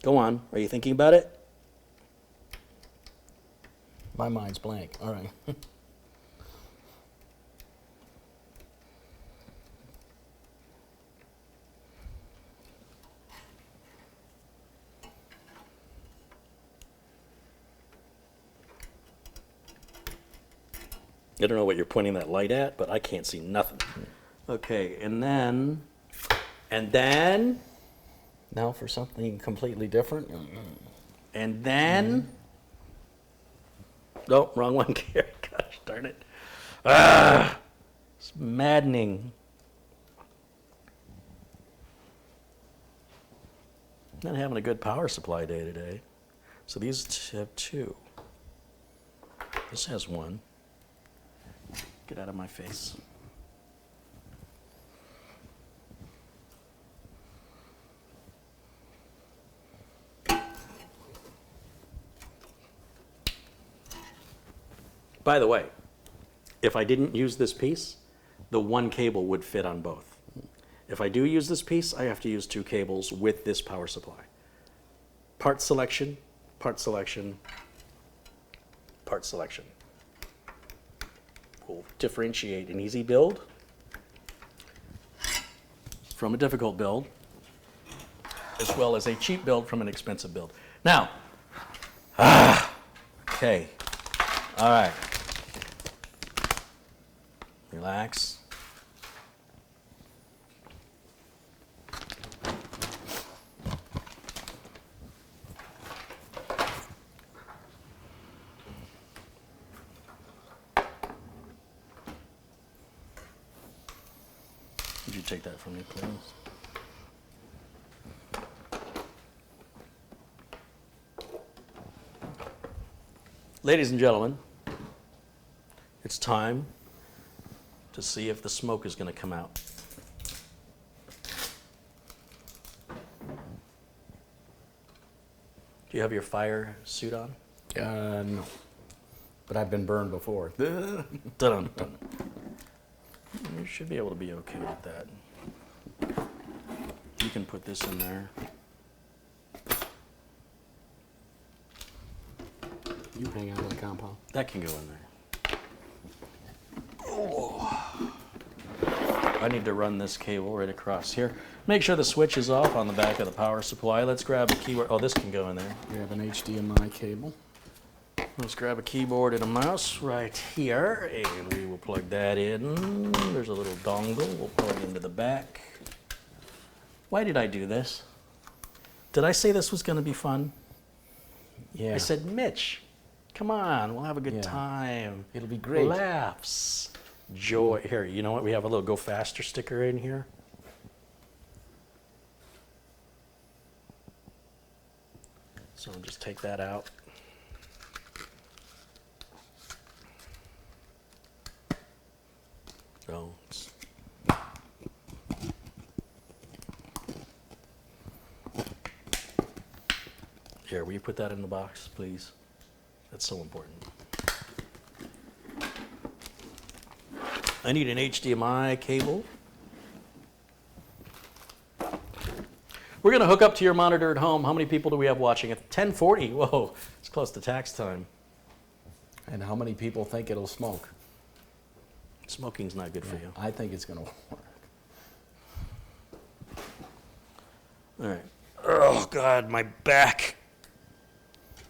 Go on. Are you thinking about it? My mind's blank. All right. I don't know what you're pointing that light at, but I can't see nothing. Okay, and then, Now for something completely different. oh, wrong one, Carey. Gosh darn it. Ah, it's maddening. Not having a good power supply day today. So these have 2. This has 1. Get out of my face. By the way, if I didn't use this piece, the 1 cable would fit on both. If I do use this piece, I have to use 2 cables with this power supply. Part selection, part selection, part selection. We'll differentiate an easy build from a difficult build, as well as a cheap build from an expensive build. Now, okay, all right. Relax. Would you take that from me, please? Ladies and gentlemen, it's time to see if the smoke is going to come out. Do you have your fire suit on? No. But I've been burned before. Dun-dun-dun. You should be able to be okay with that. You can put this in there. You hang out with the compound. That can go in there. Oh. I need to run this cable right across here. Make sure the switch is off on the back of the power supply. Let's grab a keyboard. Oh, this can go in there. We have an HDMI cable. Let's grab a keyboard and a mouse right here, and we will plug that in. There's a little dongle we'll plug into the back. Why did I do this? Did I say this was going to be fun? Yeah. I said, Mitch, come on, we'll have a good Yeah. time. It'll be great. Laughs, joy. Here, you know what? We have a little go faster sticker in here. So I'll just take that out. Oh, here, will you put that in the box, please? That's so important. I need an HDMI cable. We're going to hook up to your monitor at home. How many people do we have watching? At 10:40. Whoa, it's close to tax time. And how many people think it'll smoke? Smoking's not good for you. I think it's going to work. All right. Oh, God, my back.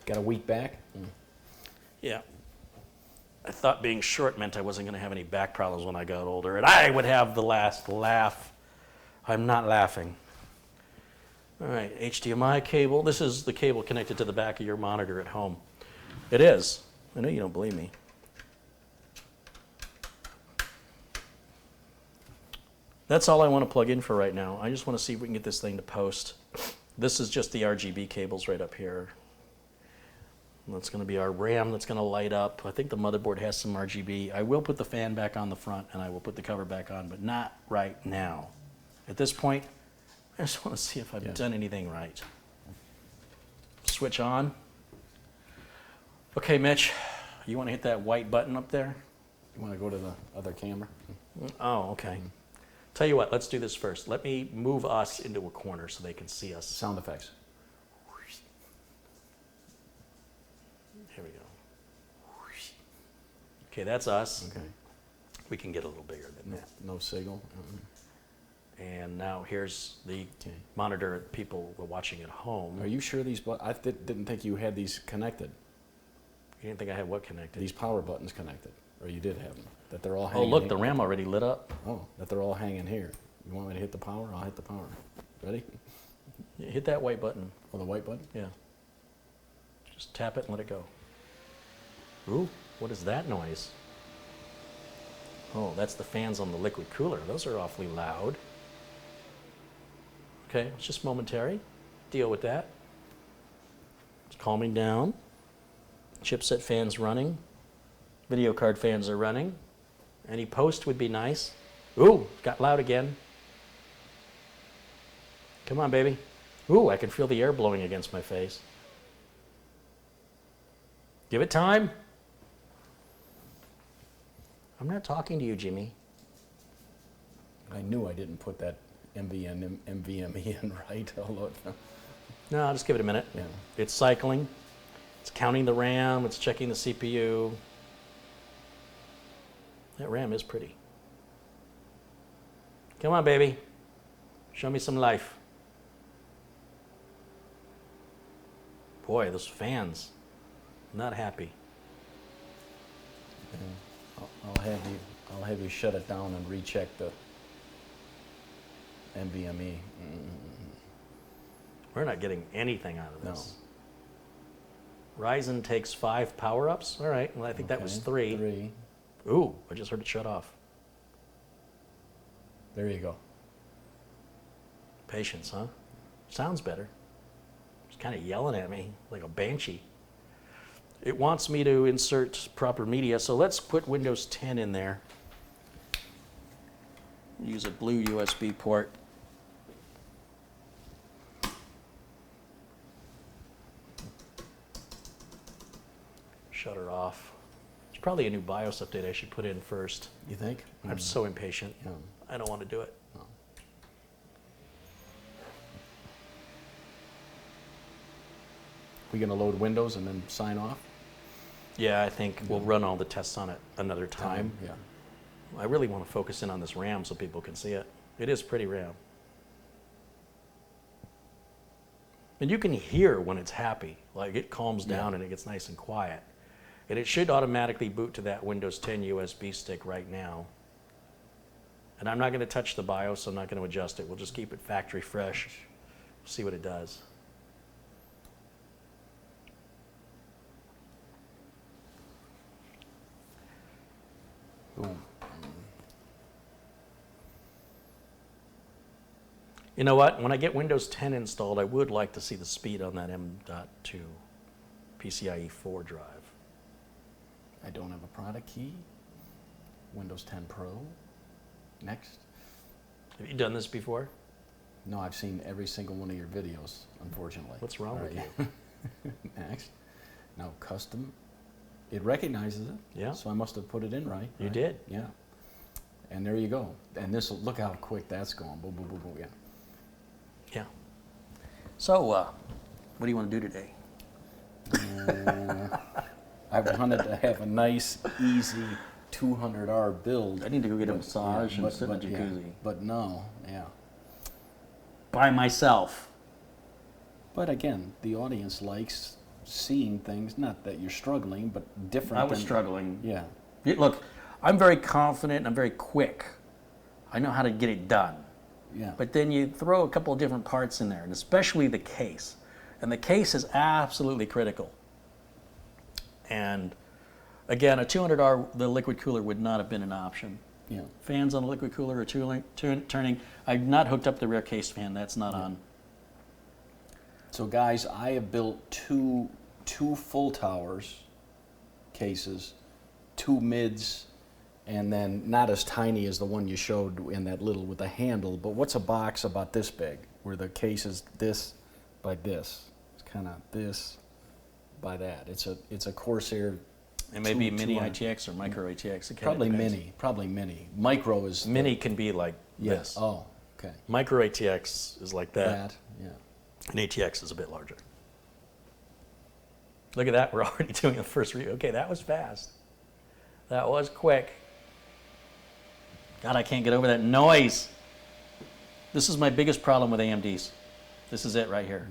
Got a weak back? Yeah. I thought being short meant I wasn't going to have any back problems when I got older, and I would have the last laugh. I'm not laughing. All right, HDMI cable. This is the cable connected to the back of your monitor at home. It is. I know you don't believe me. That's all I want to plug in for right now. I just want to see if we can get this thing to post. This is just the RGB cables right up here. That's going to be our RAM that's going to light up. I think the motherboard has some RGB. I will put the fan back on the front and I will put the cover back on, but not right now. At this point, I just want to see if I've done anything right. Switch on. Okay, Mitch, you want to hit that white button up there? You want to go to the other camera? Oh, okay. Tell you what, let's do this first. Let me move us into a corner so they can see us. Sound effects. Here we go. Okay, that's us. Okay. We can get a little bigger than that. No signal. And now here's the Okay. monitor people were watching at home. Are you sure these buttons? I didn't think you had these connected. You didn't think I had what connected? These power buttons connected, or you did have them. That they're all Oh, hanging. look, the here. RAM already lit up. Oh, that they're all hanging here. You want me to hit the power? I'll hit the power. Ready? Yeah, hit that white button. Oh, the white button. Yeah. Just tap it and let it go. Ooh, what is that noise? Oh, that's the fans on the liquid cooler. Those are awfully loud. Okay, it's just momentary. Deal with that. It's calming down. Chipset fans running. Video card fans are running. Any post would be nice. Ooh, got loud again. Come on, baby. Ooh, I can feel the air blowing against my face. Give it time. I'm not talking to you, Jimmy. I knew I didn't put that NVMe in right. Although No, I'll just give it a minute. yeah. It's cycling. It's counting the RAM. It's checking the CPU. That RAM is pretty. Come on, baby. Show me some life. Boy, those fans. Not happy. I'll have you shut it down and recheck the NVMe. We're not getting anything out of No. this. Ryzen takes 5 power-ups. All right, well, I think that was 3. 3. Ooh, I just heard it shut off. There you go. Patience, huh? Sounds better. It's kind of yelling at me like a banshee. It wants me to insert proper media, so let's put Windows 10 in there. Use a blue USB port. Shut her off. It's probably a new BIOS update I should put in first. You think? I'm so impatient. Yeah. I don't want to do it. No. We gonna load Windows and then sign off? Yeah, I think we'll run all the tests on it another time. Yeah. I really want to focus in on this RAM so people can see it. It is pretty RAM. And you can hear when it's happy. Like it calms down and it gets nice and quiet. And it should automatically boot to that Windows 10 USB stick right now. And I'm not going to touch the BIOS, so I'm not going to adjust it. We'll just keep it factory fresh. See what it does. Boom. You know what? When I get Windows 10 installed, I would like to see the speed on that M.2 PCIe 4 drive. I don't have a product key. Windows 10 Pro. Next. Have you done this before? No, I've seen every single one of your videos, unfortunately. What's wrong with you? Next. Now, custom. It recognizes it. Yeah. So I must have put it in right. You right? did. Yeah. And there you go. And this will look how quick that's going. Boom, boom, boom, boom. Yeah. Yeah. So, what do you want to do today? I wanted to have a nice, easy 200R build. I need to go get a massage and sit in the yeah, jacuzzi. but no, yeah. By myself. But again, the audience likes seeing things, not that you're struggling, but different. I was struggling. Yeah. Look, I'm very confident and I'm very quick. I know how to get it done. Yeah. But then you throw a couple of different parts in there, and especially the case. And the case is absolutely critical. And again, a 200R, the liquid cooler would not have been an option. Yeah. Fans on the liquid cooler are turning. I've not hooked up the rear case fan. That's not on. So guys, I have built two full towers cases, 2 mids, and then not as tiny as the one you showed in that little with the handle, but what's a box about this big, where the case is this by this? It's kind of this by that. It's a Corsair. It may be two- mini 200. ITX or micro ITX. It kinda Probably depends. mini. Probably mini. Micro is Mini can be like yeah. this. Oh, okay. Micro ATX is like that, That. Yeah. and ATX is a bit larger. Look at that, we're already doing the first review. Okay, that was fast. That was quick. God, I can't get over that noise. This is my biggest problem with AMDs. This is it right here.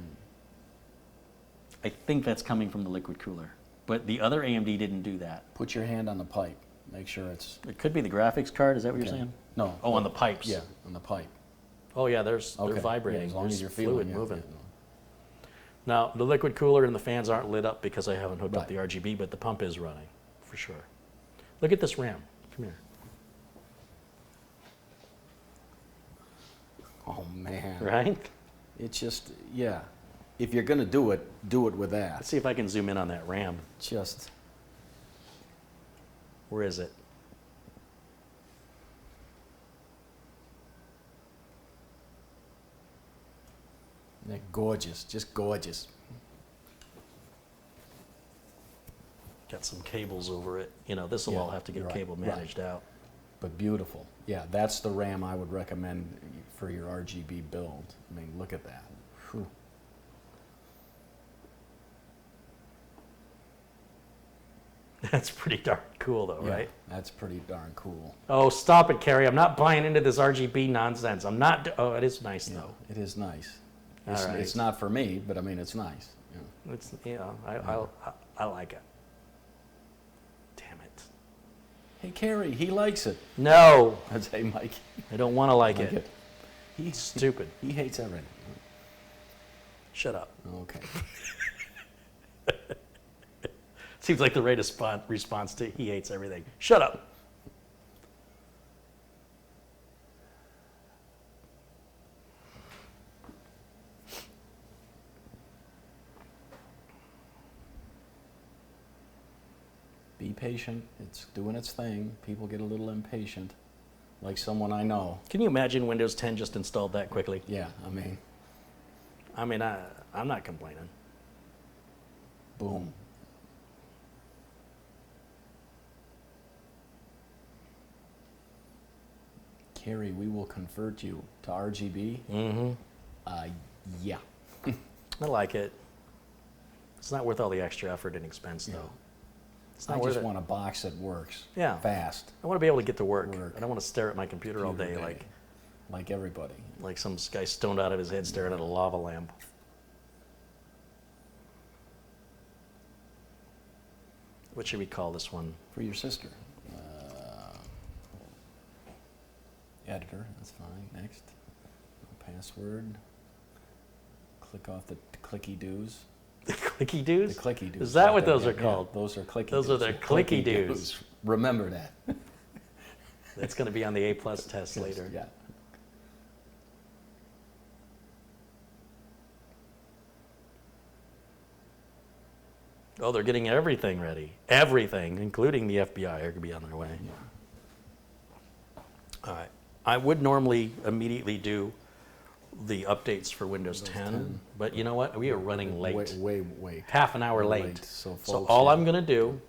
I think that's coming from the liquid cooler, but the other AMD didn't do that. Put your hand on the pipe. Make sure it's. It could be the graphics card, is that what you're Okay. saying? No. Oh, on the pipes. Yeah, on the pipe. Oh yeah, they're vibrating. Yeah, as long There's as you're fluid feeling it, moving. yeah. Now, the liquid cooler and the fans aren't lit up because I haven't hooked up Right. the RGB, but the pump is running, for sure. Look at this RAM. Come here. Oh man. Right? It's just, yeah. If you're gonna do it with that. Let's see if I can zoom in on that RAM. Just. Where is it? They're gorgeous, just gorgeous. Got some cables over it. You know, this will Yeah, all have to get right, cable right. managed out. But beautiful. Yeah, that's the RAM I would recommend for your RGB build. I mean, look at that. Whew. That's pretty darn cool, though, Yeah, right? that's pretty darn cool. Oh, stop it, Carey. I'm not buying into this RGB nonsense. I'm not. Oh, it is nice, Yeah, though. it is nice. All It's, right. it's not for me, but I mean, it's nice. Yeah. It's, you know, I like it. Damn it. Hey, Carey, he likes it. No, I'd say, Mike. I don't want to like Like it. it. He's Stupid. He hates everything. Shut up. Okay. Seems like the right response to he hates everything. Shut up. Be patient. It's doing its thing. People get a little impatient, like someone I know. Can you imagine Windows 10 just installed that quickly? Yeah, I mean, I'm not complaining. boom. Carey, we will convert you to RGB. Mm-hmm. Yeah. I like it. It's not worth all the extra effort and expense, though. It's I not worth just it. want a box that works. Yeah. Fast, I want to be able to get to work. Work. I don't want to stare at my computer all day Computer like everybody. like some guy stoned out of his head staring at a lava lamp. What should we call this one? For your sister. Editor, that's fine. Next. No password. Click off the clicky doos. The clicky doos? The clicky doos. Is that right what there. those are Yeah, called? those are clicky Those doos. are the clicky doos. Remember that. That's going to be on the A+ test later. Yeah. Oh, they're getting everything ready. Everything, including the FBI, are going to be on their way. All right. I would normally immediately do the updates for Windows 10, but you know what? We are running late. Way. Half an hour We're late. late. So So folks, all yeah. I'm going to do,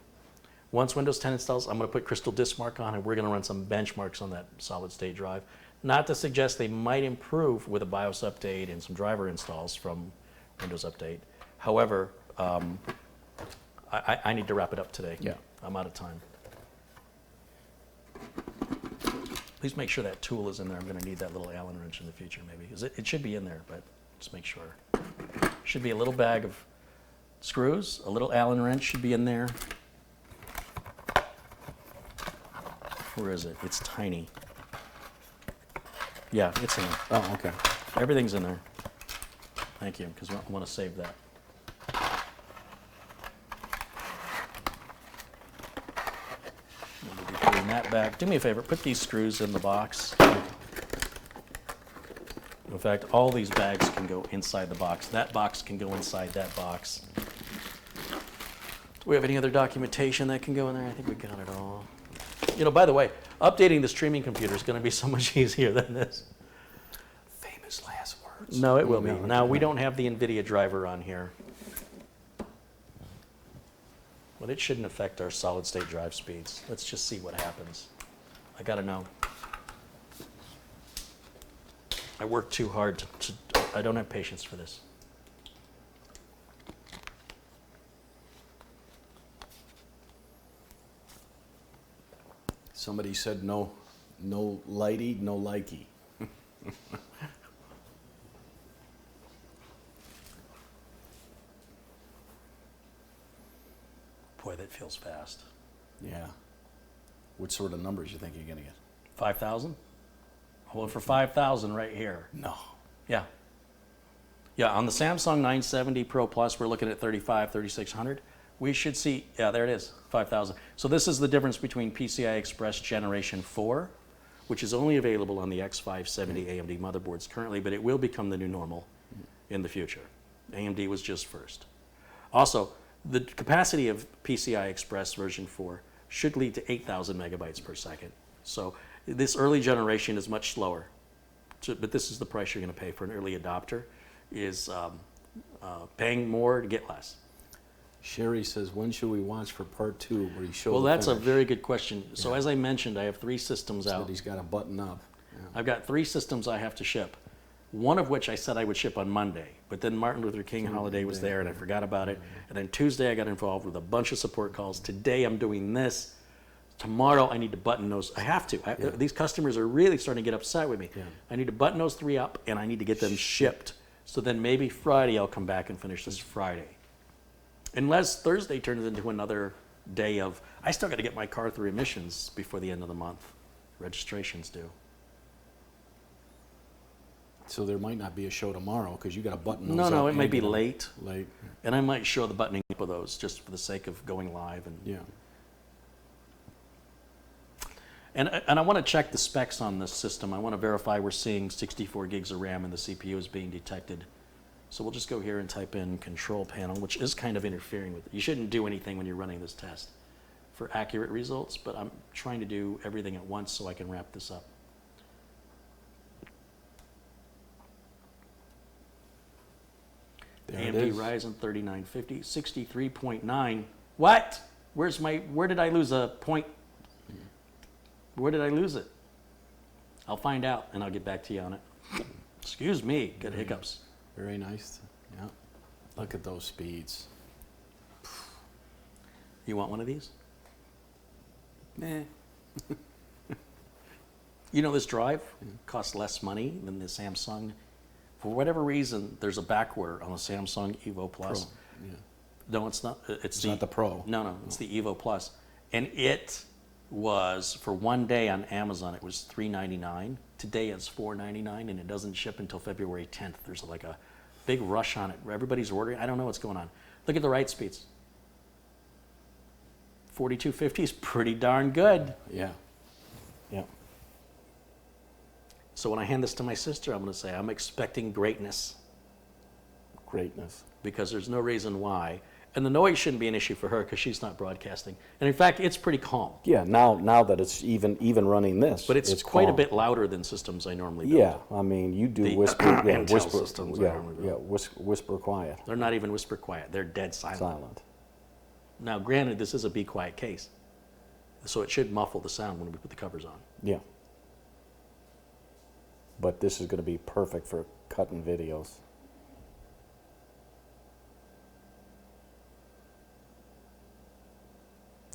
once Windows 10 installs, I'm going to put Crystal Disk Mark on, and we're going to run some benchmarks on that solid-state drive. Not to suggest they might improve with a BIOS update and some driver installs from Windows Update. However, I need to wrap it up today. Yeah. I'm out of time. Please make sure that tool is in there. I'm going to need that little Allen wrench in the future, maybe. 'Cause it should be in there, but just make sure. Should be a little bag of screws. A little Allen wrench should be in there. Where is it? It's tiny. Yeah, it's in there. Oh, okay. Everything's in there. Thank you, because I want to save that. We'll be putting that back. Do me a favor, put these screws in the box. In fact, all these bags can go inside the box. That box can go inside that box. Do we have any other documentation that can go in there? I think we got it all. You know, by the way, updating the streaming computer is going to be so much easier than this. Famous last words. No, it will be. No, Now, we don't have the NVIDIA driver on here. But it shouldn't affect our solid-state drive speeds. Let's just see what happens. I got to know. I work too hard I don't have patience for this. Somebody said no lighty, no likey. Boy, that feels fast. Yeah. What sort of numbers you think you're gonna get? 5,000? Well, for 5,000 right here. No. Yeah. Yeah, on the Samsung 970 Pro Plus, we're looking at 3,600. We should see, yeah, there it is, 5,000. So this is the difference between PCI Express Generation 4, which is only available on the X570 AMD motherboards currently, but it will become the new normal in the future. AMD was just first. Also, the capacity of PCI Express version 4 should lead to 8,000 megabytes per second. So this early generation is much slower, but this is the price you're going to pay for an early adopter, is paying more to get less. Sherry says, when should we watch for part 2 where you show Well, the that's a finish? very good question. So as I mentioned, I have 3 systems Said out. he's got to button up. Yeah. I've got 3 systems I have to ship, one of which I said I would ship on Monday, but then Martin Luther King holiday was there and I forgot about it. And then Tuesday I got involved with a bunch of support calls. Today I'm doing this. Tomorrow I need to button those. I have to. These customers are really starting to get upset with me. Yeah. I need to button those 3 up and I need to get them shipped. So then maybe Friday I'll come back and finish this Friday. Unless Thursday turns into another day of, I still got to get my car through emissions before the end of the month. Registration's due. So there might not be a show tomorrow because you got to button those No, up. no, it and may be get 'em late. Late. And I might show the buttoning up of those just for the sake of going live. Yeah. And I want to check the specs on this system. I want to verify we're seeing 64 gigs of RAM and the CPU is being detected. So we'll just go here and type in control panel, which is kind of interfering with it. You shouldn't do anything when you're running this test for accurate results, but I'm trying to do everything at once so I can wrap this up. There it AMD is. Ryzen 3950, 63.9. What? Where did I lose a point? Where did I lose it? I'll find out and I'll get back to you on it. Excuse me, got hiccups. Very nice. Yeah. Look at those speeds. You want one of these? Nah. You know, this drive costs less money than the Samsung. For whatever reason, there's a back order on the Samsung Evo Plus. Pro. Yeah. No, it's not. It's not the Pro. No, it's the Evo Plus. And it was, for one day on Amazon, it was $399. Today it's $499, and it doesn't ship until February 10th. There's like a big rush on it. Everybody's ordering. I don't know what's going on. Look at the write speeds. 4250 is pretty darn good. Yeah. Yeah. So when I hand this to my sister, I'm going to say, I'm expecting greatness, Greatness. because there's no reason why. And the noise shouldn't be an issue for her because she's not broadcasting. And in fact, it's pretty calm. Yeah. Now that it's even running this, But it's quite a calm. bit louder than systems I normally build. Yeah. I mean, you do The whisper. Yeah. Intel Whisper. systems I Yeah. normally Yeah. build. Whisper quiet. They're not even whisper quiet. They're dead silent. Silent. Now, granted, this is a BeQuiet case, so it should muffle the sound when we put the covers on. Yeah. But this is going to be perfect for cutting videos.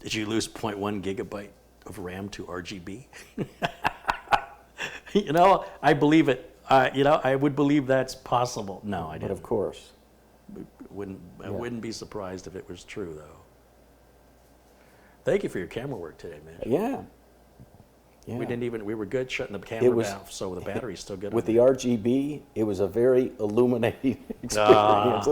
Did you lose 0.1 gigabyte of RAM to RGB? You know, I believe it. You know, I would believe that's possible. No, I But didn't. of course. I wouldn't be surprised if it was true, though. Thank you for your camera work today, man. Yeah. Yeah. We were good shutting the camera was- down, so the battery's still good. With on the RGB, it was a very illuminating experience.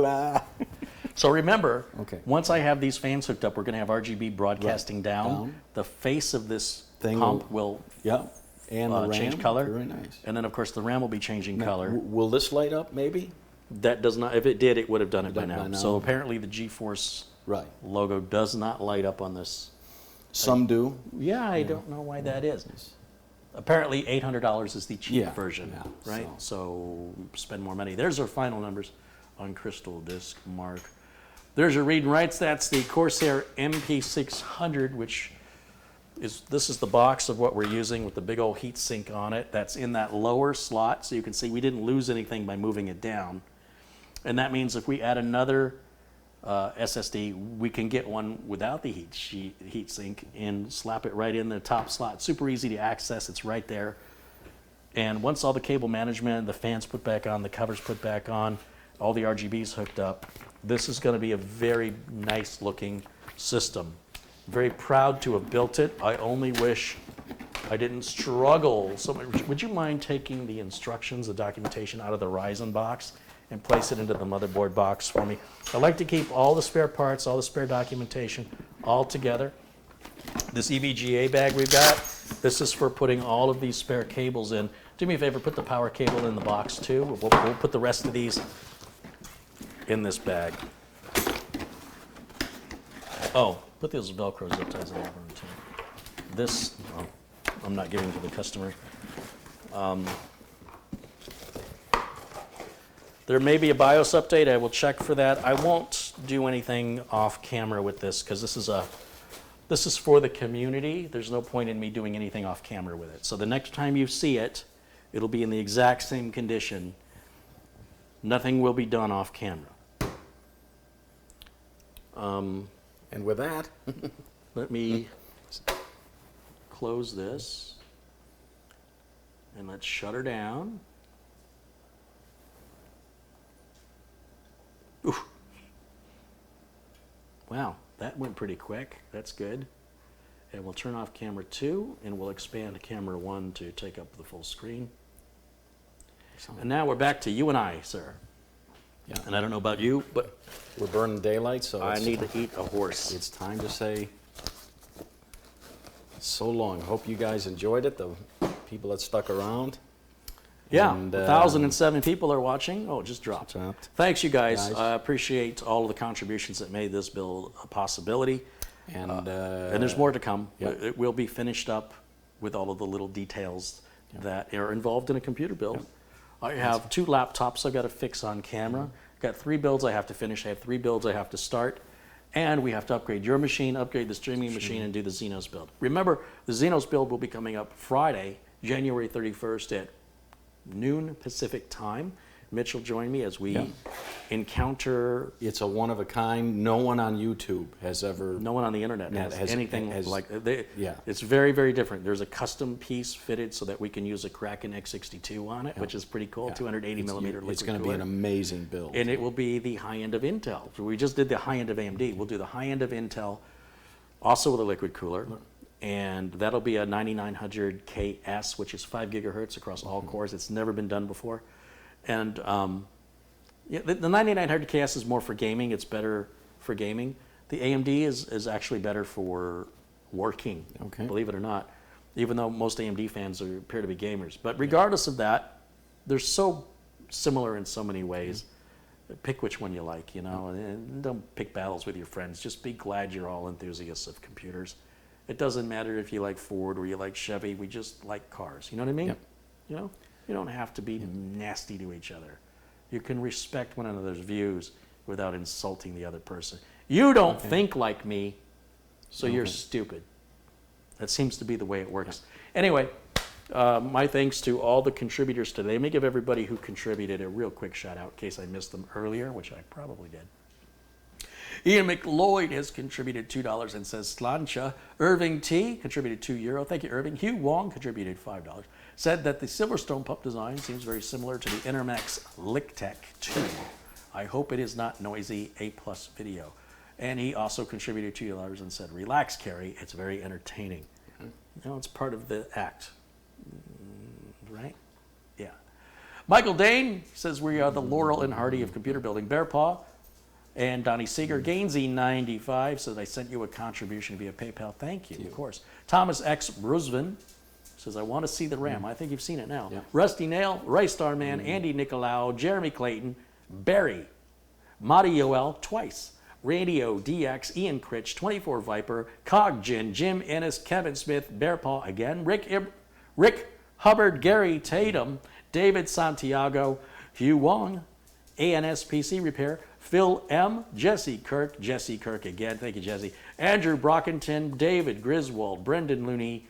So remember, Okay. once I have these fans hooked up, we're going to have RGB broadcasting down. Down. The face of this Thing pump will Yeah. And the RAM, change color. Very nice. And then, of course, the RAM will be changing color. Will this light up, maybe? That does not, if it did, it would have done it by Done now. by now. So apparently the GeForce Right. logo does not light up on this. Some do. Yeah, I don't know why that is. Apparently $800 is the cheap Yeah, version, yeah, right? So spend more money. There's our final numbers on Crystal Disk Mark. There's your read and writes. That's the Corsair MP600, which this is the box of what we're using with the big old heat sink on it. That's in that lower slot, so you can see we didn't lose anything by moving it down. And that means if we add another SSD, we can get one without the heat sink and slap it right in the top slot. Super easy to access. It's right there. And once all the cable management, the fans put back on, the covers put back on, all the RGBs hooked up, this is going to be a very nice looking system. Very proud to have built it. I only wish I didn't struggle so much. Would you mind taking the instructions, the documentation out of the Ryzen box and place it into the motherboard box for me? I like to keep all the spare parts, all the spare documentation all together. This EVGA bag we've got, this is for putting all of these spare cables in. Do me a favor, put the power cable in the box too. We'll put the rest of these in this bag. Oh, put those Velcro zip ties in there too. This, I'm not giving to the customer. There may be a BIOS update. I will check for that. I won't do anything off camera with this because this is for the community. There's no point in me doing anything off camera with it. So the next time you see it, it'll be in the exact same condition. Nothing will be done off camera. And with that, Let me close this and let's shut her down. Oof. Wow, that went pretty quick. That's good. And we'll turn off camera 2 and we'll expand camera 1 to take up the full screen. And now we're back to you and I, sir. Yeah. And I don't know about you, but we're burning daylight, so I need to eat a horse. it's time to say so long. Hope you guys enjoyed it, the people that stuck around. Yeah, And, 1,007 people are watching. Oh, it just dropped. Dropped. Thanks, you guys. Guys. I appreciate all of the contributions that made this build a possibility. And And there's more to come. yeah. It will be finished up with all of the little details that are involved in a computer build. I have 2 laptops I've got to fix on camera. I've got 3 builds I have to finish. I have 3 builds I have to start. And we have to upgrade your machine, upgrade the streaming machine, and do the Xenos build. Remember, the Xenos build will be coming up Friday, January 31st at noon Pacific time. Mitch will join me as we encounter. It's a one of a kind. No one on YouTube has ever. No one on the internet has anything like that. Yeah. It's very, very different. There's a custom piece fitted so that we can use a Kraken X62 on it, which is pretty cool. 280 millimeter liquid It's going to be cooler. an amazing build. And it will be the high end of Intel. So we just did the high end of AMD. We'll do the high end of Intel, also with a liquid cooler. And that'll be a 9900KS, which is 5 gigahertz across all cores. It's never been done before. And yeah, the 9900KS is more for gaming. It's better for gaming. The AMD is actually better for working, Okay. believe it or not, even though most AMD fans appear to be gamers. But regardless of that, they're so similar in so many ways. Pick which one you like, you know, and don't pick battles with your friends. Just be glad you're all enthusiasts of computers. It doesn't matter if you like Ford or you like Chevy. We just like cars. You know what I mean? Yep. You know, you don't have to be nasty to each other. You can respect one another's views without insulting the other person. You don't think like me, so you're stupid. That seems to be the way it works. Anyway, my thanks to all the contributors today. Let me give everybody who contributed a real quick shout out in case I missed them earlier, which I probably did. Ian McLeod has contributed $2 and says Slancha. Irving T contributed €2. Thank you, Irving. Hugh Wong contributed $5. Said that the Silverstone pup design seems very similar to the Intermax Lictec 2. I hope it is not noisy. A+ video. And he also contributed $2 and said, relax, Carey. It's very entertaining. You know, it's part of the act. Right? Yeah. Michael Dane says we are the Laurel and Hardy of computer building. Bear Paw. And Donnie Seeger, Gainsey95 says, I sent you a contribution via PayPal. Thank you, of course. Thomas X. Brusvin says, I want to see the RAM. I think you've seen it now. Yeah. Rusty Nail, Rice Star Man, Andy Nicolau, Jeremy Clayton, Barry, Madi Yoel twice, Radio DX, Ian Critch, 24 Viper, Cogjin, Jim Ennis, Kevin Smith, Bear Paw again, Rick Hubbard, Gary Tatum, David Santiago, Hugh Wong, ANS PC Repair, Phil M, Jesse Kirk again, thank you, Jesse, Andrew Brockington, David Griswold, Brendan Looney,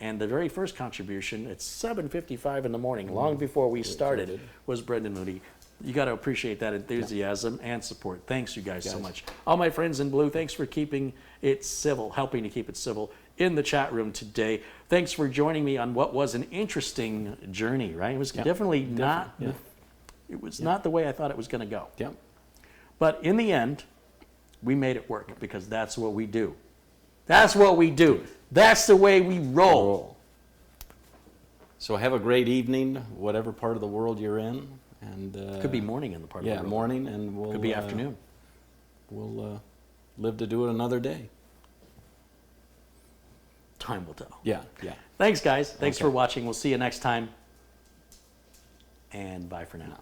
and the very first contribution at 7:55 in the morning, long before we started, was Brendan Looney. You got to appreciate that enthusiasm and support. Thanks, you guys, so much. All my friends in blue, thanks for keeping it civil, helping to keep it civil in the chat room today. Thanks for joining me on what was an interesting journey, right? It was definitely not. It was not the way I thought it was going to go. Yep. But in the end, we made it work because that's what we do. That's what we do. That's the way we roll. So have a great evening, whatever part of the world you're in. And Could be morning in the part of the world. Yeah, morning, and we'll... Could be afternoon. We'll live to do it another day. Time will tell. Yeah, yeah. Thanks, guys. Thanks Okay. for watching. We'll see you next time. And bye for now.